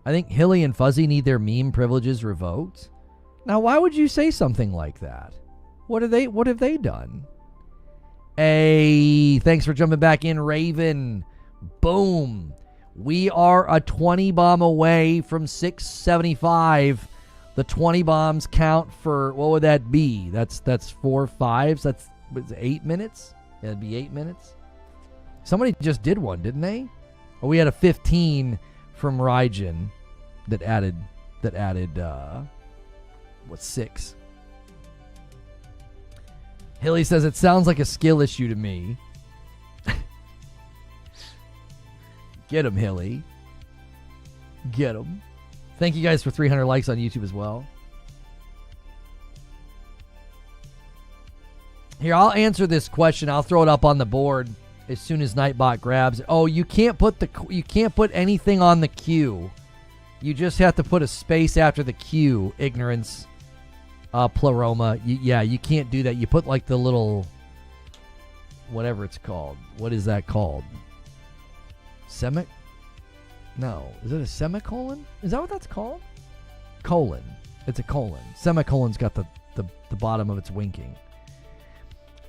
I think Hilly and Fuzzy need their meme privileges revoked. Now, why would you say something like that? What have they done? Hey, thanks for jumping back in, Raven. Boom. We are a 20 bomb away from 675. The 20 bombs count for, what would that be? That's 4 5s. That's 8 minutes. It'd be 8 minutes. Somebody just did one, didn't they? Oh, we had a 15 from Raijin that added 6. Hilly says it sounds like a skill issue to me. Get him, Hilly. Get him. Thank you guys for 300 likes on YouTube as well. Here, I'll answer this question. I'll throw it up on the board as soon as Nightbot grabs it. Oh, you can't put anything on the queue. You just have to put a space after the Q. Ignorance. Pleroma. You can't do that. You put like the little whatever it's called. What is that called? No. Is it a semicolon? Is that what that's called? Colon. It's a colon. Semicolon's got the bottom of its winking.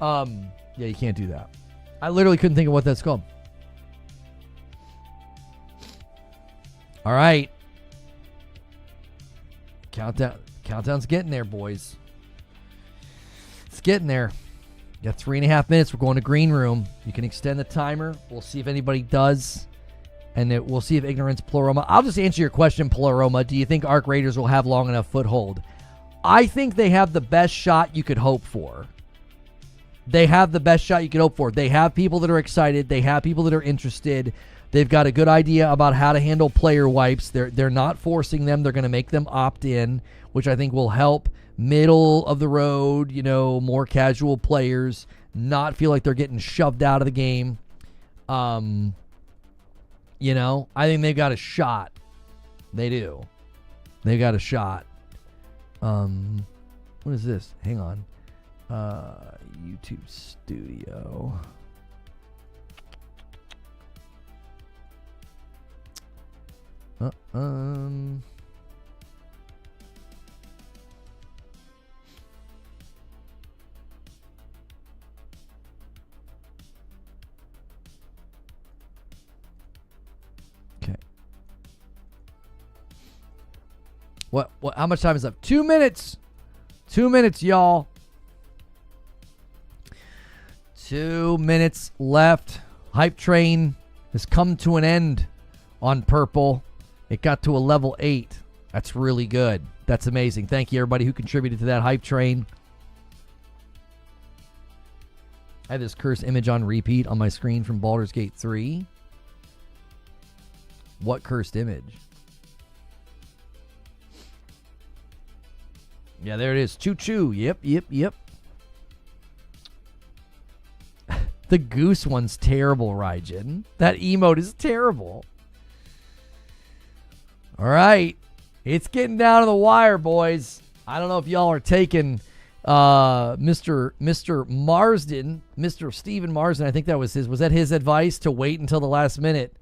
Yeah, you can't do that. I literally couldn't think of what that's called. All right. Countdown's getting there, boys. It's getting there. You got 3.5 minutes. We're going to green room. You can extend the timer. We'll see if anybody does. And we'll see if Ignorance Pleroma. I'll just answer your question, Pleroma. Do you think Arc Raiders will have long enough foothold? I think they have the best shot you could hope for. They have the best shot you could hope for. They have people that are excited. They have people that are interested. They've got a good idea about how to handle player wipes. They're not forcing them. They're going to make them opt in, which I think will help middle of the road, more casual players not feel like they're getting shoved out of the game. I think they've got a shot. They do. They've got a shot. What is this? Hang on. YouTube Studio. Okay. What? How much time is up? 2 minutes. 2 minutes, y'all. 2 minutes left. Hype train has come to an end on purple. It got to a level 8. That's really good. That's amazing. Thank you, everybody who contributed to that hype train. I have this cursed image on repeat on my screen from Baldur's Gate 3. What cursed image? Yeah, there it is. Choo-choo. Yep. The goose one's terrible, Raijin. That emote is terrible. All right. It's getting down to the wire, boys. I don't know if y'all are taking Mr. Marsden, Mr. Stephen Marsden, I think that was his advice to wait until the last minute?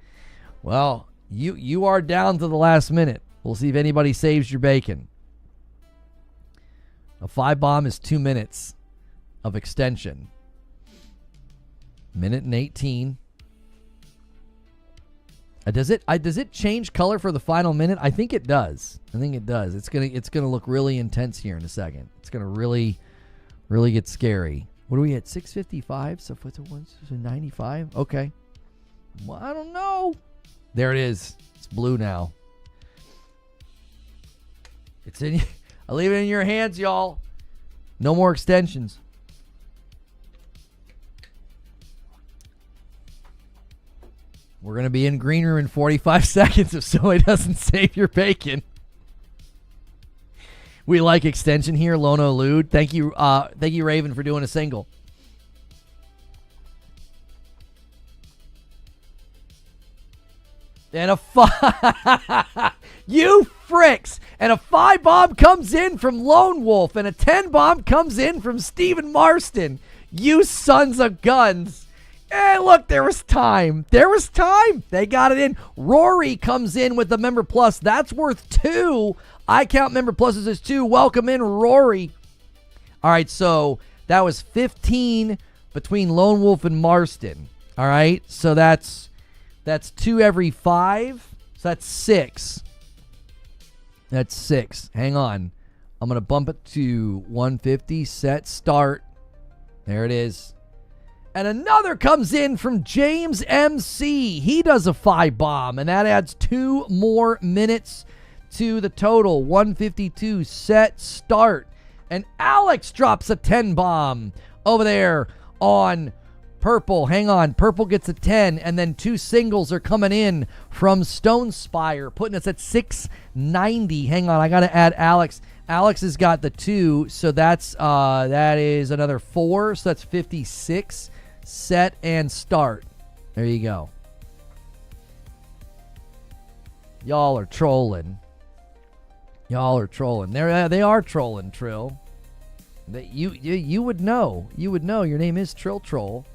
Well, you are down to the last minute. We'll see if anybody saves your bacon. A 5 bomb is 2 minutes of extension. Minute and 18. Does it change color for the final minute? I think it does. It's gonna look really intense here in a second. It's gonna really get scary. What are we at? 655. So what's it? 95. Okay. Well, I don't know. There it is. It's blue now. It's in. I leave it in your hands, y'all. No more extensions. We're going to be in green room in 45 seconds if somebody doesn't save your bacon. We like extension here, Lono Lude. Thank you, Raven, for doing a single. And you fricks! And a 5 bomb comes in from Lone Wolf, and a 10 bomb comes in from Stephen Marston. You sons of guns! Hey, look, there was time. They got it in. Rory comes in with the Member Plus. That's worth 2. I count Member Pluses as 2. Welcome in, Rory. All right, so that was 15 between Lone Wolf and Marston. All right, so that's 2 every 5. So that's 6. That's 6. Hang on. I'm going to bump it to 150. Set, start. There it is. And another comes in from James MC. He does a 5 bomb, and that adds 2 more minutes to the total. 152 set start. And Alex drops a 10 bomb over there on purple. Hang on. Purple gets a 10, and then 2 singles are coming in from Stone Spire, putting us at 690. Hang on. I got to add Alex. Alex has got the 2, so that is another 4, so that's 56. Set and start. There you go. Y'all are trolling. Y'all are trolling. They are trolling, Trill. You would know. You would know. Your name is Trill Troll.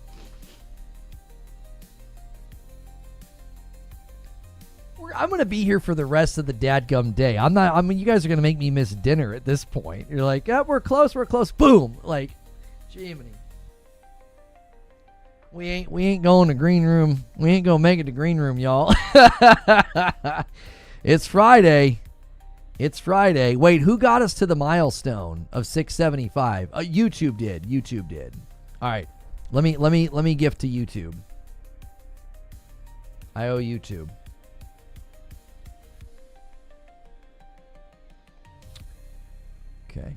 I'm going to be here for the rest of the dadgum day. I mean, you guys are going to make me miss dinner at this point. You're like, yeah, we're close. Boom. Like, Jiminy. We ain't going to green room. We ain't going to make it to green room, y'all. It's Friday. Wait, who got us to the milestone of 675? YouTube did. All right. Let me gift to YouTube. I owe YouTube. Okay.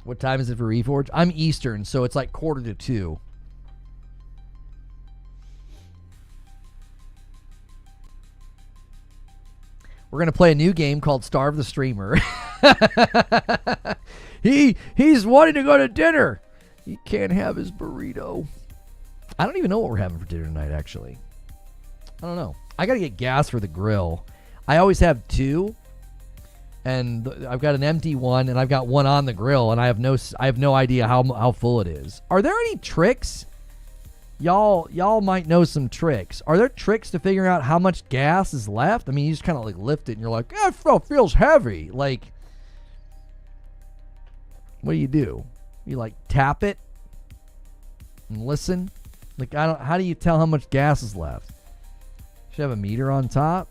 What time is it for Reforge? I'm Eastern, so it's like 1:45. We're going to play a new game called Starve the Streamer. He's wanting to go to dinner. He can't have his burrito. I don't even know what we're having for dinner tonight, actually. I don't know. I got to get gas for the grill. I always have 2. And I've got an empty one, and I've got one on the grill, and I have no idea how full it is. Are there any tricks? Y'all might know some tricks. Are there tricks to figuring out how much gas is left? I mean, you just kind of like lift it, and you're like, it feels heavy. Like, what do? You like tap it and listen? Like, how do you tell how much gas is left? Should have a meter on top.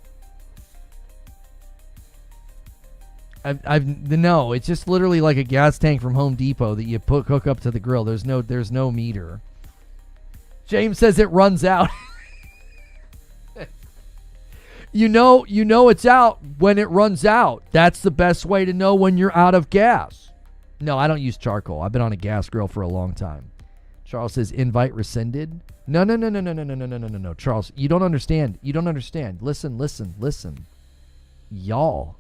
No, it's just literally like a gas tank from Home Depot that you hook up to the grill. There's no meter. James says it runs out. You know it's out when it runs out. That's the best way to know when you're out of gas. No, I don't use charcoal. I've been on a gas grill for a long time. Charles says invite rescinded. No. Charles, you don't understand. Listen. Y'all.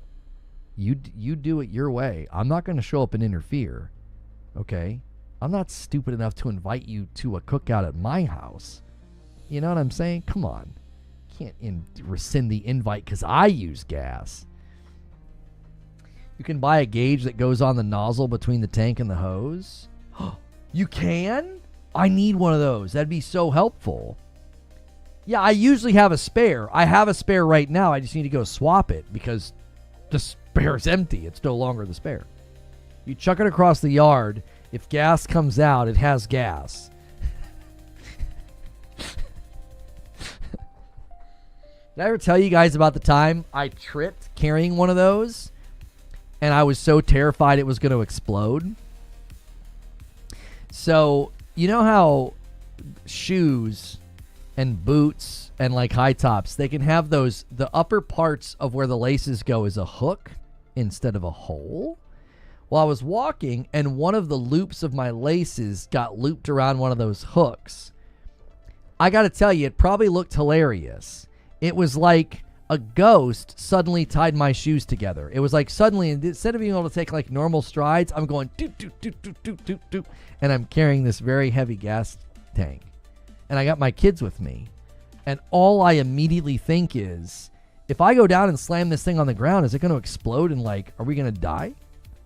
You do it your way. I'm not going to show up and interfere. Okay? I'm not stupid enough to invite you to a cookout at my house. You know what I'm saying? Come on. Can't rescind the invite because I use gas. You can buy a gauge that goes on the nozzle between the tank and the hose. You can? I need one of those. That'd be so helpful. Yeah, I usually have a spare. I have a spare right now. I just need to go swap it because the spare is empty. It's no longer the spare. You chuck it across the yard. If gas comes out, it has gas. Did I ever tell you guys about the time I tripped carrying one of those and I was so terrified it was going to explode? So, you know how shoes and boots and like high tops, they can have the upper parts of where the laces go is a hook instead of a hole? Well, I was walking and one of the loops of my laces got looped around one of those hooks. I got to tell you, it probably looked hilarious. It was like a ghost suddenly tied my shoes together. It was like suddenly, instead of being able to take like normal strides, I'm going doot, doot, doot, doot, doot, doot, doot, and I'm carrying this very heavy gas tank. And I got my kids with me. And all I immediately think is, if I go down and slam this thing on the ground, is it going to explode and like, are we going to die?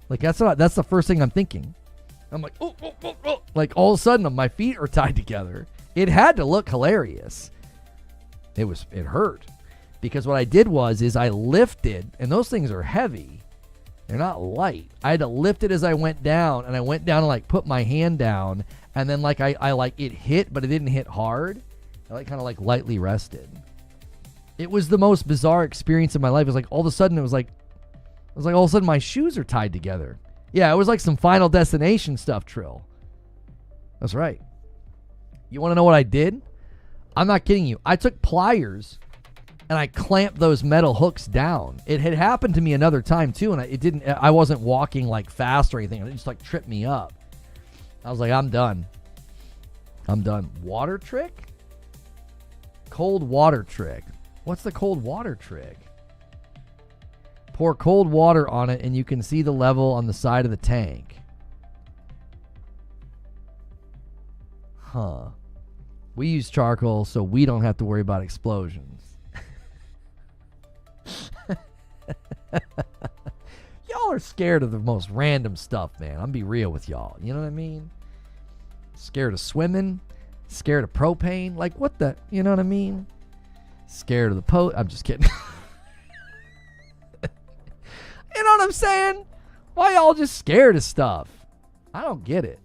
Like that's the first thing I'm thinking. I'm like, oh. Like all of a sudden my feet are tied together. It had to look hilarious. It hurt because what I did is I lifted, and those things are heavy. They're not light. I had to lift it as I went down, and I went down and like put my hand down, and then like I like it hit, but it didn't hit hard. I like kind of like lightly rested. It was the most bizarre experience of my life. It was like all of a sudden all of a sudden my shoes are tied together. Yeah, it was like some Final Destination stuff, Trill. That's right. You want to know what I did? I'm not kidding you. I took pliers and I clamped those metal hooks down. It had happened to me another time too, and I wasn't walking like fast or anything. It just like tripped me up. I was like, I'm done. Water trick? Cold water trick. What's the cold water trick? Pour cold water on it and you can see the level on the side of the tank. Huh. We use charcoal so we don't have to worry about explosions. Y'all are scared of the most random stuff, man. I'm gonna be real with y'all. You know what I mean? Scared of swimming, scared of propane. Like, what the, you know what I mean? Scared of the I'm just kidding. You know what I'm saying? Why y'all just scared of stuff? I don't get it.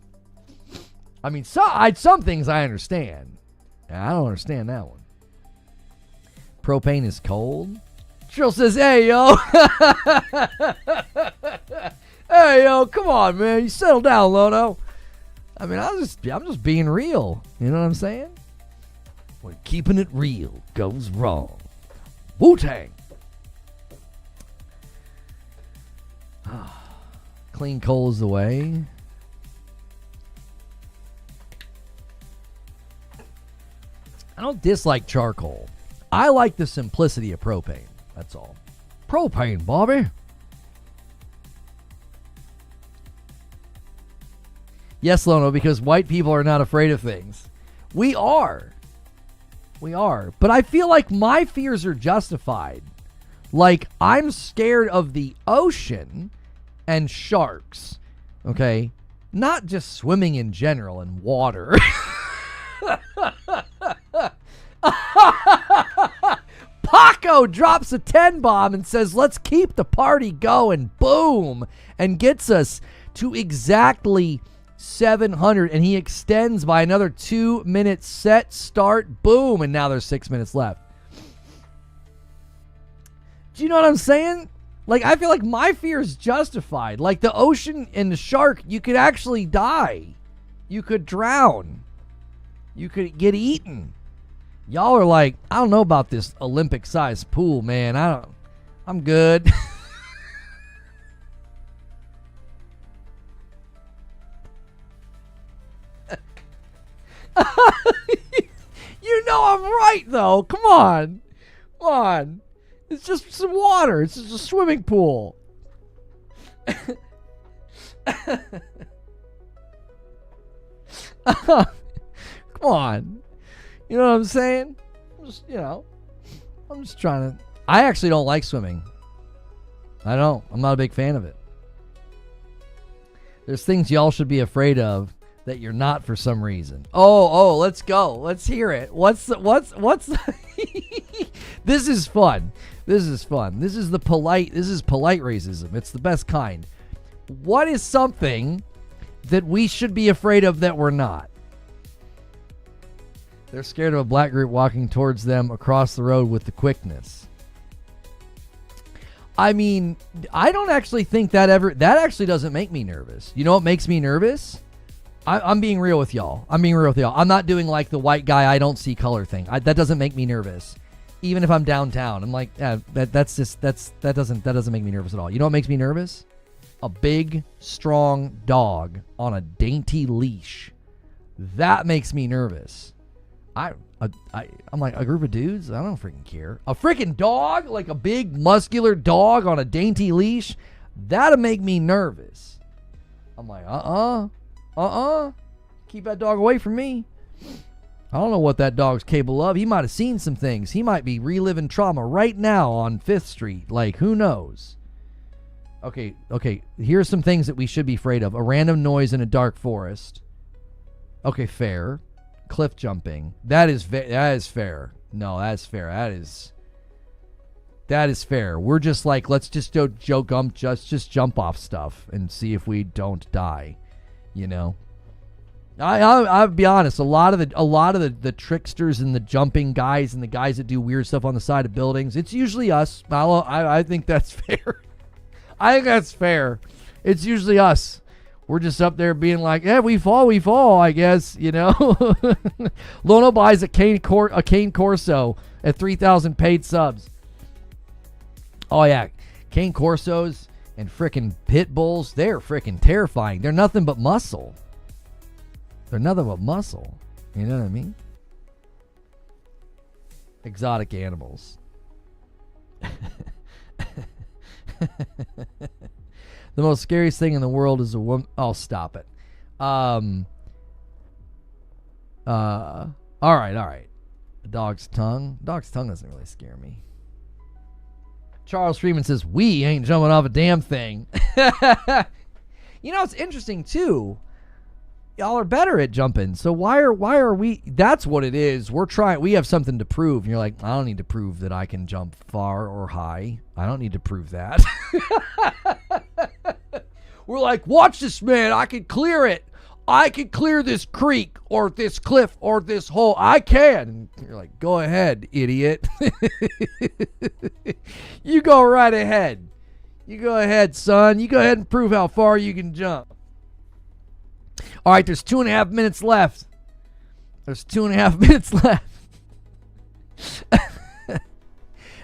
I mean, some things I understand. I don't understand that one. Propane is cold. Trill says, hey, yo. Hey, yo, come on, man. You settle down, Lono. I mean, I'm just being real. You know what I'm saying? When keeping it real goes wrong. Wu-Tang. Clean coal is the way. I don't dislike charcoal. I like the simplicity of propane. That's all. Propane, Bobby. Yes, Lono, because white people are not afraid of things. We are. But I feel like my fears are justified. Like, I'm scared of the ocean and sharks. Okay? Not just swimming in general in water. Paco drops a 10 bomb and says, let's keep the party going. Boom. And gets us to exactly 700. And he extends by another 2 minutes. Set, start, boom. And now there's 6 minutes left. Do you know what I'm saying? Like, I feel like my fear is justified. Like, the ocean and the shark, you could actually die. You could drown. You could get eaten. Y'all are like, I don't know about this Olympic-sized pool, man. I'm good. You know I'm right, though. Come on. It's just some water. It's just a swimming pool. Come on. You know what I'm saying? I'm just trying to. I actually don't like swimming. I don't. I'm not a big fan of it. There's things y'all should be afraid of that you're not for some reason. Oh, let's go. Let's hear it. What's This is fun. This is polite racism. It's the best kind. What is something that we should be afraid of that we're not? They're scared of a black group walking towards them across the road with the quickness. I mean, I don't actually think that actually doesn't make me nervous. You know what makes me nervous? I'm being real with y'all. I'm not doing like the white guy I don't see color thing. That doesn't make me nervous. Even if I'm downtown, I'm like, that doesn't make me nervous at all. You know what makes me nervous? A big, strong dog on a dainty leash. That makes me nervous. I'm like, a group of dudes? I don't freaking care. A freaking dog? Like a big, muscular dog on a dainty leash? That'll make me nervous. I'm like, keep that dog away from me. I don't know what that dog's capable of. He might have seen some things. He might be reliving trauma right now on 5th Street. Like, who knows? Okay. Here's some things that we should be afraid of. A random noise in a dark forest. Okay, fair. Cliff jumping. That is fair. No, that's fair. That is fair. We're just like, let's just just jump off stuff and see if we don't die. You know, I'll be honest. A lot of the tricksters and the jumping guys and the guys that do weird stuff on the side of buildings, it's usually us. I think that's fair. I think that's fair. It's usually us. We're just up there being like, yeah, we fall, I guess, you know. Lono buys a Cane Corso at 3,000 paid subs. Oh, yeah. Cane Corsos and frickin' pit bulls, they're frickin' terrifying. They're nothing but muscle. They're nothing but muscle. You know what I mean? Exotic animals. The most scariest thing in the world is a woman. Oh, stop it. All right. A dog's tongue. Dog's tongue doesn't really scare me. Charles Freeman says, we ain't jumping off a damn thing. You know, it's interesting, too. Y'all are better at jumping. So why are we? That's what it is. We have something to prove. And you're like, I don't need to prove that I can jump far or high. I don't need to prove that. We're like, watch this, man. I can clear it. I can clear this creek or this cliff or this hole. I can. And you're like, go ahead, idiot. You go right ahead. You go ahead, son. You go ahead and prove how far you can jump. All right, there's 2.5 minutes left.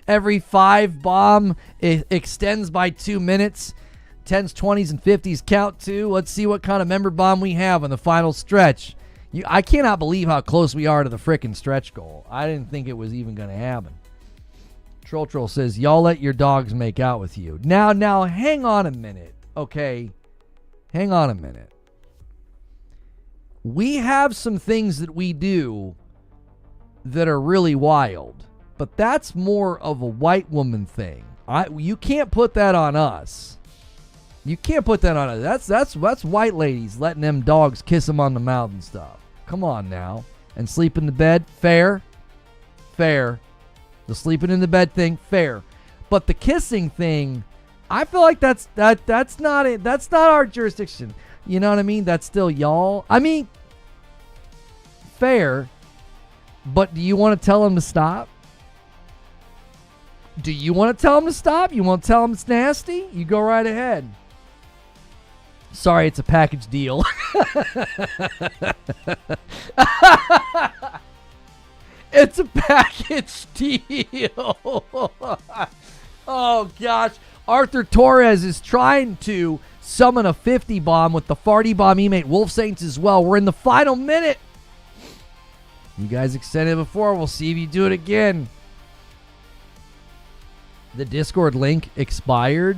Every 5 bomb extends by 2 minutes. 10s, 20s, and 50s count too. Let's see what kind of member bomb we have on the final stretch. I cannot believe how close we are to the frickin' stretch goal. I didn't think it was even going to happen. Troll says, y'all let your dogs make out with you. Now, hang on a minute, okay? Hang on a minute. We have some things that we do that are really wild, but that's more of a white woman thing. You can't put that on us. You can't put that on us. That's white ladies letting them dogs kiss them on the mouth and stuff. Come on now. And sleep in the bed, fair. The sleeping in the bed thing, fair. But the kissing thing, I feel like that's not it. That's not our jurisdiction. You know what I mean? That's still y'all. I mean, fair. But do you want to tell them to stop? Do you want to tell them to stop? You want to tell them it's nasty? You go right ahead. Sorry, it's a package deal. It's a package deal. Oh, gosh. Arthur Torres is trying to summon a 50 bomb with the farty bomb emate Wolf Saints as well. We're in the final minute. You guys extended before. We'll see if you do it again. The Discord link expired?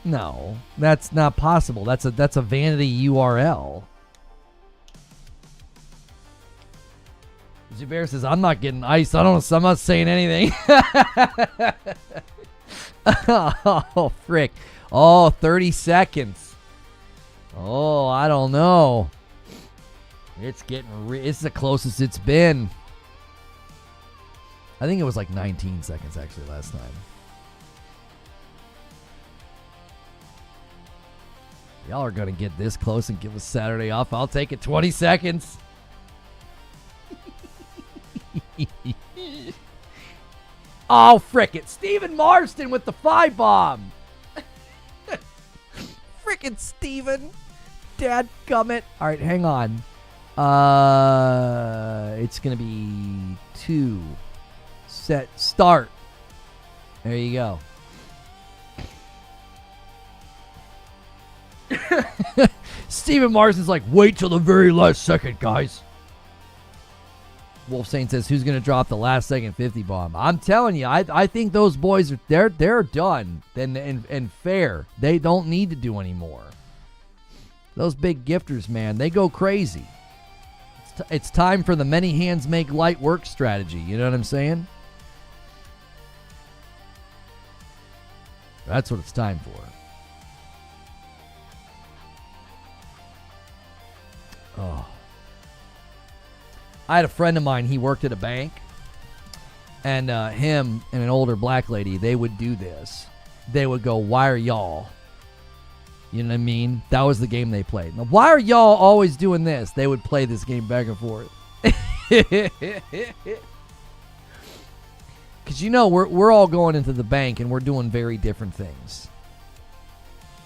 No, that's not possible. That's a vanity URL. Zubair says, I'm not getting iced. I'm not saying anything. Oh, frick. Oh, 30 seconds. Oh, I don't know. It's it's the closest it's been. I think it was like 19 seconds actually last time. Y'all are going to get this close and give us Saturday off. I'll take it. 20 seconds. Oh, frick it. Steven Marston with the 5 bomb. Frickin' Steven. Dadgummit. All right, hang on. It's going to be 2. Set. Start. There you go. Steven Marsden's like, wait till the very last second, guys. Wolf Saint says, who's going to drop the last second 50 bomb? I'm telling you, I think those boys are they're done and fair. They don't need to do anymore. Those big gifters, man, they go crazy. It's time for the many hands make light work strategy. You know what I'm saying? That's what it's time for. Oh. I had a friend of mine, he worked at a bank, and him and an older black lady, they would do this. They would go, why are y'all? You know what I mean? That was the game they played. Now, why are y'all always doing this? They would play this game back and forth. Because, you know, we're all going into the bank, and we're doing very different things.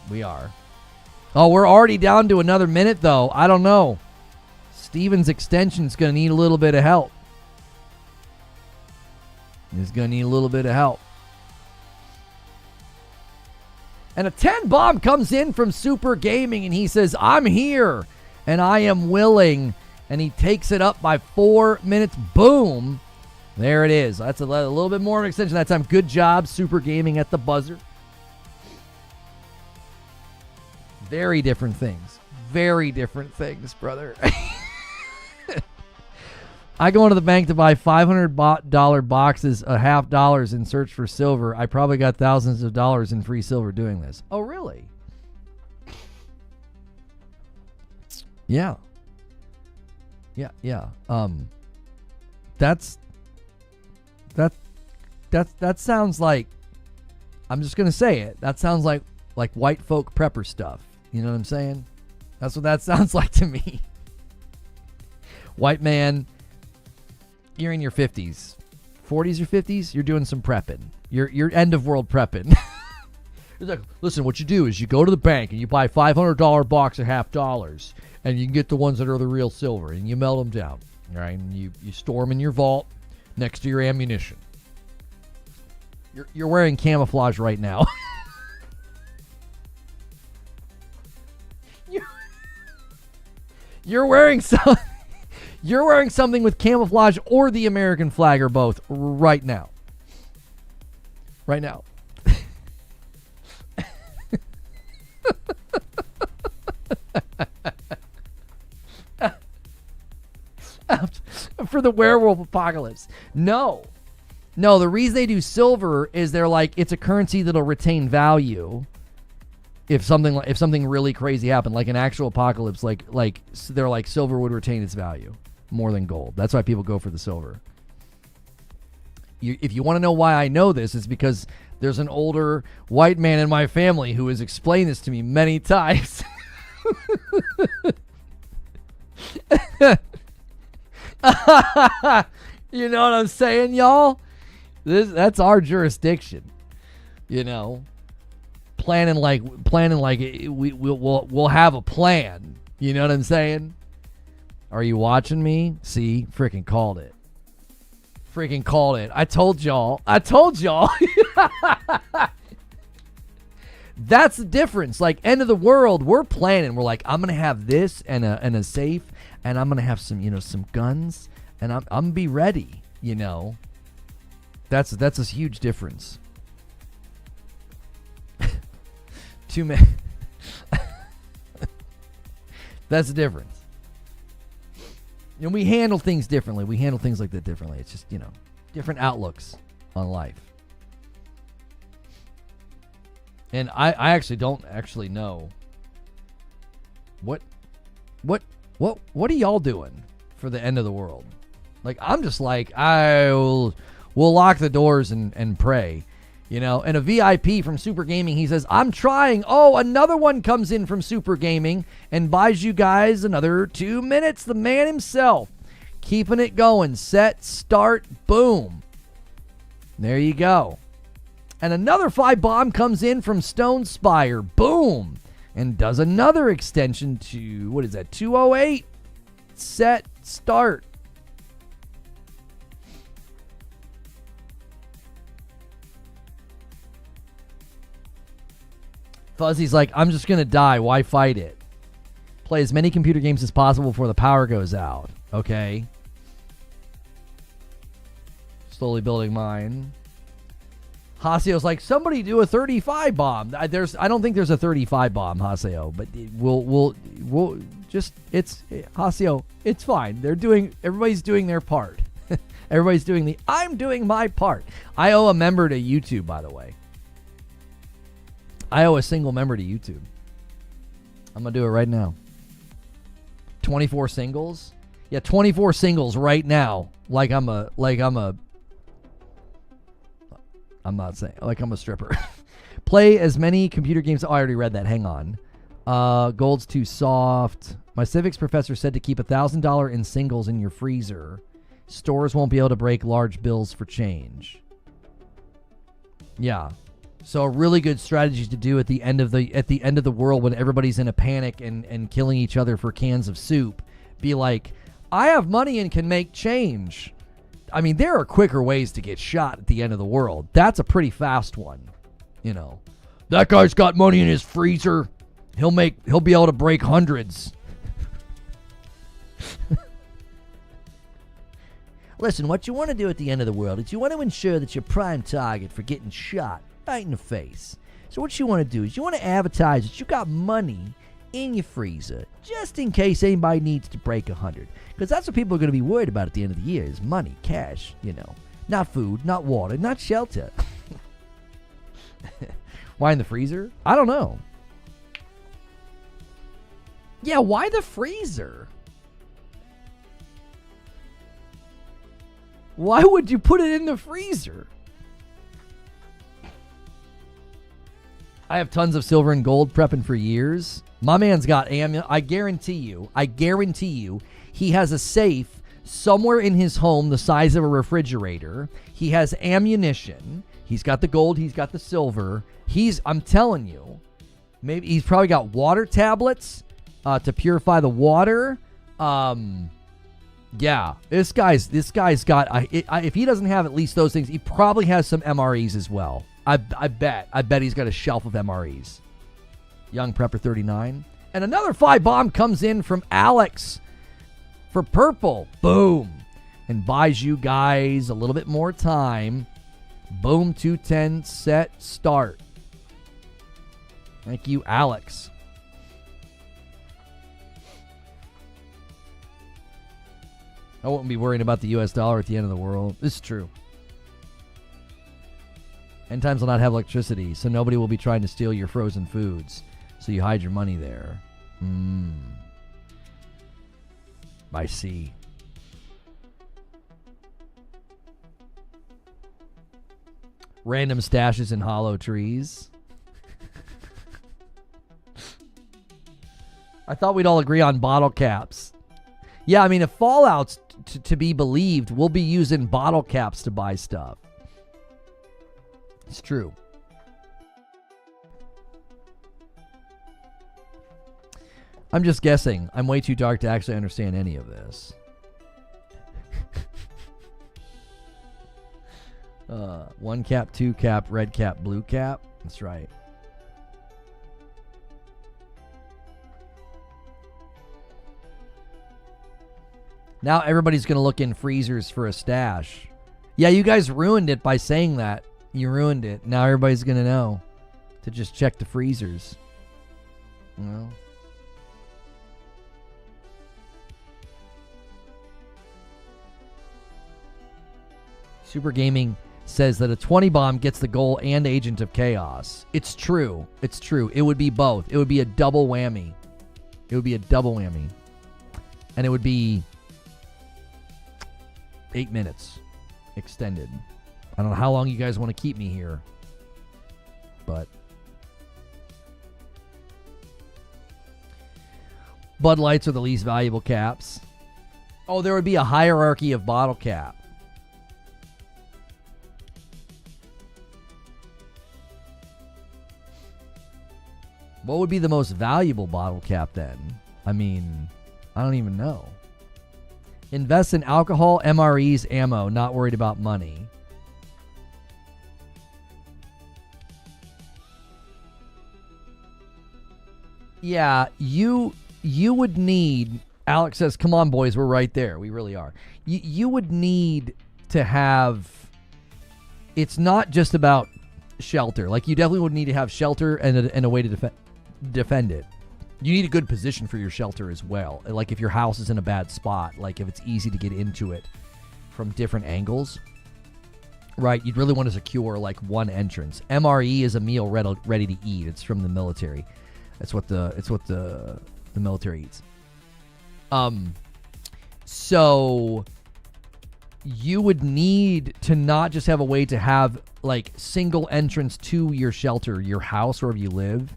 We are. Oh, we're already down to another minute, though. I don't know. Steven's extension's going to need a little bit of help. He's going to need a little bit of help. And a 10 bomb comes in from Super Gaming, and he says, I'm here, and I am willing. And he takes it up by 4 minutes. Boom. There it is. That's a little bit more of an extension that time. Good job, Super Gaming at the buzzer. Very different things. Very different things, brother. I go into the bank to buy $500 boxes of $50 and search for silver. I probably got thousands of dollars in free silver doing this. Oh, really? Yeah. Yeah. That sounds like, I'm just gonna say it. That sounds like white folk prepper stuff. You know what I'm saying? That's what that sounds like to me. White man, you're in your 50s, 40s or 50s. You're doing some prepping. You're end of world prepping. It's like, listen, what you do is you go to the bank and you buy $500 box of $50, and you can get the ones that are the real silver, and you melt them down, right? And you store them in your vault next to your ammunition. You're wearing camouflage right now. You're wearing something with camouflage or the American flag or both right now. Right now. For the werewolf apocalypse. No, the reason they do silver is they're like, it's a currency that'll retain value if something really crazy happened, like an actual apocalypse, like they're like, silver would retain its value more than gold. That's why people go for the silver. If you want to know why I know this, it's because there's an older white man in my family who has explained this to me many times. You know what I'm saying, y'all? That's our jurisdiction. You know, planning like we'll have a plan. You know what I'm saying? Are you watching me? See, freaking called it. I told y'all. That's the difference. Like, end of the world, we're planning. We're like, I'm gonna have this and a safe, and I'm gonna have some guns, and I'm gonna be ready. You know, that's a huge difference. Too many. That's the difference. You know, we handle things differently. We handle things like that differently. It's just, you know, different outlooks on life. And I actually don't actually know what are y'all doing for the end of the world? Like, I'm just like, we'll lock the doors and pray, you know. And a VIP from Super Gaming, he says, I'm trying. Oh, another one comes in from Super Gaming and buys you guys another 2 minutes. The man himself, keeping it going. Set, start, boom. There you go. And another 5 bomb comes in from Stone Spire. Boom. And does another extension to, what is that, 208? Set, start. Fuzzy's like, I'm just going to die. Why fight it? Play as many computer games as possible before the power goes out. Okay. Slowly building mine. Haseo's like, somebody do a 35 bomb. I don't think there's a 35 bomb, Haseo, but we'll just, it's Haseo. It's fine. Everybody's doing their part. Everybody's I'm doing my part. I owe a member to YouTube, by the way. I owe a single member to YouTube. I'm gonna do it right now. 24 singles. Yeah, 24 singles right now. I'm not saying like I'm a stripper. Play as many computer games. Oh, I already read that. Hang on. Gold's too soft. My civics professor said to keep $1,000 in singles in your freezer. Stores won't be able to break large bills for change. Yeah. So a really good strategy to do at the end of the world when everybody's in a panic and killing each other for cans of soup. Be like, I have money and can make change. I mean, there are quicker ways to get shot at the end of the world. That's a pretty fast one. You know, that guy's got money in his freezer. He'll be able to break hundreds. Listen, what you want to do at the end of the world is you want to ensure that you're prime target for getting shot right in the face. So what you want to do is you want to advertise that you got money in your freezer just in case anybody needs to break 100. Because that's what people are going to be worried about at the end of the year is money, cash, you know. Not food, not water, not shelter. Why in the freezer? I don't know. Yeah, why the freezer? Why would you put it in the freezer? I have tons of silver and gold prepping for years. My man's got I guarantee you, he has a safe somewhere in his home the size of a refrigerator. He has ammunition. He's got the gold. He's got the silver. I'm telling you, maybe he's probably got water tablets to purify the water. Yeah, this guy's got. If he doesn't have at least those things, he probably has some MREs as well. I bet he's got a shelf of MREs. Young Prepper 39. And another 5 bomb comes in from Alex for purple. Boom. And buys you guys a little bit more time. Boom, 210, set, start. Thank you, Alex. I won't be worrying about the US dollar at the end of the world. This is true. End times will not have electricity, so nobody will be trying to steal your frozen foods. So you hide your money there. I see. Random stashes in hollow trees. I thought we'd all agree on bottle caps. Yeah, I mean, if Fallout's to be believed, we'll be using bottle caps to buy stuff. It's true. I'm just guessing. I'm way too dark to actually understand any of this. 1 cap, 2 cap, red cap, blue cap. That's right. Now everybody's going to look in freezers for a stash. Yeah, you guys ruined it by saying that. You ruined it. Now everybody's going to know to just check the freezers. Well. Super Gaming says that a 20 bomb gets the goal and Agent of Chaos. It's true. It's true. It would be both. It would be a double whammy. It would be a double whammy. And it would be 8 minutes extended. I don't know how long you guys want to keep me here, but Bud Lights are the least valuable caps. Oh, there would be a hierarchy of bottle cap. What would be the most valuable bottle cap then? I mean, I don't even know. Invest in alcohol, MREs, ammo. Not worried about money. Yeah, you would need... Alex says, come on, boys, we're right there. We really are. You would need to have... It's not just about shelter. Like, you definitely would need to have shelter and a way to defend it. You need a good position for your shelter as well. Like, if your house is in a bad spot, like if it's easy to get into it from different angles, right? You'd really want to secure, like, one entrance. MRE is a meal ready to eat. It's from the military. It's what the military eats. So you would need to not just have a way to have like single entrance to your shelter, your house, wherever you live,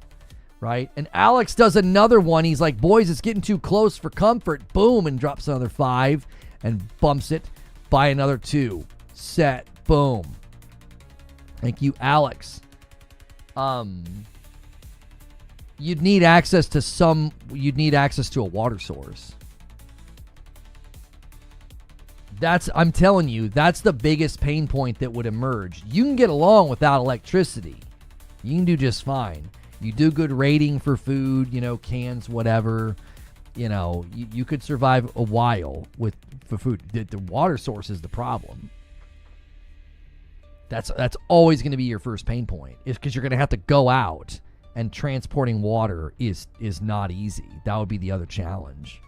right? And Alex does another one. He's like, boys, it's getting too close for comfort. Boom, and drops another 5 and bumps it by another 2. Set. Boom. Thank you, Alex. you'd need access to a water source. I'm telling you, that's the biggest pain point that would emerge. You can get along without electricity. You can do just fine. You do good rating for food, cans, whatever. You could survive a while for food. The water source is the problem. That's always going to be your first pain point, is because you're going to have to go out, and transporting water is not easy. That would be the other challenge.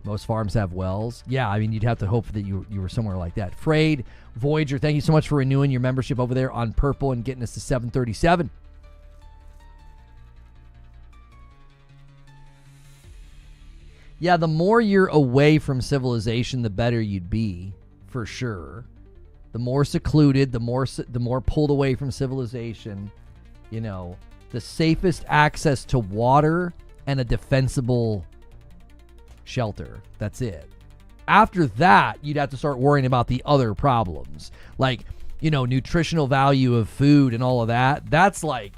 Most farms have wells. Yeah, I mean, you'd have to hope that you were somewhere like that. Frayed, Voyager, thank you so much for renewing your membership over there on Purple and getting us to 737. Yeah, the more you're away from civilization, the better you'd be, for sure. The more secluded, the more pulled away from civilization, the safest access to water and a defensible shelter. That's it. After that, you'd have to start worrying about the other problems, like, nutritional value of food and all of that. That's like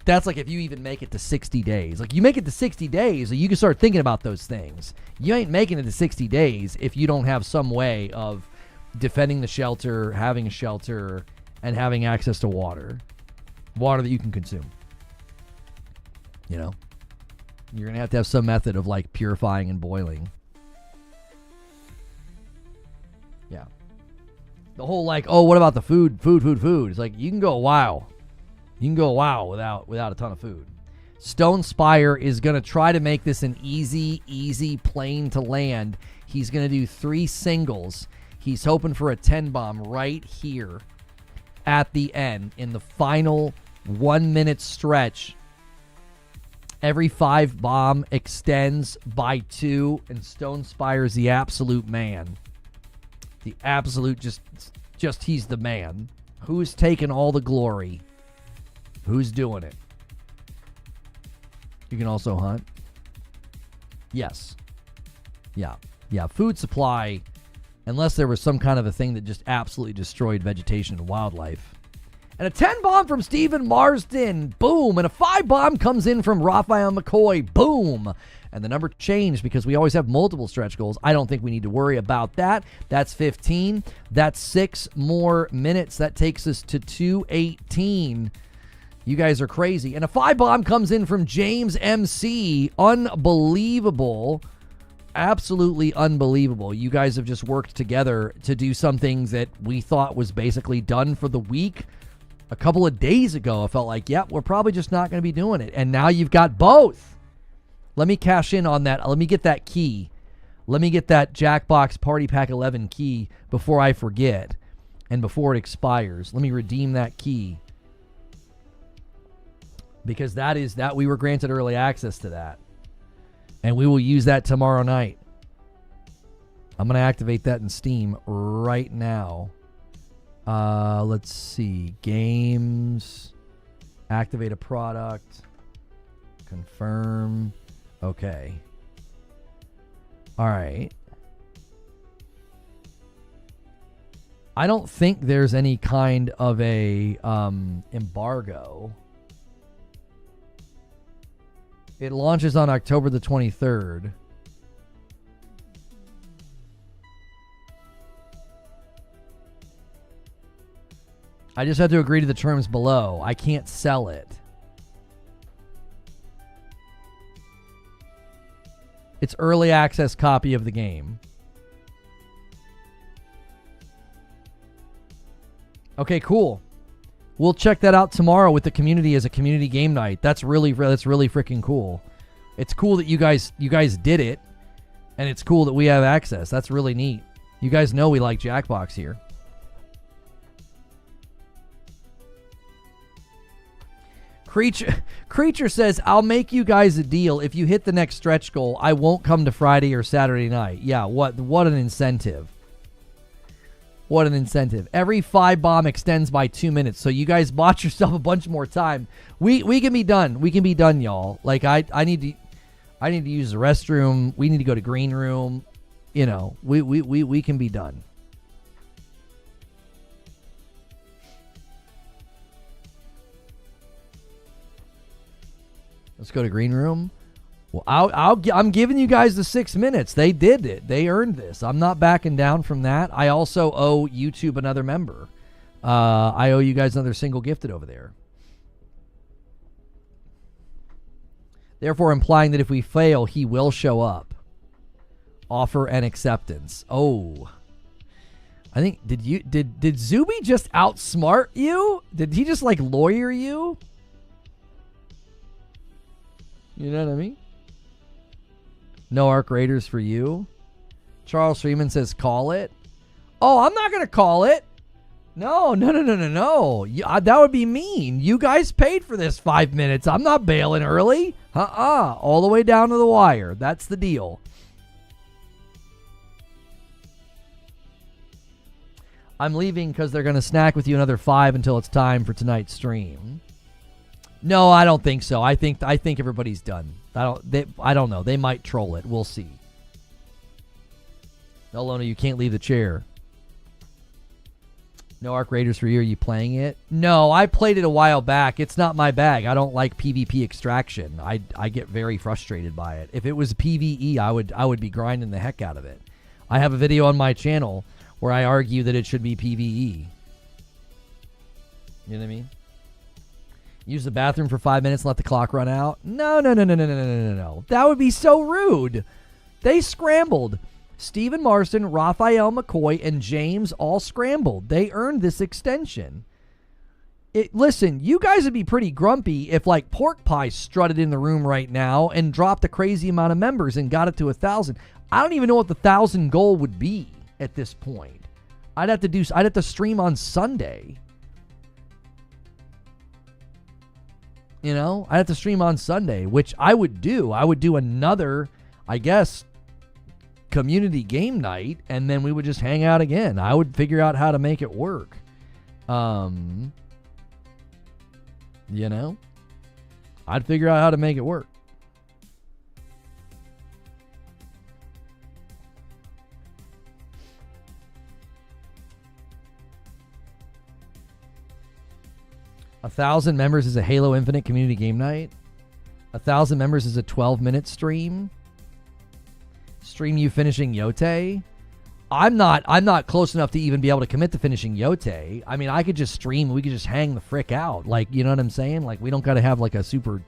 if you even make it to 60 days. Like, you make it to 60 days, you can start thinking about those things. You ain't making it to 60 days if you don't have some way of defending the shelter, having a shelter, and having access to water that you can consume. You're going to have some method of, like, purifying and boiling. Yeah. The whole, like, oh, what about the food? It's like, you can go a while. Without a ton of food. Stone Spire is going to try to make this an easy plane to land. He's going to do 3 singles. He's hoping for a 10 bomb right here at the end in the final 1 minute stretch. Every 5 bomb extends by 2, and Stone Spire's the absolute man. The absolute, just he's the man. Who's taking all the glory? Who's doing it? You can also hunt. Yes. Yeah. Food supply, unless there was some kind of a thing that just absolutely destroyed vegetation and wildlife. And a 10 bomb from Stephen Marsden. Boom. And a 5 bomb comes in from Raphael McCoy. Boom. And the number changed because we always have multiple stretch goals. I don't think we need to worry about that. That's 15. That's 6 more minutes. That takes us to 2:18. You guys are crazy. And a 5 bomb comes in from James MC. Unbelievable. Absolutely unbelievable. You guys have just worked together to do something that we thought was basically done for the week. A couple of days ago, I felt like, we're probably just not going to be doing it. And now you've got both. Let me cash in on that. Let me get that key. Let me get that Jackbox Party Pack 11 key before I forget and before it expires. Let me redeem that key. Because that we were granted early access to that. And we will use that tomorrow night. I'm going to activate that in Steam right now. Let's see. Games. Activate a product. Confirm. Okay. All right. I don't think there's any kind of a embargo. It launches on October the 23rd. I just have to agree to the terms below. I can't sell it. It's early access copy of the game. Okay, cool. We'll check that out tomorrow with the community as a community game night. That's really freaking cool. It's cool that you guys did it, and it's cool that we have access. That's really neat. You guys know we like Jackbox here. Creature says, I'll make you guys a deal. If you hit the next stretch goal, I won't come to Friday or Saturday night. Yeah, what an incentive. What an incentive. Every 5 bomb extends by 2 minutes. So you guys bought yourself a bunch more time. We can be done. We can be done, y'all. Like I need to use the restroom. We need to go to green room. We can be done. Let's go to green room. Well, I'm giving you guys the 6 minutes. They did it. They earned this. I'm not backing down from that. I also owe YouTube another member. I owe you guys another single gifted over there. Therefore, implying that if we fail, he will show up. Offer and acceptance. Oh. I think, did Zuby just outsmart you? Did he just, like, lawyer you? You know what I mean? No Arc Raiders for you. Charles Freeman says, call it. Oh, I'm not going to call it. No. That would be mean. You guys paid for this 5 minutes. I'm not bailing early. All the way down to the wire. That's the deal. I'm leaving because they're going to snack with you another 5 until it's time for tonight's stream. No, I don't think so. I think everybody's done. I don't know. They might troll it. We'll see. No, Lona, you can't leave the chair. No Arc Raiders for you. Are you playing it? No, I played it a while back. It's not my bag. I don't like PvP extraction. I get very frustrated by it. If it was PvE, I would be grinding the heck out of it. I have a video on my channel where I argue that it should be PvE. You know what I mean? Use the bathroom for 5 minutes and let the clock run out? No. That would be so rude. They scrambled. Stephen Marston, Raphael McCoy, and James all scrambled. They earned this extension. Listen, you guys would be pretty grumpy if, like, Pork Pie strutted in the room right now and dropped a crazy amount of members and got it to 1,000. I don't even know what the 1,000 goal would be at this point. I'd have to stream on Sunday. You know, I'd have to stream on Sunday, which I would do. I would do another, I guess, community game night, and then we would just hang out again. I would figure out how to make it work. You know, I'd figure out how to make it work. A 1,000 members is a Halo Infinite community game night. 1,000 members is a 12-minute stream. Stream you finishing Yote. I'm not close enough to even be able to commit to finishing Yote. I mean, I could just stream. We could just hang the frick out. Like, you know what I'm saying? Like, we don't got to have like a super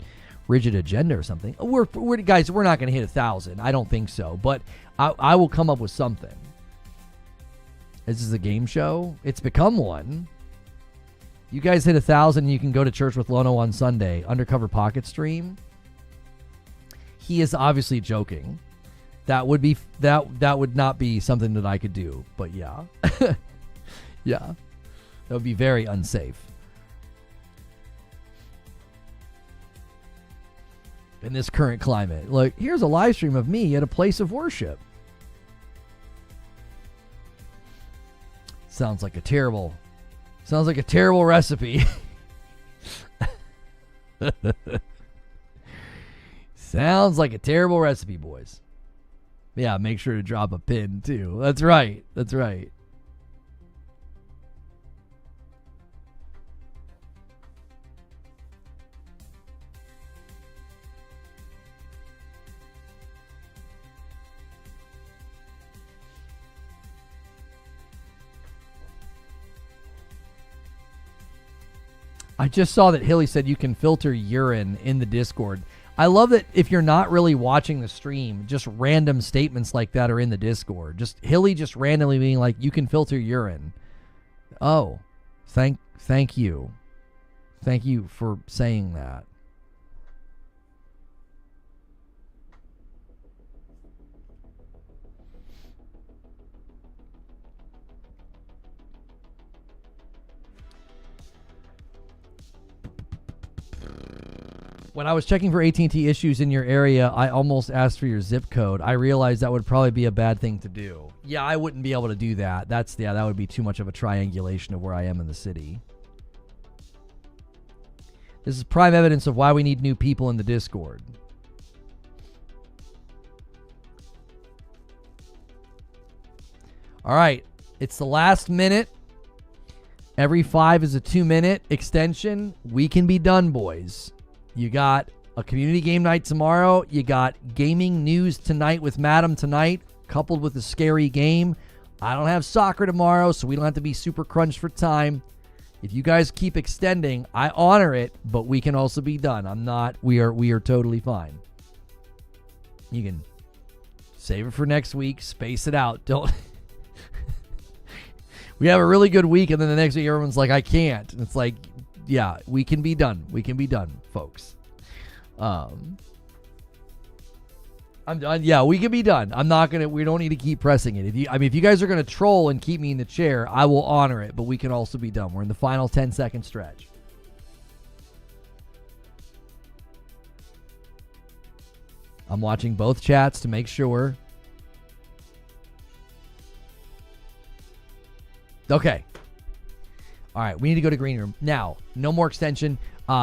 rigid agenda or something. We're guys, we're not going to hit 1,000. I don't think so. But I will come up with something. This is a game show. It's become one. You guys hit 1,000, you can go to church with Lono on Sunday. Undercover Pocket stream. He is obviously joking. That would not be something that I could do. But yeah. Yeah. That would be very unsafe. In this current climate. Look, here's a live stream of me at a place of worship. Sounds like a terrible recipe. Sounds like a terrible recipe, boys. Yeah, make sure to drop a pin, too. That's right. I just saw that Hilly said you can filter urine in the Discord. I love that if you're not really watching the stream, just random statements like that are in the Discord. Just Hilly just randomly being like, you can filter urine. Oh, thank you. Thank you for saying that. When I was checking for AT&T issues in your area, I almost asked for your zip code. I realized that would probably be a bad thing to do. Yeah, I wouldn't be able to do that. That would be too much of a triangulation of where I am in the city. This is prime evidence of why we need new people in the Discord. All right, it's the last minute. Every 5 is a 2-minute extension. We can be done, boys. You got a community game night tomorrow. You got gaming news tonight with Madam tonight, coupled with a scary game. I don't have soccer tomorrow, so we don't have to be super crunched for time. If you guys keep extending, I honor it, but we can also be done. I'm not. We are totally fine. You can save it for next week. Space it out. Don't. We have a really good week, and then the next week everyone's like, I can't. And it's like, yeah, we can be done. We can be done, folks. I'm done. Yeah, we can be done. We don't need to keep pressing it. If you guys are gonna troll and keep me in the chair, I will honor it, but we can also be done. We're in the final 10-second stretch. I'm watching both chats to make sure. Okay. All right, we need to go to green room. Now, no more extension.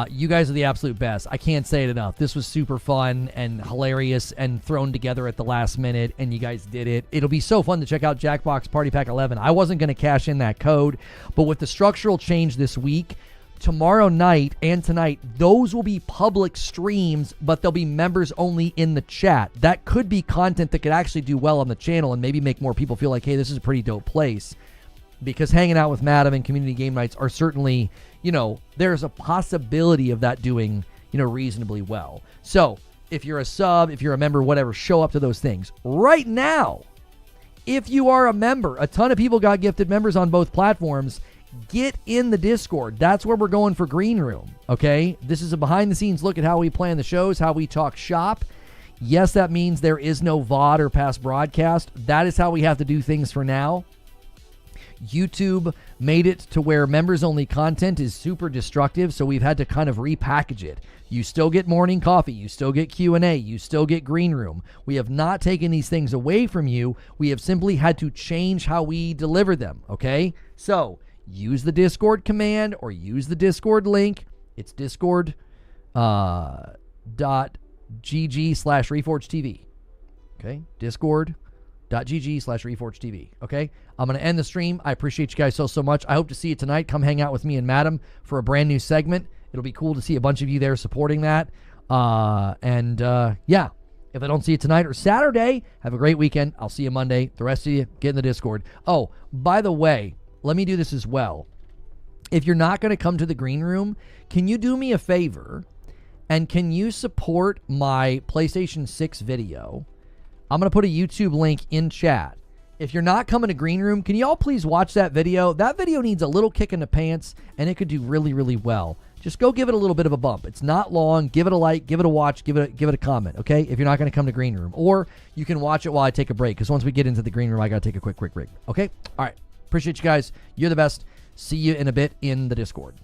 You guys are the absolute best. I can't say it enough. This was super fun and hilarious and thrown together at the last minute, and you guys did it. It'll be so fun to check out Jackbox Party Pack 11. I wasn't going to cash in that code, but with the structural change this week, tomorrow night and tonight, those will be public streams, but they'll be members only in the chat. That could be content that could actually do well on the channel and maybe make more people feel like, hey, this is a pretty dope place. Because hanging out with Madam and community game nights are certainly, there's a possibility of that doing, reasonably well. So if you're a sub, if you're a member, whatever, show up to those things. Right now, if you are a member, a ton of people got gifted members on both platforms. Get in the Discord. That's where we're going for Green Room, okay? This is a behind-the-scenes look at how we plan the shows, how we talk shop. Yes, that means there is no VOD or past broadcast. That is how we have to do things for now. YouTube made it to where members-only content is super destructive, so we've had to kind of repackage it. You still get morning coffee. You still get Q&A. You still get Green Room. We have not taken these things away from you. We have simply had to change how we deliver them, okay? So use the Discord command or use the Discord link. It's discord.gg/ReforgeTV. Okay? Discord.gg/ReforgeTV. Okay? I'm going to end the stream. I appreciate you guys so much. I hope to see you tonight. Come hang out with me and Madam for a brand new segment. It'll be cool to see a bunch of you there supporting that. Yeah. If I don't see you tonight or Saturday, have a great weekend. I'll see you Monday. The rest of you, get in the Discord. Oh, by the way, let me do this as well. If you're not going to come to the Green Room, can you do me a favor and can you support my PlayStation 6 video? I'm going to put a YouTube link in chat. If you're not coming to Green Room, can you all please watch that video? That video needs a little kick in the pants, and it could do really, really well. Just go give it a little bit of a bump. It's not long. Give it a like, give it a watch, give it a comment, okay? If you're not going to come to Green Room. Or you can watch it while I take a break, because once we get into the Green Room, I got to take a quick break, okay? All right. Appreciate you guys. You're the best. See you in a bit in the Discord.